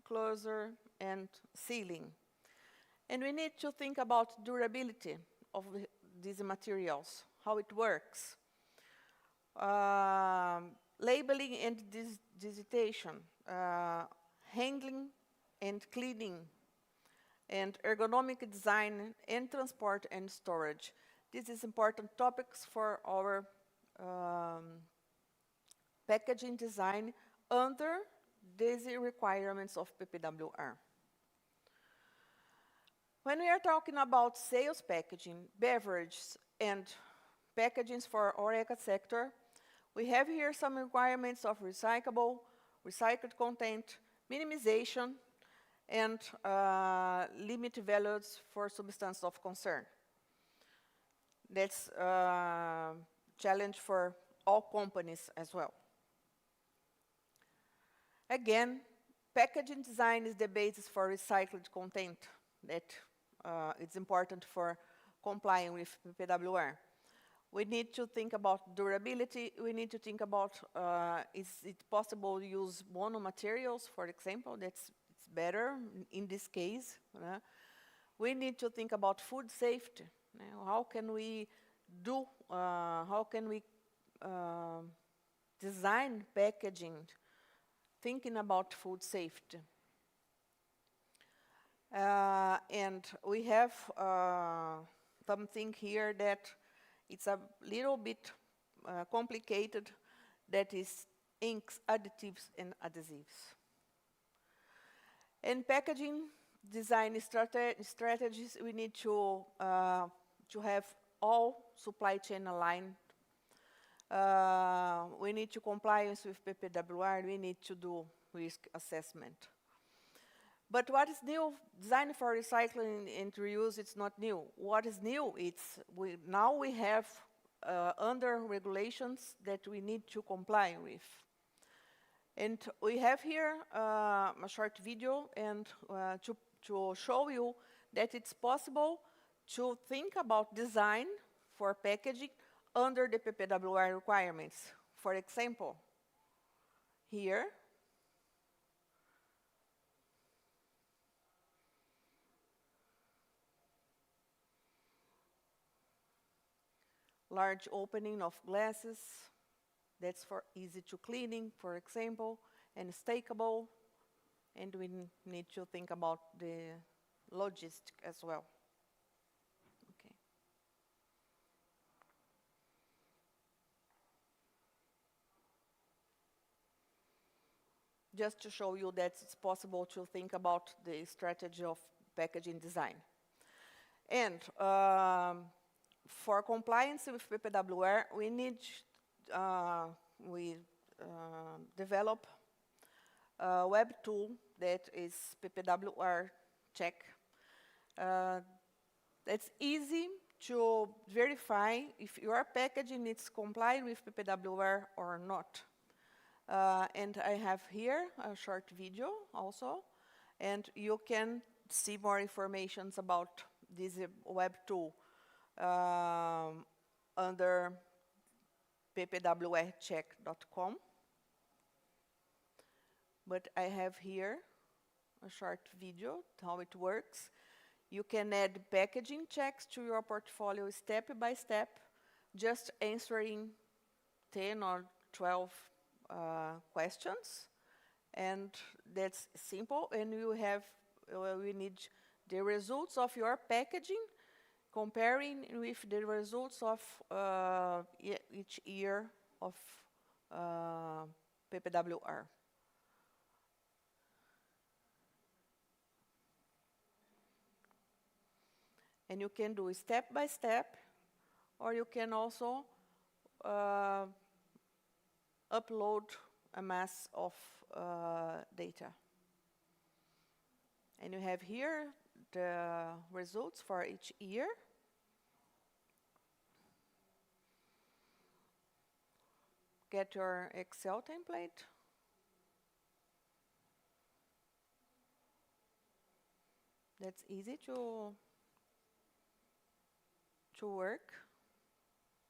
closure, and sealing. And we need to think about durability of these materials, how it works. Labeling and digitation, handling and cleaning, and ergonomic design and transport and storage. These is important topics for our packaging design under these requirements of PPWR. When we are talking about sales packaging, beverages, and packagings for HoReCa sector, we have here some requirements of recycled content, minimization, and limit values for substance of concern. That's a challenge for all companies as well. Again, packaging design is the basis for recycled content that it's important for complying with PPWR. We need to think about durability. We need to think about, is it possible to use monomaterials, for example? It's better in this case. We need to think about food safety. How can we design packaging thinking about food safety? And we have something here that it's a little bit complicated, that is inks, additives, and adhesives. In packaging design strategies, we need to have all supply chain aligned. We need to comply with PPWR. We need to do risk assessment. But what is new? Design for recycling and reuse, it's not new. What is new? It's now we have under regulations that we need to comply with. And we have here a short video and to show you that it's possible to think about design for packaging under the PPWR requirements. For example, here, large opening of glasses. That's for easy to cleaning, for example, and stackable. And we need to think about the logistic as well. Okay. Just to show you that it's possible to think about the strategy of packaging design. And for compliance with PPWR, we develop a web tool that is PPWR check. It's easy to verify if your packaging is compliant with PPWR or not. And I have here a short video also, and you can see more information about this web tool under ppwrcheck.com. But I have here a short video, how it works. You can add packaging checks to your portfolio step by step, just answering 10 or 12 questions. And that's simple. And we need the results of your packaging comparing with the results of each year of PPWR. And you can do step by step, or you can also upload a mass of data. And you have here the results for each year. Get your Excel template. That's easy to work.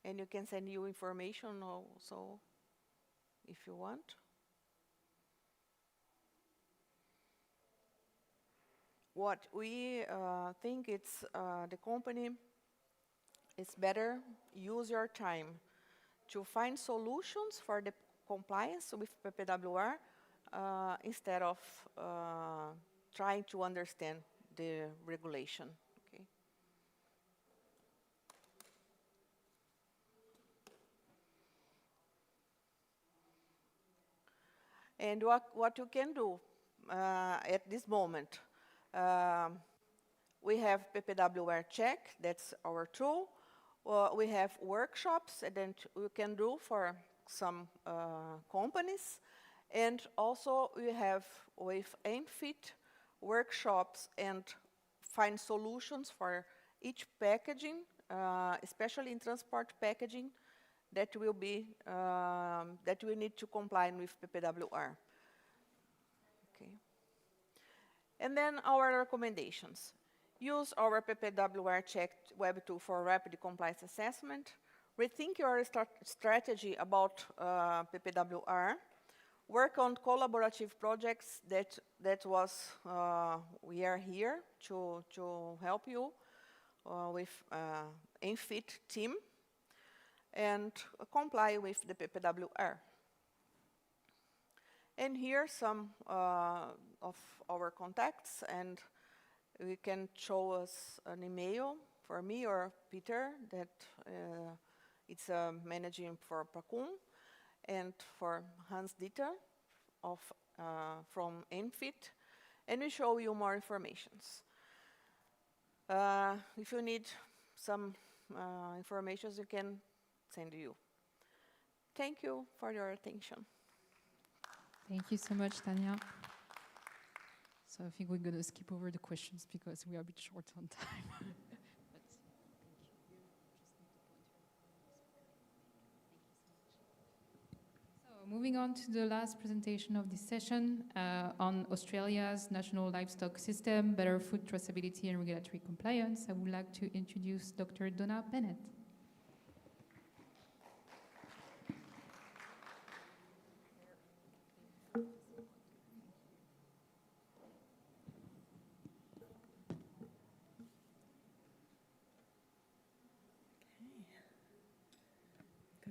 And you can send you information also if you want. What we think it's the company is better use your time to find solutions for the compliance with PPWR instead of trying to understand the regulation. Okay. And what you can do at this moment, we have PPWR check, that's our tool. We have workshops that we can do for some companies. And also we have with AIMFIT workshops and find solutions for each packaging, especially in transport packaging, that will be that we need to comply with PPWR. Okay. And then our recommendations. Use our PPWR check web tool for rapid compliance assessment. Rethink your strategy about PPWR. Work on collaborative projects we are here to help you with AIMFIT team and comply with the PPWR. And here some of our contacts, and we can show us an email for me or Peter that it's managing for Pakun, and for Hans Dieter from AIMFIT, and we show you more informations. If you need some information, you can send you. Thank you for your attention. Thank you so much, Tanya. So I think we're going to skip over the questions because we are a bit short on time. Moving on to the last presentation of this session on Australia's national livestock system, better food traceability and regulatory compliance, I would like to introduce Dr. Donna Bennett.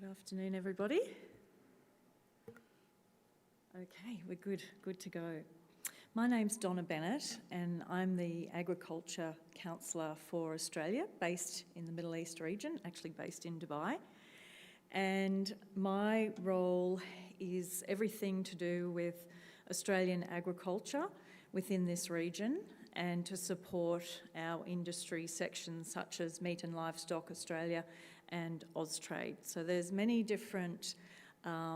Good afternoon, everybody. Okay, we're good to go. My name's Donna Bennett and I'm the Agriculture Counsellor for Australia, based in the Middle East region, actually based in Dubai. And my role is everything to do with Australian agriculture within this region and to support our industry sections such as Meat and Livestock Australia and Austrade. So there's many different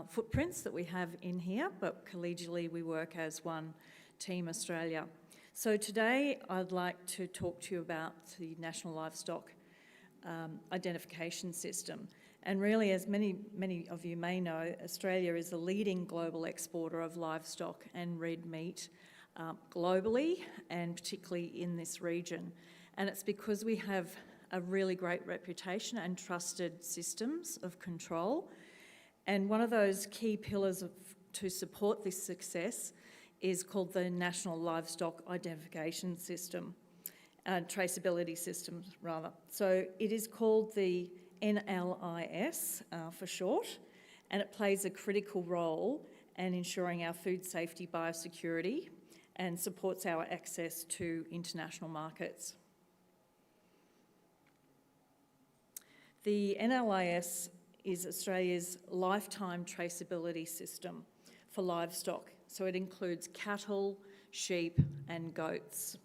footprints that we have in here, but collegially we work as one Team Australia. So today I'd like to talk to you about the National Livestock Identification System. And really, as many of you may know, Australia is a leading global exporter of livestock and red meat globally, and particularly in this region. And it's because we have a really great reputation and trusted systems of control. And one of those key pillars to support this success is called the National Livestock Identification System, traceability system rather. So it is called the NLIS for short, and it plays a critical role in ensuring our food safety, biosecurity, and supports our access to international markets. The NLIS is Australia's lifetime traceability system for livestock. So it includes cattle, sheep and goats.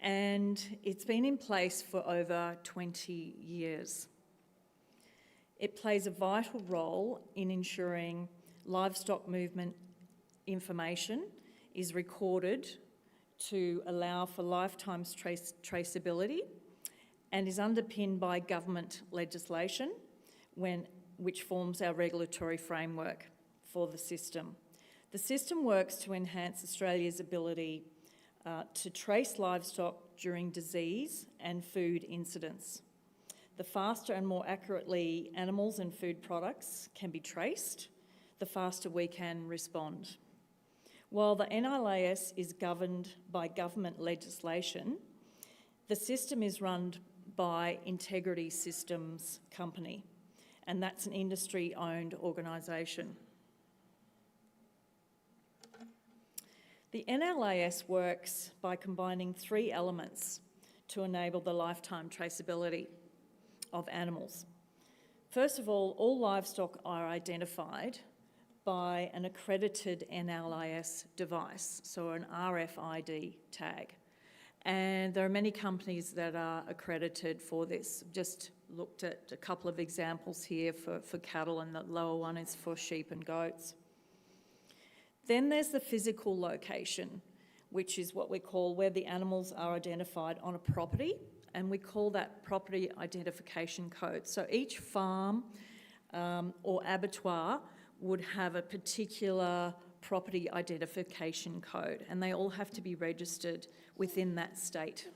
And it's been in place for over 20 years. It plays a vital role in ensuring livestock movement information is recorded to allow for lifetime traceability and is underpinned by government legislation which forms our regulatory framework for the system. The system works to enhance Australia's ability to trace livestock during disease and food incidents. The faster and more accurately animals and food products can be traced, the faster we can respond. While the NLIS is governed by government legislation, the system is run by Integrity Systems Company, and that's an industry-owned organisation. The NLIS works by combining three elements to enable the lifetime traceability of animals. First of all livestock are identified by an accredited NLIS device, so an RFID tag. And there are many companies that are accredited for this. Just looked at a couple of examples here for cattle, and the lower one is for sheep and goats. Then there's the physical location, which is what we call where the animals are identified on a property, and we call that property identification code. So each farm or abattoir would have a particular property identification code, and they all have to be registered within that state.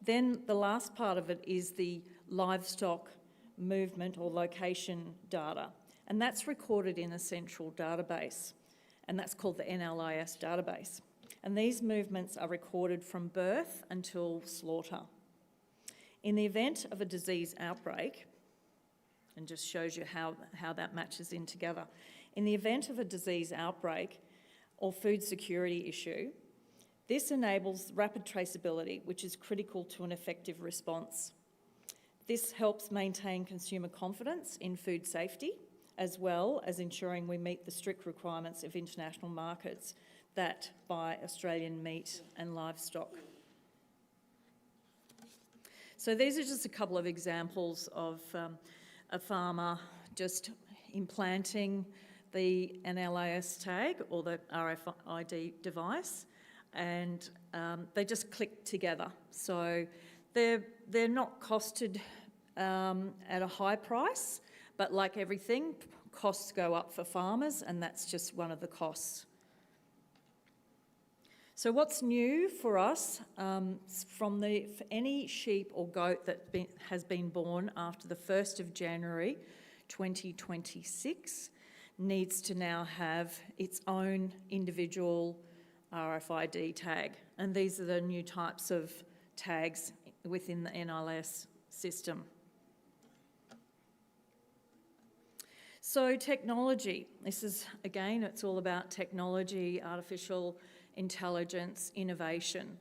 Then the last part of it is the livestock movement or location data, and that's recorded in a central database, and that's called the NLIS database. And these movements are recorded from birth until slaughter. In the event of a disease outbreak, and just shows you how that matches in together. In the event of a disease outbreak or food security issue, this enables rapid traceability, which is critical to an effective response. This helps maintain consumer confidence in food safety, as well as ensuring we meet the strict requirements of international markets that buy Australian meat and livestock. So these are just a couple of examples of a farmer just implanting the NLIS tag or the RFID device, and they just click together. So they're not costed at a high price, but like everything, costs go up for farmers, and that's just one of the costs. So what's new for us, for any sheep or goat that has been born after the 1st of January 2026 needs to now have its own individual RFID tag. And these are the new types of tags within the NLIS system. So technology, this is, again, it's all about technology, artificial intelligence, innovation.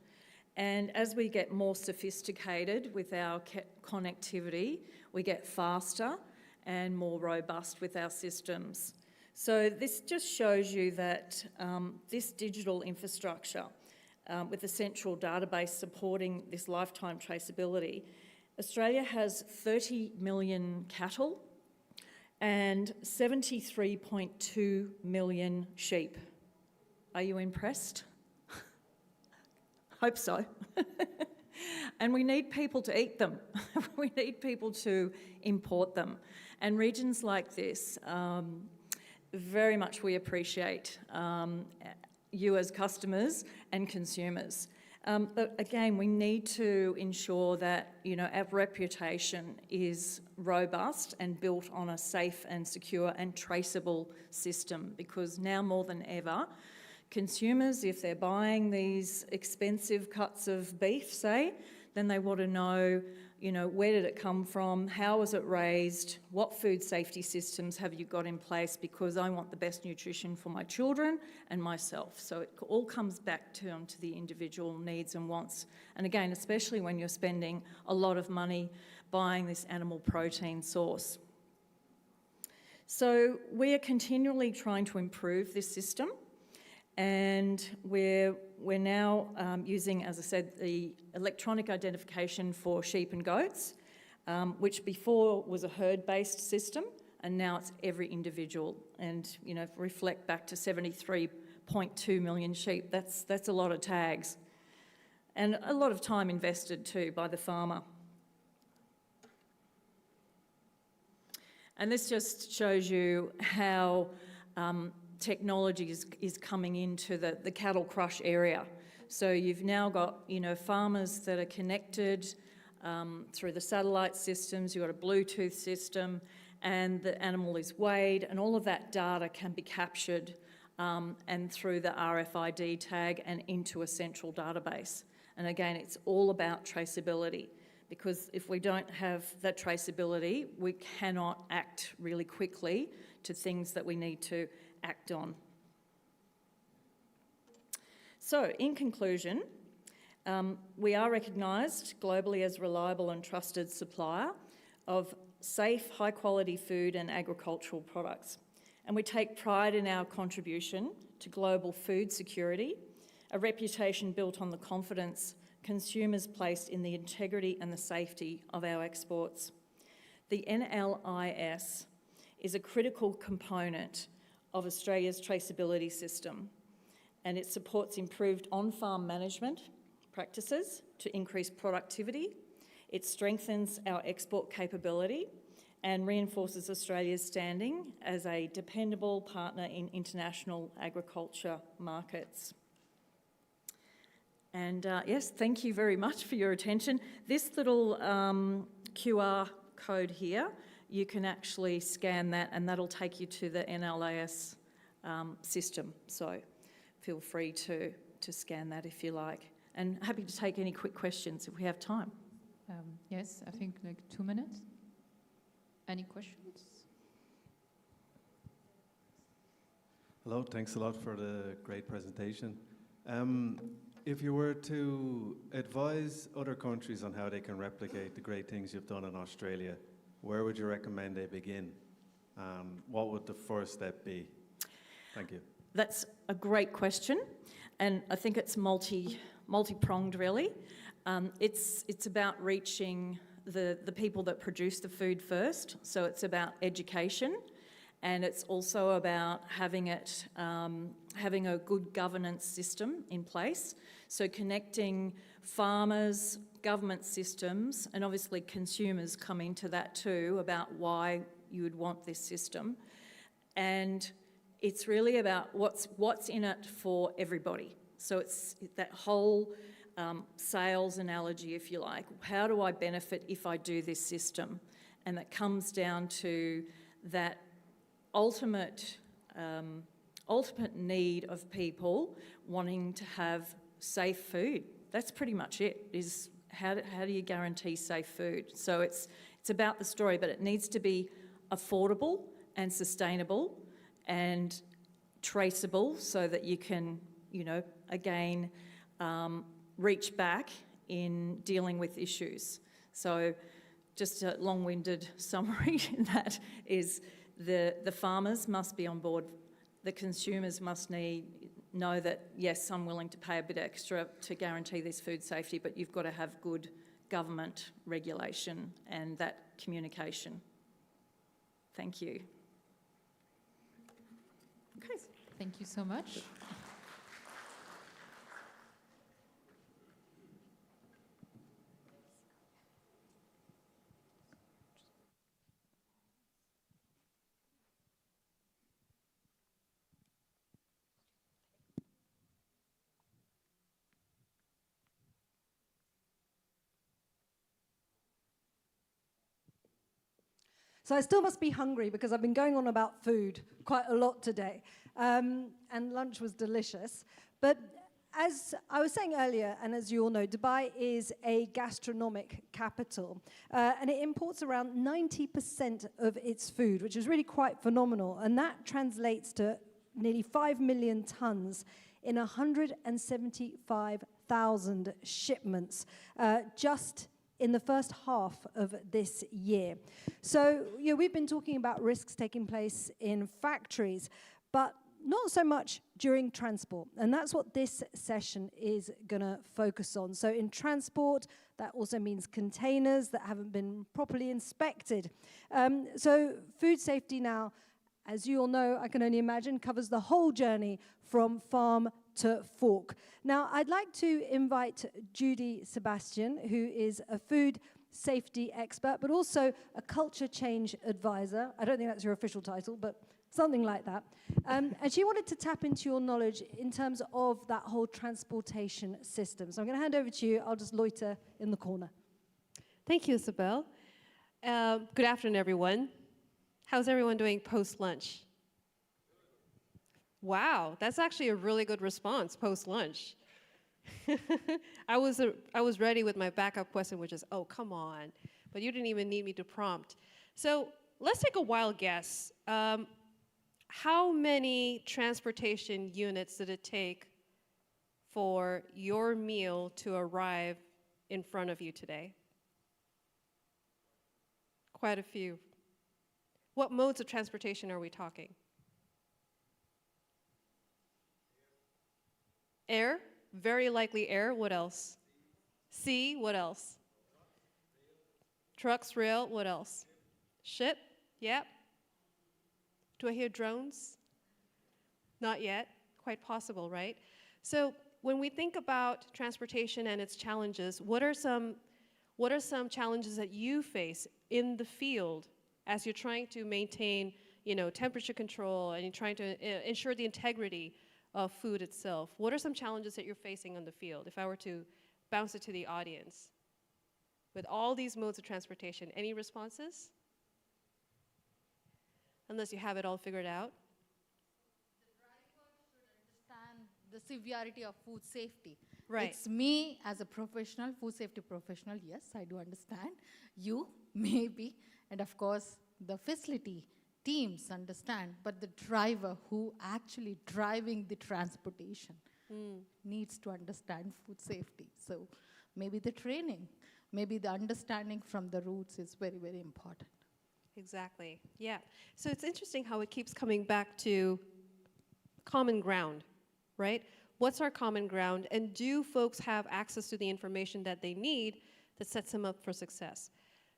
And as we get more sophisticated with our connectivity, we get faster and more robust with our systems. So this just shows you that this digital infrastructure with a central database supporting this lifetime traceability, Australia has 30 million cattle and 73.2 million sheep. Are you impressed? Hope so. And we need people to eat them. We need people to import them. And regions like this, very much we appreciate you as customers and consumers. But again, we need to ensure that, you know, our reputation is robust and built on a safe and secure and traceable system, because now more than ever, consumers, if they're buying these expensive cuts of beef, say, then they want to know, you know, where did it come from, how was it raised, what food safety systems have you got in place, because I want the best nutrition for my children and myself. So it all comes back to the individual needs and wants. And again, especially when you're spending a lot of money buying this animal protein source. So we are continually trying to improve this system. And we're now using, as I said, the electronic identification for sheep and goats, which before was a herd-based system, and now it's every individual. And, you know, reflect back to 73.2 million sheep, that's a lot of tags. And a lot of time invested too by the farmer. And this just shows you how technology is coming into the cattle crush area. So you've now got, you know, farmers that are connected through the satellite systems, you've got a Bluetooth system, and the animal is weighed, and all of that data can be captured and through the RFID tag and into a central database. And again, it's all about traceability, because if we don't have that traceability, we cannot act really quickly to things that we need to act on. So, in conclusion, we are recognised globally as a reliable and trusted supplier of safe, high-quality food and agricultural products. And we take pride in our contribution to global food security, a reputation built on the confidence consumers place in the integrity and the safety of our exports. The NLIS is a critical component of Australia's traceability system, and it supports improved on-farm management practices to increase productivity. It strengthens our export capability and reinforces Australia's standing as a dependable partner in international agriculture markets. And yes, thank you very much for your attention. This little QR code here, you can actually scan that and that'll take you to the NLIS system. So feel free to scan that if you like. And happy to take any quick questions if we have time. Yes, I think like 2 minutes. Any questions? Hello, thanks a lot for the great presentation. If you were to advise other countries on how they can replicate the great things you've done in Australia, where would you recommend they begin? What would the first step be? Thank you. That's a great question, and I think it's multi-pronged really. It's about reaching the people that produce the food first, so it's about education, and it's also about having a good governance system in place, so connecting farmers, government systems, and obviously consumers come into that too, about why you would want this system. And it's really about what's in it for everybody. So it's that whole sales analogy, if you like. How do I benefit if I do this system? And that comes down to that ultimate need of people wanting to have safe food. That's pretty much it, is how do you guarantee safe food? So it's about the story, but it needs to be affordable and sustainable and traceable so that you can, you know, again, reach back in dealing with issues. So just a long-winded summary, that is the farmers must be on board, the consumers must know that, yes, I'm willing to pay a bit extra to guarantee this food safety, but you've got to have good government regulation and that communication. Thank you. Okay. Thank you so much. So I still must be hungry because I've been going on about food quite a lot today. And lunch was delicious. But as I was saying earlier, and as you all know, Dubai is a gastronomic capital. And it imports around 90% of its food, which is really quite phenomenal. And that translates to nearly 5 million tons in 175,000 shipments just in the first half of this year. So, you know, we've been talking about risks taking place in factories, but not so much during transport. And that's what this session is going to focus on. So in transport, that also means containers that haven't been properly inspected. So food safety now, as you all know, I can only imagine, covers the whole journey from farm to fork. Now, I'd like to invite Judy Sebastian, who is a food safety expert, but also a culture change advisor. I don't think that's your official title, but something like that. And she wanted to tap into your knowledge in terms of that whole transportation system. So I'm going to hand over to you. I'll just loiter in the corner. Thank you, Isabel. Good afternoon, everyone. How's everyone doing post-lunch? Wow, that's actually a really good response post-lunch. I was ready with my backup question, which is, oh, come on. But you didn't even need me to prompt. So let's take a wild guess. How many transportation units did it take for your meal to arrive in front of you today? Quite a few. What modes of transportation are we talking? Air, very likely air. What else? Sea, what else? Trucks, rail, what else? Ship, yep. Do I hear drones? Not yet, quite possible, right? So when we think about transportation and its challenges, what are some challenges that you face in the field as you're trying to maintain, you know, temperature control and you're trying to ensure the integrity of food itself? What are some challenges that you're facing on the field? If I were to bounce it to the audience. With all these modes of transportation, any responses? Unless you have it all figured out. The driver should understand the severity of food safety. Right. It's me as a professional, food safety professional, yes, I do understand. You, maybe, and of course, the facility teams understand, but the driver who actually driving the transportation needs to understand food safety. So maybe the training, maybe the understanding from the roots is very, very important. Exactly, yeah. So it's interesting how it keeps coming back to common ground, right? What's our common ground, and do folks have access to the information that they need that sets them up for success?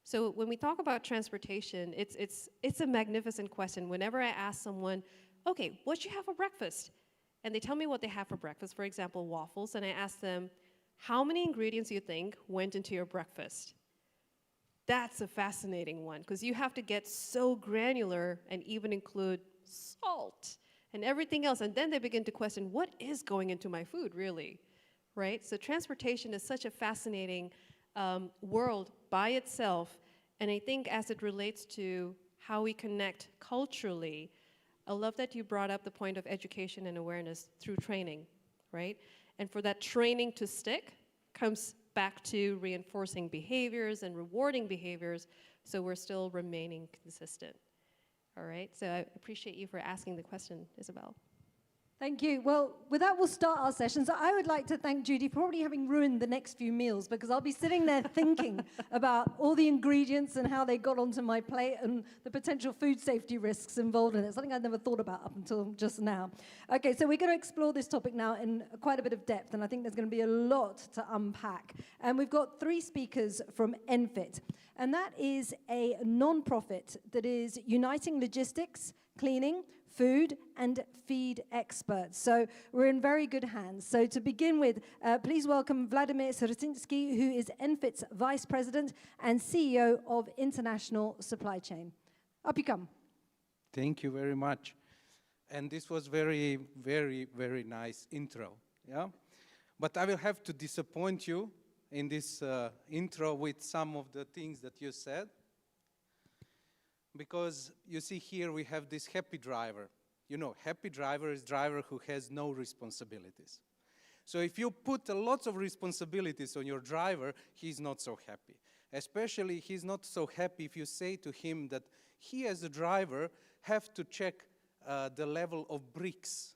So when we talk about transportation, it's a magnificent question. Whenever I ask someone, okay, what you have for breakfast? And they tell me what they have for breakfast, for example, waffles, and I ask them, how many ingredients do you think went into your breakfast? That's a fascinating one, because you have to get so granular and even include salt and everything else. And then they begin to question, what is going into my food, really? Right? So transportation is such a fascinating world by itself. And I think as it relates to how we connect culturally, I love that you brought up the point of education and awareness through training, right? And for that training to stick comes back to reinforcing behaviors and rewarding behaviors, so we're still remaining consistent. All right, so I appreciate you for asking the question, Isabel. Thank you. Well, with that, we'll start our session. So I would like to thank Judy for probably having ruined the next few meals, because I'll be sitting there thinking about all the ingredients and how they got onto my plate and the potential food safety risks involved in it. Something I'd never thought about up until just now. Okay, so we're going to explore this topic now in quite a bit of depth, and I think there's going to be a lot to unpack. And we've got 3 speakers from ENFIT, and that is a non-profit that is uniting logistics, cleaning, food and feed experts. So we're in very good hands. So to begin with, please welcome Vladimir Sretinsky, who is ENFIT's Vice President and CEO of International Supply Chain. Up you come. Thank you very much. And this was very, very, very nice intro. Yeah? But I will have to disappoint you in this intro with some of the things that you said. Because you see here we have this happy driver. You know, happy driver is driver who has no responsibilities. So if you put a lot of responsibilities on your driver, he's not so happy. Especially he's not so happy if you say to him that he as a driver have to check the level of bricks,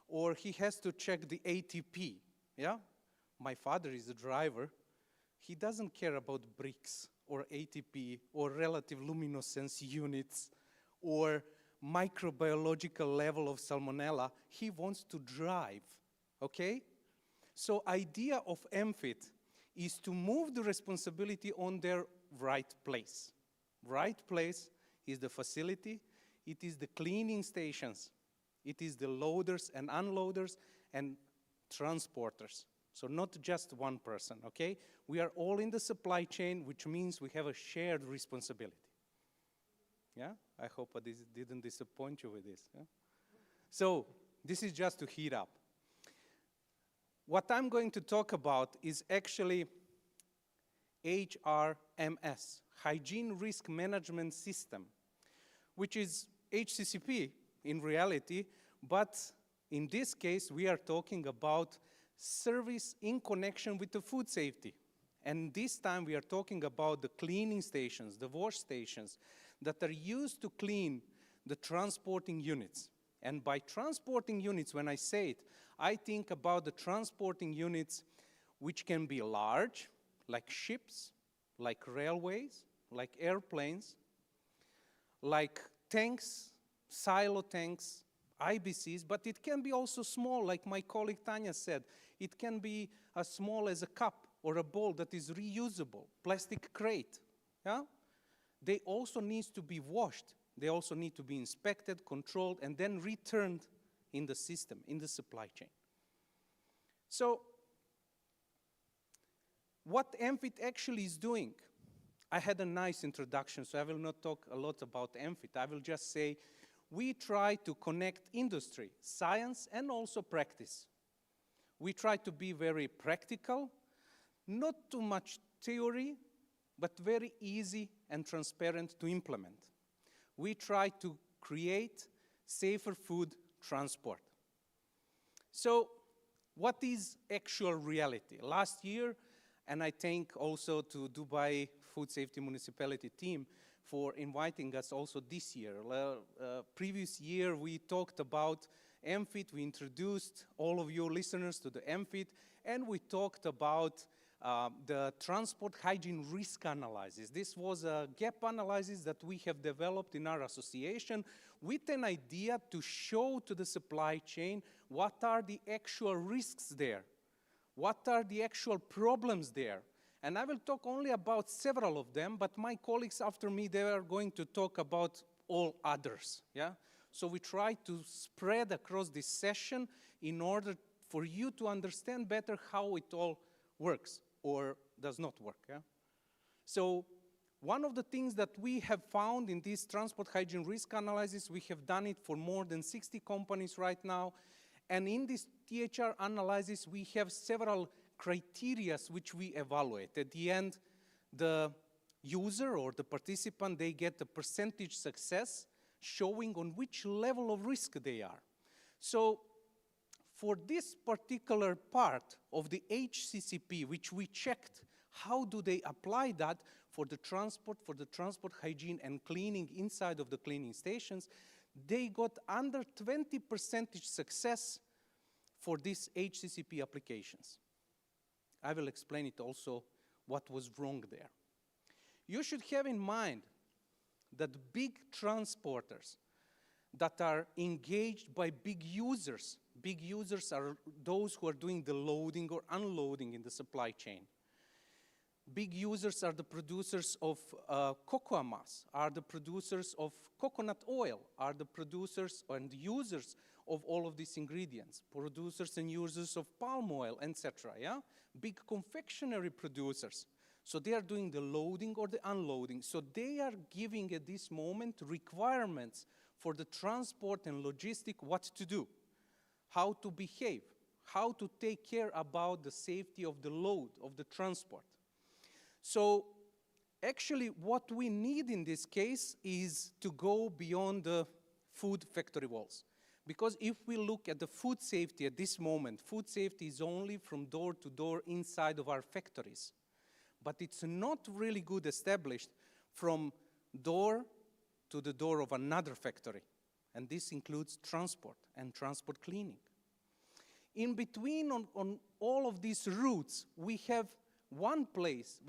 or he has to check the ATP. Yeah? My father is a driver. He doesn't care about bricks or ATP, or relative luminescence units, or microbiological level of salmonella. He wants to drive, okay? So idea of ENFIT is to move the responsibility on their right place. Right place is the facility, it is the cleaning stations, it is the loaders and unloaders and transporters. So not just one person, okay? We are all in the supply chain, which means we have a shared responsibility. Yeah? I hope I didn't disappoint you with this. Yeah? So this is just to heat up. What I'm going to talk about is actually HRMS, Hygiene Risk Management System, which is HCCP in reality, but in this case, we are talking about service in connection with the food safety. And this time we are talking about the cleaning stations, the wash stations that are used to clean the transporting units. And by transporting units, when I say it, I think about the transporting units which can be large, like ships, like railways, like airplanes, like tanks, silo tanks, IBCs, but it can be also small, like my colleague Tanya said. It can be as small as a cup or a bowl that is reusable, plastic crate. Yeah? They also need to be washed. They also need to be inspected, controlled, and then returned in the system, in the supply chain. So what ENFIT actually is doing, I had a nice introduction, so I will not talk a lot about ENFIT. I will just say we try to connect industry, science, and also practice. We try to be very practical, not too much theory, but very easy and transparent to implement. We try to create safer food transport. So what is actual reality? Last year, and I thank also to Dubai Food Safety Municipality team for inviting us also this year. Previous year, we talked about ENFIT. We introduced all of you listeners to the ENFIT, and we talked about the transport hygiene risk analysis. This was a gap analysis that we have developed in our association with an idea to show to the supply chain what are the actual risks there, what are the actual problems there. And I will talk only about several of them, but my colleagues after me, they are going to talk about all others. Yeah? So we try to spread across this session in order for you to understand better how it all works or does not work. Yeah? So one of the things that we have found in this transport hygiene risk analysis, we have done it for more than 60 companies right now. And in this THR analysis, we have several criteria which we evaluate. At the end, the user or the participant, they get a percentage success showing on which level of risk they are. So for this particular part of the HCCP, which we checked How do they apply that for the transport hygiene and cleaning inside of the cleaning stations? They got under 20% success for these HCCP applications. I will explain it also what was wrong there. You should have in mind that big transporters that are engaged by big users are those who are doing the loading or unloading in the supply chain. Big users are the producers of cocoa mass, are the producers of coconut oil, are the producers and users of all of these ingredients, producers and users of palm oil, etc. Yeah? Big confectionery producers. So they are doing the loading or the unloading. So they are giving at this moment requirements for the transport and logistic, what to do, how to behave, how to take care about the safety of the load, of the transport. So actually what we need in this case is to go beyond the food factory walls. Because if we look at the food safety at this moment, food safety is only from door to door inside of our factories. But it's not really good established from door to the door of another factory. And this includes transport and transport cleaning. In between on all of these routes, we have one place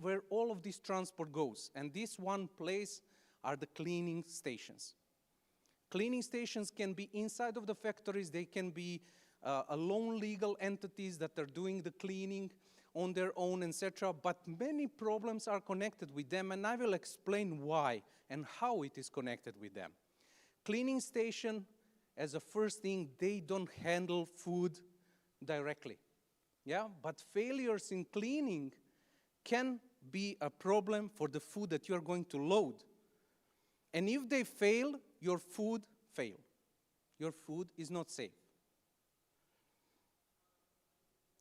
where all of this transport goes. And this one place are the cleaning stations. Cleaning stations can be inside of the factories. They can be alone legal entities that are doing the cleaning on their own, etc. But many problems are connected with them, and I will explain why and how it is connected with them. Cleaning station, as a first thing, they don't handle food directly. Yeah? But failures in cleaning can be a problem for the food that you are going to load. And if they fail, your food fails. Your food is not safe.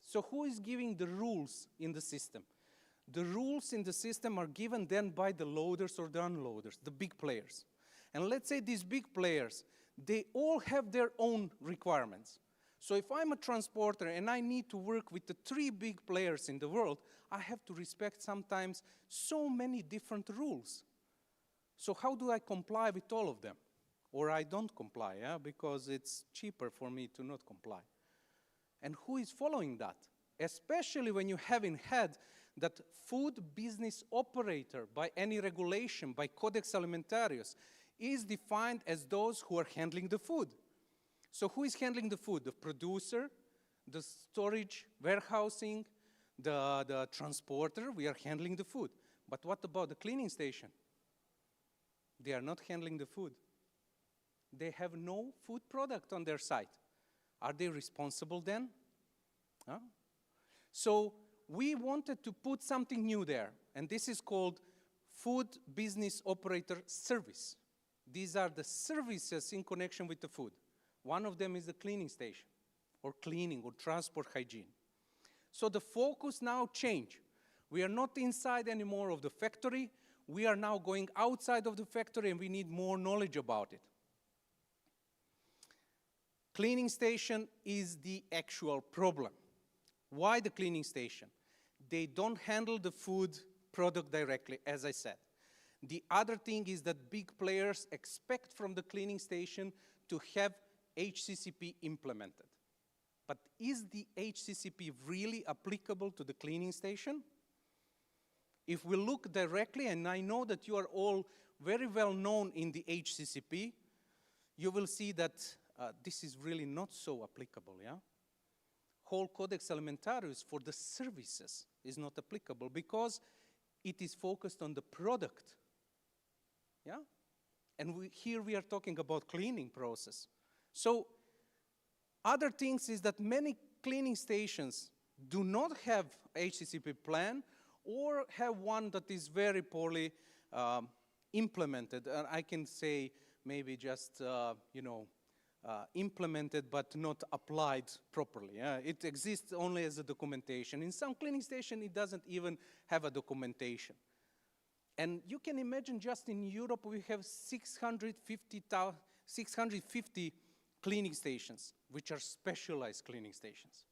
So who is giving the rules in the system? The rules in the system are given then by the loaders or the unloaders, the big players. And let's say these big players, they all have their own requirements. So if I'm a transporter and I need to work with the 3 big players in the world, I have to respect sometimes so many different rules. So how do I comply with all of them? Or I don't comply, yeah? Because it's cheaper for me to not comply. And who is following that? Especially when you haven't had that food business operator by any regulation, by Codex Alimentarius, is defined as those who are handling the food. So who is handling the food? The producer, the storage, warehousing, the transporter, we are handling the food. But what about the cleaning station? They are not handling the food. They have no food product on their site. Are they responsible then? Huh? So we wanted to put something new there, and this is called Food Business Operator Service. These are the services in connection with the food. One of them is the cleaning station, or cleaning, or transport hygiene. So the focus now changed. We are not inside anymore of the factory. We are now going outside of the factory, and we need more knowledge about it. Cleaning station is the actual problem. Why the cleaning station? They don't handle the food product directly, as I said. The other thing is that big players expect from the cleaning station to have HCCP implemented. But is the HCCP really applicable to the cleaning station? If we look directly, and I know that you are all very well known in the HCCP, you will see that this is really not so applicable, yeah? Whole Codex Alimentarius for the services is not applicable because it is focused on the product, yeah? And here we are talking about cleaning process. So other things is that many cleaning stations do not have HCCP plan or have one that is very poorly implemented. I can say maybe just, implemented but not applied properly. It exists only as a documentation. In some cleaning station, it doesn't even have a documentation. And you can imagine just in Europe, we have 650 cleaning stations, which are specialized cleaning stations.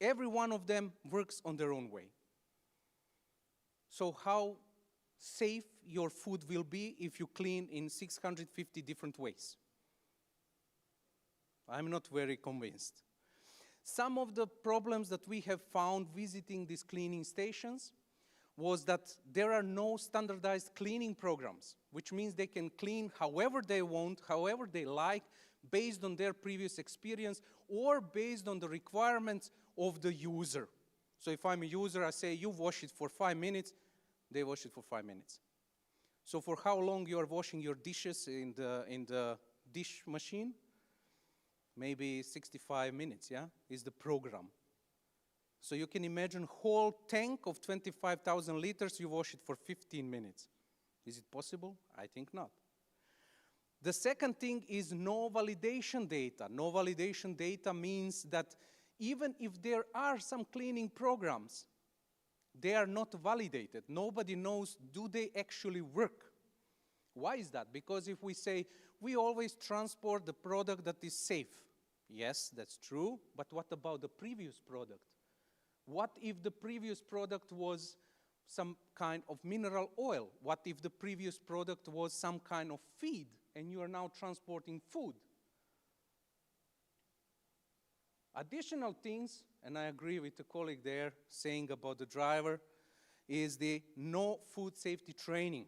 Every one of them works on their own way. So how safe your food will be if you clean in 650 different ways? I'm not very convinced. Some of the problems that we have found visiting these cleaning stations was that there are no standardized cleaning programs, which means they can clean however they want, however they like, based on their previous experience or based on the requirements of the user. So if I'm a user, I say, you wash it for 5 minutes, they wash it for 5 minutes. So for how long you are washing your dishes in the dish machine? Maybe 65 minutes, yeah, is the program. So you can imagine whole tank of 25,000 liters, you wash it for 15 minutes. Is it possible? I think not. The second thing is no validation data. No validation data means that even if there are some cleaning programs, they are not validated. Nobody knows, do they actually work? Why is that? Because if we say, we always transport the product that is safe. Yes, that's true, but what about the previous product? What if the previous product was some kind of mineral oil? What if the previous product was some kind of feed and you are now transporting food? Additional things, and I agree with the colleague there saying about the driver, is the no food safety training.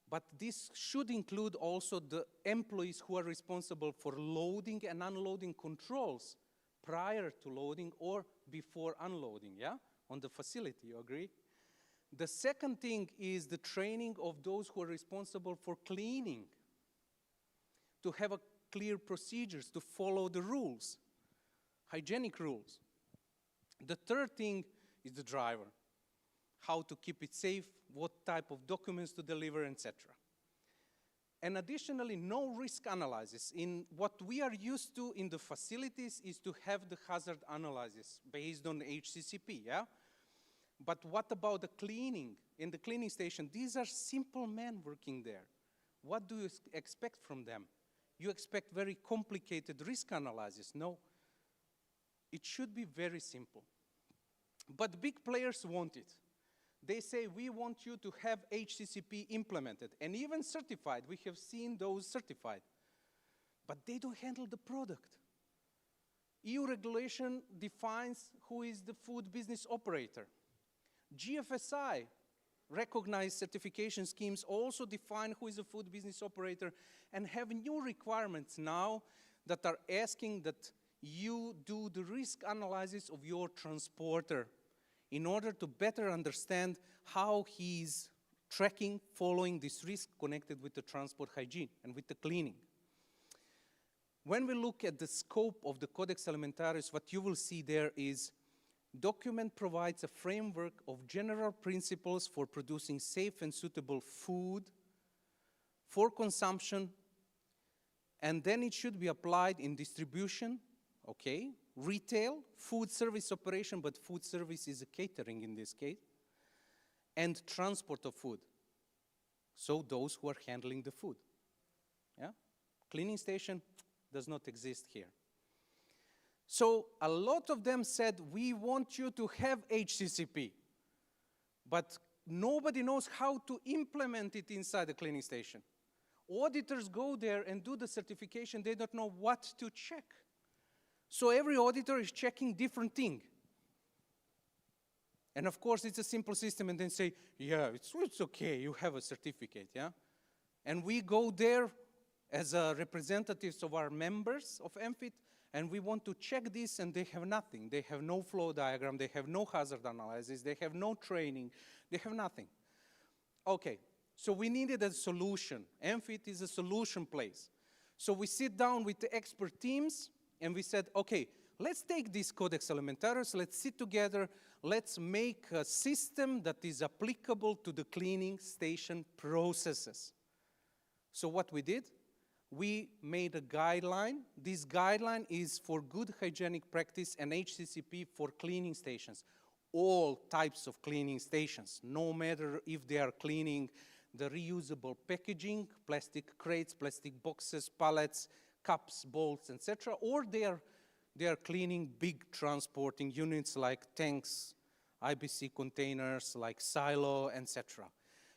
But this should include also the employees who are responsible for loading and unloading controls prior to loading or before unloading, yeah, on the facility, you agree? The second thing is the training of those who are responsible for cleaning, to have a clear procedures, to follow the rules, hygienic rules. The third thing is the driver, how to keep it safe, what type of documents to deliver, etc. And additionally, no risk analysis. In what we are used to in the facilities is to have the hazard analysis based on HCCP, yeah? But what about the cleaning? In the cleaning station, these are simple men working there. What do you expect from them? You expect very complicated risk analysis. No, it should be very simple. But big players want it. They say, we want you to have HCCP implemented and even certified. We have seen those certified. But they don't handle the product. EU regulation defines who is the food business operator. GFSI, recognized certification schemes, also define who is a food business operator and have new requirements now that are asking that you do the risk analysis of your transporter in order to better understand how he's tracking, following this risk connected with the transport hygiene and with the cleaning. When we look at the scope of the Codex Alimentarius, what you will see there is document provides a framework of general principles for producing safe and suitable food for consumption, and then it should be applied in distribution, okay, retail, food service operation, but food service is a catering in this case, and transport of food. So those who are handling the food. Yeah? Cleaning station does not exist here. So a lot of them said, we want you to have HCCP, but nobody knows how to implement it inside the cleaning station. Auditors go there and do the certification, they don't know what to check. So every auditor is checking different thing. And of course, it's a simple system and then say, yeah, it's okay, you have a certificate, yeah? And we go there as representatives of our members of MFIT, and we want to check this, and they have nothing. They have no flow diagram, they have no hazard analysis, they have no training, they have nothing. Okay, so we needed a solution. MFIT is a solution place. So we sit down with the expert teams, and we said, okay, let's take this Codex Alimentarius, let's sit together, let's make a system that is applicable to the cleaning station processes. So what we did, we made a guideline. This guideline is for good hygienic practice and HCCP for cleaning stations. All types of cleaning stations, no matter if they are cleaning the reusable packaging, plastic crates, plastic boxes, pallets, cups, bowls, etc., or they are cleaning big transporting units like tanks, IBC containers like silo, etc.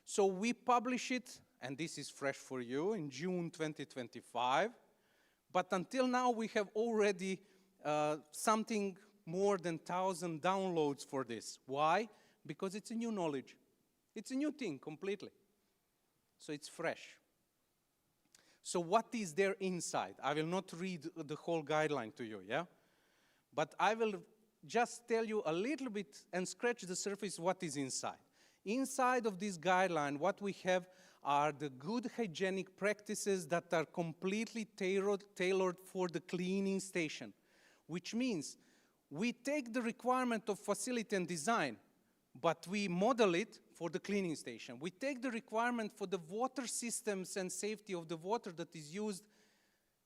So we publish it, and this is fresh for you, in June 2025. But until now, we have already something more than 1,000 downloads for this. Why? Because it's a new knowledge. It's a new thing completely. So it's fresh. So what is there inside? I will not read the whole guideline to you, yeah? But I will just tell you a little bit and scratch the surface what is inside. Inside of this guideline, what we have are the good hygienic practices that are completely tailored for the cleaning station, which means we take the requirement of facility and design, but we model it for the cleaning station. We take the requirement for the water systems and safety of the water that is used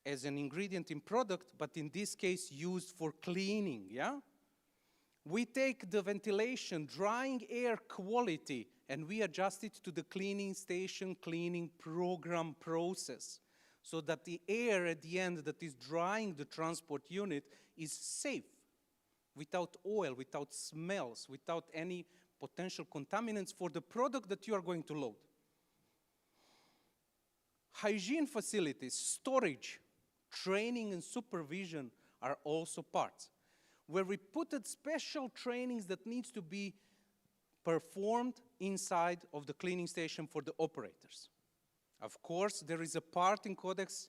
as an ingredient in product, but in this case used for cleaning, yeah? We take the ventilation, drying air quality, and we adjust it to the cleaning station cleaning program process, so that the air at the end that is drying the transport unit is safe, without oil, without smells, without any potential contaminants for the product that you are going to load. Hygiene facilities, storage, training and supervision are also parts, where we put special trainings that needs to be performed inside of the cleaning station for the operators. Of course, there is a part in Codex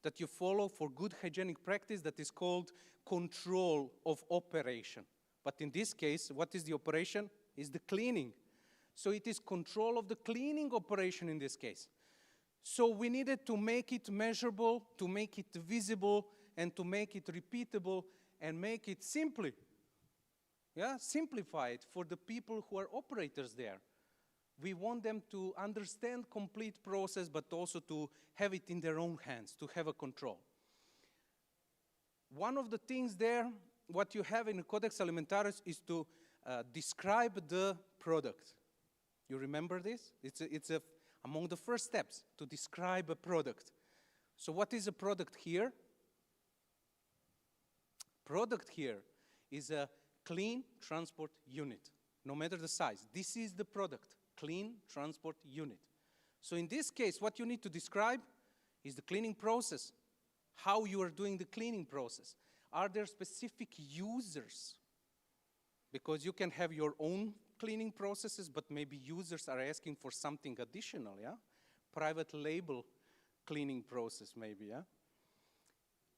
that you follow for good hygienic practice that is called control of operation. But in this case, what is the operation? Is the cleaning. So it is control of the cleaning operation in this case. So we needed to make it measurable, to make it visible, and to make it repeatable, and make it simply. Yeah, simplify it for the people who are operators there. We want them to understand complete process, but also to have it in their own hands, to have a control. One of the things there, what you have in the Codex Alimentarius is to describe the product. You remember this? It's among the first steps, to describe a product. So what is a product here? Product here is a clean transport unit, no matter the size. This is the product, clean transport unit. So in this case, what you need to describe is the cleaning process, how you are doing the cleaning process. Are there specific users? Because you can have your own cleaning processes, but maybe users are asking for something additional, yeah? Private label cleaning process maybe, yeah?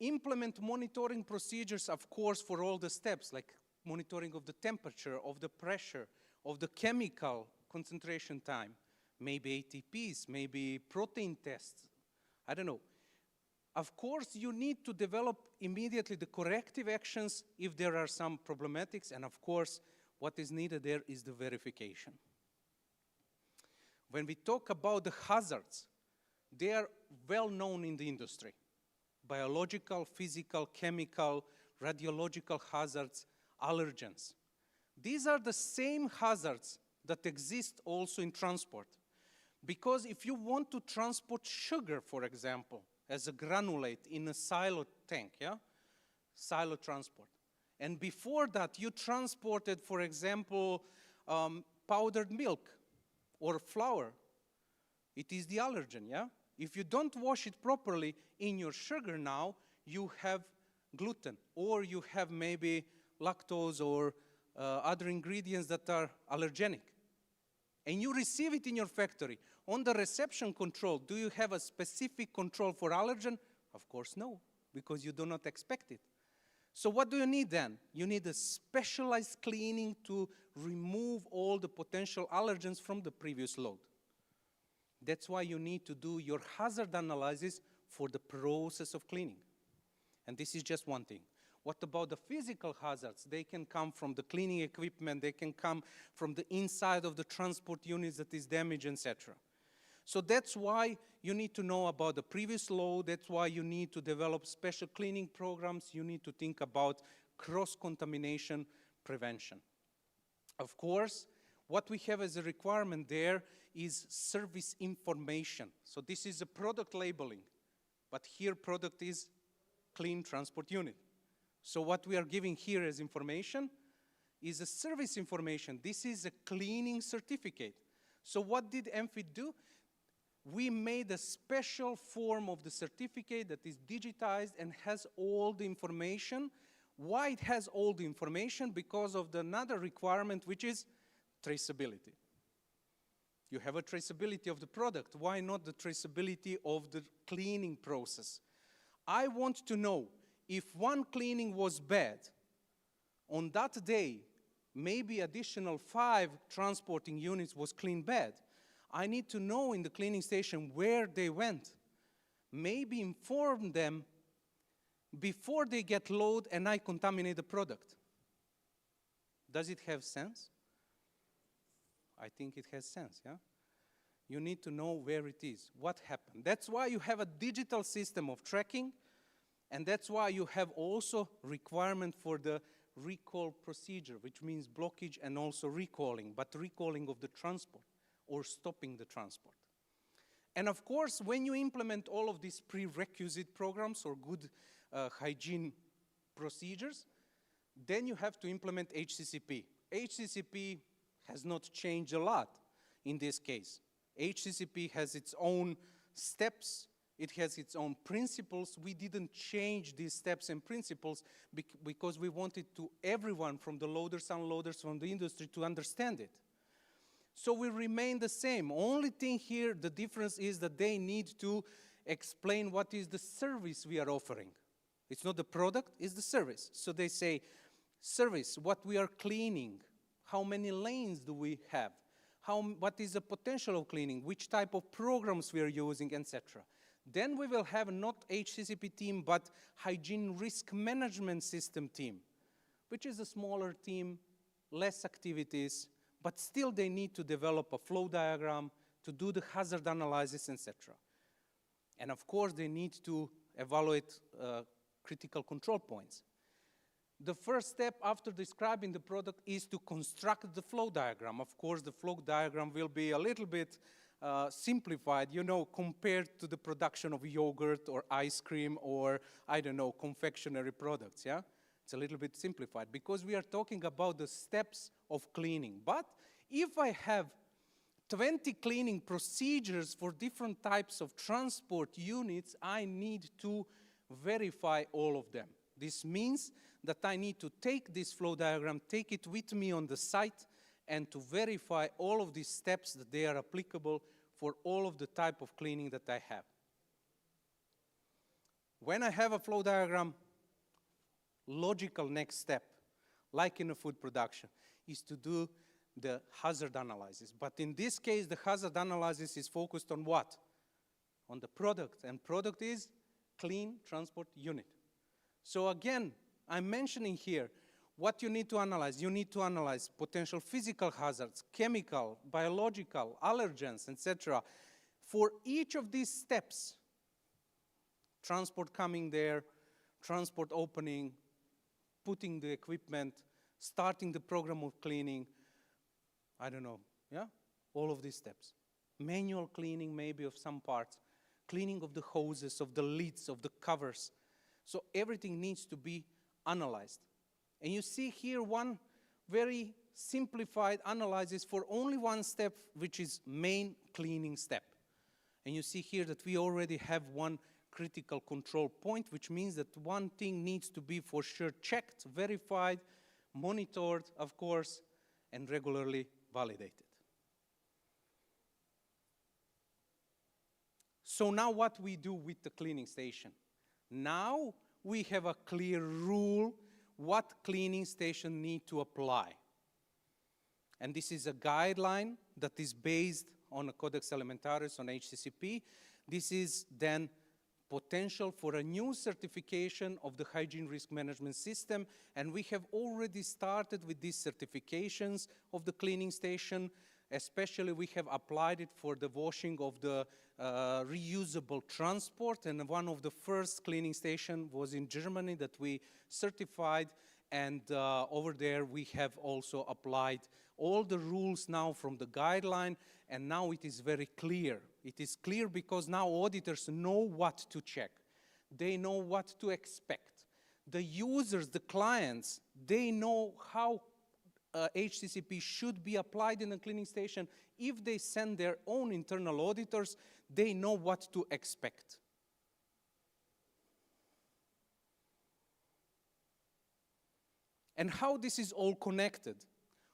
Implement monitoring procedures, of course, for all the steps, like monitoring of the temperature, of the pressure, of the chemical concentration time, maybe ATPs, maybe protein tests, I don't know. Of course, you need to develop immediately the corrective actions if there are some problematics, and of course, what is needed there is the verification. When we talk about the hazards, they are well known in the industry. Biological, physical, chemical, radiological hazards, allergens. These are the same hazards that exist also in transport. Because if you want to transport sugar, for example, as a granulate in a silo tank, yeah? Silo transport. And before that, you transported, for example, powdered milk or flour. It is the allergen, yeah? If you don't wash it properly in your sugar now, you have gluten, or you have maybe lactose or other ingredients that are allergenic. And you receive it in your factory. On the reception control, do you have a specific control for allergen? Of course, no, because you do not expect it. So what do you need then? You need a specialized cleaning to remove all the potential allergens from the previous load. That's why you need to do your hazard analysis for the process of cleaning. And this is just one thing. What about the physical hazards? They can come from the cleaning equipment, they can come from the inside of the transport units that is damaged, etc. So that's why you need to know about the previous load, that's why you need to develop special cleaning programs, you need to think about cross-contamination prevention. Of course, what we have as a requirement there is service information. So this is a product labeling, but here product is clean transport unit. So what we are giving here as information is a service information. This is a cleaning certificate. So what did MFIT do? We made a special form of the certificate that is digitized and has all the information. Why it has all the information? Because of another requirement, which is traceability. You have a traceability of the product. Why not the traceability of the cleaning process? I want to know if one cleaning was bad, on that day, maybe additional 5 transporting units was cleaned bad. I need to know in the cleaning station where they went. Maybe inform them before they get loaded and I contaminate the product. Does it have sense? I think it has sense, yeah? You need to know where it is, what happened. That's why you have a digital system of tracking, and that's why you have also requirement for the recall procedure, which means blockage and also recalling, but recalling of the transport or stopping the transport. And of course, when you implement all of these prerequisite programs or good hygiene procedures, then you have to implement HCCP. HCCP has not changed a lot in this case. HCCP has its own steps, it has its own principles. We didn't change these steps and principles because we wanted to everyone from the loaders, unloaders, from the industry to understand it. So we remain the same. Only thing here, the difference is that they need to explain what is the service we are offering. It's not the product, it's the service. So they say, service, what we are cleaning, how many lanes do we have, what is the potential of cleaning, which type of programs we are using, etc. Then we will have not HCCP team, but hygiene risk management system team, which is a smaller team, less activities, but still they need to develop a flow diagram, to do the hazard analysis, etc. And of course, they need to evaluate critical control points. The first step after describing the product is to construct the flow diagram. Of course, the flow diagram will be a little bit simplified, you know, compared to the production of yogurt or ice cream or, I don't know, confectionery products, yeah? It's a little bit simplified because we are talking about the steps of cleaning. But if I have 20 cleaning procedures for different types of transport units, I need to verify all of them. This means that I need to take this flow diagram, take it with me on the site, and to verify all of these steps that they are applicable for all of the type of cleaning that I have. When I have a flow diagram, logical next step, like in a food production, is to do the hazard analysis. But in this case, the hazard analysis is focused on what? On the product, and product is clean transport unit. So again, I'm mentioning here what you need to analyze. You need to analyze potential physical hazards, chemical, biological, allergens, etc. For each of these steps, transport coming there, transport opening, putting the equipment, starting the program of cleaning, I don't know, yeah? All of these steps. Manual cleaning maybe of some parts, cleaning of the hoses, of the lids, of the covers. So everything needs to be analyzed. And you see here one very simplified analysis for only one step, which is main cleaning step. And you see here that we already have one critical control point, which means that one thing needs to be for sure checked, verified, monitored, of course, and regularly validated. So now what we do with the cleaning station? Now we have a clear rule what cleaning station need to apply. And this is a guideline that is based on a Codex Alimentarius on HCCP. This is then potential for a new certification of the hygiene risk management system, and we have already started with these certifications of the cleaning station. Especially we have applied it for the washing of the reusable transport, and one of the first cleaning stations was in Germany that we certified, and over there we have also applied all the rules now from the guideline, and now it is very clear. It is clear because now auditors know what to check. They know what to expect. The users, the clients, they know how HCCP should be applied in a cleaning station, if they send their own internal auditors, they know what to expect. And how this is all connected?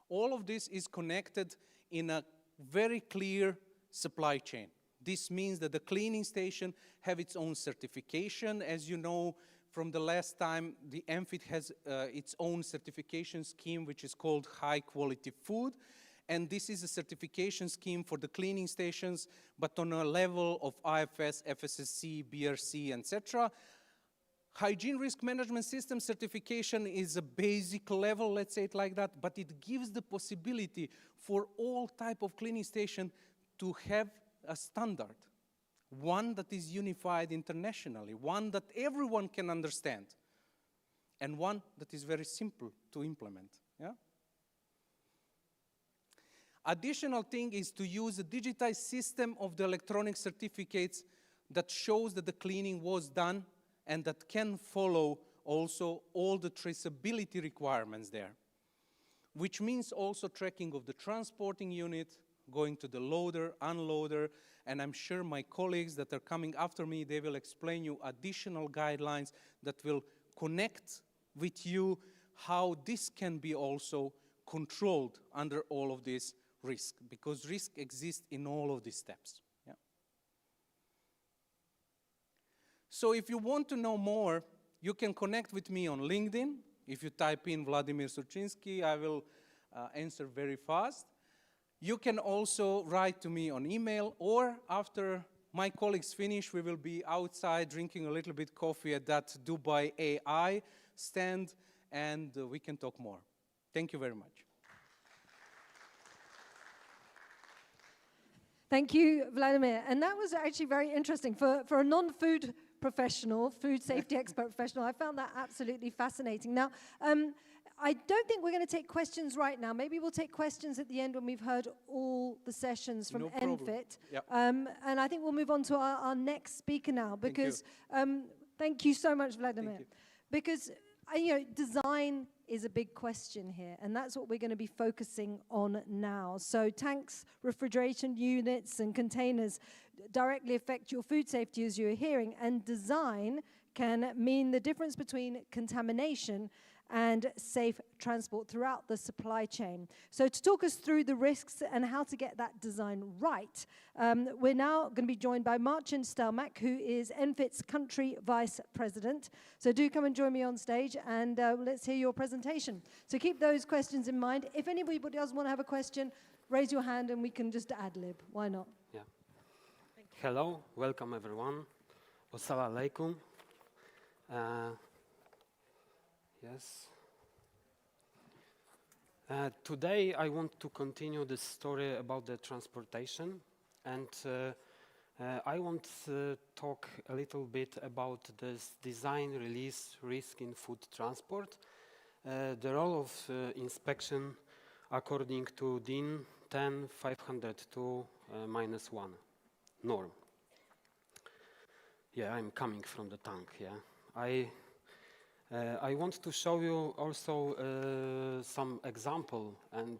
All of this is connected in a very clear supply chain. This means that the cleaning station have its own certification. As you know from the last time, the MFIT has its own certification scheme, which is called High Quality Food. And this is a certification scheme for the cleaning stations, but on a level of IFS, FSSC, BRC, etc. Hygiene Risk Management System certification is a basic level, let's say it like that, but it gives the possibility for all type of cleaning station to have a standard, one that is unified internationally, one that everyone can understand, and one that is very simple to implement. Yeah? Additional thing is to use a digitized system of the electronic certificates that shows that the cleaning was done and that can follow also all the traceability requirements there, which means also tracking of the transporting unit, going to the loader, unloader, and I'm sure my colleagues that are coming after me, they will explain you additional guidelines that will connect with you how this can be also controlled under all of this risk, because risk exists in all of these steps. Yeah. So if you want to know more, you can connect with me on LinkedIn. If you type in Vladimir Surchinsky, I will answer very fast. You can also write to me on email, or after my colleagues finish, we will be outside drinking a little bit coffee at that Dubai AI stand, and we can talk more. Thank you very much. Thank you, Vladimir. And that was actually very interesting. For a non-food professional, food safety expert professional, I found that absolutely fascinating. Now, I don't think we're going to take questions right now. Maybe we'll take questions at the end when we've heard all the sessions from NFIT. Yep. And I think we'll move on to our next speaker now, because thank you so much, Vladimir. Because design is a big question here, and that's what we're going to be focusing on now. So tanks, refrigeration units, and containers directly affect your food safety, as you're hearing, and design can mean the difference between contamination and safe transport throughout the supply chain. So to talk us through the risks and how to get that design right, we're now going to be joined by Marcin Stelmach, who is NFIT's Country Vice President. So do come and join me on stage, and let's hear your presentation. So keep those questions in mind. If anybody does want to have a question, raise your hand and we can just ad-lib. Why not? Yeah. Hello, welcome everyone. Assalamu alaikum. Yes. Today I want to continue the story about the transportation, and I want to talk a little bit about this design release risk in food transport, the role of inspection according to DIN 10502-1 norm. Yeah, I'm coming from the tank, yeah. I want to show you also some example and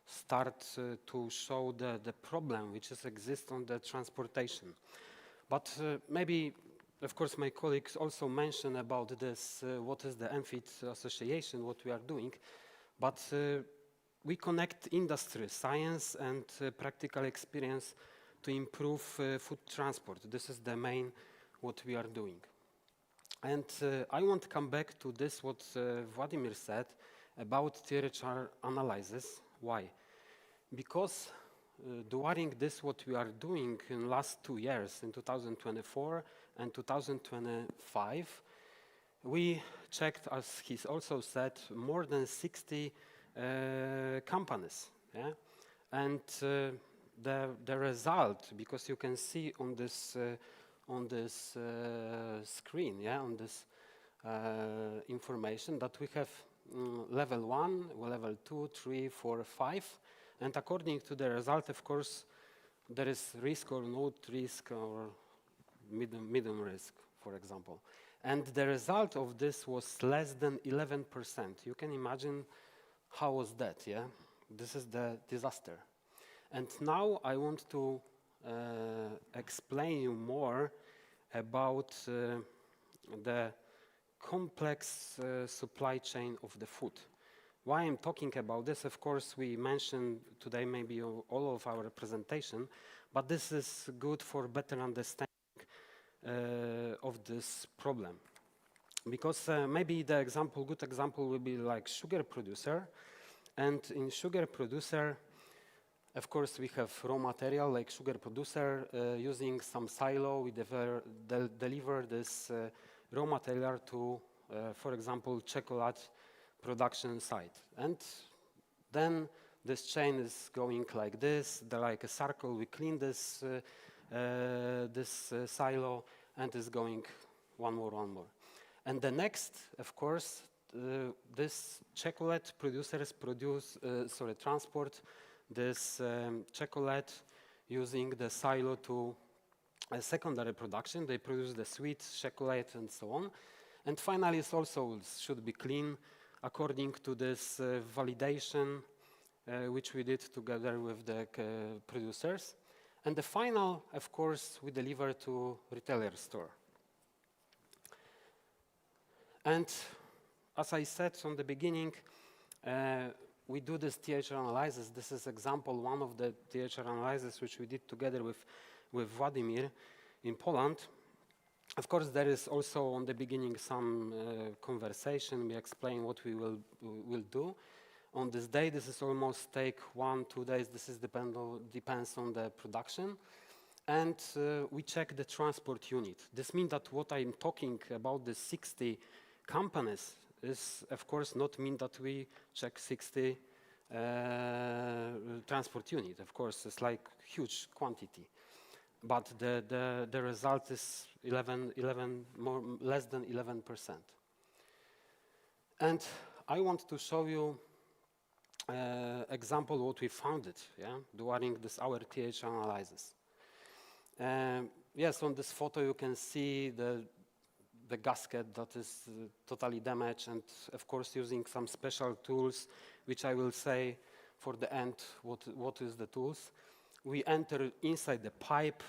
start to show the problem which exists on the transportation. But maybe, of course, my colleagues also mentioned about this, what is the MFIT association, what we are doing. But we connect industry, science, and practical experience to improve food transport. This is the main what we are doing. And I want to come back to this, what Vladimir said about TRHR analysis. Why? Because during this, what we are doing in last 2 years, in 2024 and 2025, we checked, as he also said, more than 60 companies. Yeah? And the result, because you can see on this screen, yeah, on this information, that we have level 1, level 2, 3, 4, 5, and according to the result, of course, there is risk or no risk or medium risk, for example. And the result of this was less than 11%. You can imagine how was that, yeah? This is the disaster. And now I want to explain you more about the complex supply chain of the food. Why I'm talking about this, of course, we mentioned today maybe all of our presentation, but this is good for better understanding of this problem. Because maybe the good example will be like sugar producer. And in sugar producer, of course, we have raw material like sugar producer. Using some silo, we deliver this raw material to, for example, chocolate production site. And then this chain is going like this, like a circle. We clean this, silo, and it's going one more. And the next, of course, this chocolate producers transport this chocolate using the silo to a secondary production. They produce the sweet chocolate and so on. And finally, it also should be clean according to this validation which we did together with the producers. And the final, of course, we deliver to retailer store. And as I said from the beginning, we do this THR analysis. This is example one of the THR analysis which we did together with Vladimir in Poland. Of course, there is also on the beginning some conversation. We explain what we will do. On this day, this is almost take 1-2 days. This is depends on the production. And we check the transport unit. This means that what I'm talking about, the 60 companies, is of course not mean that we check 60 transport unit. Of course, it's like huge quantity. But the result is less than 11%. And I want to show you example what we found during this our TH analysis. Yes, on this photo you can see the gasket that is totally damaged, and of course using some special tools, which I will say for the end what is the tools. We enter inside the pipe,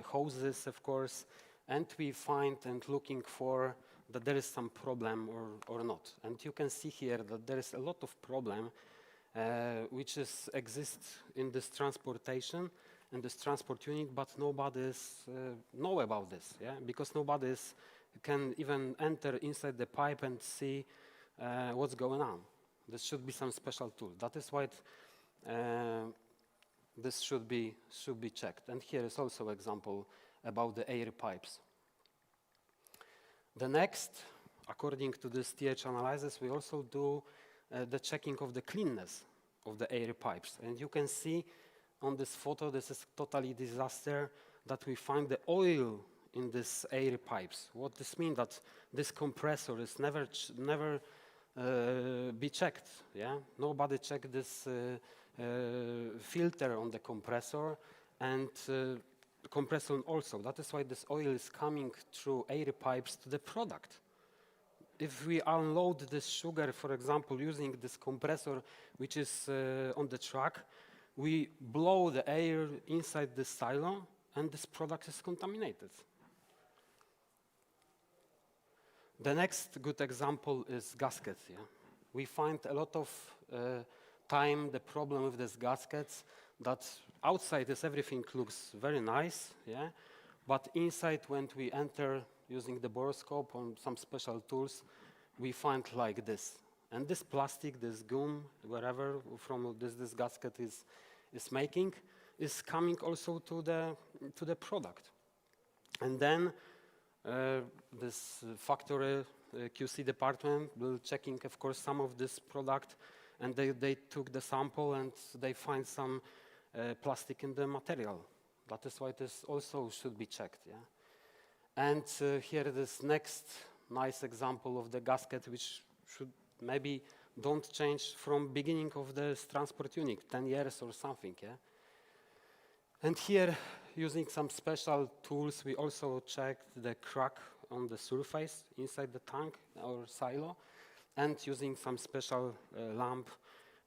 hoses of course, and we find and looking for that there is some problem or not. And you can see here that there is a lot of problem which exists in this transportation and this transport unit, but nobody know about this, because nobody can even enter inside the pipe and see what's going on. This should be some special tool. That is why this should be checked. And here is also example about the air pipes. The next, according to this TH analysis, we also do the checking of the cleanness of the air pipes. And you can see on this photo, this is totally disaster, that we find the oil in this air pipes. What this means that this compressor is never be checked. Nobody checked this filter on the compressor and compressor also. That is why this oil is coming through air pipes to the product. If we unload this sugar, for example, using this compressor which is on the truck, we blow the air inside the silo and this product is contaminated. The next good example is gaskets. We find a lot of time the problem with these gaskets that outside everything looks very nice, but inside when we enter using the borescope on some special tools, we find like this. And this plastic, this gum, wherever from this gasket is making, is coming also to the product. And then this factory QC department will checking, of course, some of this product, and they took the sample and they find some plastic in the material. That is why this also should be checked. And here this next nice example of the gasket, which should maybe don't change from beginning of the transport unit, 10 years or something. And here, using some special tools, we also checked the crack on the surface inside the tank or silo. And using some special lamp,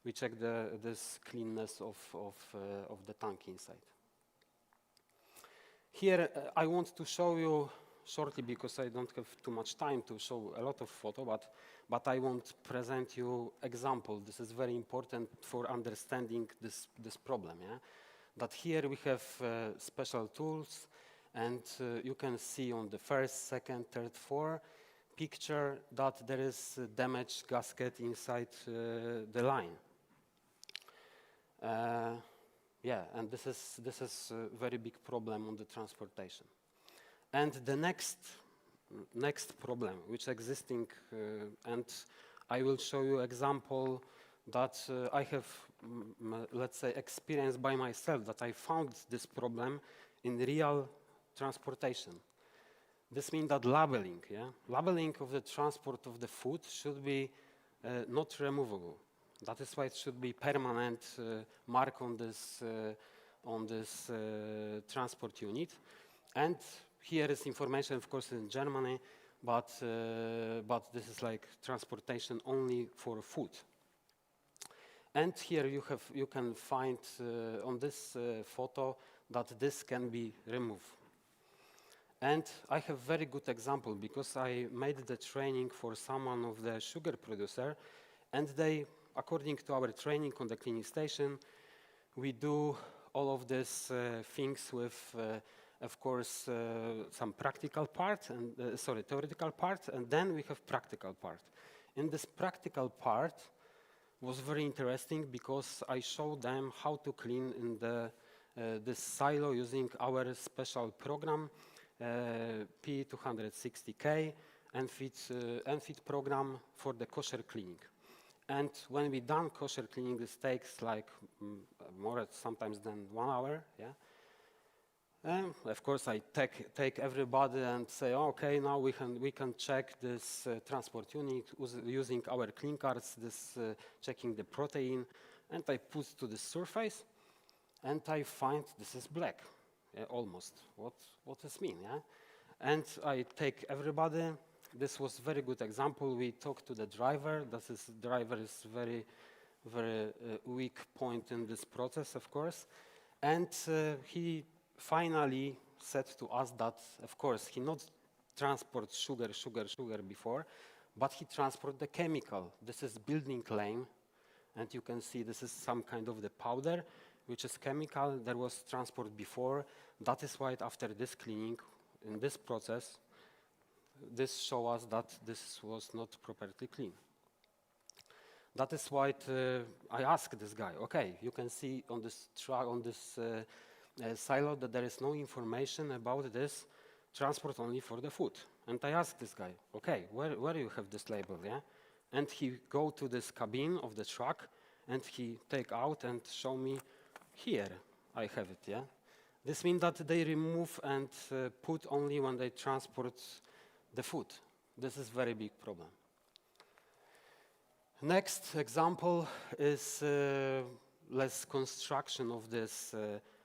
we check this cleanness of the tank inside. Here I want to show you shortly, because I don't have too much time to show a lot of photo, but I want to present you example. This is very important for understanding this problem. Yeah? That here we have special tools, and you can see on the first, second, third, fourth picture that there is a damaged gasket inside the line. Yeah, and this is a very big problem on the transportation. And the next problem which existing, and I will show you example that I have, let's say, experienced by myself, that I found this problem in real transportation. This means that labeling, labeling of the transport of the food should be not removable. That is why it should be permanent mark on this transport unit. And here is information, of course, in Germany, but this is like transportation only for food. And here you can find on this photo that this can be removed. And I have very good example, because I made the training for someone of the sugar producer, and they, according to our training on the cleaning station, we do all of these things with, of course, some practical part, and theoretical part, and then we have practical part. In this practical part was very interesting, because I showed them how to clean in this silo using our special program, P260K, NFIT program for the kosher cleaning. And when we done kosher cleaning, this takes like more sometimes than 1 hour. Yeah. Of course, I take everybody and say, okay, now we can check this transport unit using our clean cards, this checking the protein, and I put to the surface, and I find this is black, almost. What does mean? Yeah. And I take everybody. This was very good example. We talked to the driver. Driver is very weak point in this process, of course. And he finally said to us that, of course, he not transport sugar before, but he transport the chemical. This is building claim, and you can see this is some kind of the powder, which is chemical. There was transport before. That is why after this cleaning, in this process, this shows us that this was not properly clean. That is why I asked this guy, okay, you can see on this silo that there is no information about this transport only for the food. And I asked this guy, okay, where do you have this label? Yeah? And he go to this cabin of the truck, and he take out and show me, here I have it. Yeah? This means that they remove and put only when they transport the food. This is very big problem. Next example is less construction of this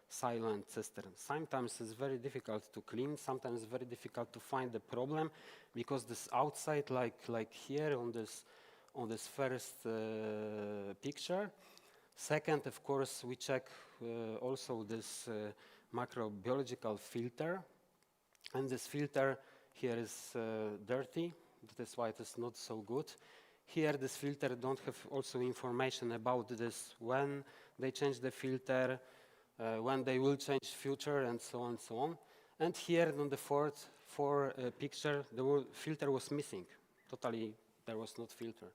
silo and cistern. Sometimes it's very difficult to clean, sometimes it's very difficult to find the problem, because this outside, like here on this first picture. Second, of course, we check also this microbiological filter, and this filter here is dirty. That is why it is not so good. Here, this filter don't have also information about this, when they change the filter, when they will change future, and so on and so on. And here on the fourth picture, the filter was missing. Totally, there was not filter.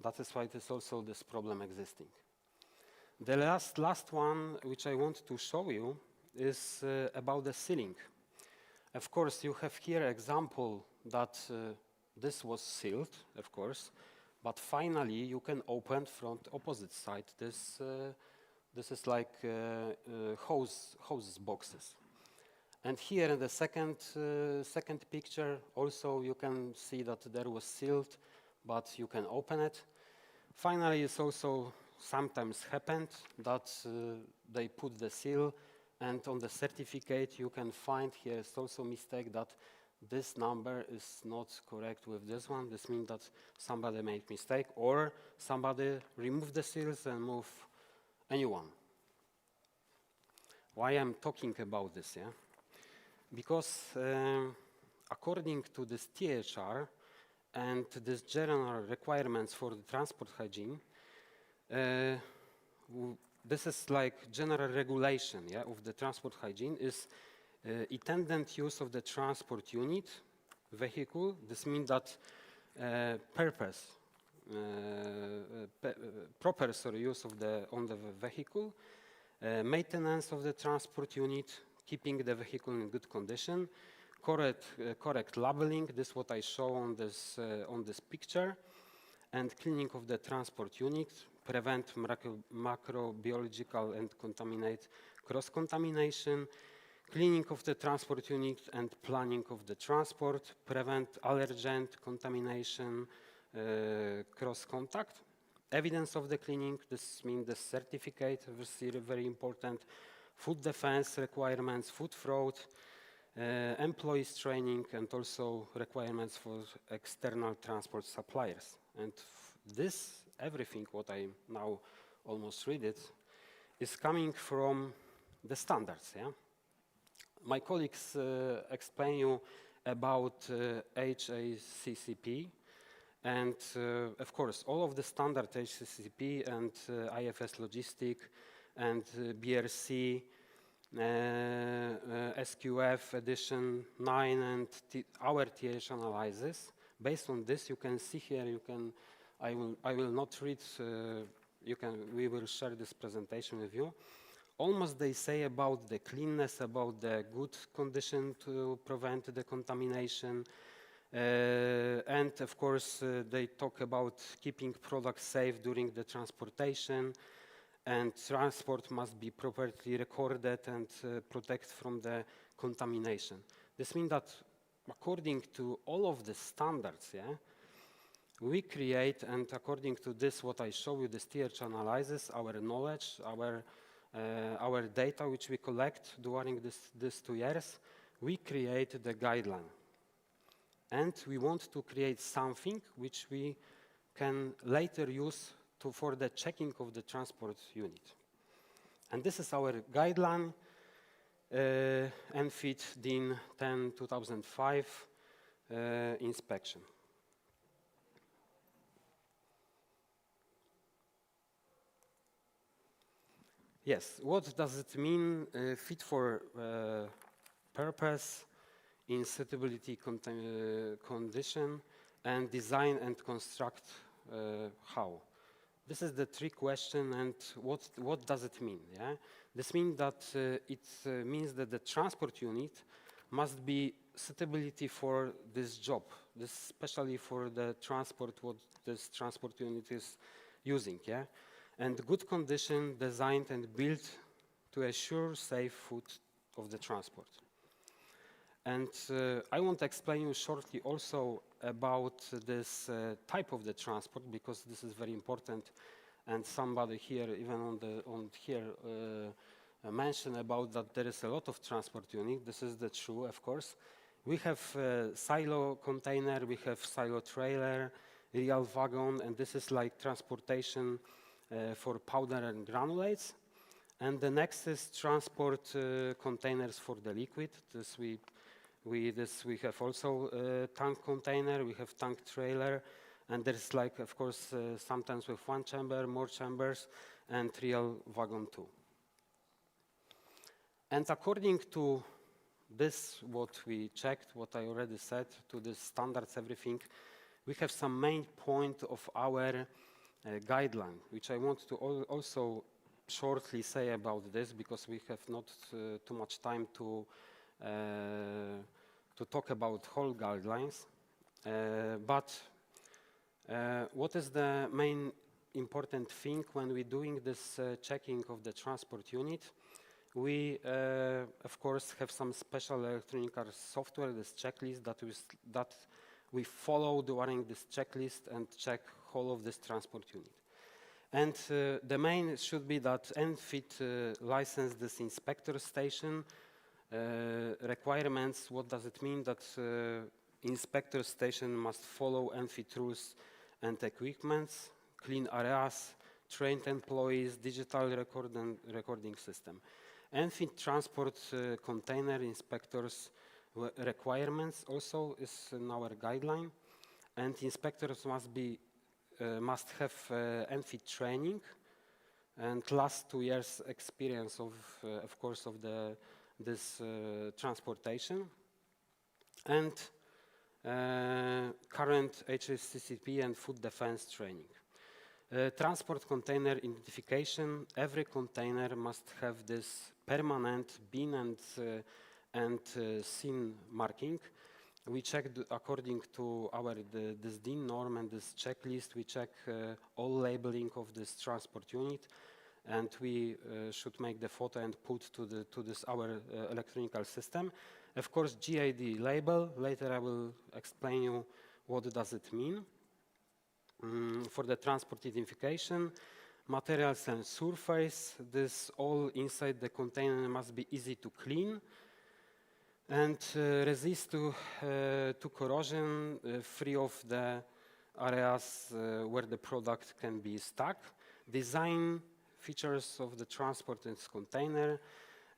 That is why it is also this problem existing. The last one, which I want to show you, is about the sealing. Of course, you have here example that this was sealed, of course, but finally you can open from the opposite side. This is like hose boxes. And here in the second picture, also you can see that there was sealed, but you can open it. Finally, it's also sometimes happened that they put the seal, and on the certificate you can find here is also mistake that this number is not correct with this one. This means that somebody made mistake or somebody removed the seals and move a new one. Why I'm talking about this, yeah? Because according to this THR and these general requirements for the transport hygiene, this is like general regulation, yeah, of the transport hygiene is intended use of the transport unit, vehicle. This means that proper use of the vehicle, maintenance of the transport unit, keeping the vehicle in good condition, correct labeling. This is what I show on this picture, and cleaning of the transport unit, prevent macrobiological and contaminate cross-contamination, cleaning of the transport unit and planning of the transport, prevent allergen contamination, cross-contact. Evidence of the cleaning, this means the certificate, very important, food defense requirements, food fraud, employees training, and also requirements for external transport suppliers. And this, everything what I now almost read it, is coming from the standards, yeah? My colleagues explain you about HACCP, and of course, all of the standard HACCP and IFS Logistic and BRC, SQF edition 9 and our TH analysis. Based on this, you can see here, I will not read, we will share this presentation with you. Almost they say about the cleanness, about the good condition to prevent the contamination. And of course, they talk about keeping products safe during the transportation, and transport must be properly recorded and protect from the contamination. This means that according to all of the standards, yeah, we create, and according to this, what I show you, this TH analysis, our knowledge, our data which we collect during these 2 years, we create the guideline. And we want to create something which we can later use for the checking of the transport unit. And this is our guideline, NFIT DIN 10-2005 inspection. Yes, what does it mean, fit for purpose, in suitability condition, and design and construct how? This is the trick question, and what does it mean? Yeah? This means that it means that the transport unit must be suitability for this job, especially for the transport, what this transport unit is using, yeah? And good condition, designed and built to assure safe food of the transport. And I want to explain you shortly also about this type of the transport, because this is very important. And somebody here, even on here, mentioned about that there is a lot of transport unit. This is the true, of course. We have silo container, we have silo trailer, real wagon, and this is like transportation for powder and granulates. And the next is transport containers for the liquid. This we have also tank container, we have tank trailer, and there's like, of course, sometimes with one chamber, more chambers, and real wagon too. And according to this, what we checked, what I already said, to the standards, everything, we have some main point of our guideline, which I want to also shortly say about this, because we have not too much time to talk about whole guidelines. But what is the main important thing when we're doing this checking of the transport unit? We, of course, have some special electronic software, this checklist that we follow during this checklist and check whole of this transport unit. And the main should be that NFIT license this inspector station Requirements, what does it mean? That inspector station must follow ENFIT rules and equipments, clean areas, trained employees, digital recording system. ENFIT transport container inspectors requirements also is in our guideline, and inspectors must have ENFIT training and last 2 years experience of course, of this transportation, and current HACCP and food defense training. Transport container identification. Every container must have this permanent bin and SIN marking. We checked according to this DIN norm and this checklist. We check all labeling of this transport unit, and we should make the photo and put to this our electronic system. Of course, GID label. Later I will explain you what does it mean. For the transport identification, materials and surface. This all inside the container must be easy to clean and resist to corrosion, free of the areas where the product can be stuck. Design features of the transport in this container.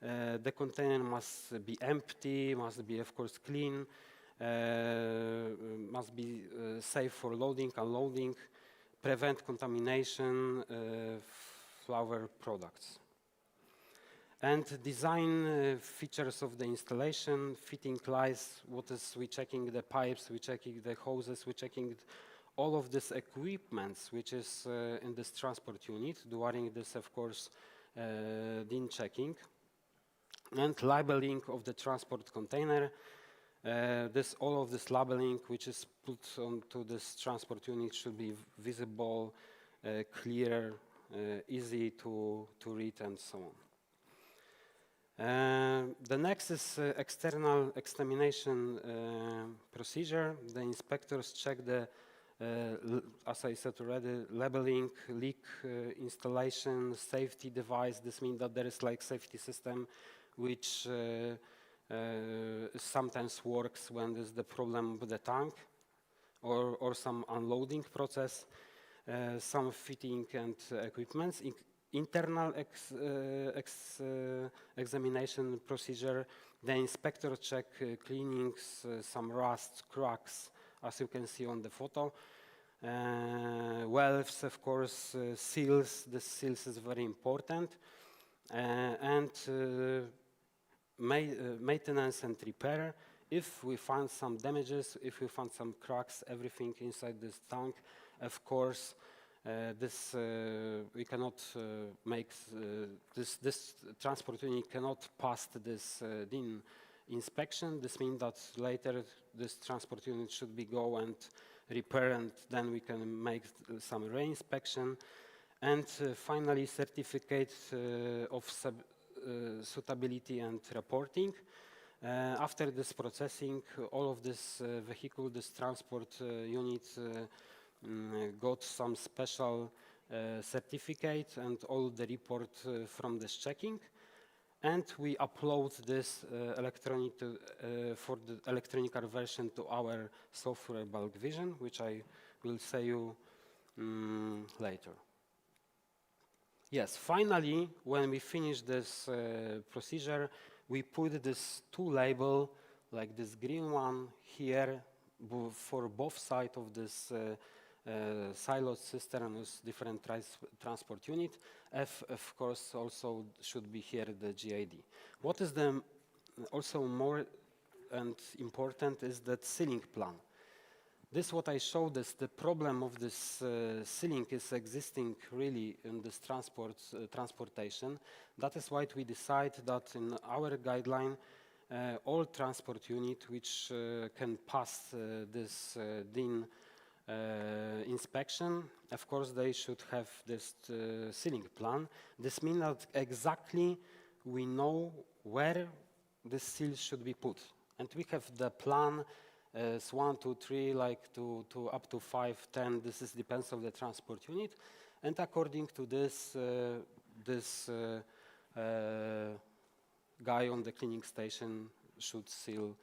The container must be empty, must be of course clean, must be safe for loading, unloading, prevent contamination, flour products. And design features of the installation, fitting lines, we checking the pipes, we checking the hoses, we checking all of this equipment which is in this transport unit, during this of course DIN checking. And labeling of the transport container. All of this labeling which is put onto this transport unit should be visible, clear, easy to read, and so on. The next is external examination procedure. The inspectors check the, as I said already, labeling, leak installation, safety device. This means that there is like safety system which sometimes works when there's the problem with the tank or some unloading process, some fitting and equipments. Internal examination procedure. The inspector check cleanings, some rust, cracks, as you can see on the photo. Valves, of course, seals. The seals is very important. And maintenance and repair. If we find some damages, if we find some cracks, everything inside this tank, of course, we cannot make this transport unit cannot pass this DIN inspection. This means that later this transport unit should be go and repair, and then we can make some re-inspection. And finally, certificate of suitability and reporting. After this processing, all of this vehicle, this transport unit got some special certificate and all the report from this checking. And we upload this for the electronic version to our software Bulk Vision, which I will say you later. Yes, finally, when we finish this procedure, we put this two label, like this green one here, for both sides of this siloed cistern, different transport unit. Of course, also should be here the GID. What is also more and important is that sealing plan. This what I showed is the problem of this sealing is existing really in this transportation. That is why we decide that in our guideline, all transport unit which can pass this DIN inspection, of course they should have this sealing plan. This means that exactly we know where the seal should be put. And we have the plan. 1, 2, 3, like to up to 5, 10. This is depends on the transport unit, and according to this, guy on the cleaning station should seal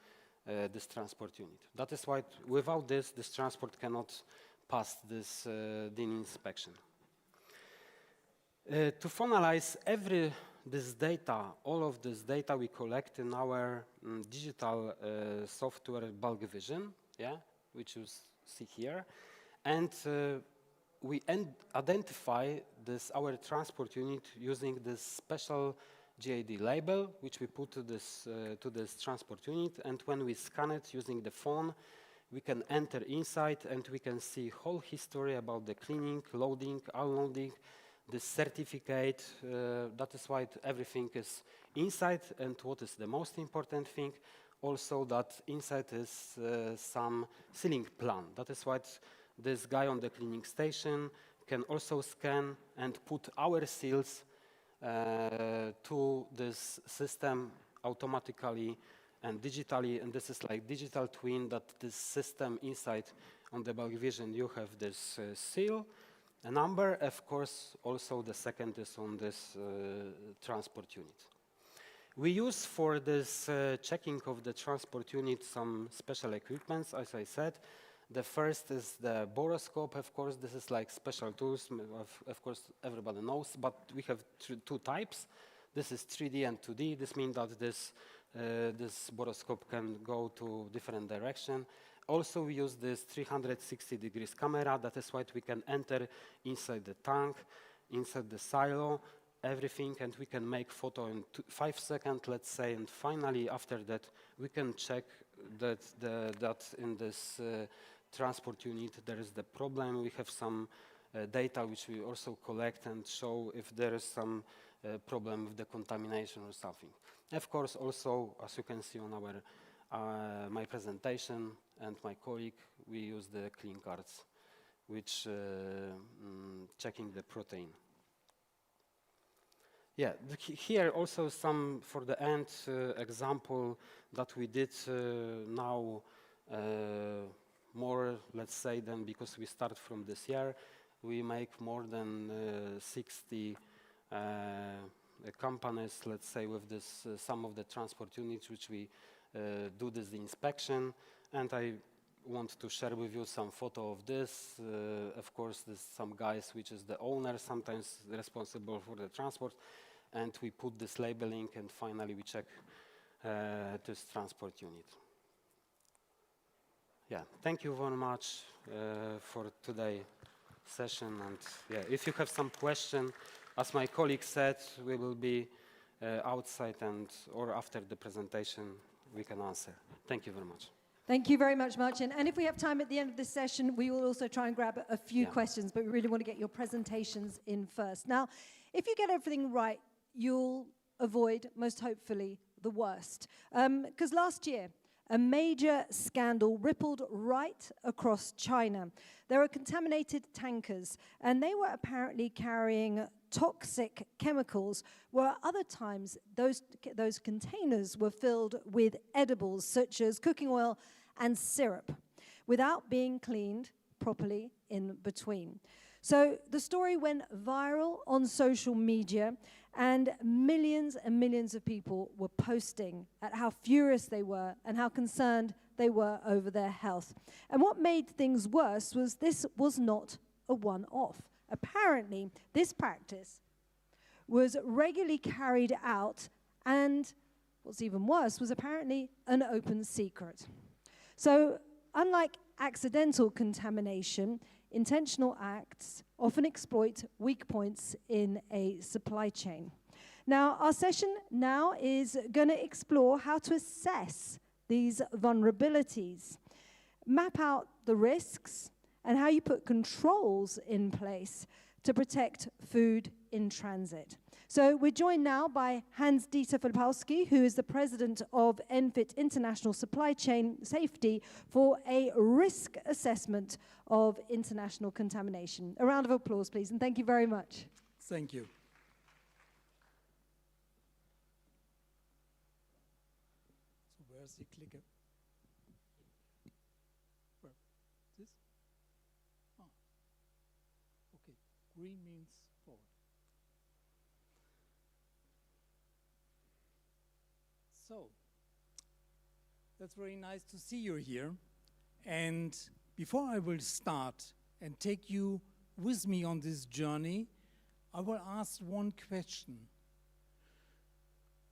this transport unit. That is why without this transport cannot pass this DIN inspection. To finalize this data, all of this data we collect in our digital software bulk vision, yeah, which you see here, and we identify our transport unit using this special GID label, which we put to this transport unit, and when we scan it using the phone, we can enter inside and we can see whole history about the cleaning, loading, unloading, the certificate. That is why everything is inside, and what is the most important thing, also that inside is some sealing plan. That is why this guy on the cleaning station can also scan and put our seals to this system automatically and digitally, and this is like digital twin that this system inside on the bulk vision, you have this seal, a number, of course, also the second is on this transport unit. We use for this checking of the transport unit some special equipments, as I said. The first is the boroscope, of course, this is like special tools, of course everybody knows, but we have two types. This is 3D and 2D, this means that this boroscope can go to different direction. Also we use this 360 degrees camera, that is why we can enter inside the tank, inside the silo, everything, and we can make photo in 5 seconds, let's say, and finally after that we can check that in this transport unit there is the problem. We have some data which we also collect and show if there is some problem with the contamination or something. Of course, also, as you can see on my presentation and my colleague, we use the clean cards, which checking the protein. Yeah, here also some, for the end, example that we did now more, let's say, than because we start from this year. We make more than 60 companies, let's say, with this some of the transport units which we do this inspection, and I want to share with you some photo of this. Of course, there's some guys which is the owner, sometimes responsible for the transport, and we put this labeling, and finally we check this transport unit. Yeah, thank you very much for today's session, and yeah, if you have some question, as my colleague said, we will be outside and or after the presentation we can answer. Thank you very much. Thank you very much, Marcin. And if we have time at the end of this session, we will also try and grab a few questions, but we really want to get your presentations in first. Now, if you get everything right, you'll avoid, most hopefully, the worst. Because last year, a major scandal rippled right across China. There were contaminated tankers, and they were apparently carrying toxic chemicals, where other times those containers were filled with edibles, such as cooking oil and syrup, without being cleaned properly in between. So the story went viral on social media, and millions of people were posting at how furious they were and how concerned they were over their health. And what made things worse was this was not a one-off. Apparently, this practice was regularly carried out, and what's even worse was apparently an open secret. So, unlike accidental contamination, intentional acts often exploit weak points in a supply chain. Now, our session now is going to explore how to assess these vulnerabilities, map out the risks, and how you put controls in place to protect food in transit. So we're joined now by Hans-Dieter Filipowski, who is the president of ENFIT International Supply Chain Safety, for a risk assessment of international contamination. A round of applause, please, and thank you very much. Thank you. So where's the clicker? Where? This? Oh. Okay, green means forward. So, that's very nice to see you here. And before I will start and take you with me on this journey, I will ask one question.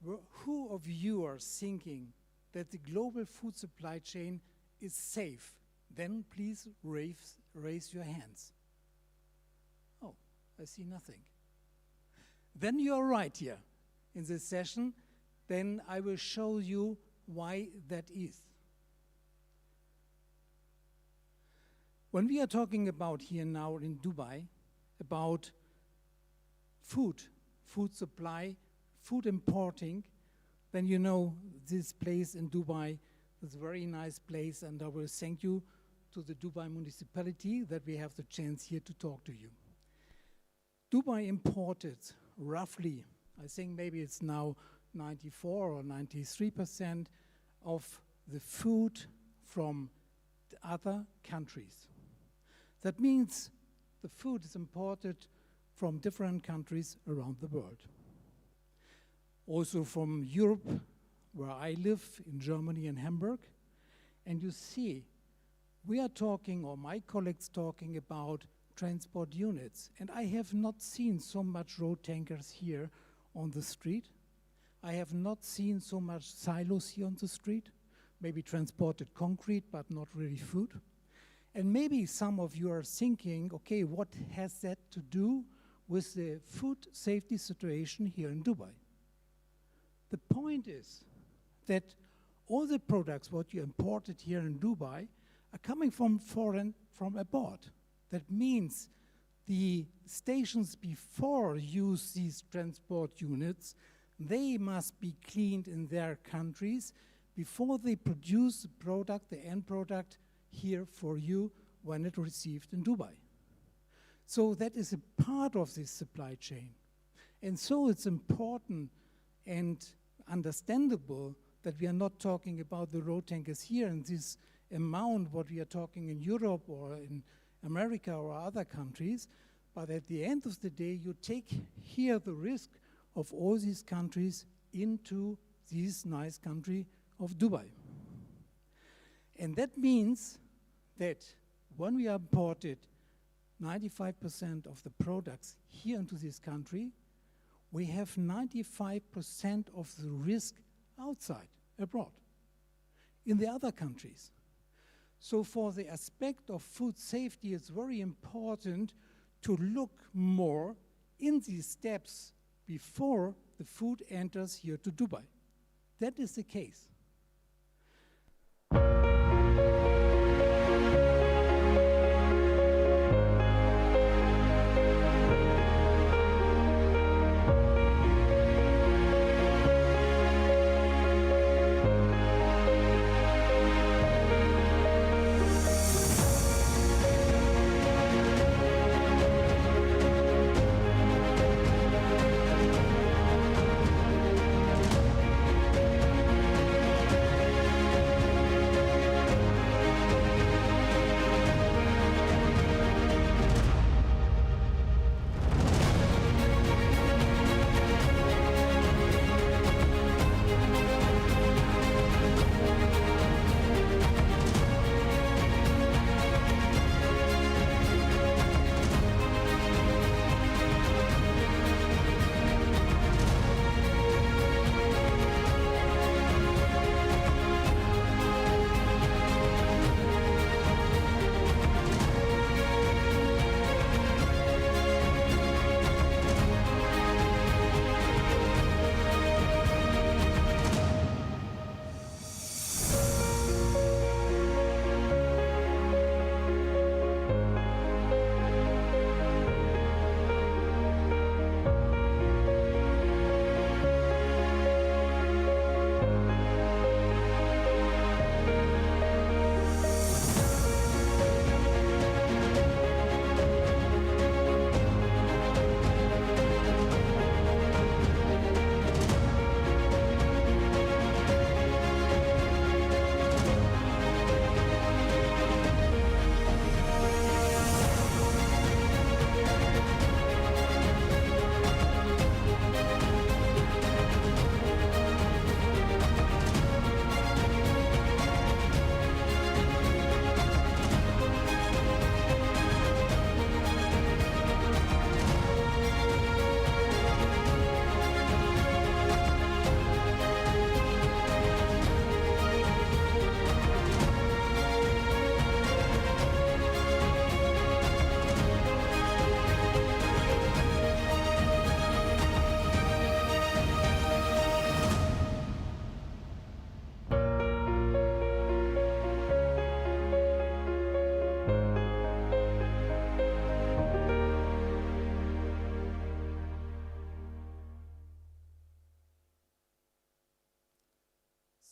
Who of you are thinking that the global food supply chain is safe? Then please raise your hands. Oh, I see nothing. Then you are right here in this session. Then I will show you why that is. When we are talking about here now in Dubai, about food supply, food importing, then you know this place in Dubai is a very nice place, and I will thank you to the Dubai municipality that we have the chance here to talk to you. Dubai imported roughly, I think maybe it's now 94 or 93% of the food from the other countries. That means the food is imported from different countries around the world. Also from Europe, where I live, in Germany and Hamburg. And you see, we are talking, or my colleagues talking about transport units. And I have not seen so much road tankers here on the street. I have not seen so much silos here on the street. Maybe transported concrete, but not really food. And maybe some of you are thinking, okay, what has that to do with the food safety situation here in Dubai? The point is that all the products what you imported here in Dubai are coming from abroad. That means the stations before use these transport units, they must be cleaned in their countries before they produce the product, the end product, here for you when it received in Dubai. So that is a part of this supply chain. And so it's important and understandable that we are not talking about the road tankers here in this amount what we are talking in Europe or in America or other countries, but at the end of the day you take here the risk of all these countries into this nice country of Dubai. And that means that when we imported 95% of the products here into this country, we have 95% of the risk outside, abroad, in the other countries. So for the aspect of food safety, it's very important to look more in these steps before the food enters here to Dubai. That is the case.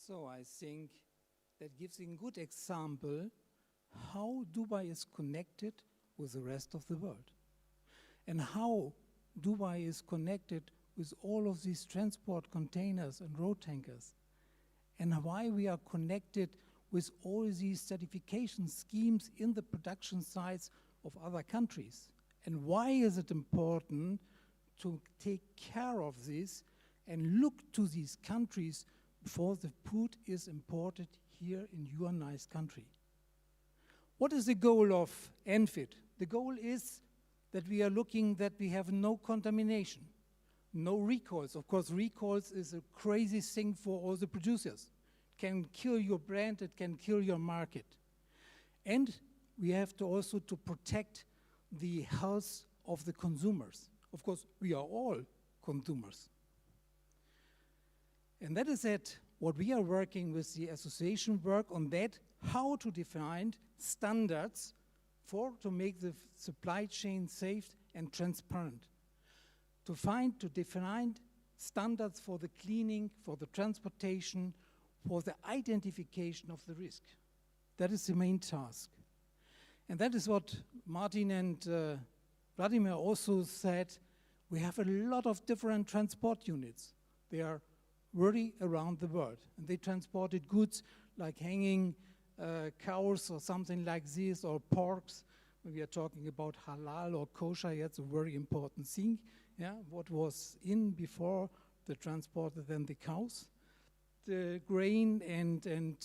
also, I think, that gives a good example how Dubai is connected with the rest of the world, and how Dubai is connected with all of these transport containers and road tankers, and why we are connected with all these certification schemes in the production sites of other countries. And why is it important to take care of this and look to these countries before the food is imported here in your nice country? What is the goal of ENFIT? The goal is that we are looking that we have no contamination, no recalls. Of course, recalls is a crazy thing for all the producers. It can kill your brand, it can kill your market. And we have to also to protect the health of the consumers. Of course, we are all consumers. And that is it, what we are working with the association work on that, how to define standards to make the supply chain safe and transparent. To define standards for the cleaning, for the transportation, for the identification of the risk. That is the main task. And that is what Martin and Vladimir also said. We have a lot of different transport units. They are really around the world. And they transported goods like hanging cows or something like this, or porks. When we are talking about halal or kosher, that's a very important thing. Yeah, what was in before the transport, then the cows. The grain and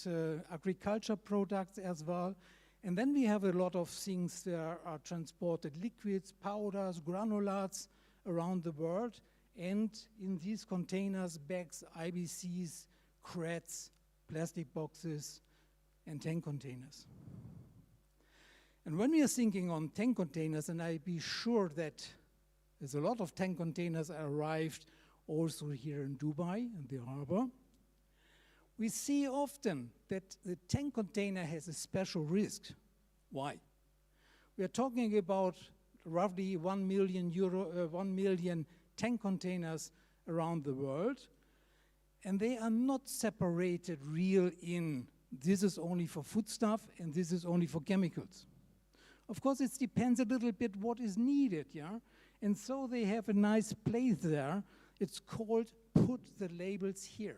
agriculture products as well. And then we have a lot of things that are transported, liquids, powders, granulates around the world. And in these containers, bags, IBCs, crates, plastic boxes, and tank containers. And when we are thinking on tank containers, and I be sure that there's a lot of tank containers arrived also here in Dubai, in the harbor, we see often that the tank container has a special risk. Why? We are talking about roughly 1 million tank containers around the world, and they are not separated real in this is only for foodstuff and this is only for chemicals. Of course, it depends a little bit what is needed, yeah? And so they have a nice place there. It's called Put the Labels Here.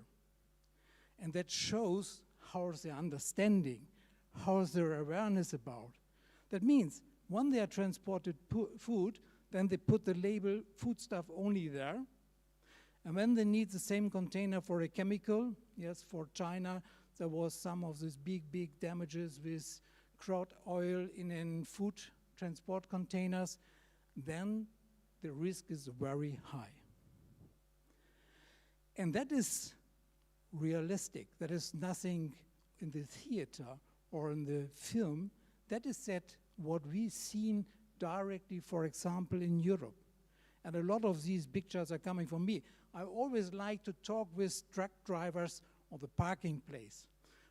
And that shows how's their understanding, how's their awareness about. That means when they are transported food, then they put the label foodstuff only there. And when they need the same container for a chemical, yes, for China, there was some of these big damages with crude oil in food transport containers, then the risk is very high. And that is realistic. That is nothing in the theater or in the film. That is what we've seen directly, for example, in Europe. And a lot of these pictures are coming from me. I always like to talk with truck drivers on the parking place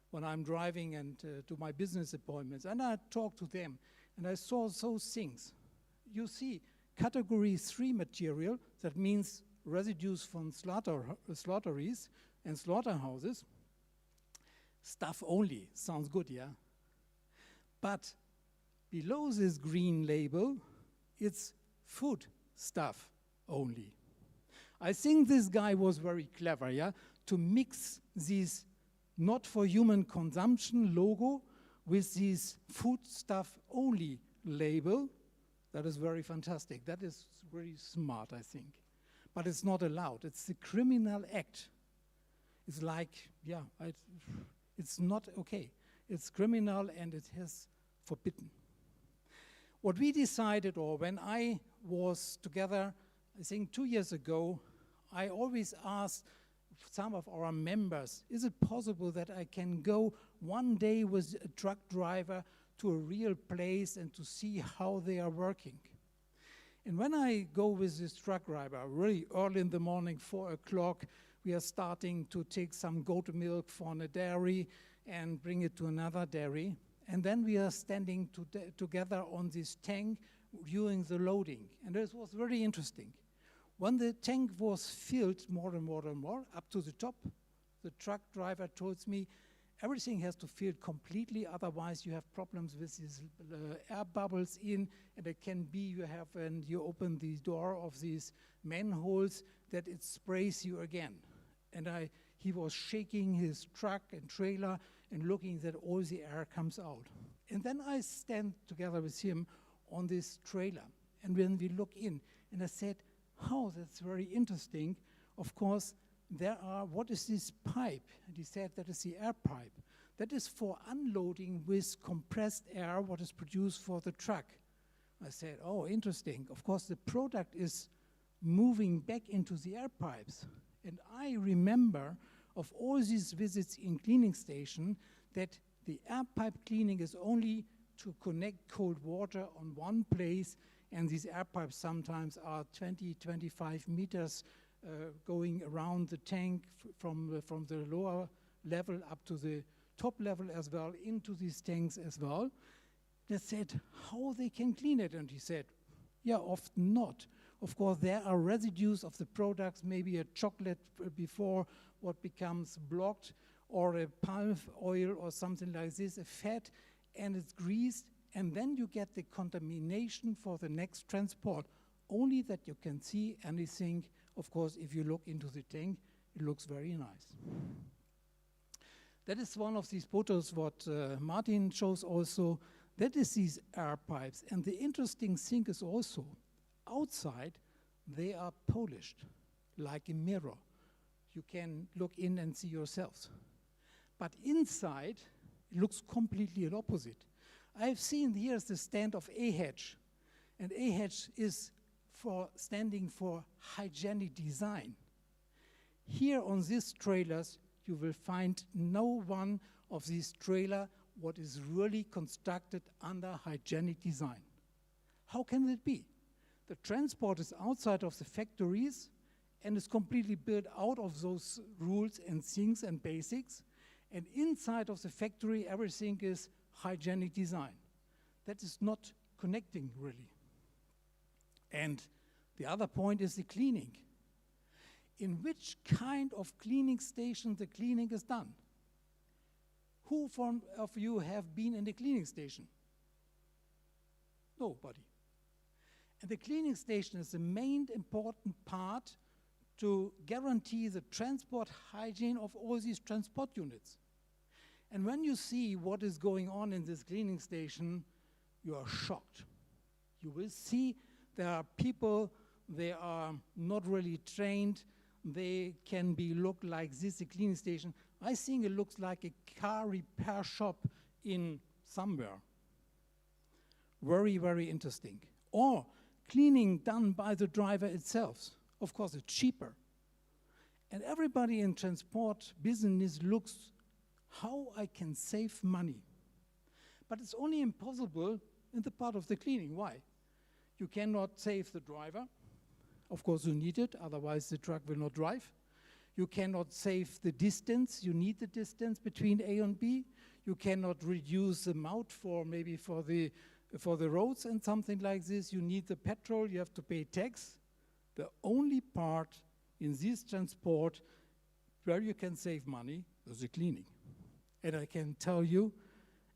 when I'm driving and to my business appointments. And I talk to them, and I saw those things. You see, category 3 material, that means residues from slaughteries and slaughterhouses. Stuff only, sounds good, yeah? But below this green label, it's food stuff only. I think this guy was very clever, yeah, to mix these not for human consumption logo with this food stuff only label. That is very fantastic. That is very smart, I think. But it's not allowed. It's a criminal act. It's like, yeah, it's not okay. It's criminal and it is forbidden. What we decided, or when I was together, I think 2 years ago, I always asked some of our members, is it possible that I can go one day with a truck driver to a real place and to see how they are working? And when I go with this truck driver, really early in the morning, 4 o'clock, we are starting to take some goat milk from a dairy and bring it to another dairy. And then we are standing together on this tank viewing the loading. And this was very interesting. When the tank was filled more and more and more up to the top, the truck driver told me, everything has to fill completely, otherwise you have problems with these air bubbles in, and it can be you have, when you open the door of these manholes, that it sprays you again. And he was shaking his truck and trailer and looking that all the air comes out. And then I stand together with him on this trailer. And when we look in, and I said, oh, that's very interesting. Of course, what is this pipe? And he said, that is the air pipe. That is for unloading with compressed air, what is produced for the truck. I said, oh, interesting. Of course, the product is moving back into the air pipes. And I remember of all these visits in cleaning station that the air pipe cleaning is only to connect cold water on one place, and these air pipes sometimes are 20, 25 meters going around the tank from the lower level up to the top level as well, into these tanks as well. They said, how they can clean it? And he said, yeah, often not. Of course, there are residues of the products, maybe a chocolate before what becomes blocked, or a palm oil or something like this, a fat, and it's greased, and then you get the contamination for the next transport. Only that you can see anything. Of course, if you look into the tank, it looks very nice. That is one of these photos what Martin shows also. That is these air pipes. And the interesting thing is also, outside, they are polished, like a mirror. You can look in and see yourselves. But inside, it looks completely the opposite. I've seen here's the stand of SRH, and SRH is standing for hygienic design. Here on these trailers, you will find no one of these trailers what is really constructed under hygienic design. How can it be? The transport is outside of the factories and is completely built out of those rules and things and basics, and inside of the factory everything is hygienic design. That is not connecting really. And the other point is the cleaning. In which kind of cleaning station the cleaning is done? Who of you have been in the cleaning station? Nobody. And the cleaning station is the main important part to guarantee the transport hygiene of all these transport units. And when you see what is going on in this cleaning station, you are shocked. You will see there are people, they are not really trained, they can look like this, a cleaning station. I think it looks like a car repair shop in somewhere. Very, very interesting. Or cleaning done by the driver itself. Of course, it's cheaper. And everybody in transport business looks how I can save money. But it's only impossible in the part of the cleaning. Why? You cannot save the driver. Of course, you need it, otherwise the truck will not drive. You cannot save the distance. You need the distance between A and B. You cannot reduce the amount for the roads and something like this. You need the petrol. You have to pay tax. The only part in this transport where you can save money is the cleaning. And I can tell you,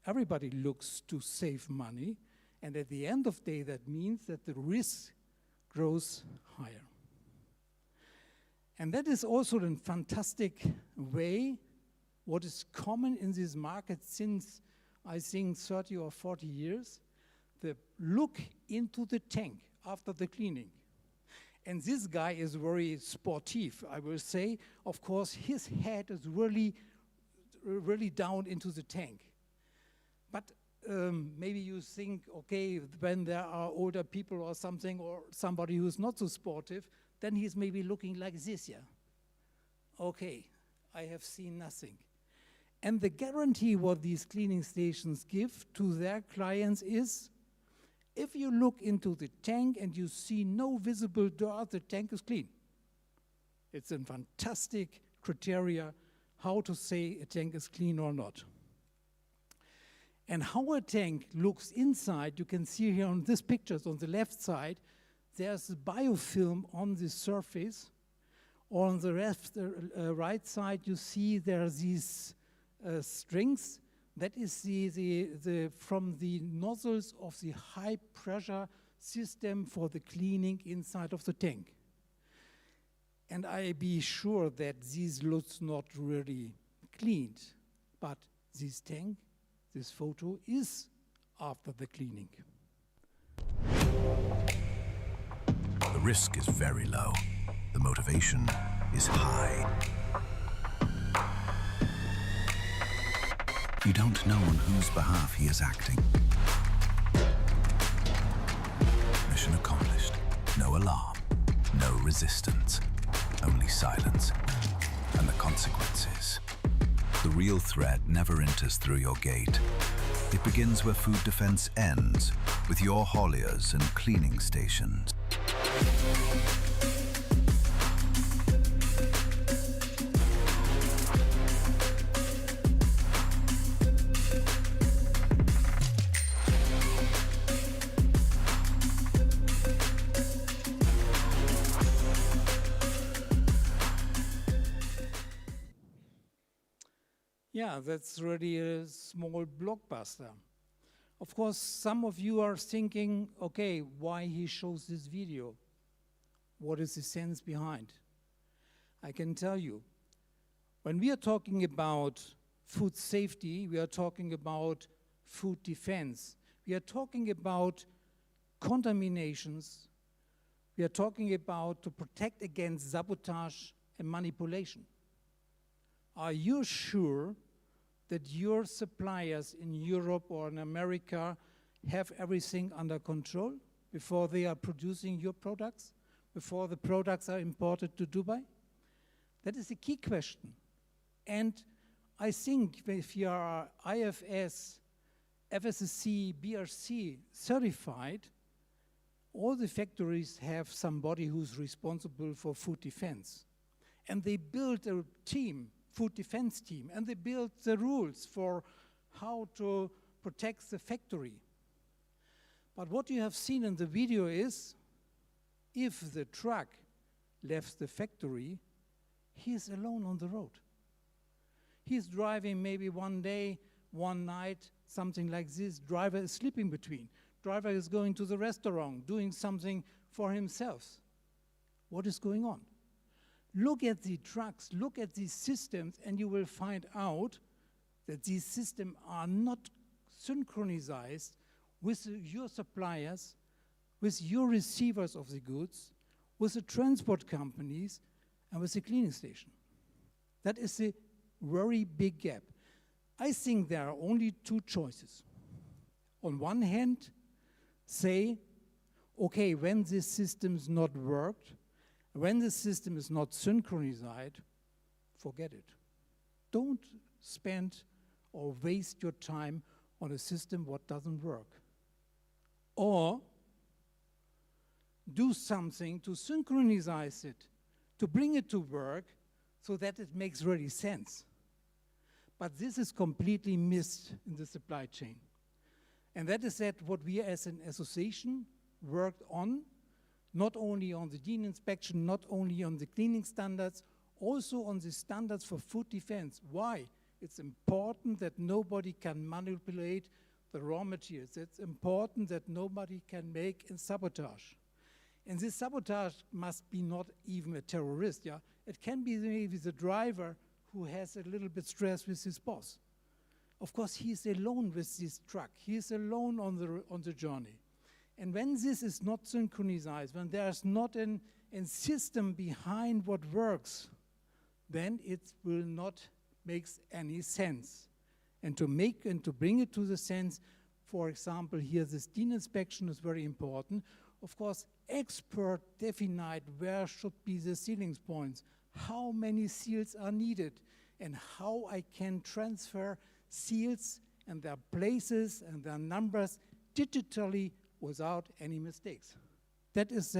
everybody looks to save money. And at the end of the day, that means that the risk grows higher. And that is also a fantastic way, what is common in this market since, I think, 30 or 40 years, the look into the tank after the cleaning. And this guy is very sportive, I will say. Of course, his head is really down into the tank. But maybe you think, okay, when there are older people or something, or somebody who's not so sportive, then he's maybe looking like this, yeah. Okay, I have seen nothing. And the guarantee what these cleaning stations give to their clients is, if you look into the tank and you see no visible dirt, the tank is clean. It's a fantastic criteria how to say a tank is clean or not. And how a tank looks inside, you can see here on these pictures on the left side, there's a biofilm on the surface. On the right side, you see there are these strings. That is from the nozzles of the high pressure system for the cleaning inside of the tank. And I be sure that these looks not really cleaned, but this tank, this photo is after the cleaning. The risk is very low. The motivation is high. You don't know on whose behalf he is acting. Mission accomplished. No alarm, no resistance, only silence, and the consequences. The real threat never enters through your gate. It begins where food defense ends, with your hauliers and cleaning stations. Yeah, that's really a small blockbuster. Of course, some of you are thinking, okay, why he shows this video? What is the sense behind? I can tell you, when we are talking about food safety, we are talking about food defense, we are talking about contaminations, we are talking about to protect against sabotage and manipulation. Are you sure that your suppliers in Europe or in America have everything under control before they are producing your products, before the products are imported to Dubai? That is a key question. And I think if you are IFS, FSSC, BRC certified, all the factories have somebody who's responsible for food defense. And they build a team, food defense team, and they build the rules for how to protect the factory. But what you have seen in the video is, if the truck left the factory, he's alone on the road. He's driving maybe one day, one night, something like this. Driver is sleeping between. Driver is going to the restaurant, doing something for himself. What is going on? Look at the trucks, look at these systems, and you will find out that these systems are not synchronized with your suppliers, with your receivers of the goods, with the transport companies, and with the cleaning station. That is a very big gap. I think there are only two choices. On one hand, say, okay, when this system is not worked, when the system is not synchronized, forget it. Don't spend or waste your time on a system what doesn't work. Or do something to synchronize it, to bring it to work so that it makes really sense. But this is completely missed in the supply chain. And that is what we as an association worked on, not only on the DIN inspection, not only on the cleaning standards, also on the standards for food defense. Why? It's important that nobody can manipulate the raw materials. It's important that nobody can make a sabotage. And this sabotage must be not even a terrorist, yeah? It can be maybe the driver who has a little bit stress with his boss. Of course, he's alone with this truck. He is alone on the journey. And when this is not synchronized, when there's not a system behind what works, then it will not make any sense. And to bring it to the sense, for example, here this DIN inspection is very important. Of course, expert define where should be the sealing points, how many seals are needed, and how I can transfer seals and their places and their numbers digitally without any mistakes. That is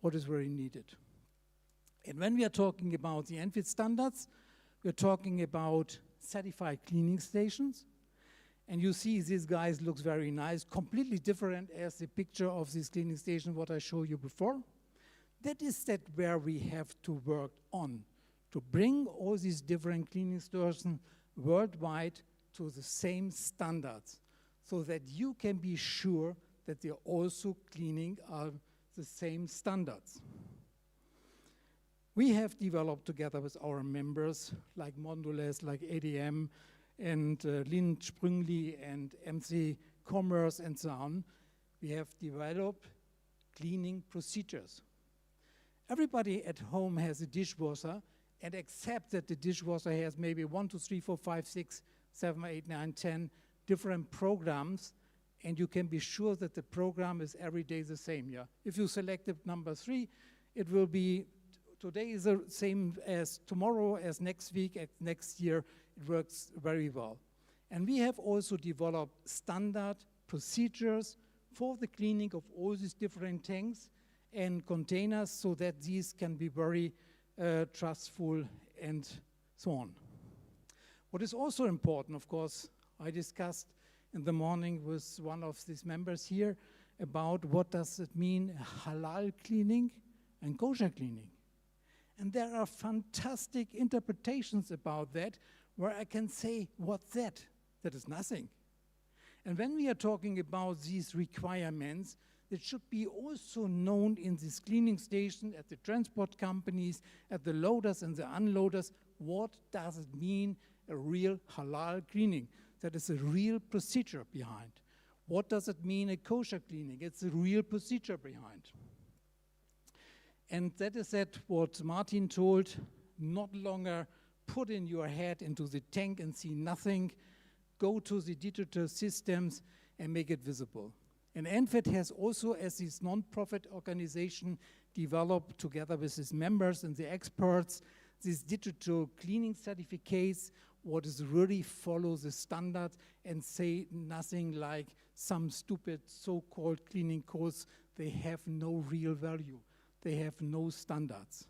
what is very needed. And when we are talking about the NFIT standards, we're talking about certified cleaning stations. And you see this guy looks very nice, completely different as the picture of this cleaning station what I showed you before. That is that where we have to work on, to bring all these different cleaning stations worldwide to the same standards, so that you can be sure that they're also cleaning the same standards. We have developed together with our members, like Mondelez, like ADM, and Lin Sprüngli and MC Commerce and so on, we have developed cleaning procedures. Everybody at home has a dishwasher, and accept that the dishwasher has maybe 1, 2, 3, 4, 5, 6, 7, 8, 9, 10 different programs, and you can be sure that the program is every day the same. Yeah? If you selected number 3, it will be today is the same as tomorrow, as next week, as next year. It works very well. And we have also developed standard procedures for the cleaning of all these different tanks and containers, so that these can be very trustful and so on. What is also important, of course, I discussed in the morning with one of these members here about what does it mean halal cleaning and kosher cleaning. And there are fantastic interpretations about that, where I can say, what's that? That is nothing. And when we are talking about these requirements, it should be also known in this cleaning station, at the transport companies, at the loaders and the unloaders, what does it mean, a real halal cleaning? That is a real procedure behind. What does it mean, a kosher cleaning? It's a real procedure behind. And that is what Martin told, not longer put in your head into the tank and see nothing, go to the digital systems and make it visible. And NFET has also, as this non-profit organization, developed together with its members and the experts, these digital cleaning certificates, what is really follow the standard and say nothing like some stupid so-called cleaning codes. They have no real value. They have no standards.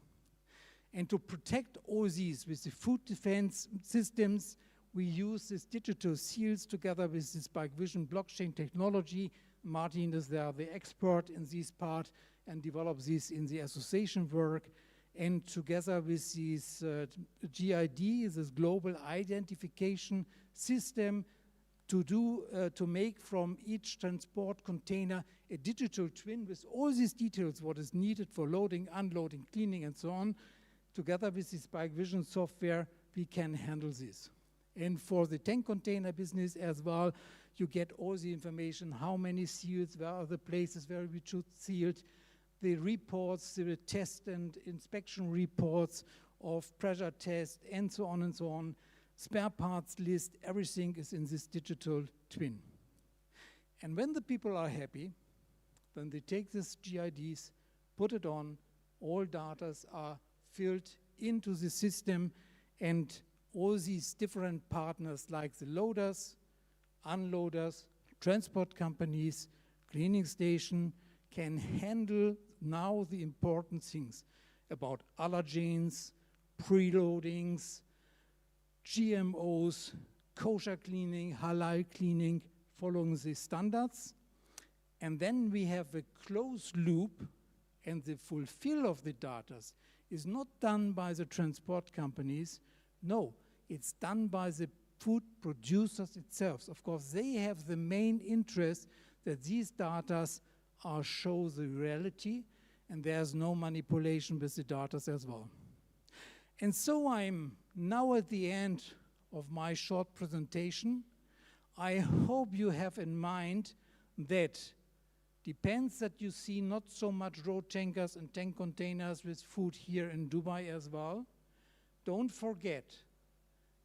And to protect all these with the food defense systems, we use these digital seals together with this Bike Vision blockchain technology. Martin is there, the expert in this part, and develops this in the association work. And together with this GID, this global identification system, to make from each transport container a digital twin with all these details, what is needed for loading, unloading, cleaning, and so on. Together with this Bike Vision software, we can handle this. And for the tank container business as well, you get all the information, how many seals, where are the places where we should seal, the reports, the test and inspection reports of pressure test, and so on and so on. Spare parts list, everything is in this digital twin. And when the people are happy, then they take these GIDs, put it on, all data are filled into the system, and all these different partners like the loaders, unloaders, transport companies, cleaning station can handle now the important things about allergens, preloadings, GMOs, kosher cleaning, halal cleaning, following the standards. And then we have a closed loop, and the fulfill of the data is not done by the transport companies. No, it's done by the food producers itself. Of course, they have the main interest that these data show the reality, and there's no manipulation with the data as well. And so I'm now at the end of my short presentation. I hope you have in mind that depends that you see not so much road tankers and tank containers with food here in Dubai as well. Don't forget,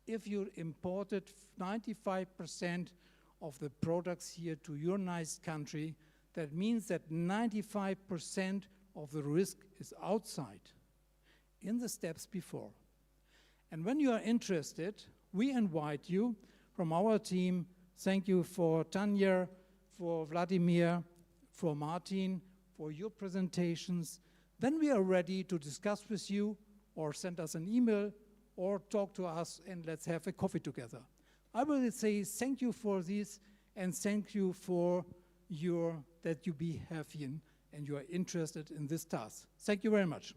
if you imported 95% of the products here to your nice country, that means that 95% of the risk is outside, in the steps before. And when you are interested, we invite you from our team. Thank you for Tanya, for Vladimir, for Martin, for your presentations. Then we are ready to discuss with you, or send us an email, or talk to us, and let's have a coffee together. I will say thank you for this, and thank you for that you be happy and you are interested in this task. Thank you very much.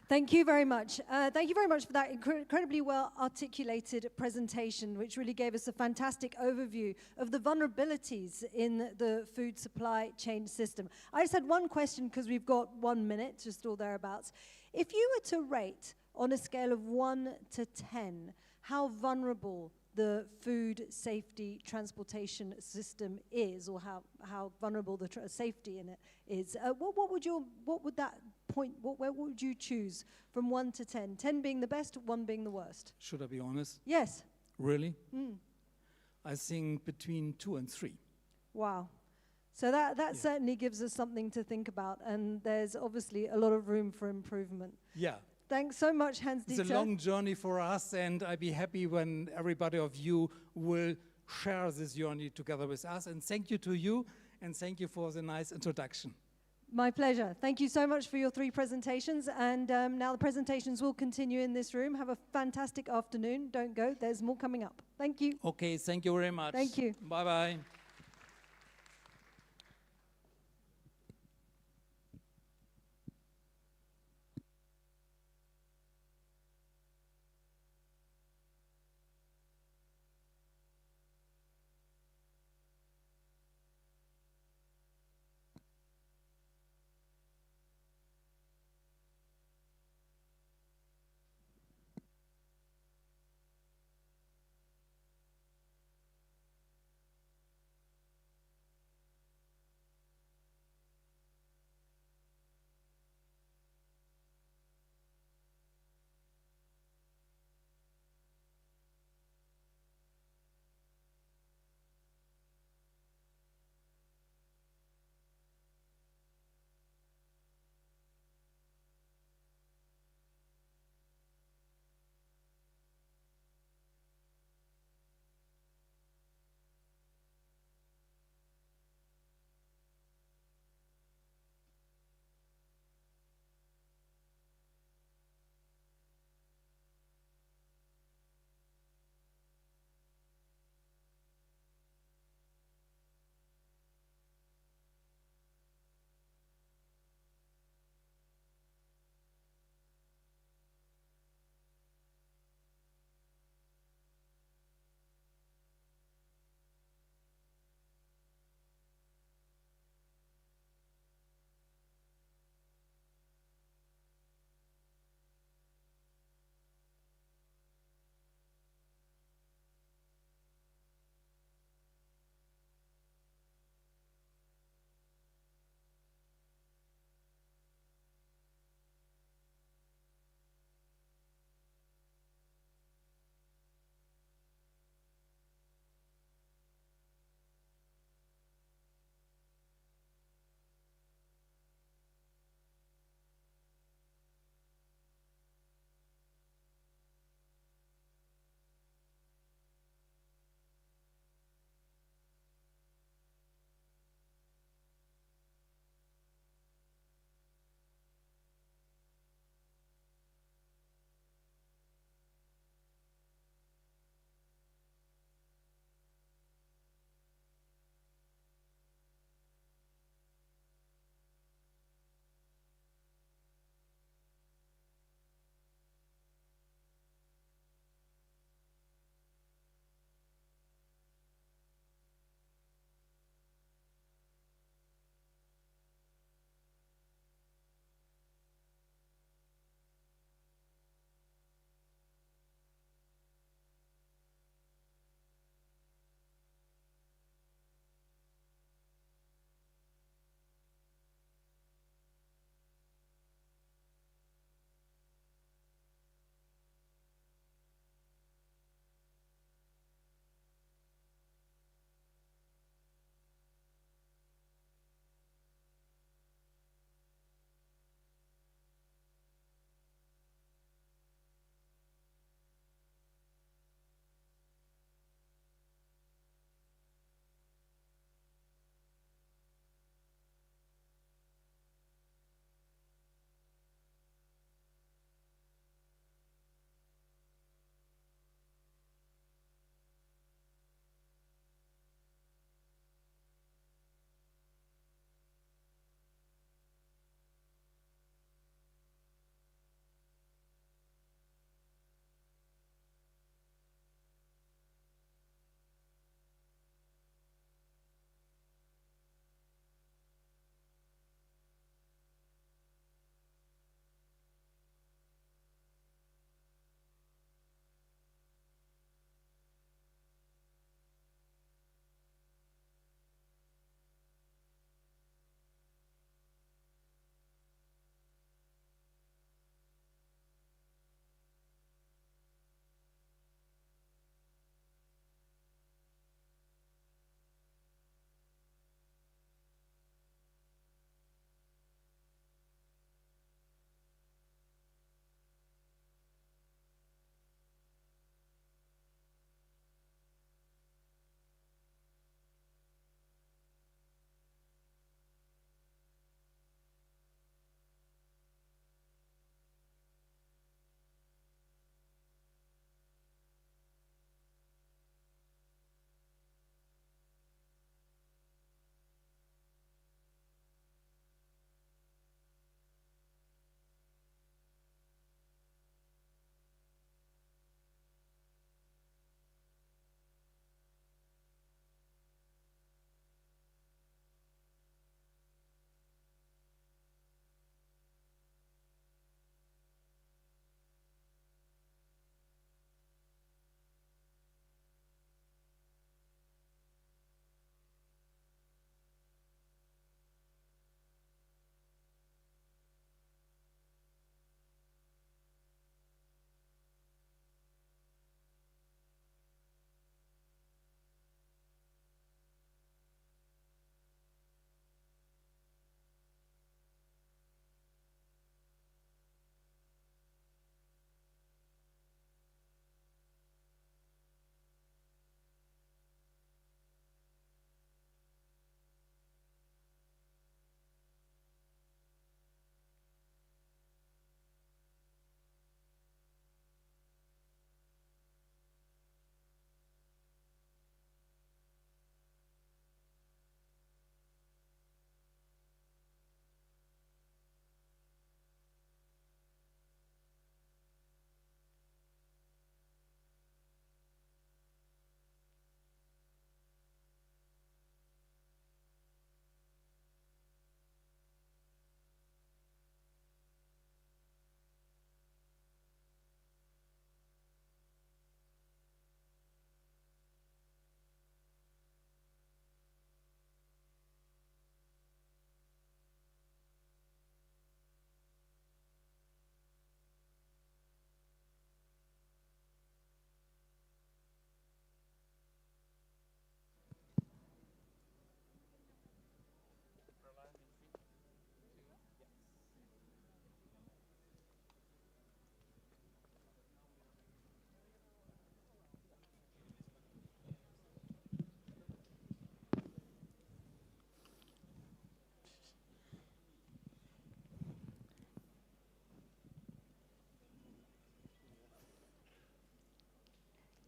Thank you very much. Thank you very much for that incredibly well articulated presentation, which really gave us a fantastic overview of the vulnerabilities in the food supply chain system. I just had one question because we've got 1 minute, just all thereabouts. If you were to rate on a scale of 1 to 10, how vulnerable the food safety transportation system is, or how vulnerable the safety in it is, what would you choose from 1 to 10? 10 being the best, 1 being the worst. Should I be honest? Yes. Really? Mm. I think between 2 and 3. Wow. So that certainly gives us something to think about, and there's obviously a lot of room for improvement. Yeah. Thanks so much, Hans-Dieter. It's a long journey for us, and I'd be happy when everybody of you will share this journey together with us. And thank you to you, and thank you for the nice introduction. My pleasure. Thank you so much for your 3 presentations. And now the presentations will continue in this room. Have a fantastic afternoon. Don't go. There's more coming up. Thank you. Okay, thank you very much. Thank you. Bye-bye.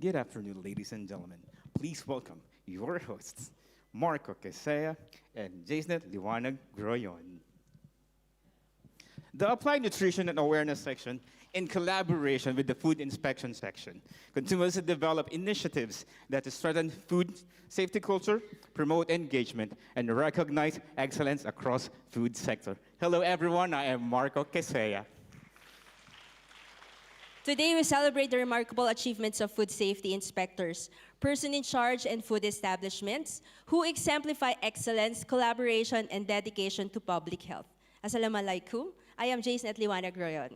Good afternoon, ladies and gentlemen. Please welcome your hosts, Marco Quesea and Jason Liwanag Groyon. The Applied Nutrition and Awareness section, in collaboration with the Food Inspection section, continues to develop initiatives that strengthen food safety culture, promote engagement, and recognize excellence across food sector. Hello, everyone. I am Marco Quesea. Today, we celebrate the remarkable achievements of food safety inspectors, person in charge and food establishments who exemplify excellence, collaboration, and dedication to public health. Assalamualaikum. I am Jason Liwanag Groyon.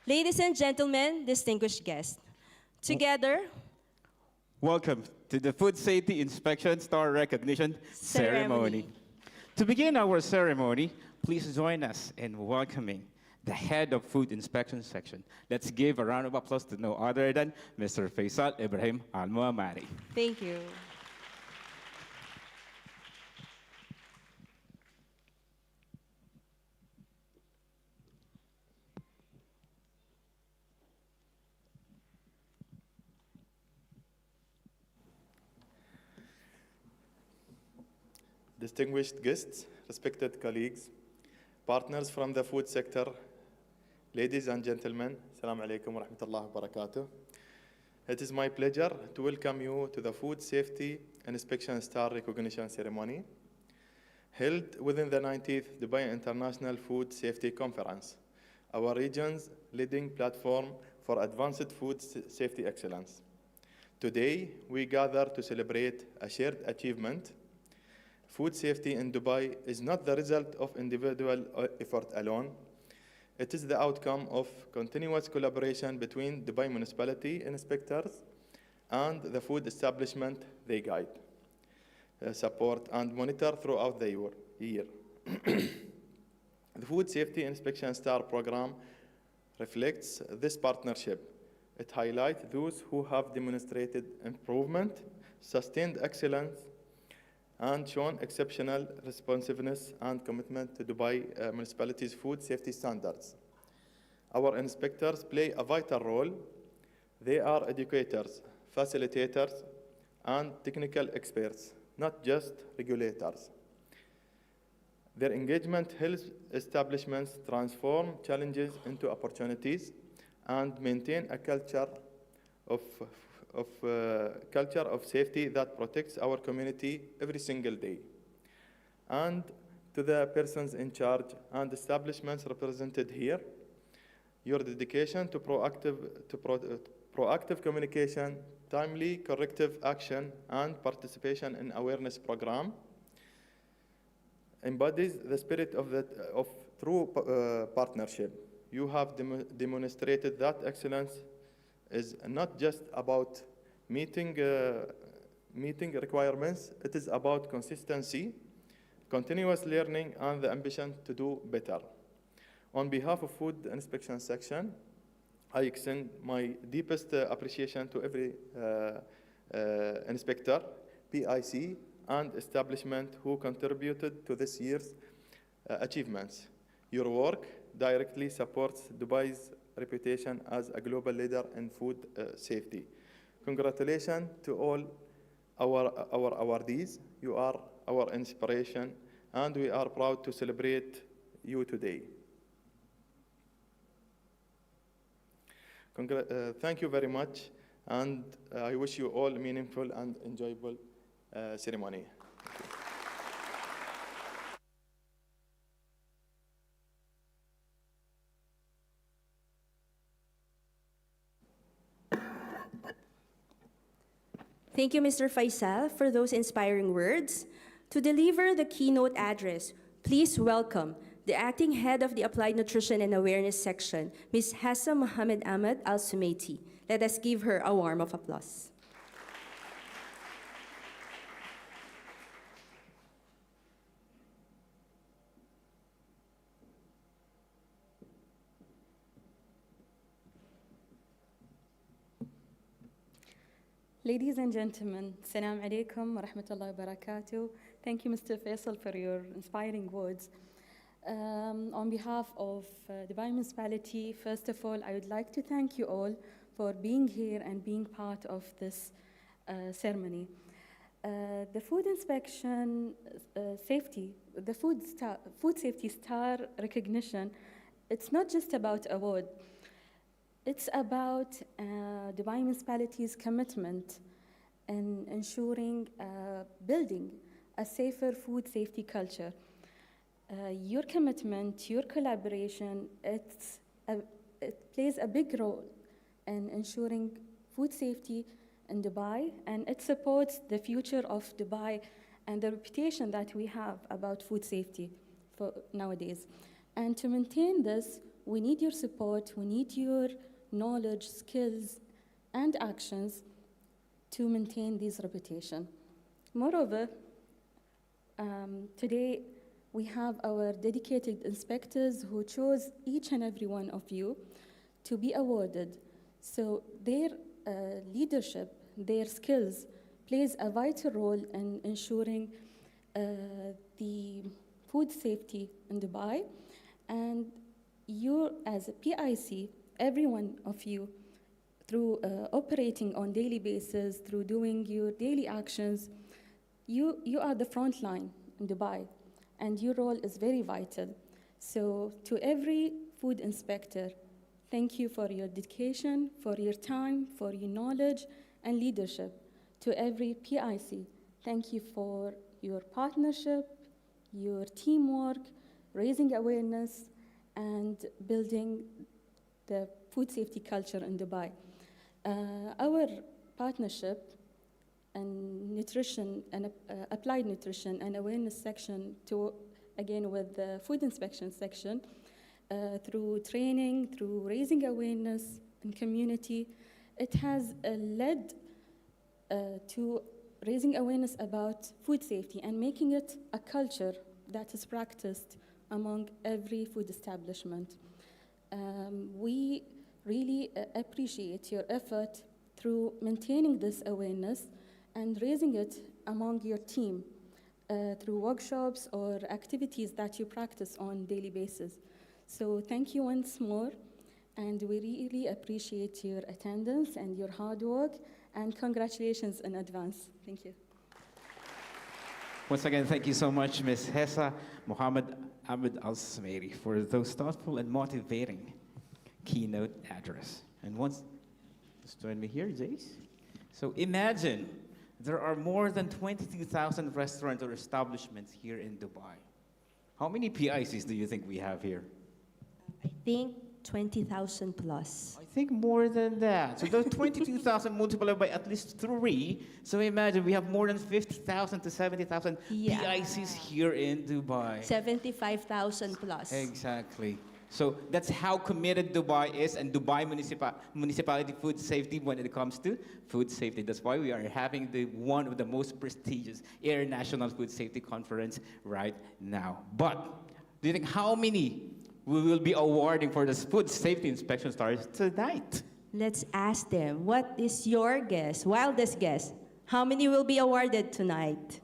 Ladies and gentlemen, distinguished guests, together, welcome to the Food Safety Inspection Star Recognition Ceremony. To begin our ceremony, please join us in welcoming the head of Food Inspection section. Let's give a round of applause to no other than Mr. Faisal Ibrahim Al-Muammari. Thank you. Distinguished guests, respected colleagues, partners from the food sector, ladies and gentlemen, Assalamu alaikum wa rahmatullahi wa barakatuh. It is my pleasure to welcome you to the Food Safety Inspection Star Recognition Ceremony held within the 19th Dubai International Food Safety Conference, our region's leading platform for advanced food safety excellence. Today, we gather to celebrate a shared achievement. Food safety in Dubai is not the result of individual effort alone. It is the outcome of continuous collaboration between Dubai municipality inspectors and the food establishment they guide, support, and monitor throughout the year. The Food Safety Inspection Star program reflects this partnership. It highlights those who have demonstrated improvement, sustained excellence, and shown exceptional responsiveness and commitment to Dubai municipality's food safety standards. Our inspectors play a vital role. They are educators, facilitators, and technical experts, not just regulators. Their engagement helps establishments transform challenges into opportunities and maintain a culture of safety that protects our community every single day. And to the persons in charge and establishments represented here, your dedication to proactive communication, timely corrective action, and participation in awareness program embodies the spirit of true partnership. You have demonstrated that excellence is not just about meeting requirements, it is about consistency, continuous learning, and the ambition to do better. On behalf of Food Inspection Section, I extend my deepest appreciation to every inspector, PIC, and establishment who contributed to this year's achievements. Your work directly supports Dubai's reputation as a global leader in food safety. Congratulations to all our awardees. You are our inspiration, and we are proud to celebrate you today. Thank you very much, and I wish you all a meaningful and enjoyable ceremony. Thank you, Mr. Faisal, for those inspiring words. To deliver the keynote address, please welcome the Acting Head of the Applied Nutrition and Awareness Section, Ms. Hassan Mohammed Ahmed Al-Sumaiti. Let us give her a warm of applause. Ladies and gentlemen, Assalamu alaikum wa rahmatullahi wa barakatuh. Thank you, Mr. Faisal, for your inspiring words. On behalf of Dubai Municipality, first of all, I would like to thank you all for being here and being part of this ceremony. The food inspection safety, the food safety star recognition, it's not just about award. It's about Dubai Municipality's commitment in ensuring building a safer food safety culture. Your commitment, your collaboration, it plays a big role in ensuring food safety in Dubai, and it supports the future of Dubai and the reputation that we have about food safety for nowadays. And to maintain this, we need your support, we need your knowledge, skills, and actions to maintain this reputation. Moreover, today we have our dedicated inspectors who chose each and every one of you to be awarded. So their leadership, their skills plays a vital role in ensuring the food safety in Dubai. And you, as a PIC, every one of you, through operating on daily basis, through doing your daily actions, you are the front line in Dubai, and your role is very vital. So to every food inspector, thank you for your dedication, for your time, for your knowledge and leadership. To every PIC, thank you for your partnership, your teamwork, raising awareness, and building the food safety culture in Dubai. Our partnership and nutrition and applied nutrition and awareness section again with the food inspection section, through training, through raising awareness in community, it has led to raising awareness about food safety and making it a culture that is practiced among every food establishment. We really appreciate your effort through maintaining this awareness and raising it among your team through workshops or activities that you practice on a daily basis. So thank you once more, and we really appreciate your attendance and your hard work, and congratulations in advance. Thank you. Once again, thank you so much, Ms. Hessa Mohammed Abed Al-Smairi, for those thoughtful and motivating keynote address. And once, just join me here, Jace. So imagine there are more than 22,000 restaurants or establishments here in Dubai. How many PICs do you think we have here? I think 20,000 plus. I think more than that. So those 22,000 multiplied by at least 3. So imagine we have more than 50,000 to 70,000 PICs here in Dubai. 75,000 plus. Exactly. So that's how committed Dubai is, and Dubai municipality food safety when it comes to food safety. That's why we are having one of the most prestigious international food safety conference right now. But do you think how many we will be awarding for the food safety inspection stars tonight? Let's ask them, what is your guess, wildest guess? How many will be awarded tonight?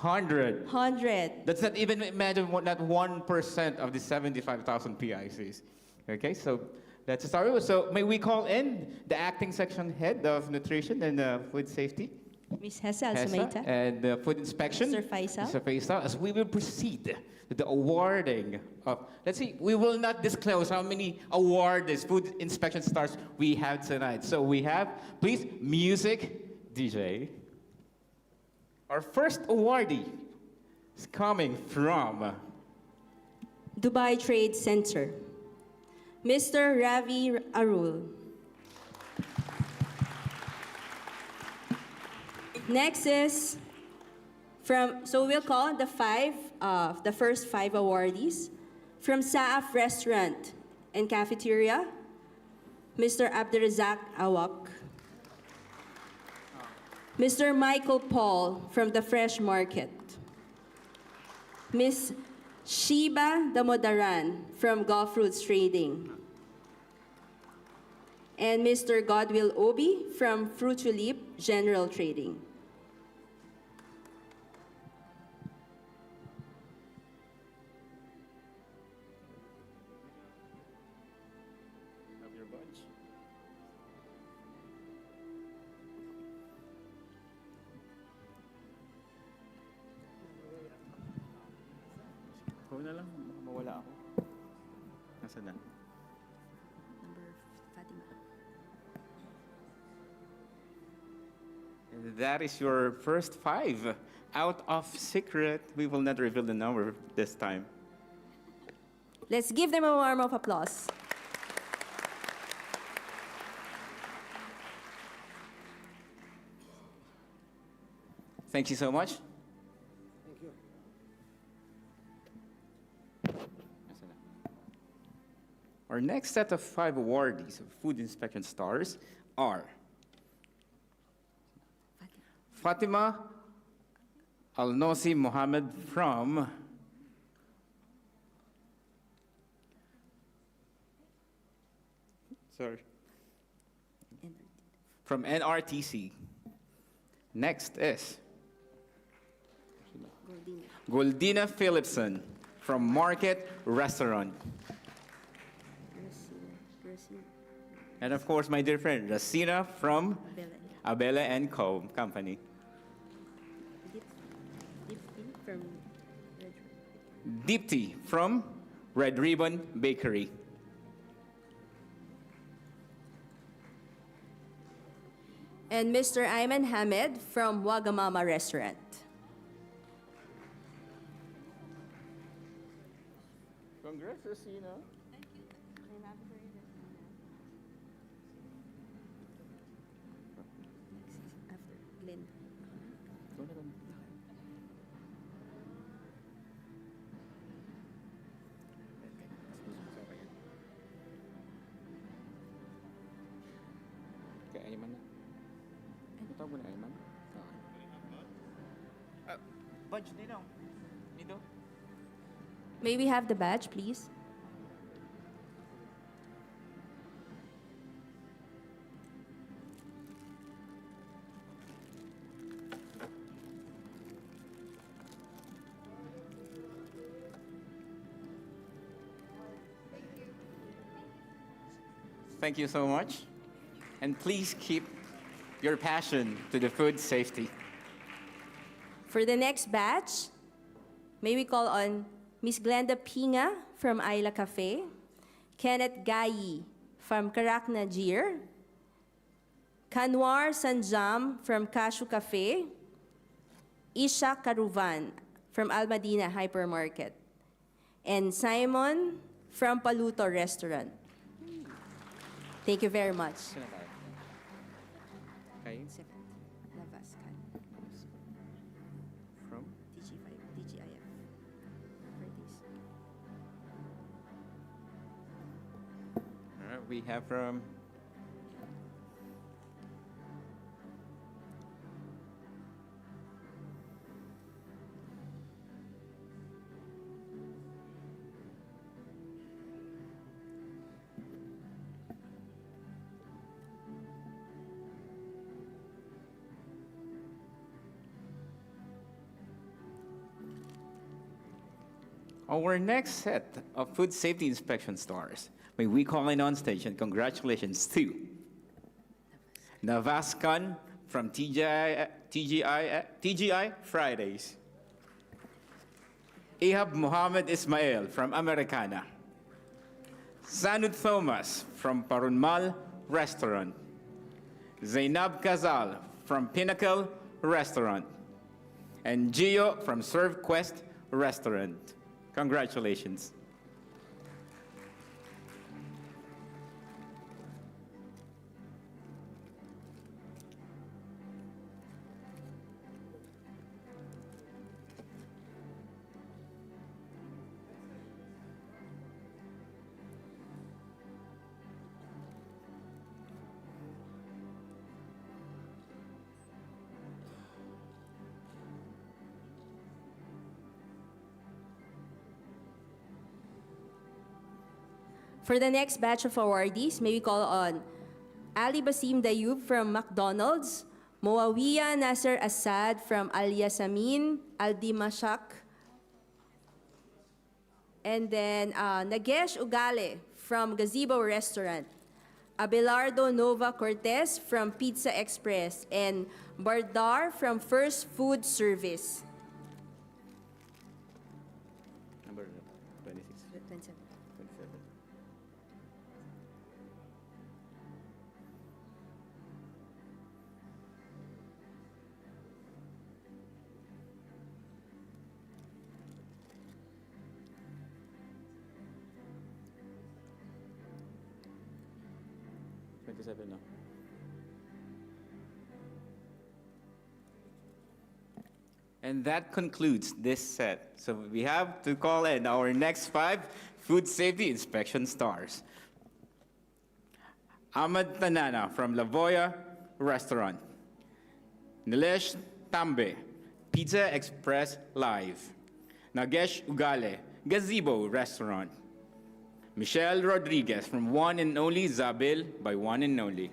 100. 100. That's not even, imagine, not 1% of the 75,000 PICs. Okay, so let's start with, so may we call in the acting section head of nutrition and food safety? Ms. Hessa Al-Sumaita. And food inspection. Mr. Faisal. Mr. Faisal, as we will proceed with the awarding of, let's see, we will not disclose how many awards, food inspection stars we have tonight. So we have, please, music, DJ. Our first awardee is coming from Dubai Trade Center, Mr. Ravi Arul. Next is so we'll call the first 5 awardees. From Saaf Restaurant and Cafeteria, Mr. Abdurazak Awak. Mr. Michael Paul from the Fresh Market. Ms. Shiba Damodaran from Gulf Fruits Trading. And Mr. Godwill Obi from Fruit Tulip General Trading. your badge. Ikaw na lang, baka mawala ako. Nasaan na? Number Fatima. And that is your first 5 out of secret. We will not reveal the number this time. Let's give them a warm of applause. Thank you so much. Thank you. Our next set of 5 awardees of Food Inspection Stars are Fatima Al-Nosi Mohammed from NRTC. Next is Goldina Philipson from Market Restaurant. And of course, my dear friend, Racina from Abela & Co. Company. Deepti from Red Ribbon Bakery. And Mr. Ayman Hamed from Wagamama Restaurant. Congrats, Racina. Kay Ayman na. Ito mo na Ayman. Badge dito. Dito. May we have the badge, please? Thank you so much. And please keep your passion to the food safety. For the next batch, may we call on Miss Glenda Pinga from Ayla Cafe, Kenneth Gayi from Karak Najir, Kanwar Sanjam from Cashew Cafe, Isha Karuvan from Al Madina Hypermarket, and Simon from Paluto Restaurant. Thank you very much. Okay. From? DGIF. All right, we have from our next set of food safety inspection stars. May we call in on stage and congratulations to Navaskan from TGI Fridays, Ihab Mohammed Ismail from Americana, Sanud Thomas from Parunmal Restaurant, Zainab Kazal from Pinnacle Restaurant, and Gio from Serve Quest Restaurant. Congratulations. For the next batch of awardees, may we call on Ali Basim Dayub from McDonald's, Moawiya Nasser Assad from Al Yasamin, Al Dimashak, and then Nagesh Ugale from Gazebo Restaurant, Abelardo Nova Cortez from Pizza Express, and Bardar from First Food Service. Number 26. 27. 27. Now. And that concludes this set. So we have to call in our next 5 food safety inspection stars. Ahmad Tanana from La Voya Restaurant. Nilesh Tambe, Pizza Express Live. Nagesh Ugale, Gazebo Restaurant. Michelle Rodriguez from One and Only Zabil by One and Only.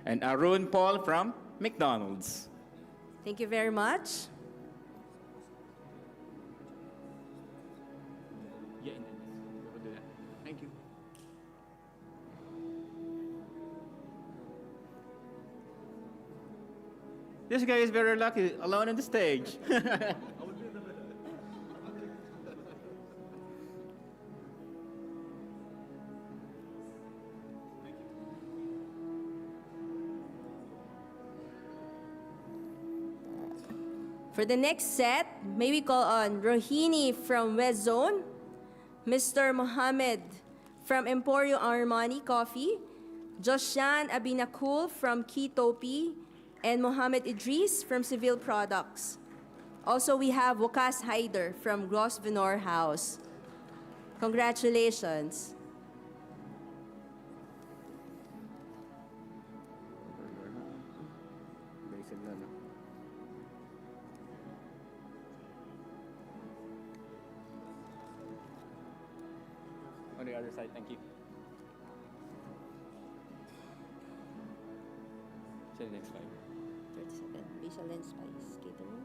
And Arun Paul from McDonald's. Thank you very much. Yeah, we will do that. Thank you. This guy is very lucky, alone on the stage. For the next set, may we call on Rohini from West Zone, Mr. Mohammed from Emporio Armani Coffee, Joshan Abinakul from Kitopi, and Mohammed Idris from Civil Products. Also, we have Wakas Haider from Grosvenor House. Congratulations. On the other side, thank you. To the next slide. 37, Visual and Spice Catering.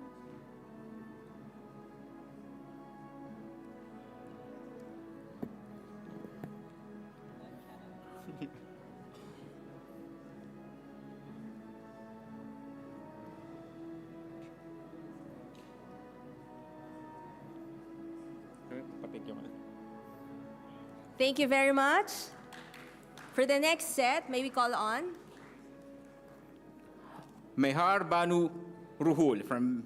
Thank you very much. For the next set, may we call on Mehar Banu Ruhul from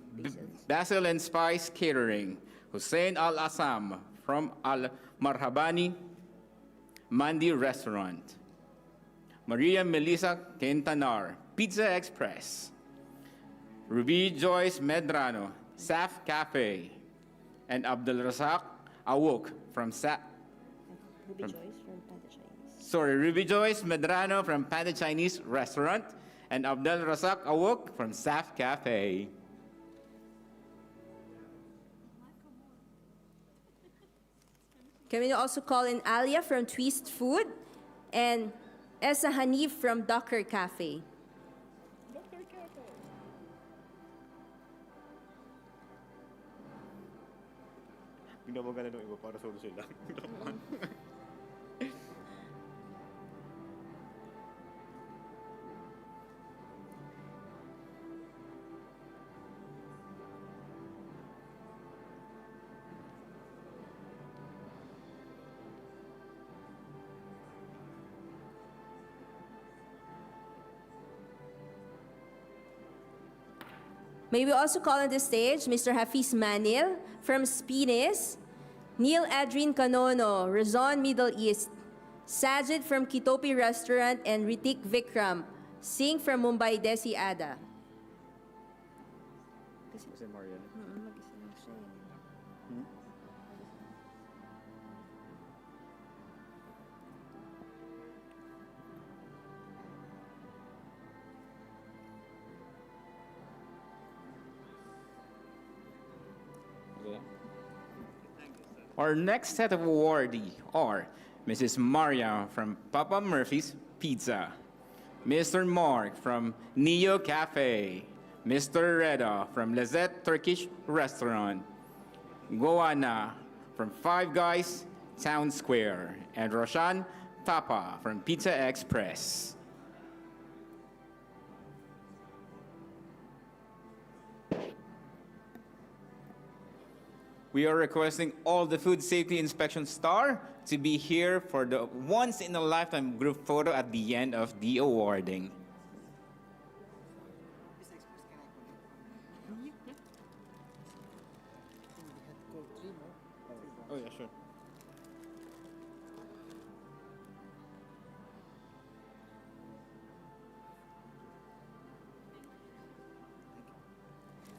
Basil and Spice Catering, Hussein Al Assam from Al Marhabani Mandi Restaurant, Maria Melissa Quintanar, Pizza Express, Ruby Joyce Medrano, Saf Cafe, and Abdul Razak Awok from Ruby Joyce Medrano from Panda Chinese Restaurant, and Abdul Razak Awok from Saf Cafe. Can we also call in Alia from Twist Food and Esa Hanif from Docker Cafe? Ginawa ng iba para solo sila. May we also call on the stage Mr. Hafiz Manil from Spinis, Neil Adrin Kanono, Rizon Middle East, Sajid from Kitopi Restaurant, and Ritik Vikram, Singh from Mumbai Desi Ada. Our next set of awardees are Mrs. Maria from Papa Murphy's Pizza, Mr. Mark from Neo Cafe, Mr. Reda from Lizette Turkish Restaurant, Goana from Five Guys Town Square, and Roshan Tapa from Pizza Express. We are requesting all the food safety inspection star to be here for the once-in-a-lifetime group photo at the end of the awarding. Oh, yeah, sure.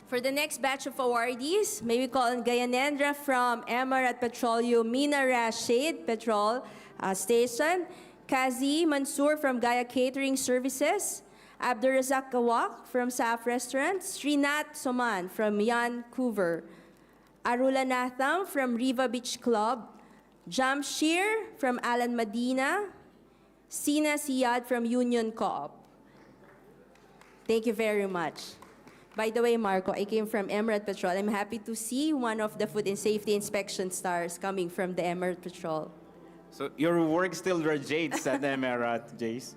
For the next batch of awardees, may we call on Gayanendra from Emirat Petroleum Mina Rashid Petrol Station, Kazi Mansour from Gaya Catering Services, Abdurazak Kawak from Saf Restaurants, Srinath Soman from Vancouver, Arula Natham from Riva Beach Club, Jamshir from Alan Medina, Sina Siyad from Union Co-op. Thank you very much. By the way, Marco, I came from Emirat Petrol. I'm happy to see one of the food and safety inspection stars coming from the Emirat Petrol. So your work still radiates at Emirat, Jace.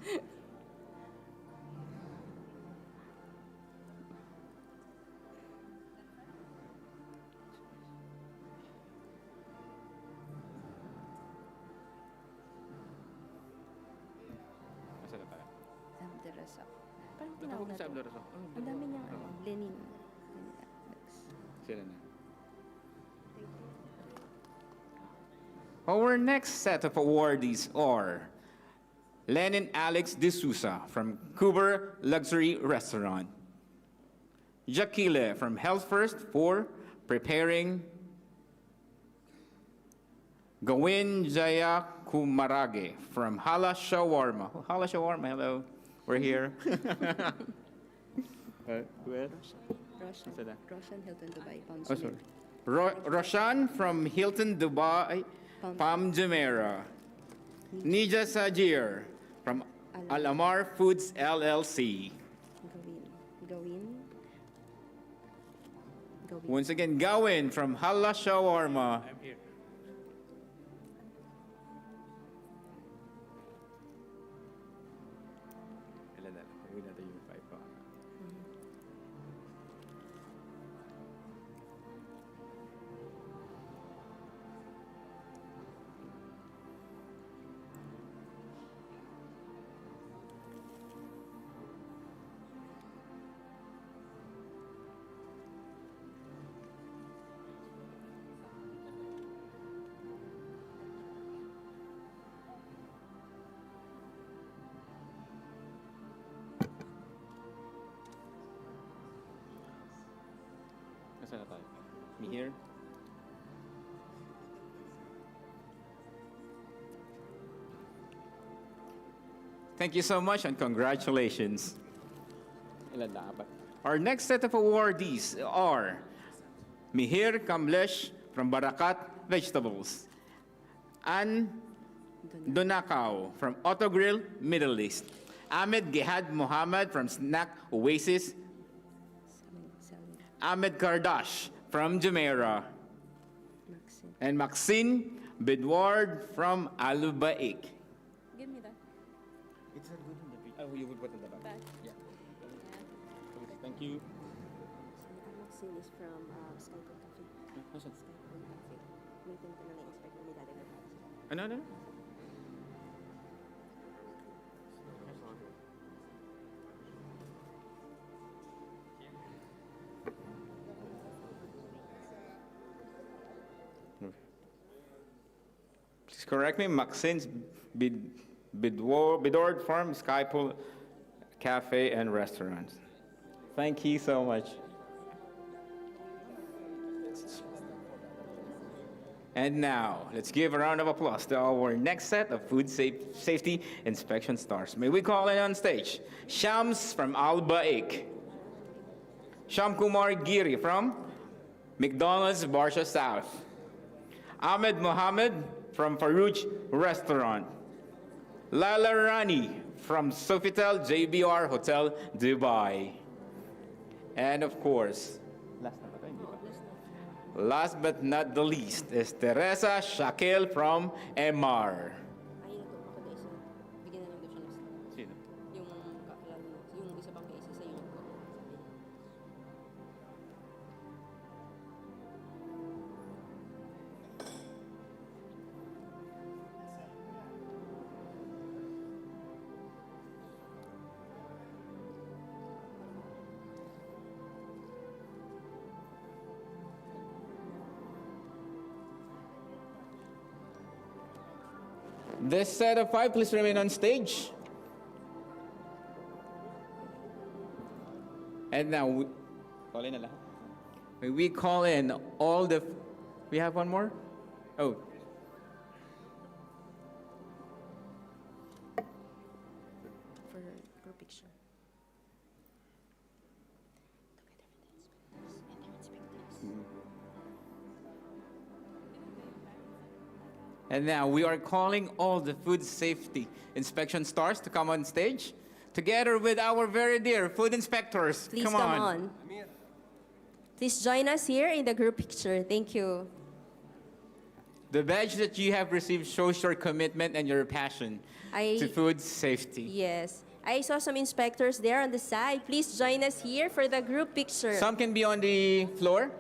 Parang tinawag na to. Ang dami niyang Lenin. Our next set of awardees are Lenin Alex D'Souza from Cuba Luxury Restaurant, Jakile from Health First for preparing Gawin Jaya Kumarage from Hala Shawarma. Oh, Hala Shawarma, hello. We're here. Where? Roshan Hilton Dubai. Oh, sorry. Roshan from Hilton Dubai, Palm Jumeirah. Nija Sajir from Al-Amar Foods LLC. Gawin. Once again, Gawin from Hala Shawarma. I'm here. Me here. Thank you so much and congratulations. Our next set of awardees are Mihir Kamlesh from Barakat Vegetables, Ann Donakao from Auto Grill Middle East, Ahmed Gihad Muhammad from Snack Oasis, Ahmed Kardash from Jumeirah, and Maxine Bidward from Alubaik. Give me that. It's not good in the video. Oh, you would put in the back. Yeah. Thank you. Maxine is from Skyport Cafe. Skyport Cafe. Meeting ko na na-inspect na may dadagan. Ano, ano? Please correct me, Maxine's Bidward Farm, Skypool Cafe and Restaurant. Thank you so much. And now, let's give a round of applause to our next set of food safety inspection stars. May we call in on stage, Shams from Al Baik, Sham Kumar Giri from McDonald's Barsha South, Ahmed Mohammed from Farouj Restaurant, Lala Rani from Sofitel JBR Hotel Dubai, and of course, last but not the least is Teresa Shakil from MR. This set of 5, please remain on stage. And now, we call in all the, we have one more? Oh. For group picture. And now we are calling all the food safety inspection stars to come on stage, together with our very dear food inspectors. Please come on. Please join us here in the group picture. Thank you. The badge that you have received shows your commitment and your passion to food safety. Yes. I saw some inspectors there on the side. Please join us here for the group picture. Some can be on the floor.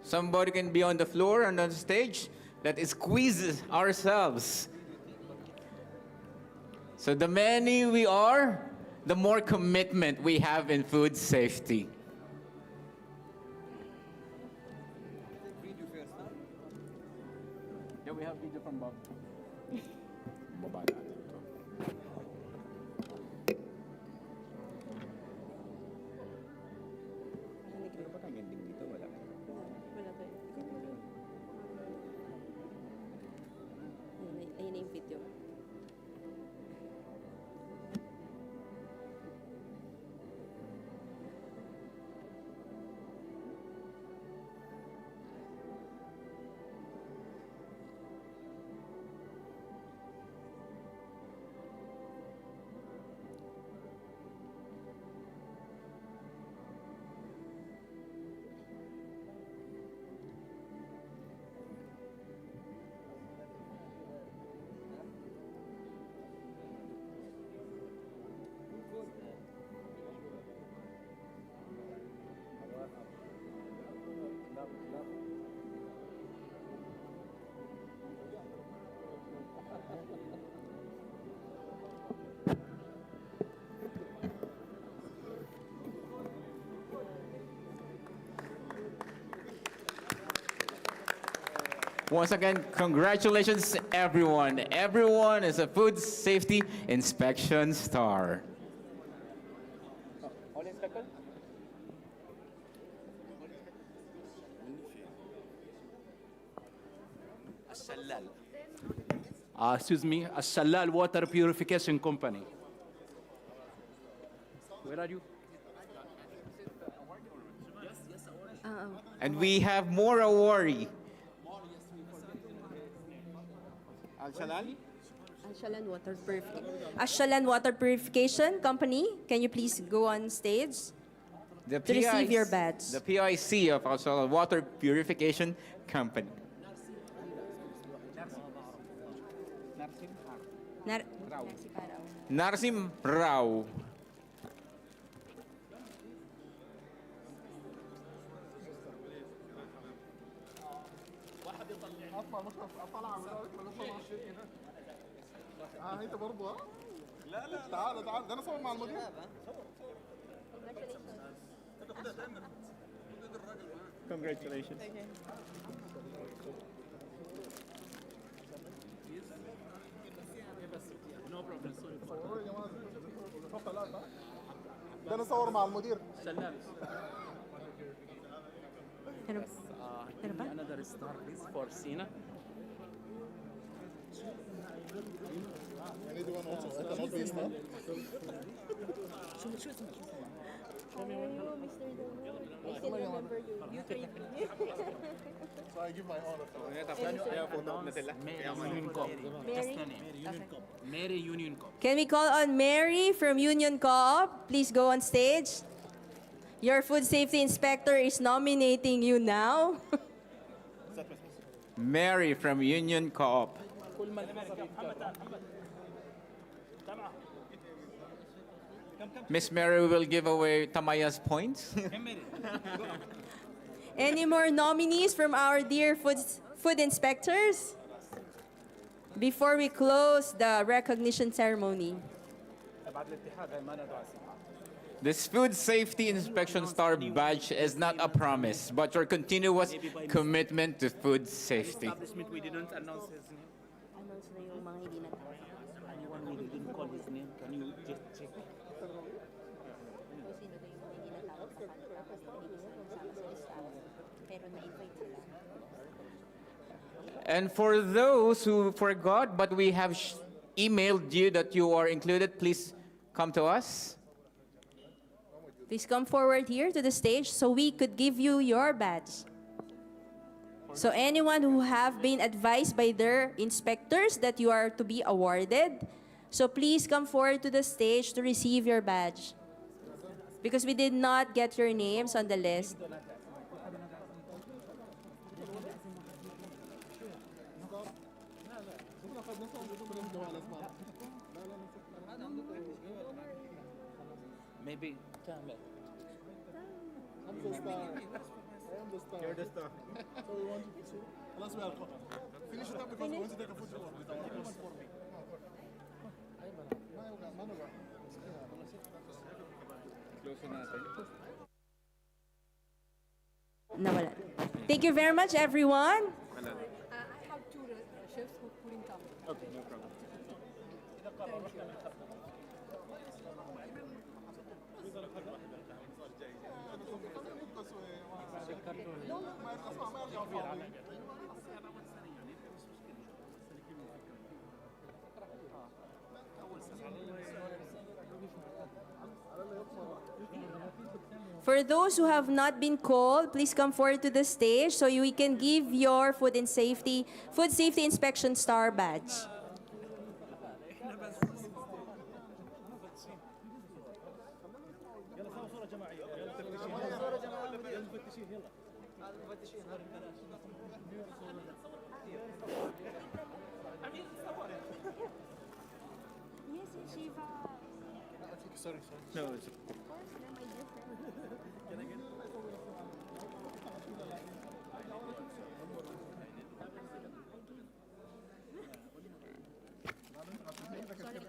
Somebody can be on the floor and on the stage. That is quiz ourselves. So the many we are, the more commitment we have in food safety. Yeah, we have video from Bob. Ayun yung video. Once again, congratulations, everyone. Everyone is a food safety inspection star. Excuse me, Shalal Water Purification Company. Where are you? And we have more awardee. Ashalan Water Purification Company, can you please go on stage The to receive your badge? The PIC of Ashalan Water Purification Company. Narsim Rao. انت برضه لا لا تعال تعال ده انا صور مع المدير Congratulations. ده انا صور مع المدير سلام. Another star, please, for Sina. I need one also. I cannot be a star. So I give my honor for Mary Union Cup. Can we call on Mary from Union Co-op? Please go on stage. Your food safety inspector is nominating you now. Mary from Union Co-op. Miss Mary will give away Tamaya's points. Any more nominees from our dear food inspectors? Before we close the recognition ceremony. This Food Safety Inspection Star Badge is not a promise, but your continuous commitment to food safety. Establishment, we didn't announce his name. Anyone we didn't call his name, can you just check? And for those who forgot, but we have emailed you that you are included, please come to us. Please come forward here to the stage so we could give you your badge. So anyone who have been advised by their inspectors that you are to be awarded, so please come forward to the stage to receive your badge. Because we did not get your names on the list. Maybe. I'm the star. I am the star. You're the star. So we want you to see. Unless we are finish it up because we want to take a photo with our host. Nawala. Thank you very much, everyone. I have two chefs who couldn't come. Okay, no problem. For those who have not been called, please come forward to the stage so we can give your food safety inspection star badge. Sorry. No, it's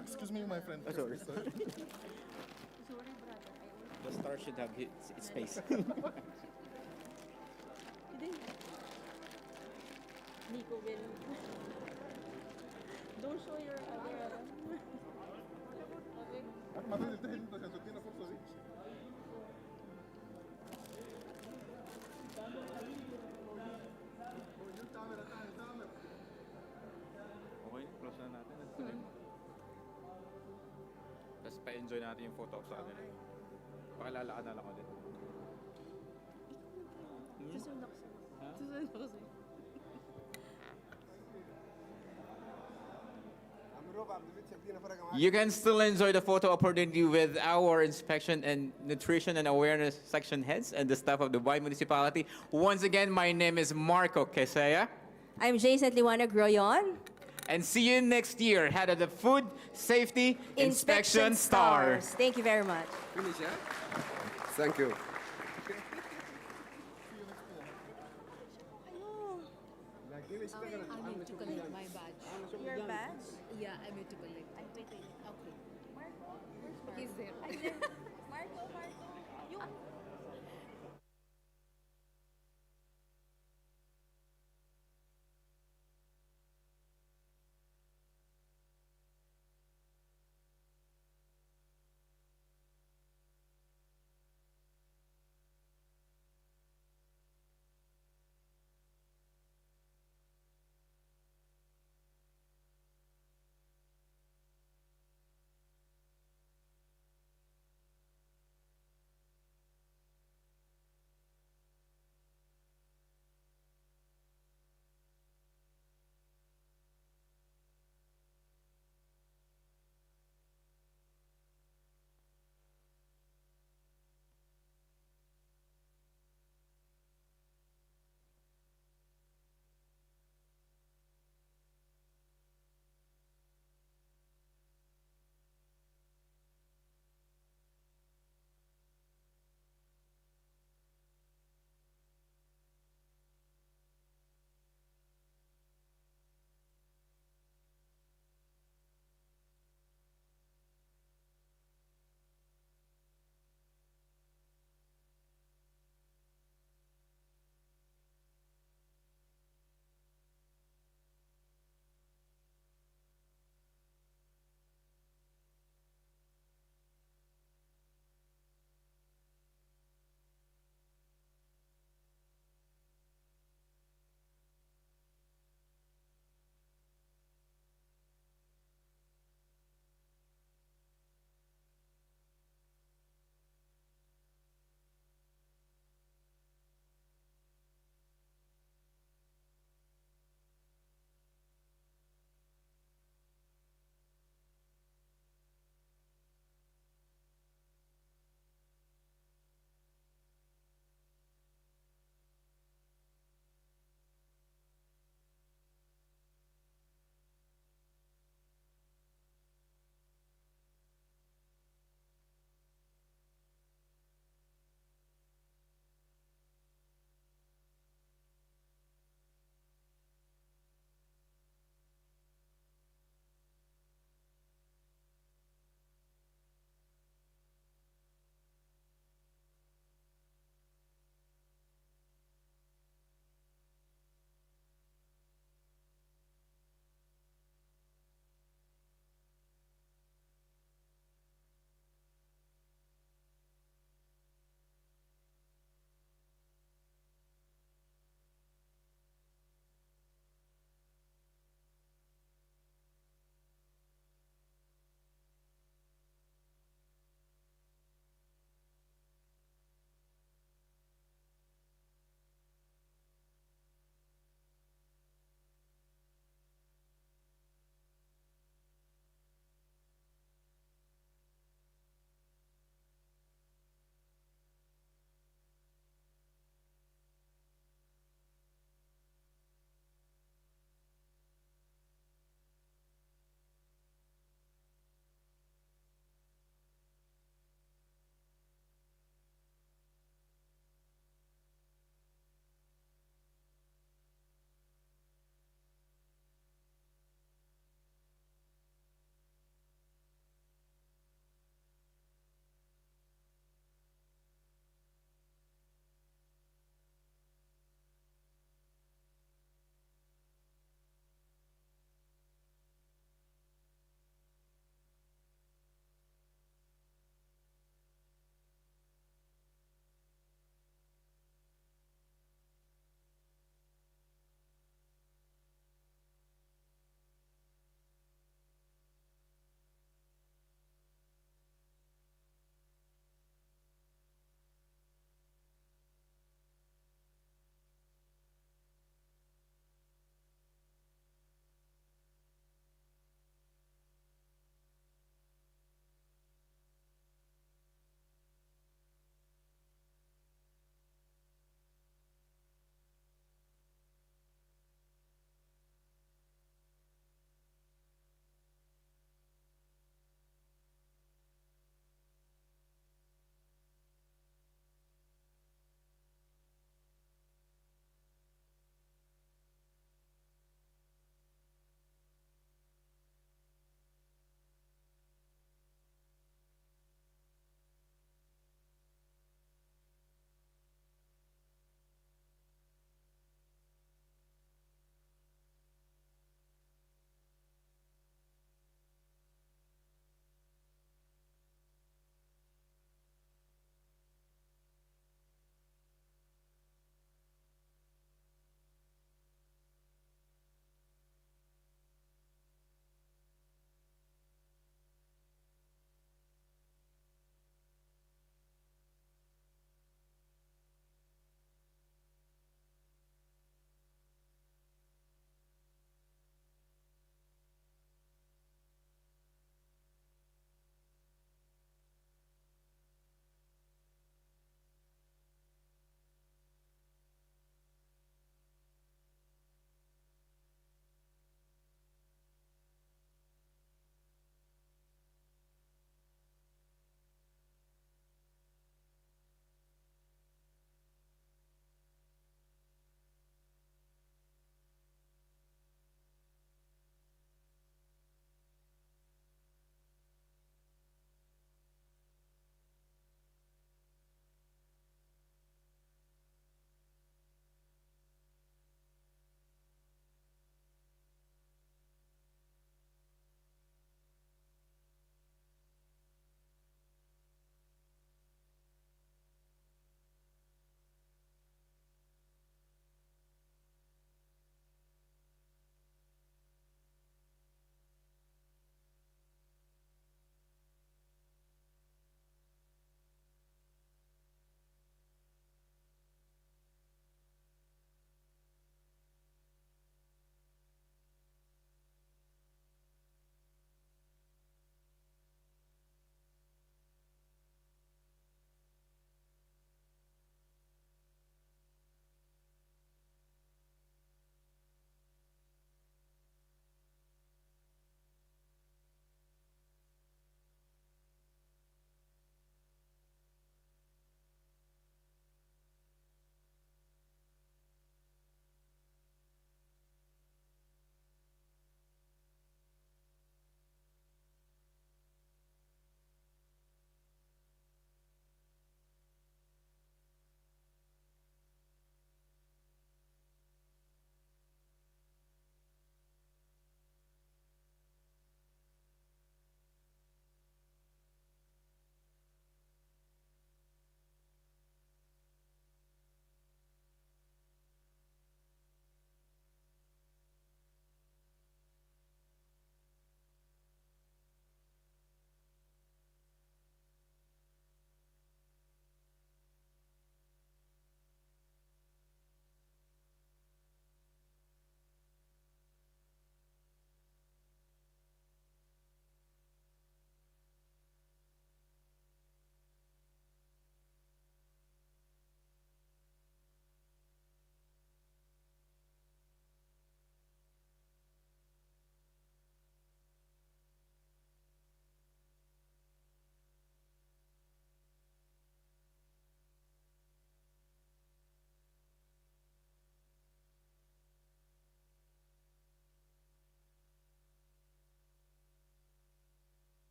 Excuse me, my friend. sorry. The star should have its face. Nico will. Don't show your other. ما تنتهي انت عشان تدينا فرصه دي. Okay, close na natin. Tapos pa-enjoy natin yung photo sa kanila. Pakilalaan na lang ulit. Susunod ako sa'yo. You can still enjoy the photo opportunity with our inspection and nutrition and awareness section heads and the staff of the Dubai municipality. Once again, my name is Marco Quesea. I'm Jason Liwanag Royon. And see you next year, head of the Food Safety Inspection Star. Stars. Thank you very much. Finish, yeah? Thank you. I need to collect my badge. Your badge? Yeah, I need to collect. Wait. Okay. Marco? He's there. Marco. You.